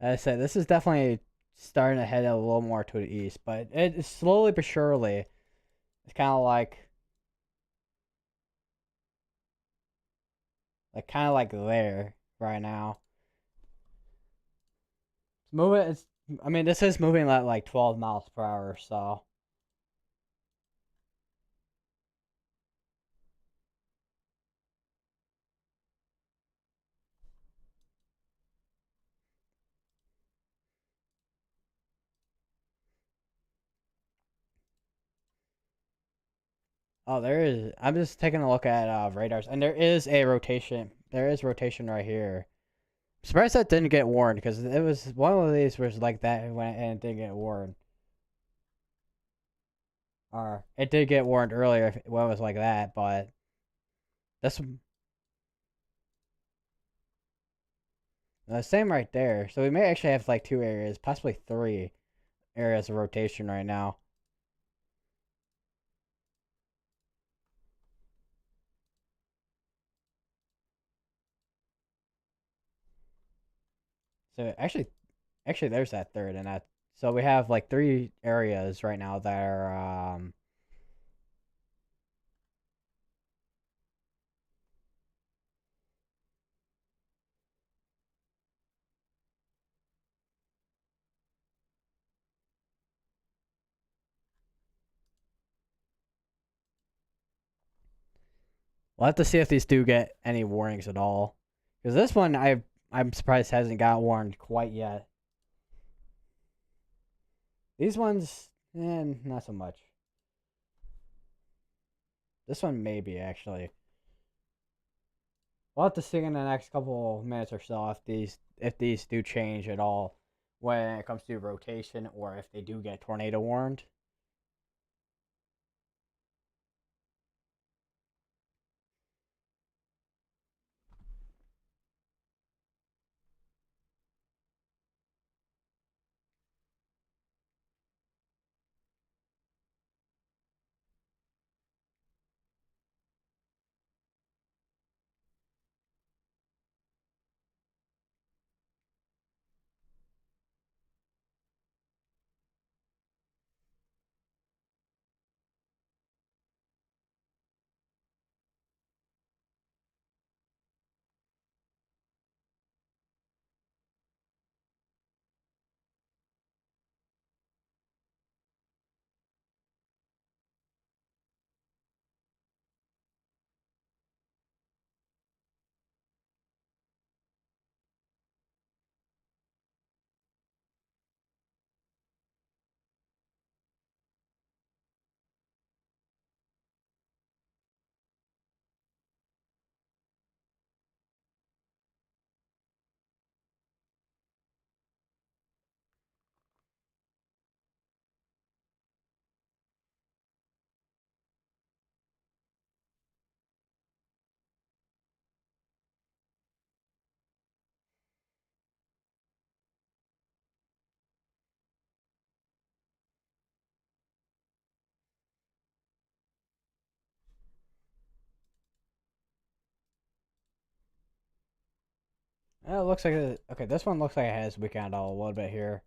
As I said, this is definitely starting to head a little more to the east, but it's slowly but surely. It's kind of like there right now. It's moving. I mean, this is moving at like 12 miles per hour. Oh, there is. I'm just taking a look at radars, and there is a rotation. There is rotation right here. I'm surprised that didn't get warned because it was one of these was like that when and it didn't get warned. Or it did get warned earlier when it was like that, but that's the same right there. So we may actually have like two areas, possibly three areas of rotation right now. So actually, there's that third, and that. So we have like three areas right now that are. We'll have to see if these do get any warnings at all, because this one I'm surprised hasn't got warned quite yet. These ones, not so much. This one maybe actually. We'll have to see in the next couple minutes or so if these do change at all when it comes to rotation or if they do get tornado warned. It looks like okay. This one looks like it has weekend all a little bit here.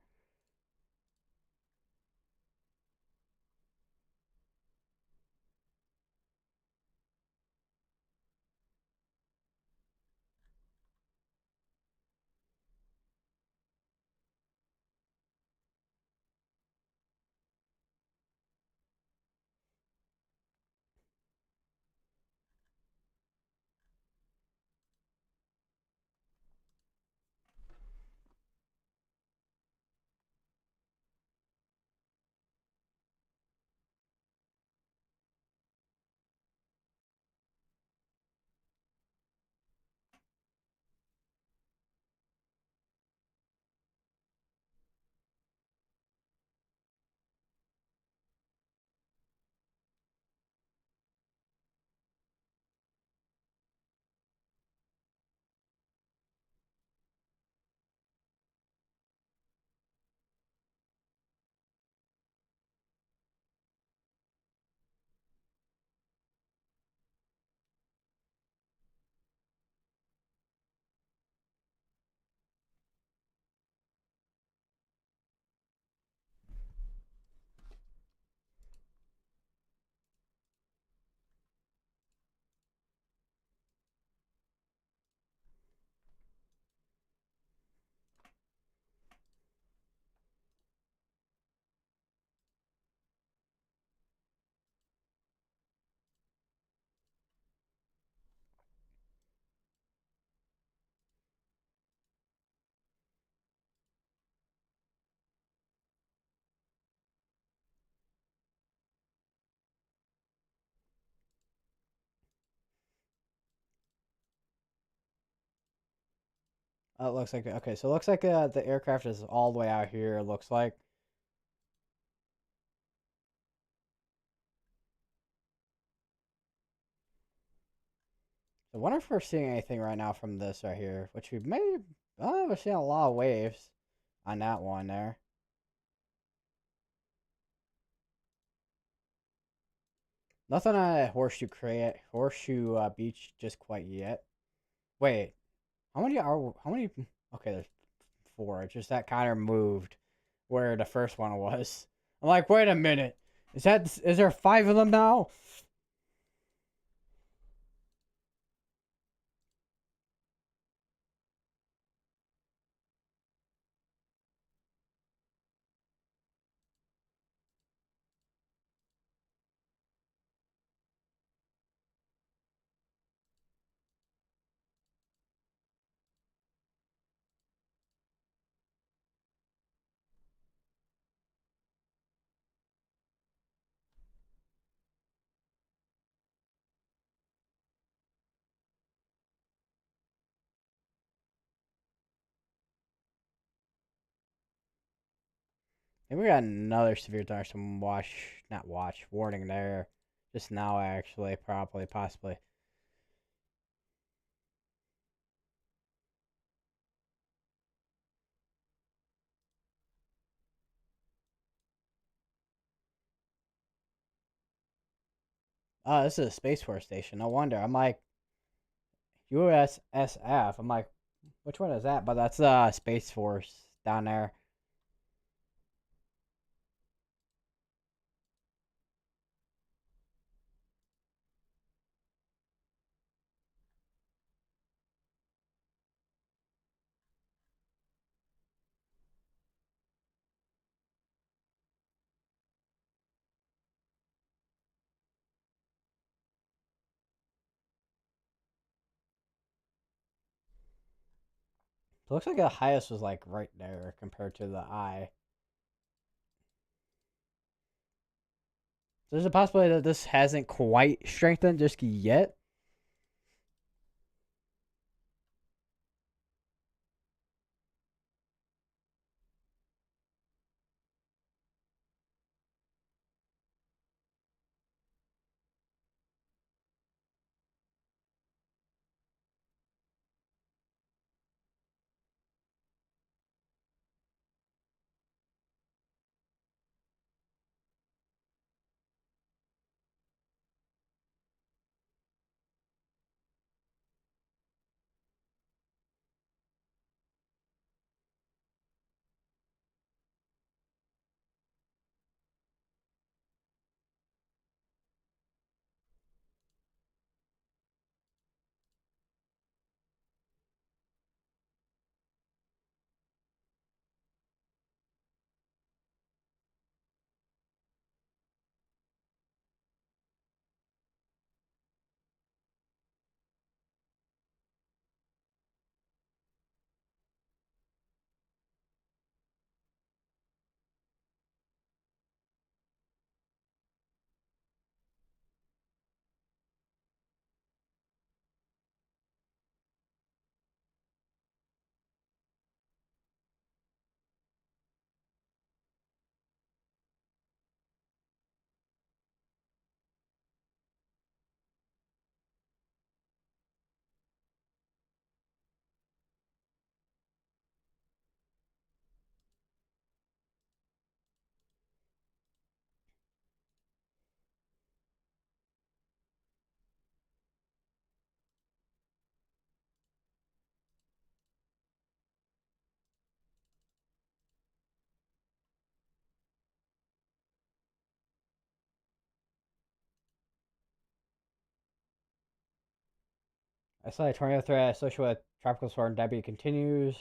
It looks like okay. So it looks like the aircraft is all the way out here. It looks like. I wonder if we're seeing anything right now from this right here, which we may. Oh, we're seeing a lot of waves on that one there. Nothing on Horseshoe Beach just quite yet. Wait, how many? Okay, there's four. It's just that Connor moved where the first one was. I'm like, wait a minute. Is there five of them now? Maybe we got another severe thunderstorm not watch, warning there. Just now, actually, probably, possibly. Oh, this is a Space Force station. No wonder. I'm like, USSF. I'm like, which one is that? But that's Space Force down there. It looks like the highest was like right there compared to the eye. There's a possibility that this hasn't quite strengthened just yet. I saw a tornado threat associated with Tropical Storm Debby continues.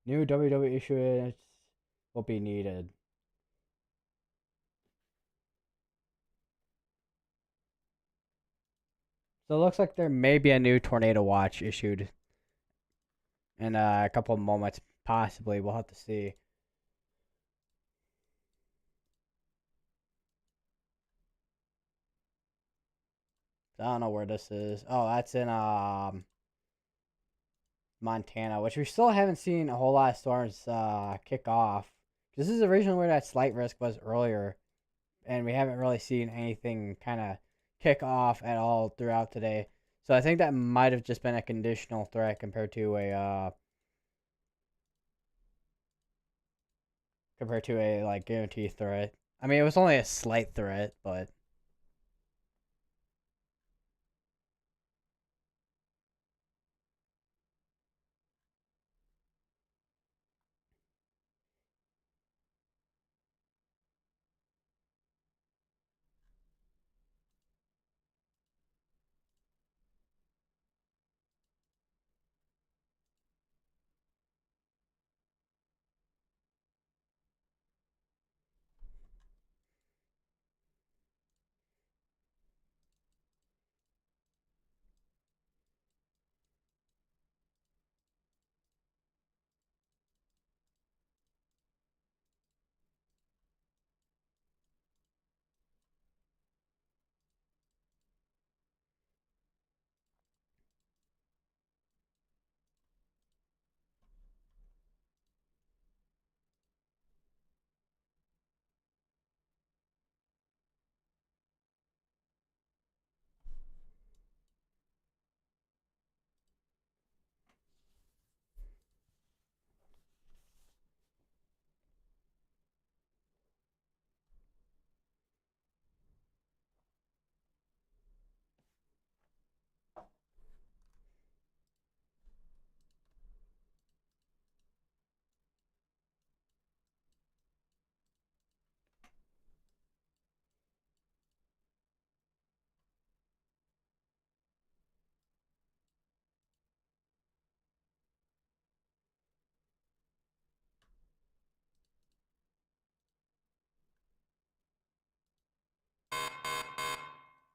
New WWE issuance will be needed. So it looks like there may be a new tornado watch issued in a couple of moments, possibly. We'll have to see. I don't know where this is. Oh, that's in Montana, which we still haven't seen a whole lot of storms kick off. This is originally where that slight risk was earlier, and we haven't really seen anything kind of kick off at all throughout today. So I think that might have just been a conditional threat compared to a like guaranteed threat. I mean, it was only a slight threat, but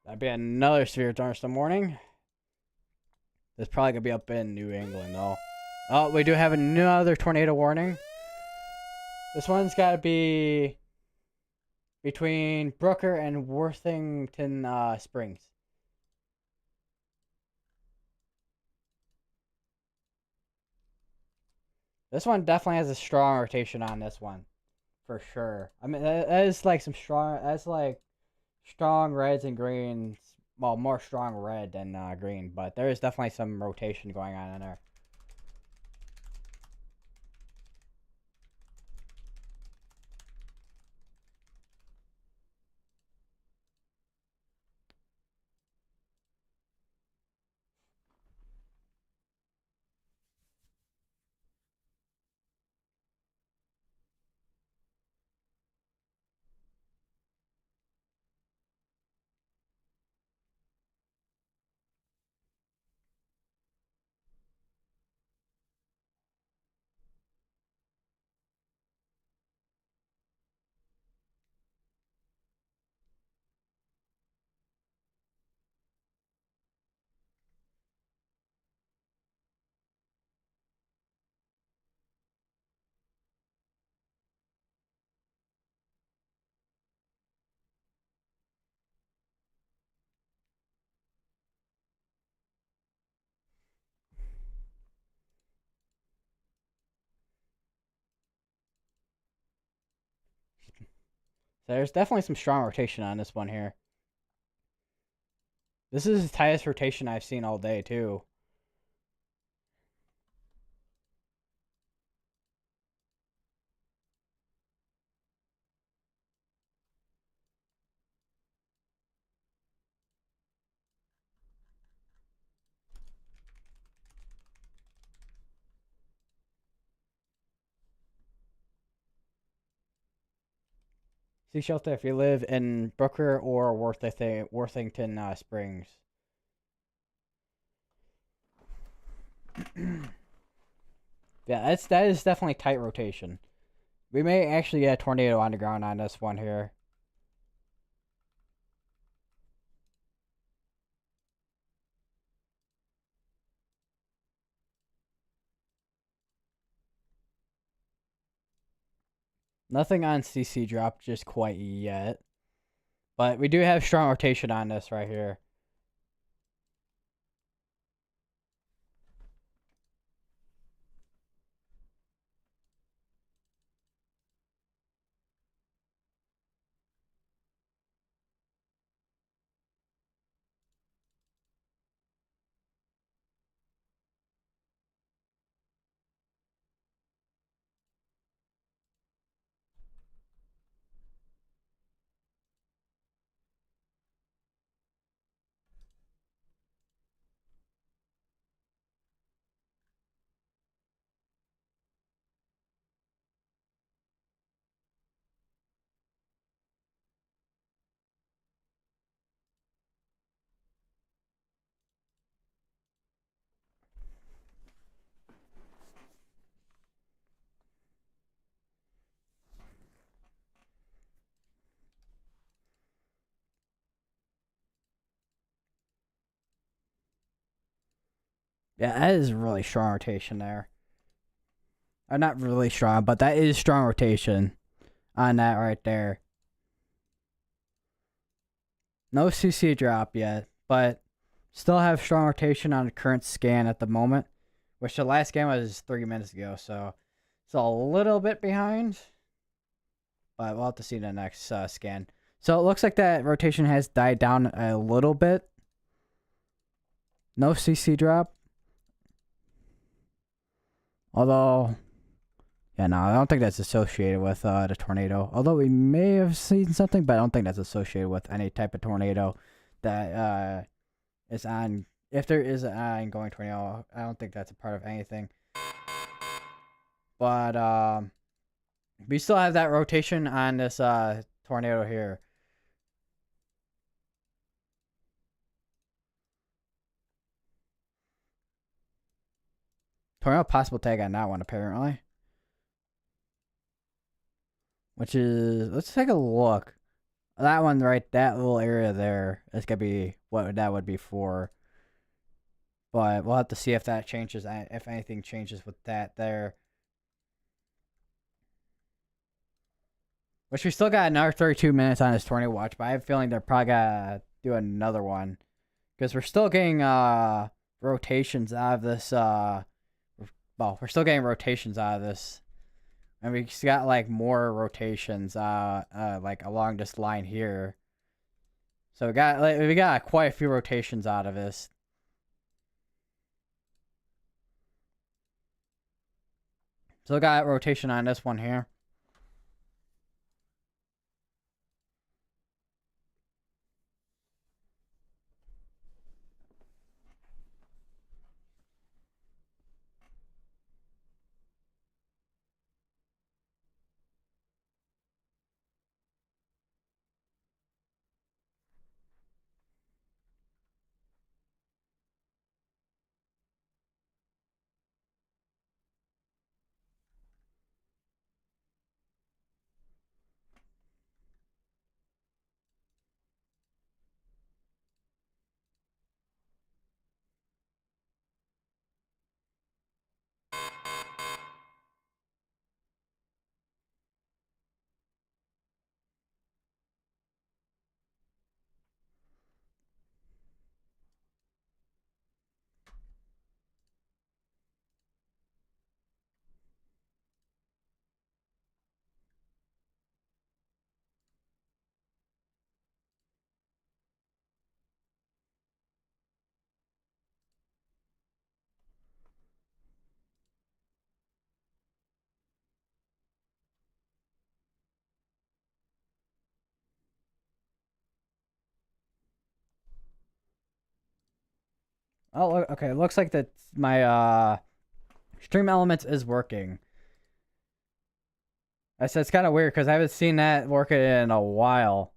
that'd be another severe thunderstorm warning. It's probably gonna be up in New England though. Oh, we do have another tornado warning. This one's got to be between Brooker and Worthington Springs. This one definitely has a strong rotation on this one, for sure. I mean, that is like some strong. That's like strong reds and greens. Well, more strong red than green, but there is definitely some rotation going on in there. So there's definitely some strong rotation on this one here. This is the tightest rotation I've seen all day too. Seek shelter if you live in Brooker or Worthington Springs. Yeah, that is definitely tight rotation. We may actually get a tornado on the ground on this one here. Nothing on CC drop just quite yet. But we do have strong rotation on this right here. Yeah, that is really strong rotation there. Or not really strong, but that is strong rotation on that right there. No CC drop yet, but still have strong rotation on the current scan at the moment, which the last scan was 3 minutes ago, so it's a little bit behind. But we'll have to see the next scan. So it looks like that rotation has died down a little bit. No CC drop. Although, yeah, no, I don't think that's associated with the tornado. Although we may have seen something, but I don't think that's associated with any type of tornado that is on. If there is an ongoing tornado, I don't think that's a part of anything. But we still have that rotation on this tornado here. Tornado possible tag on that one, apparently. Which is, let's take a look. That one right, that little area there is going to be what that would be for. But we'll have to see if that changes, if anything changes with that there. Which we still got another 32 minutes on this tornado watch, but I have a feeling they're probably going to do another one. Because we're still getting rotations out of this. Well, we're still getting rotations out of this. And we just got like more rotations like along this line here. So we got quite a few rotations out of this. Still got rotation on this one here. Oh, okay. It looks like that my stream elements is working. I said it's kind of weird because I haven't seen that working in a while.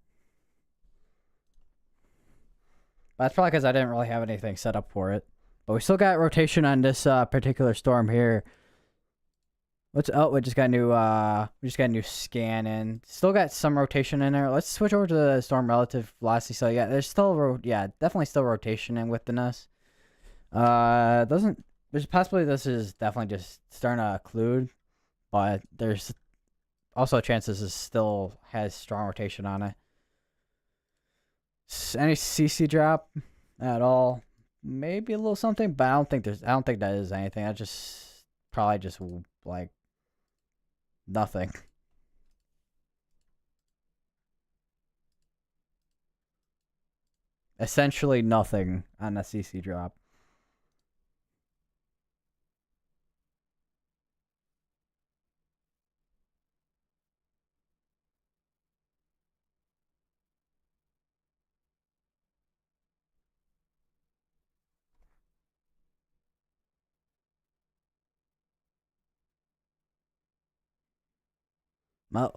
But that's probably because I didn't really have anything set up for it. But we still got rotation on this particular storm here. We just got a new scan in. Still got some rotation in there. Let's switch over to the storm relative velocity. So yeah, there's still definitely still rotation in within us. Doesn't there's possibly this is definitely just starting to occlude, but there's also a chance this is still has strong rotation on it. Any CC drop at all? Maybe a little something, but I don't think that is anything. I just probably just like nothing. Essentially nothing on the CC drop.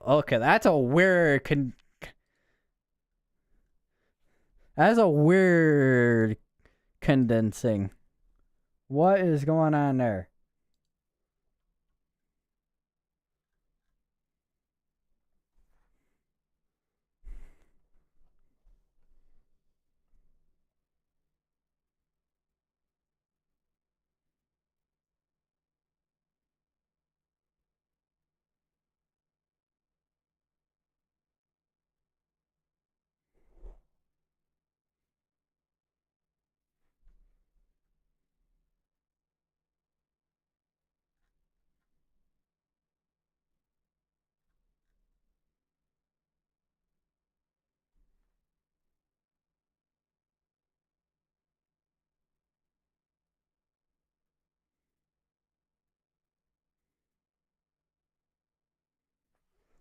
Okay, that's a weird condensing. What is going on there?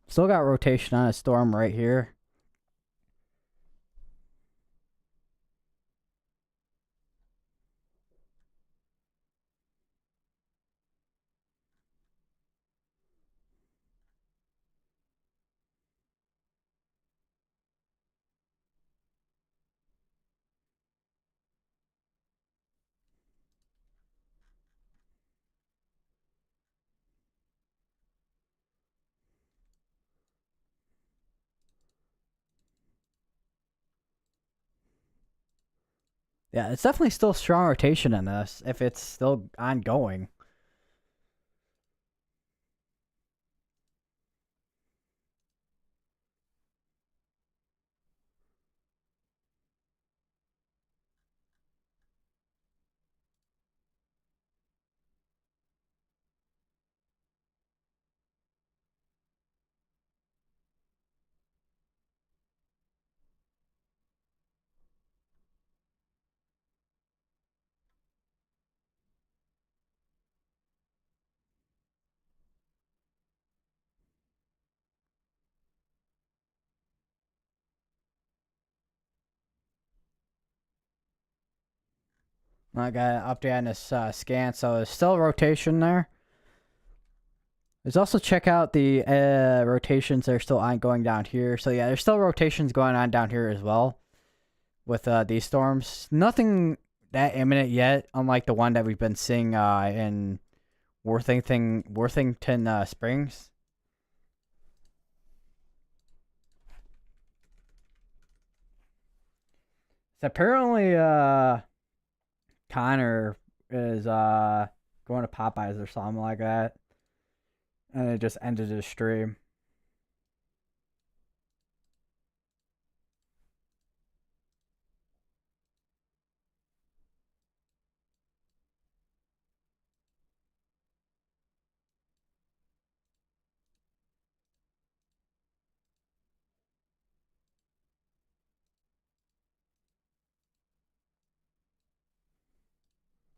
Still got rotation on a storm right here. Yeah, it's definitely still strong rotation in this if it's still ongoing. I got an update on this scan, so there's still rotation there. There's also check out the rotations that are still ongoing down here. So yeah, there's still rotations going on down here as well with these storms. Nothing that imminent yet, unlike the one that we've been seeing in Worthington Springs. So apparently Connor is going to Popeyes or something like that. And it just ended his stream.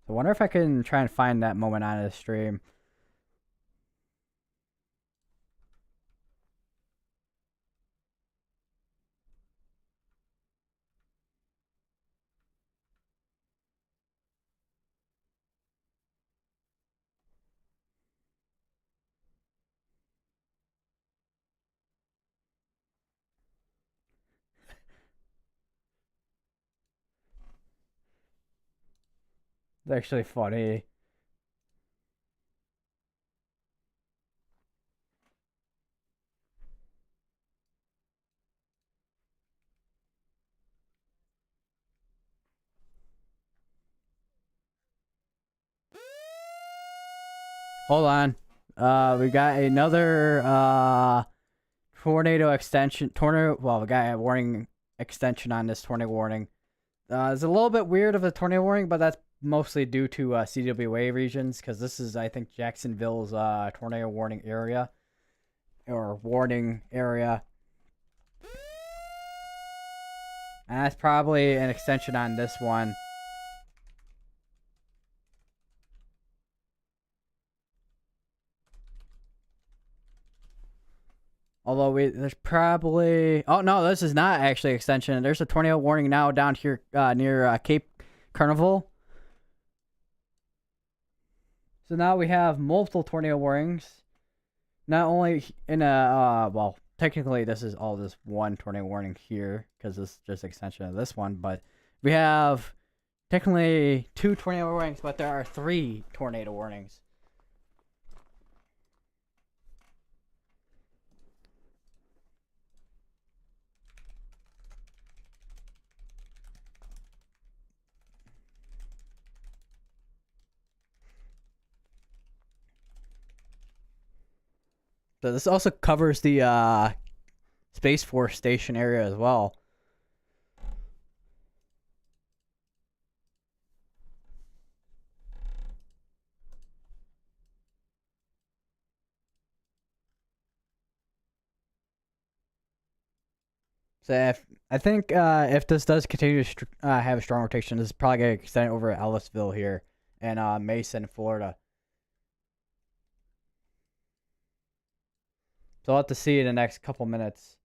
I wonder if I can try and find that moment on his stream. It's actually funny. Hold on. We got another tornado extension. Well, we got a warning extension on this tornado warning. It's a little bit weird of a tornado warning, but that's mostly due to CWA regions, because this is, I think, Jacksonville's tornado warning area or warning area, and that's probably an extension on this one. Although there's probably, oh no, this is not actually extension. There's a tornado warning now down here near Cape Carnival. So now we have multiple tornado warnings. Not only in a well, technically this is all just one tornado warning here because this is just extension of this one, but we have technically 2 tornado warnings, but there are 3 tornado warnings. So this also covers the Space Force Station area as well. So I think if this does continue to have a strong rotation, this is probably going to extend over Ellisville here and Mason, Florida. So I'll have to see in the next couple minutes.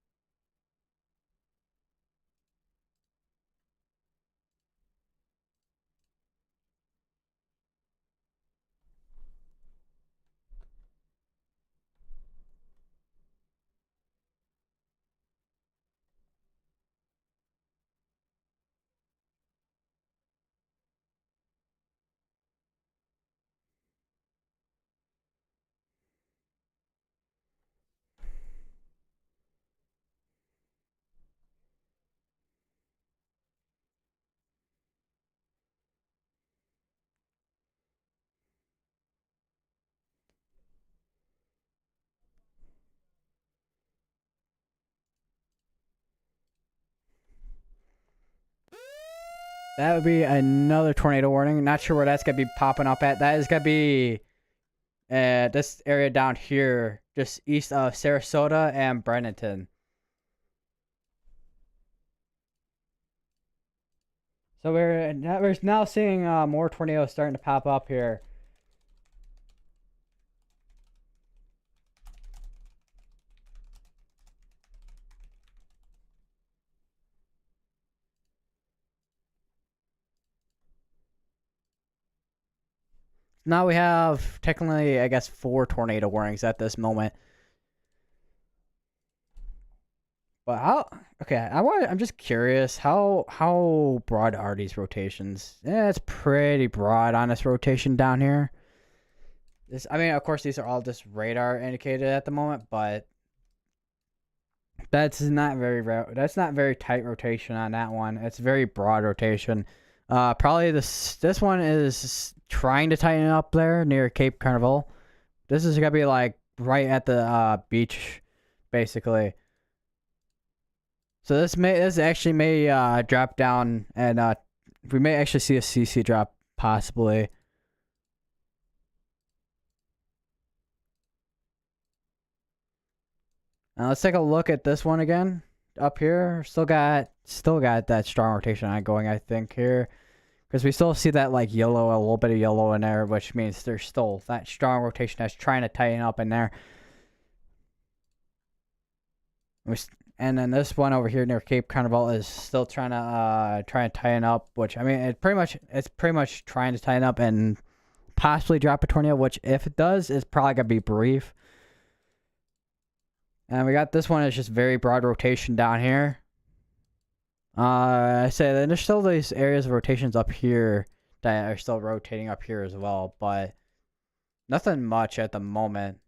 That would be another tornado warning. Not sure where that's going to be popping up at. That is going to be this area down here, just east of Sarasota and Bradenton. So we're now seeing more tornadoes starting to pop up here. Now we have technically, I guess, 4 tornado warnings at this moment. But how? Okay, I'm just curious. How broad are these rotations? Yeah, it's pretty broad on this rotation down here. I mean, of course, these are all just radar indicated at the moment, but that's not very tight rotation on that one. It's very broad rotation. Probably this one is trying to tighten up there near Cape Carnival. This is gonna be like right at the beach, basically. So this actually may drop down, and we may actually see a CC drop possibly. Now let's take a look at this one again. Up here, still got that strong rotation ongoing, I think, here. Because we still see that like yellow, a little bit of yellow in there, which means there's still that strong rotation that's trying to tighten up in there. And then this one over here near Cape Carnival is still trying to tighten up, which I mean it's pretty much trying to tighten up and possibly drop a tornado, which if it does, it's probably gonna be brief. And we got this one is just very broad rotation down here. I say that there's still these areas of rotations up here that are still rotating up here as well, but nothing much at the moment.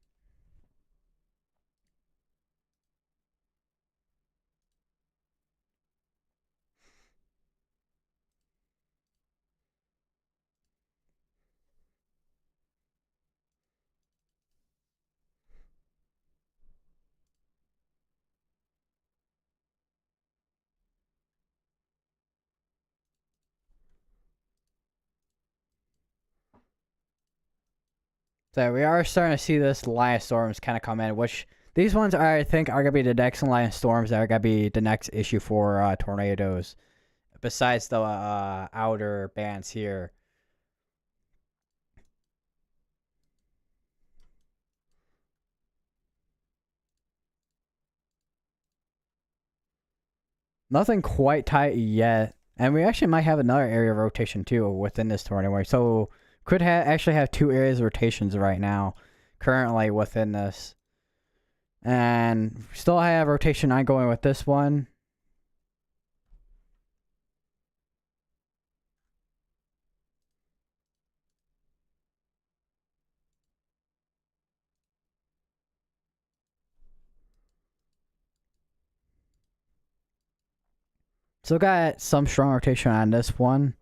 So we are starting to see this line of storms kind of come in, which these ones are, I think, are going to be the next line of storms that are going to be the next issue for tornadoes, besides the outer bands here. Nothing quite tight yet. And we actually might have another area of rotation too within this tornado. So could actually have two areas of rotations right now currently within this. And still have rotation ongoing with this one. Still got some strong rotation on this one.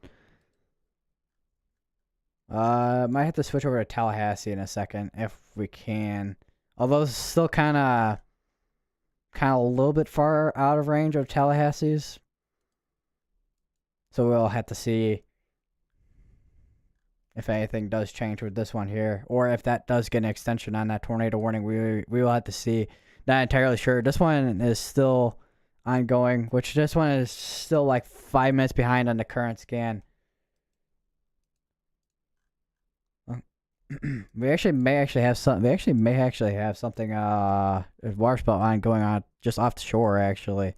Might have to switch over to Tallahassee in a second if we can. Although it's still kind of a little bit far out of range of Tallahassee's. So we'll have to see if anything does change with this one here, or if that does get an extension on that tornado warning. We will have to see. Not entirely sure. This one is still ongoing, which this one is still like 5 minutes behind on the current scan. We actually may actually have some. They actually may actually have something. Water spout on going on just off the shore. Actually,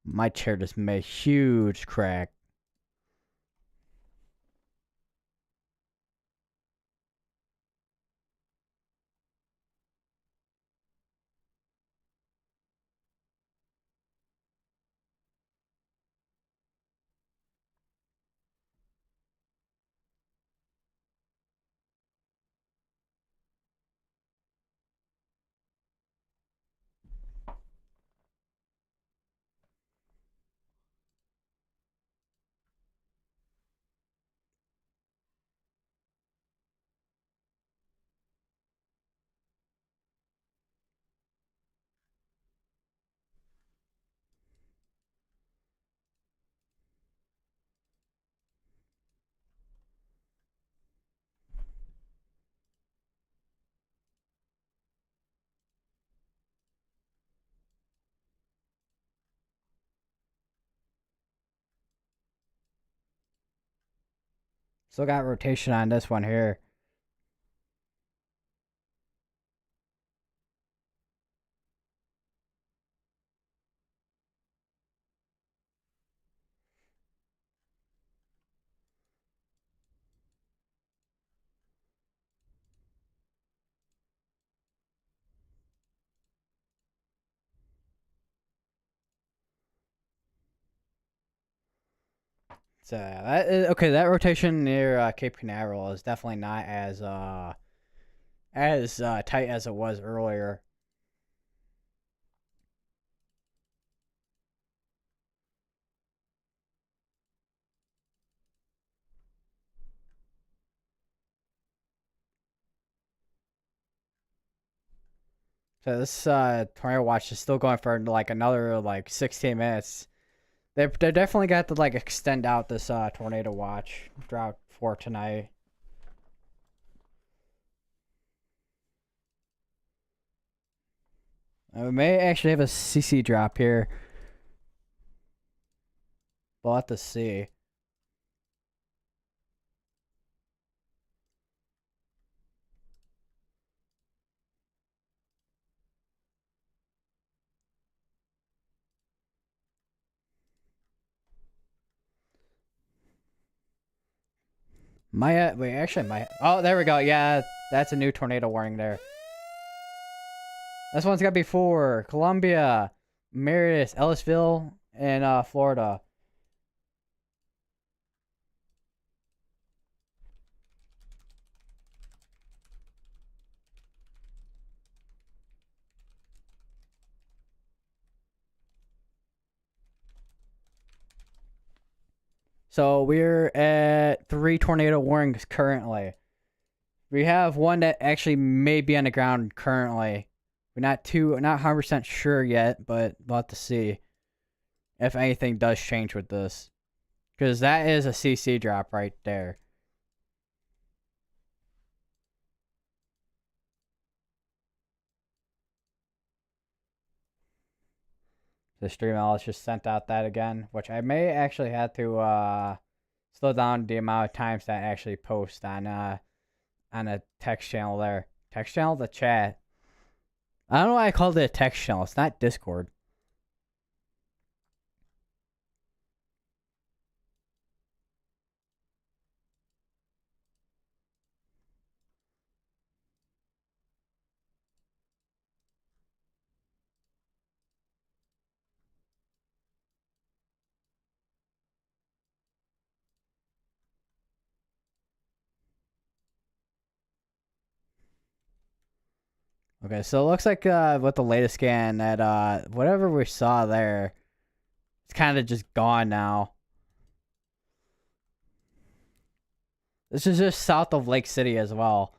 my chair just made a huge crack. Still got rotation on this one here. So okay. That rotation near Cape Canaveral is definitely not as tight as it was earlier. So this tornado watch is still going for like another like 16 minutes. They definitely got to like extend out this tornado watch drought for tonight. We may actually have a CC drop here. We'll have to see. We actually might. Oh, there we go. Yeah, that's a new tornado warning there. This one's got to be for Columbia. Marius, Ellisville, and Florida. So we're at 3 tornado warnings currently. We have one that actually may be on the ground currently. We're not 100% sure yet, but we'll have to see if anything does change with this. Because that is a CC drop right there. The stream analyst just sent out that again, which I may actually have to slow down the amount of times that I actually post on a text channel there. Text channel, the chat. I don't know why I called it a text channel. It's not Discord. Okay, so it looks like with the latest scan that whatever we saw there, it's kind of just gone now. This is just south of Lake City as well.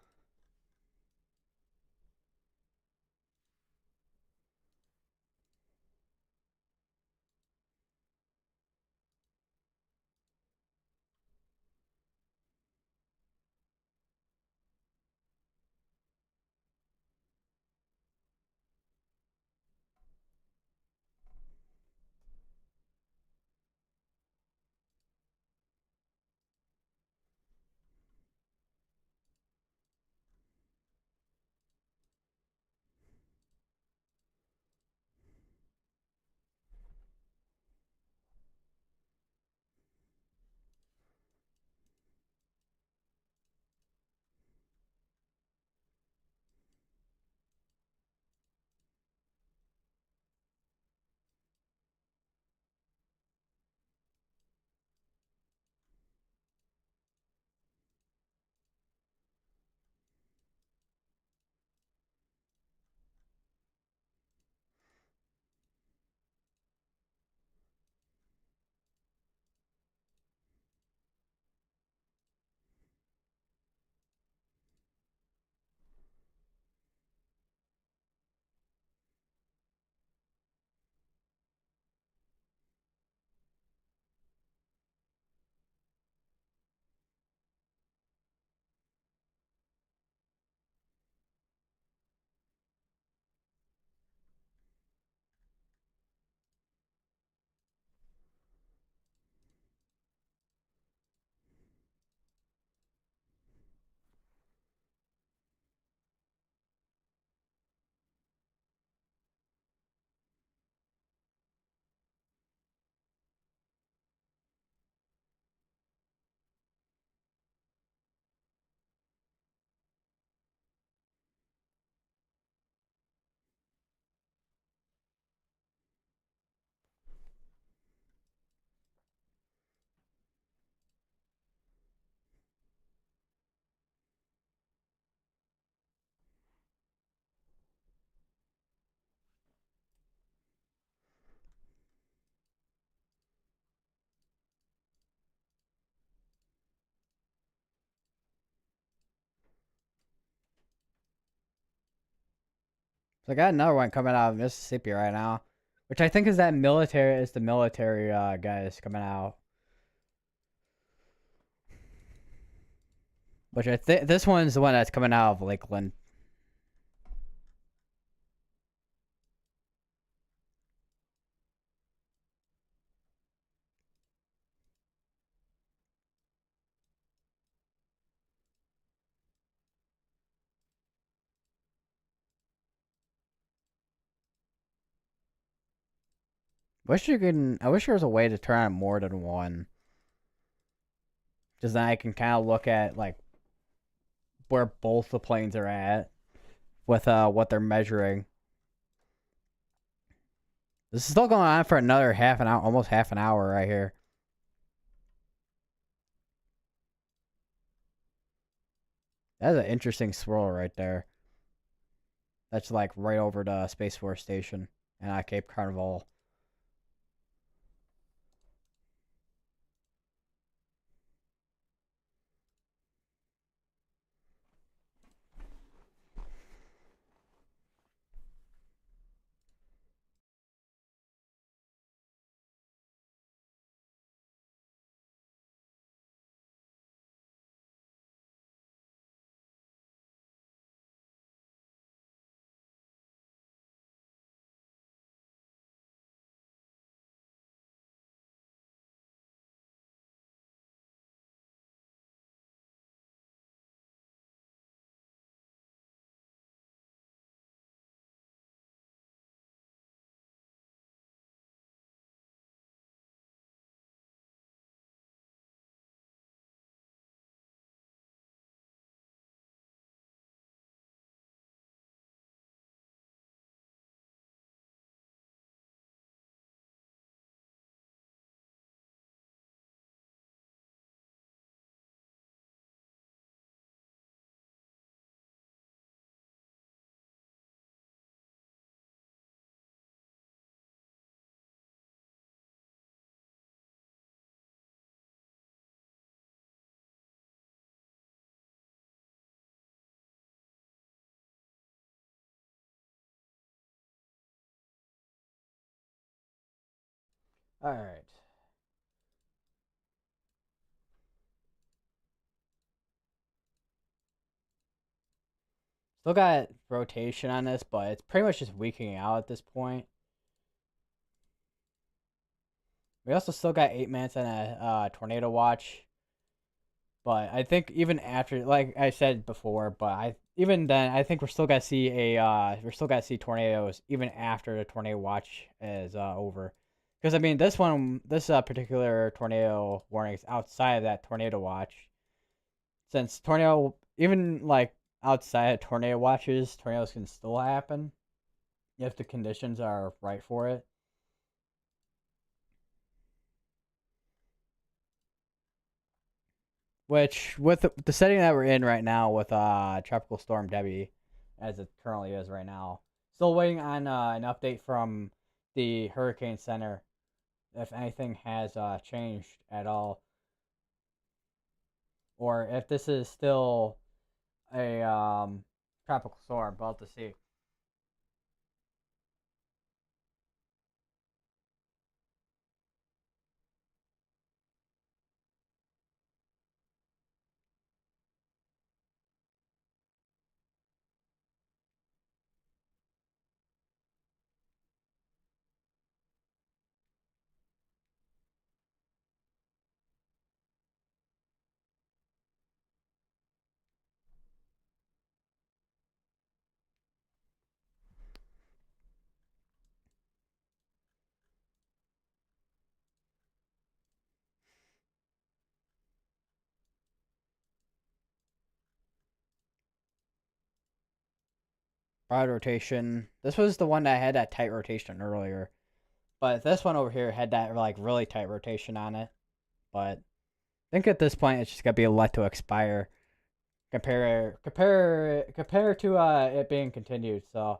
So I got another one coming out of Mississippi right now, which I think is the military guys coming out. Which I think this one's the one that's coming out of Lakeland. I wish there was a way to turn on more than one. Just then I can kind of look at like where both the planes are at with what they're measuring. This is still going on for another half an hour, almost half an hour right here. That's an interesting swirl right there. That's like right over the Space Force Station and Cape Carnival. All right. Still got rotation on this, but it's pretty much just weakening out at this point. We also still got 8 minutes on a tornado watch, but I think even after, like I said before, but I even then I think we're still gonna see tornadoes even after the tornado watch is over. Because I mean, this particular tornado warning is outside of that tornado watch. Since tornado, even like outside of tornado watches, tornadoes can still happen if the conditions are right for it. Which with the setting that we're in right now with tropical storm Debby, as it currently is right now, still waiting on an update from the Hurricane Center if anything has changed at all, or if this is still a tropical storm. We'll have to see. Broad rotation. This was the one that had that tight rotation earlier, but this one over here had that like really tight rotation on it. But I think at this point it's just gonna be let to expire. Compare to it being continued. So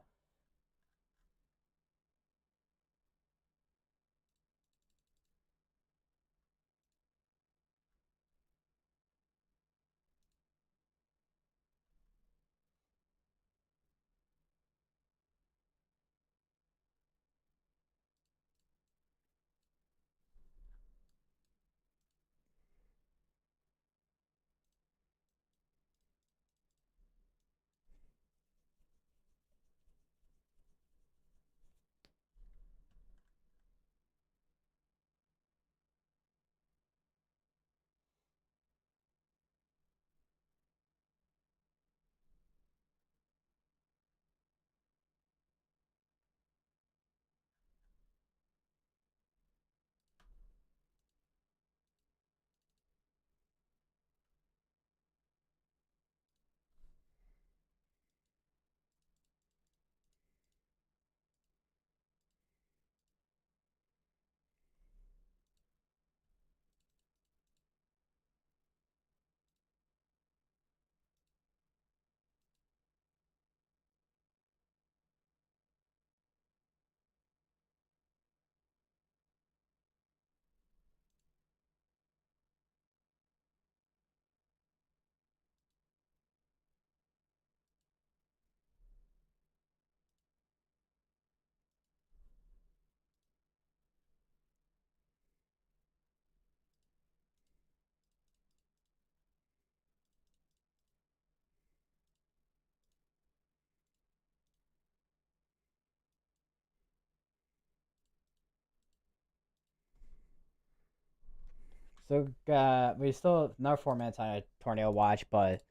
still got we still another 4 minutes on a tornado watch, but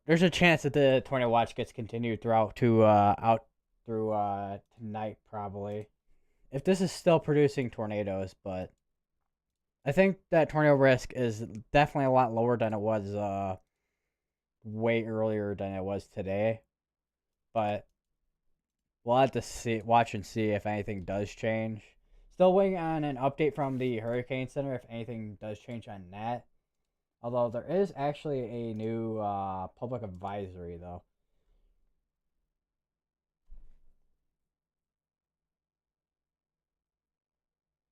there's a chance that the tornado watch gets continued throughout to out through tonight probably. If this is still producing tornadoes, but I think that tornado risk is definitely a lot lower than it was way earlier than it was today. But we'll have to watch and see if anything does change. Still waiting on an update from the Hurricane Center if anything does change on that. Although there is actually a new public advisory though.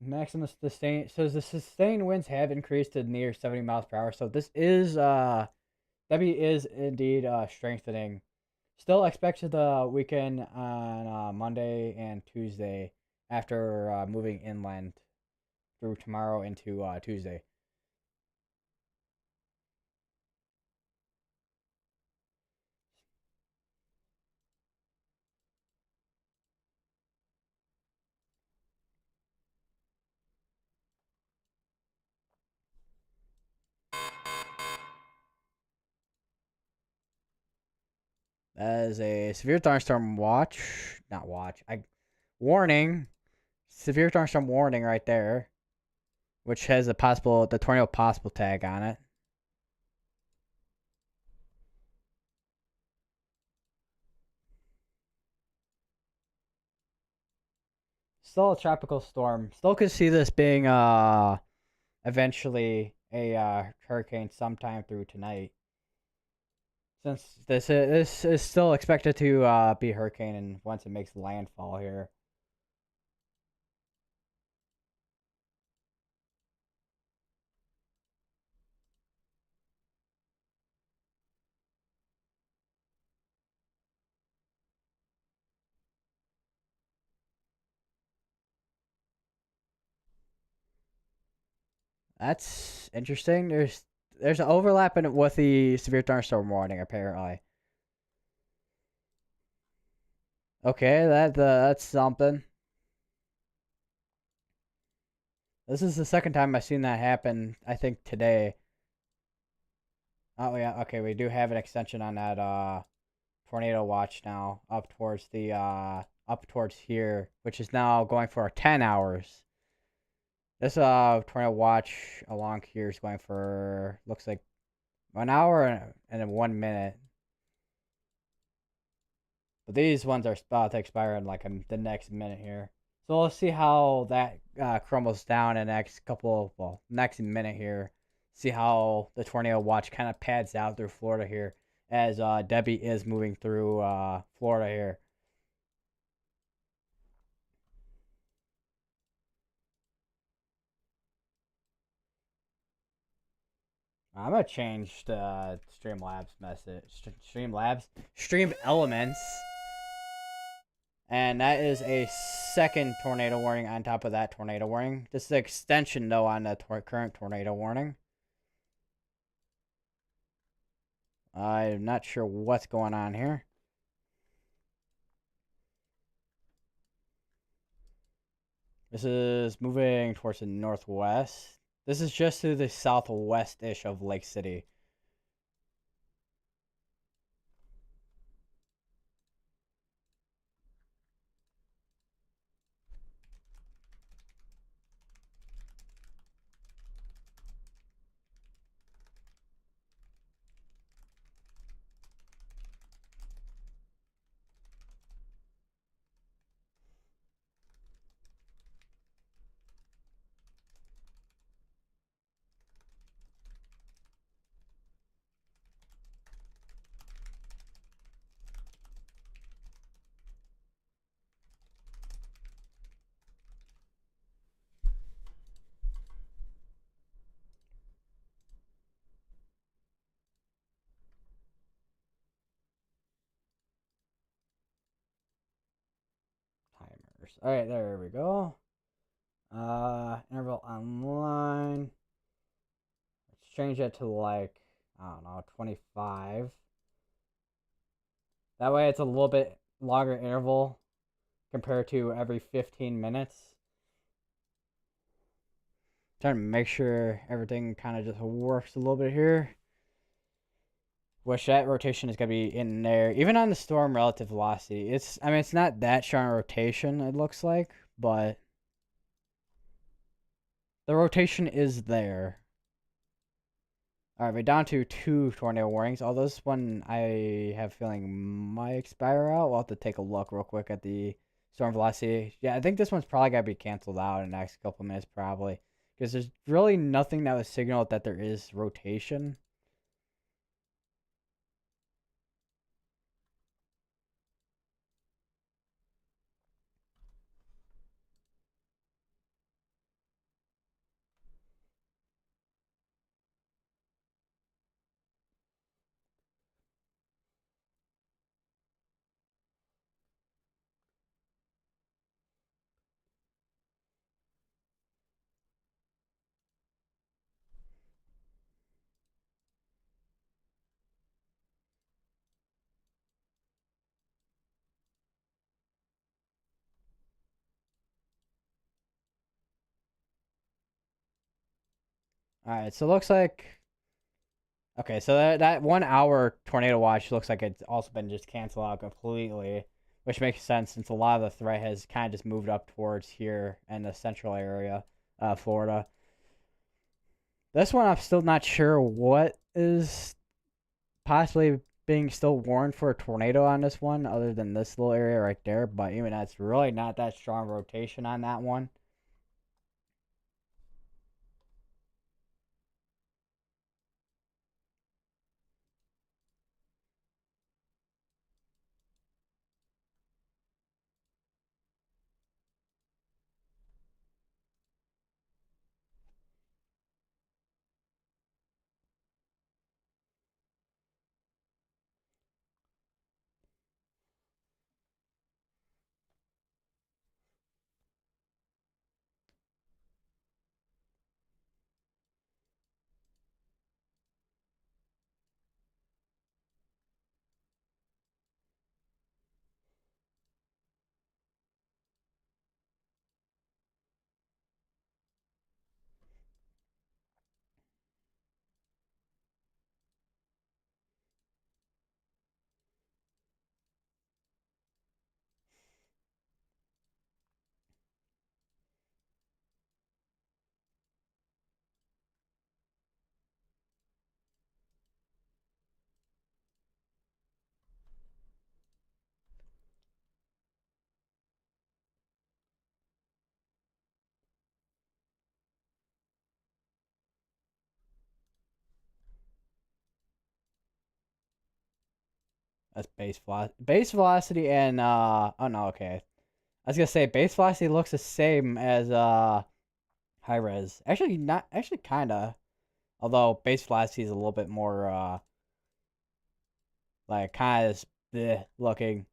Maximum sustain says the sustained winds have increased to near 70 miles per hour. So this is Debby is indeed strengthening. Still expected the weekend on Monday and Tuesday after moving inland through tomorrow into Tuesday. That is a severe thunderstorm watch. Not watch. Warning. Severe thunderstorm warning right there. Which has the tornado possible tag on it. Still a tropical storm. Still could see this being eventually a hurricane sometime through tonight. Since this is still expected to be a hurricane and once it makes landfall here. That's interesting. There's an overlap in it with the severe thunderstorm warning apparently. Okay, that's something. This is the second time I've seen that happen. I think today. Oh yeah, okay. We do have an extension on that tornado watch now up towards here, which is now going for 10 hours. This tornado watch along here is going for looks like 1 hour and then 1 minute. But these ones are about to expire in like the next minute here. So let's see how that crumbles down in the next minute here. See how the tornado watch kind of pads out through Florida here as Debby is moving through Florida here. I'm gonna change the Streamlabs message. Stream Elements. And that is a second tornado warning on top of that tornado warning. This is an extension, though, on the current tornado warning. I'm not sure what's going on here. This is moving towards the northwest. This is just to the southwest-ish of Lake City. Timers. All right, there we go. Interval online. Let's change it to like, I don't know, 25. That way it's a little bit longer interval compared to every 15 minutes. Trying to make sure everything kind of just works a little bit here. Which that rotation is gonna be in there, even on the storm relative velocity. I mean, it's not that strong a rotation. It looks like, but the rotation is there. All right, we're down to 2 tornado warnings. Although this one I have a feeling might expire out. We'll have to take a look real quick at the storm velocity. Yeah, I think this one's probably gotta be canceled out in the next couple minutes, probably, because there's really nothing that would signal that there is rotation. All right, so it looks like okay, so that 1 hour tornado watch looks like it's also been just canceled out completely, which makes sense since a lot of the threat has kind of just moved up towards here in the central area, Florida. This one I'm still not sure what is possibly being still warned for a tornado on this one, other than this little area right there. But even that's really not that strong rotation on that one. That's base velocity, and oh no, okay. I was gonna say base velocity looks the same as high res. Actually, not actually, kinda. Although base velocity is a little bit more like kind of looking.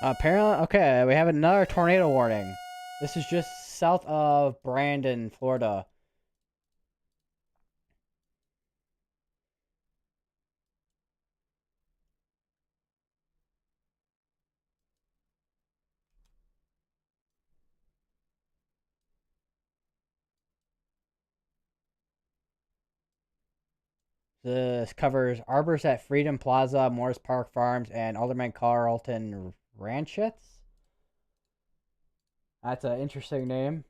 Apparently, okay, we have another tornado warning. This is just south of Brandon, Florida. This covers arbors at Freedom Plaza, Morris Park Farms, and Alderman Carlton Ranchets. That's an interesting name.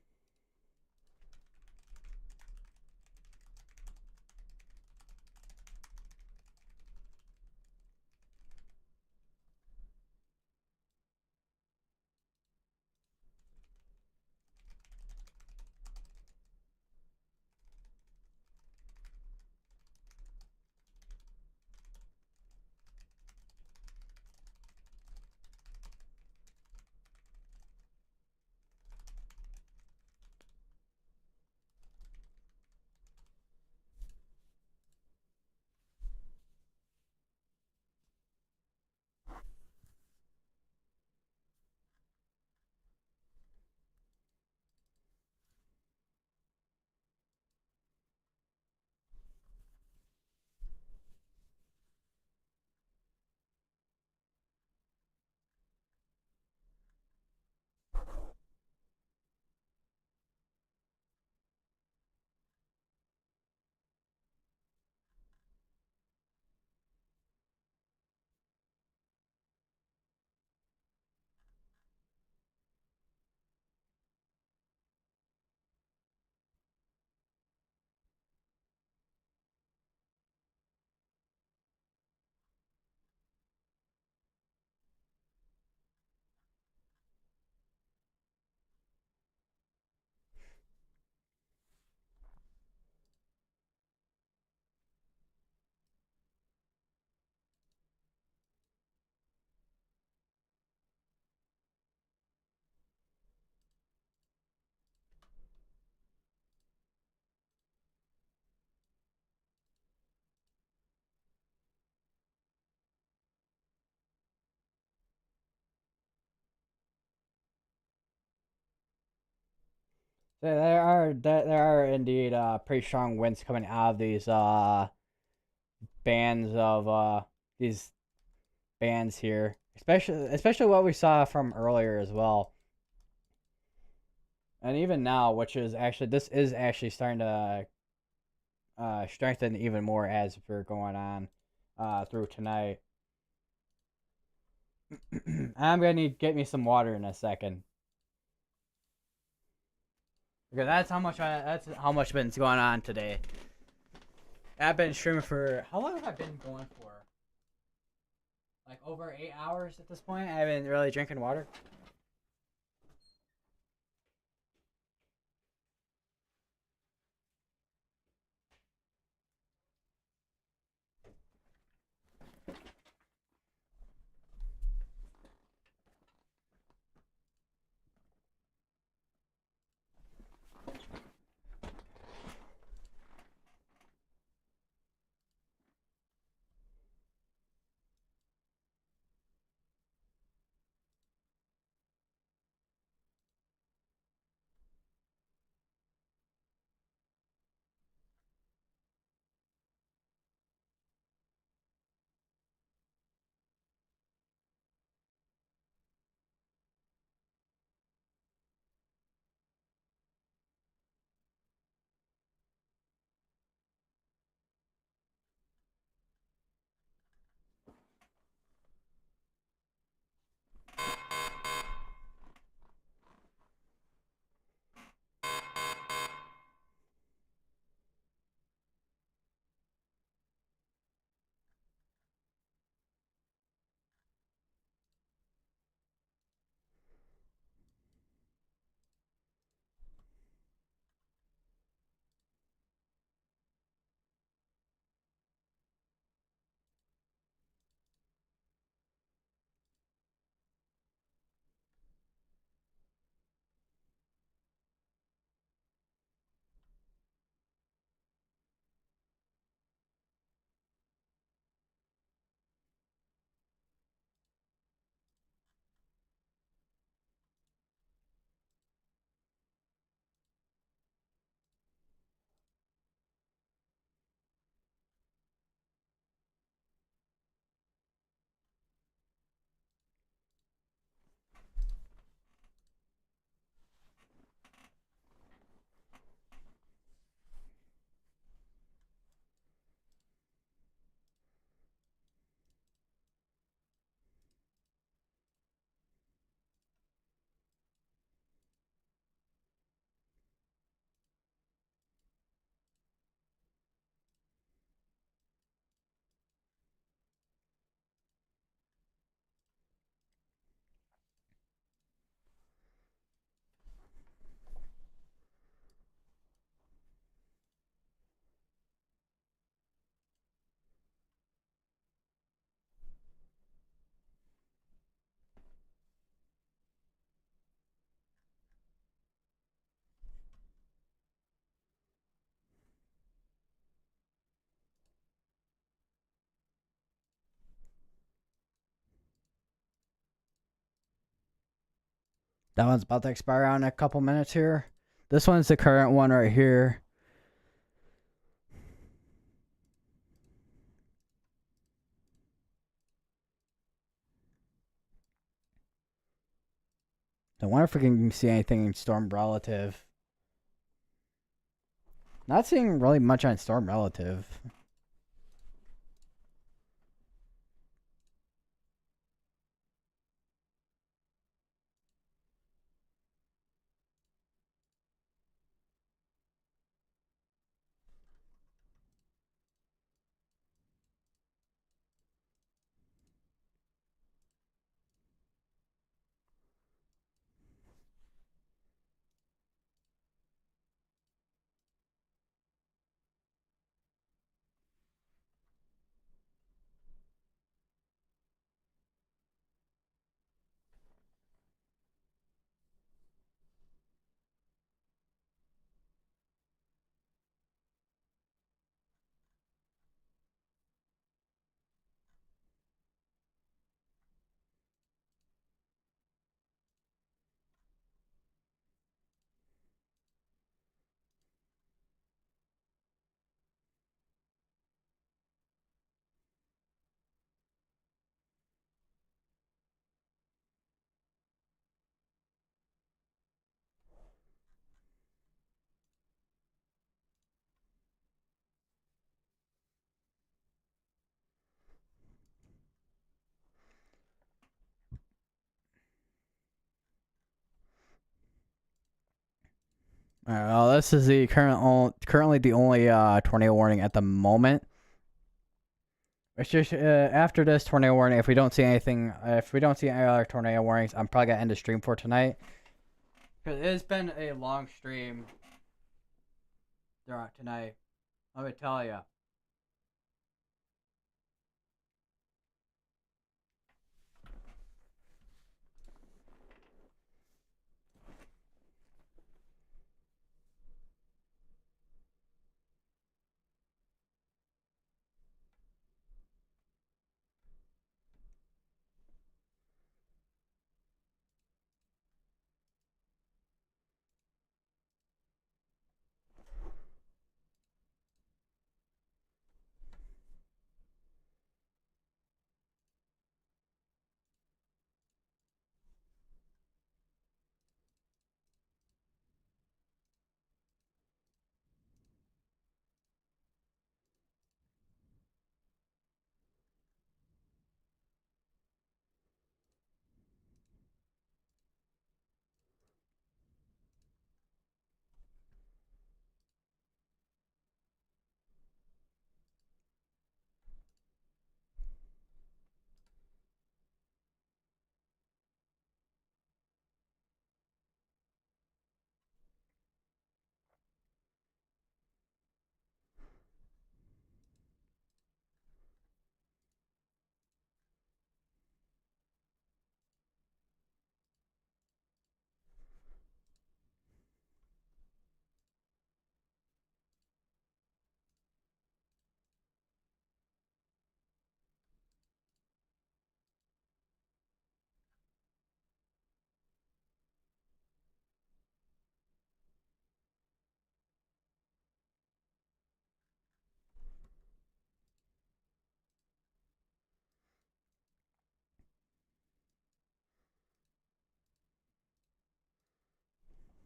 There are indeed pretty strong winds coming out of these bands of these bands here, especially what we saw from earlier as well, and even now, which is actually this is actually starting to strengthen even more as we're going on through tonight. I'm gonna need to get me some water in a second. Because that's how much been going on today. I've been streaming for how long have I been going for? Like over 8 hours at this point. I've been really drinking water. That one's about to expire out in a couple minutes here. This one's the current one right here. I wonder if we can see anything in Storm Relative. Not seeing really much on Storm Relative. Alright, well, this is the currently the only tornado warning at the moment. It's just after this tornado warning, if we don't see anything, if we don't see any other tornado warnings, I'm probably gonna end the stream for tonight. Because it's been a long stream throughout tonight. Let me tell you.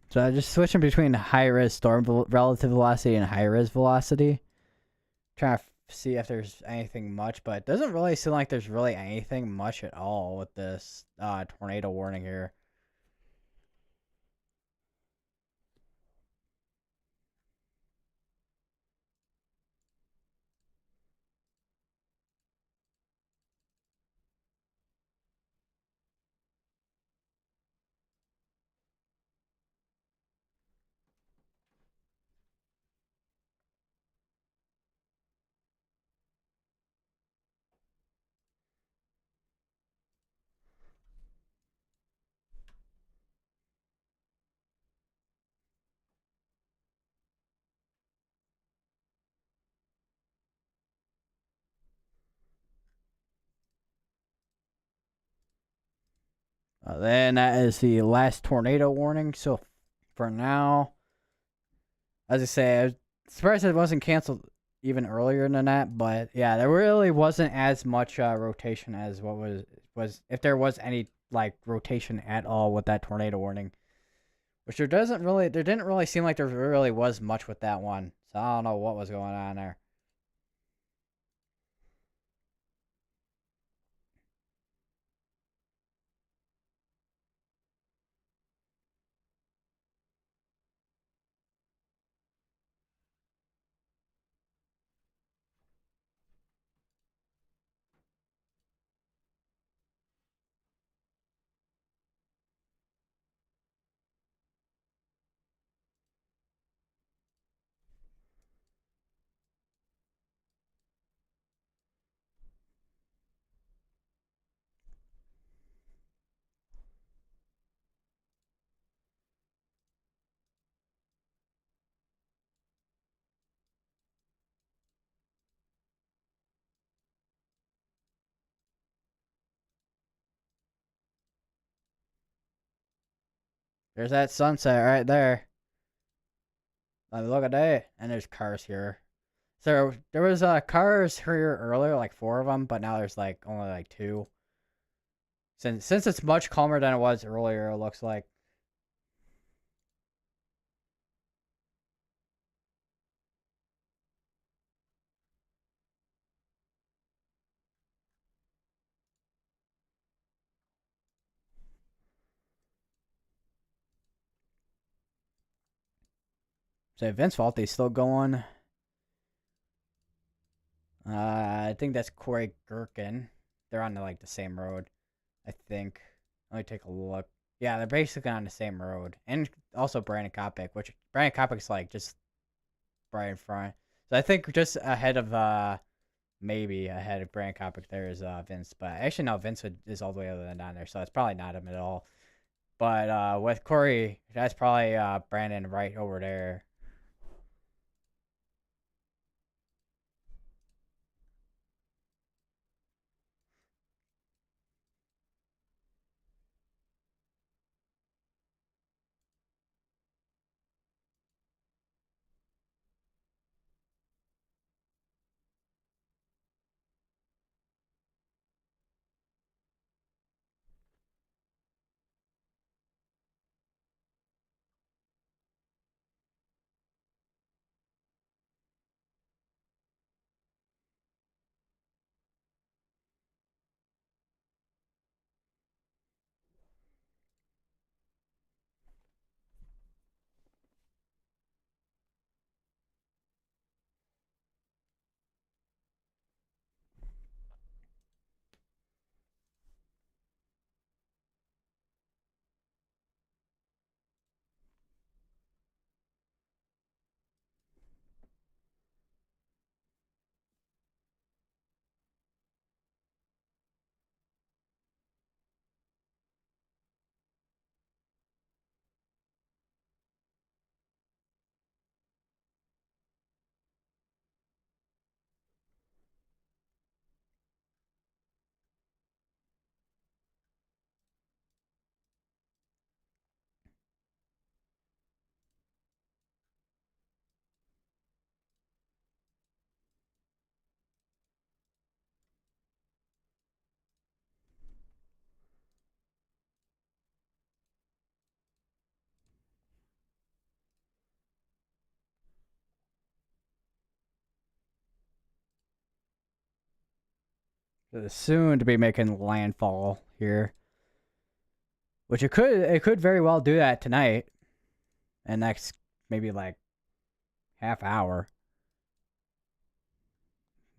So I'm just switching between high-res storm relative velocity and high-res velocity. Trying to see if there's anything much, but it doesn't really seem like there's really anything much at all with this tornado warning here. Then that is the last tornado warning. So for now, as I say, I was surprised it wasn't canceled even earlier than that. But yeah, there really wasn't as much rotation as what was if there was any like rotation at all with that tornado warning. Which there didn't really seem like there really was much with that one. So I don't know what was going on there. There's that sunset right there. Like, look at that. And there's cars here. So there was cars here earlier, like 4 of them, but now there's like only like 2. Since it's much calmer than it was earlier, it looks like. So Vince Valte's still going. I think that's Corey Gherkin. They're on like the same road, I think. Let me take a look. Yeah, they're basically on the same road, and also Brandon Kopic, which Brandon Kopic's like just right in front. So I think just ahead of maybe ahead of Brandon Kopic there is Vince, but actually no, Vince is all the way other than down there, so it's probably not him at all. But with Corey, that's probably Brandon right over there. Soon to be making landfall here, which it could very well do that tonight, and next maybe like half hour.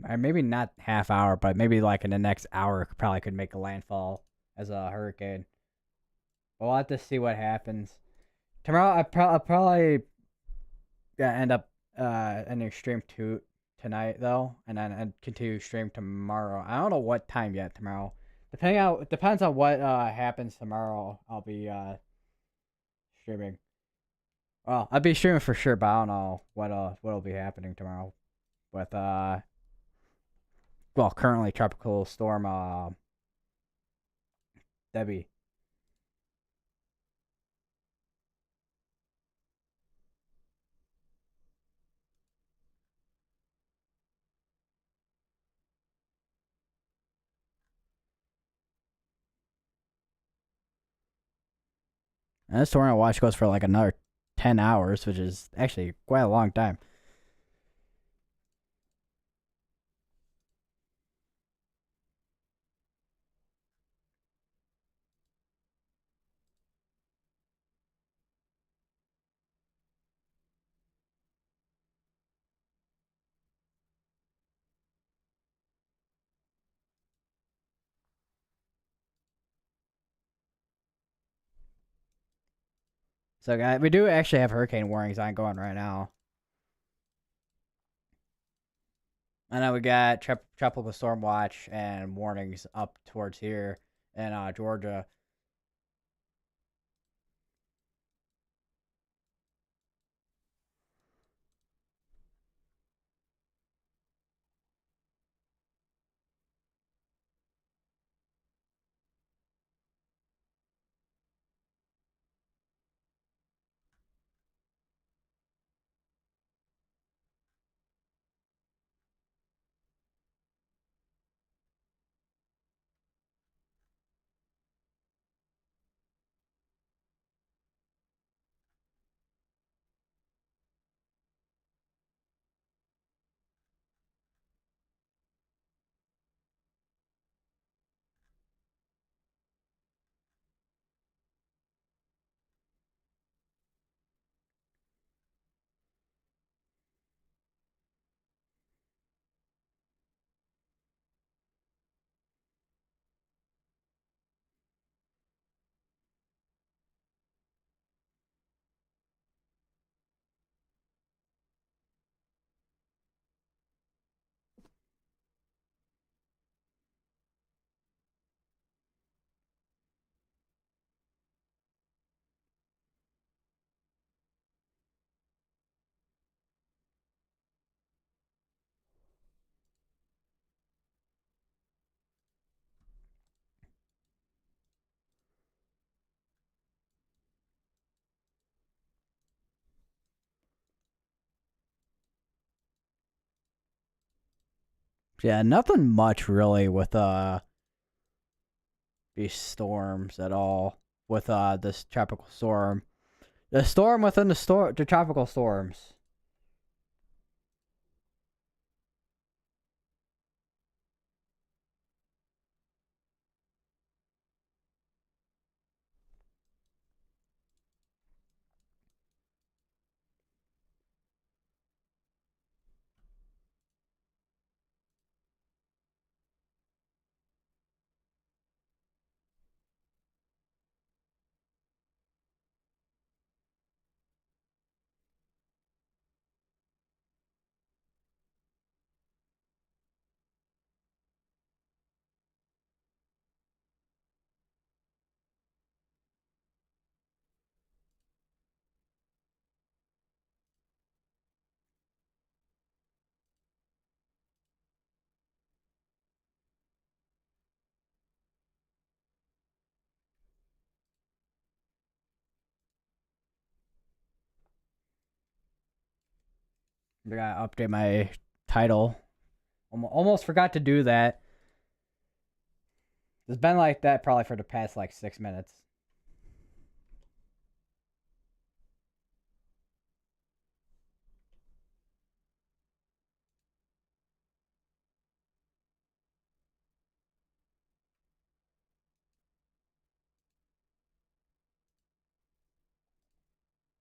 Or maybe not half hour, but maybe like in the next hour, probably could make a landfall as a hurricane. We'll have to see what happens tomorrow. I'll probably end up ending stream two tonight though, and then continue stream tomorrow. I don't know what time yet tomorrow. Depends on what happens tomorrow. I'll be streaming. Well, I'll be streaming for sure, but I don't know what'll be happening tomorrow with well, currently tropical storm Debby. And this tournament watch goes for like another 10 hours, which is actually quite a long time. So, guys, we do actually have hurricane warnings on going right now. And then we got tropical storm watch and warnings up towards here in Georgia. Yeah, nothing much really with these storms at all. With this tropical storm, the storm within the tropical storms. I gotta update my title. Almost forgot to do that. It's been like that probably for the past like 6 minutes.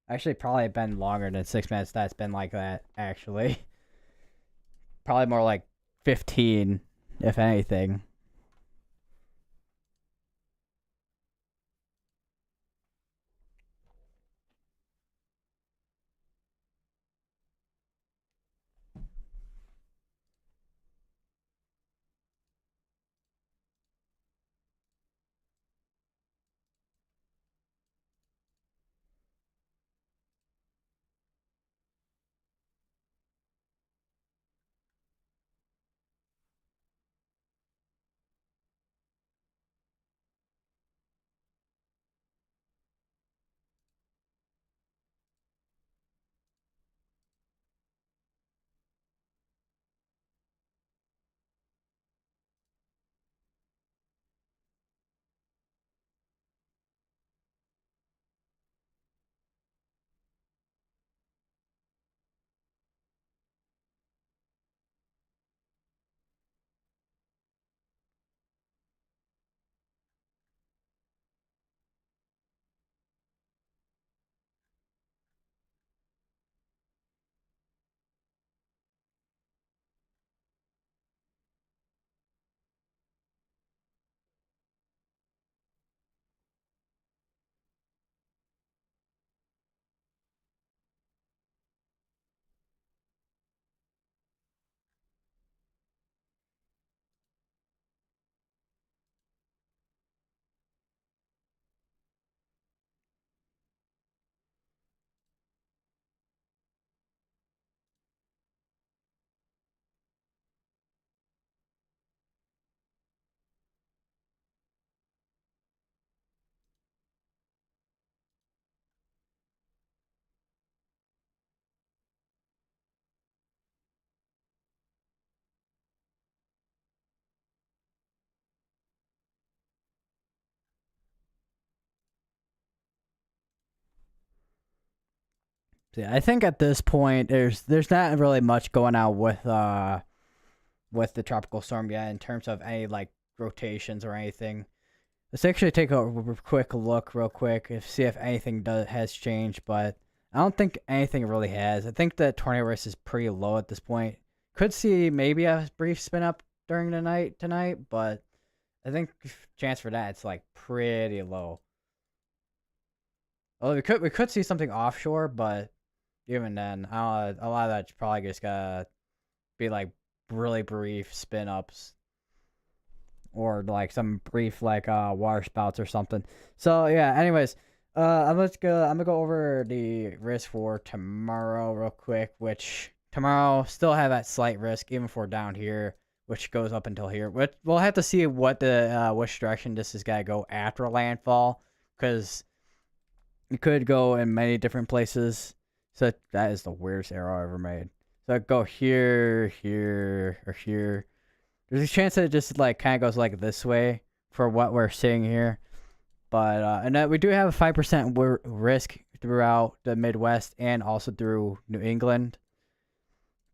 Actually, probably been longer than 6 minutes. That's been like that. Actually, probably more like 15, if anything. So yeah, I think at this point there's not really much going on with the tropical storm yet in terms of any like rotations or anything. Let's actually take a quick look real quick and see if anything has changed, but I don't think anything really has. I think the tornado risk is pretty low at this point. Could see maybe a brief spin up during the night tonight, but I think chance for that it's like pretty low. Well, we could see something offshore, but even then, a lot of that's probably just gonna be like really brief spin ups or like some brief like water spouts or something. So yeah, anyways, I'm gonna go over the risk for tomorrow real quick, which tomorrow still have that slight risk even for down here, which goes up until here. We'll have to see what the which direction this is gonna go after landfall, because it could go in many different places. So that is the weirdest arrow I ever made. So I go here, here, or here. There's a chance that it just like kind of goes like this way for what we're seeing here. But and that we do have a 5% risk throughout the Midwest and also through New England.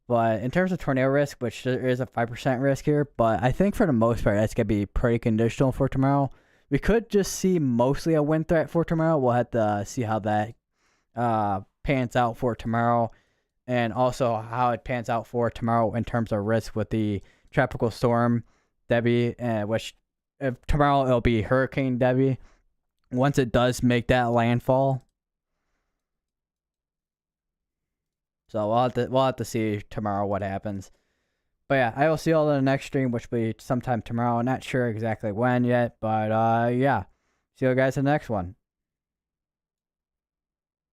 But in terms of tornado risk, which there is a 5% risk here, but I think for the most part that's gonna be pretty conditional for tomorrow. We could just see mostly a wind threat for tomorrow. We'll have to see how that pans out for tomorrow, and also how it pans out for tomorrow in terms of risk with the tropical storm Debby, which tomorrow it'll be Hurricane Debby once it does make that landfall. So we'll have to see tomorrow what happens. But yeah, I will see you all in the next stream, which will be sometime tomorrow. Not sure exactly when yet, but yeah. See you guys in the next one.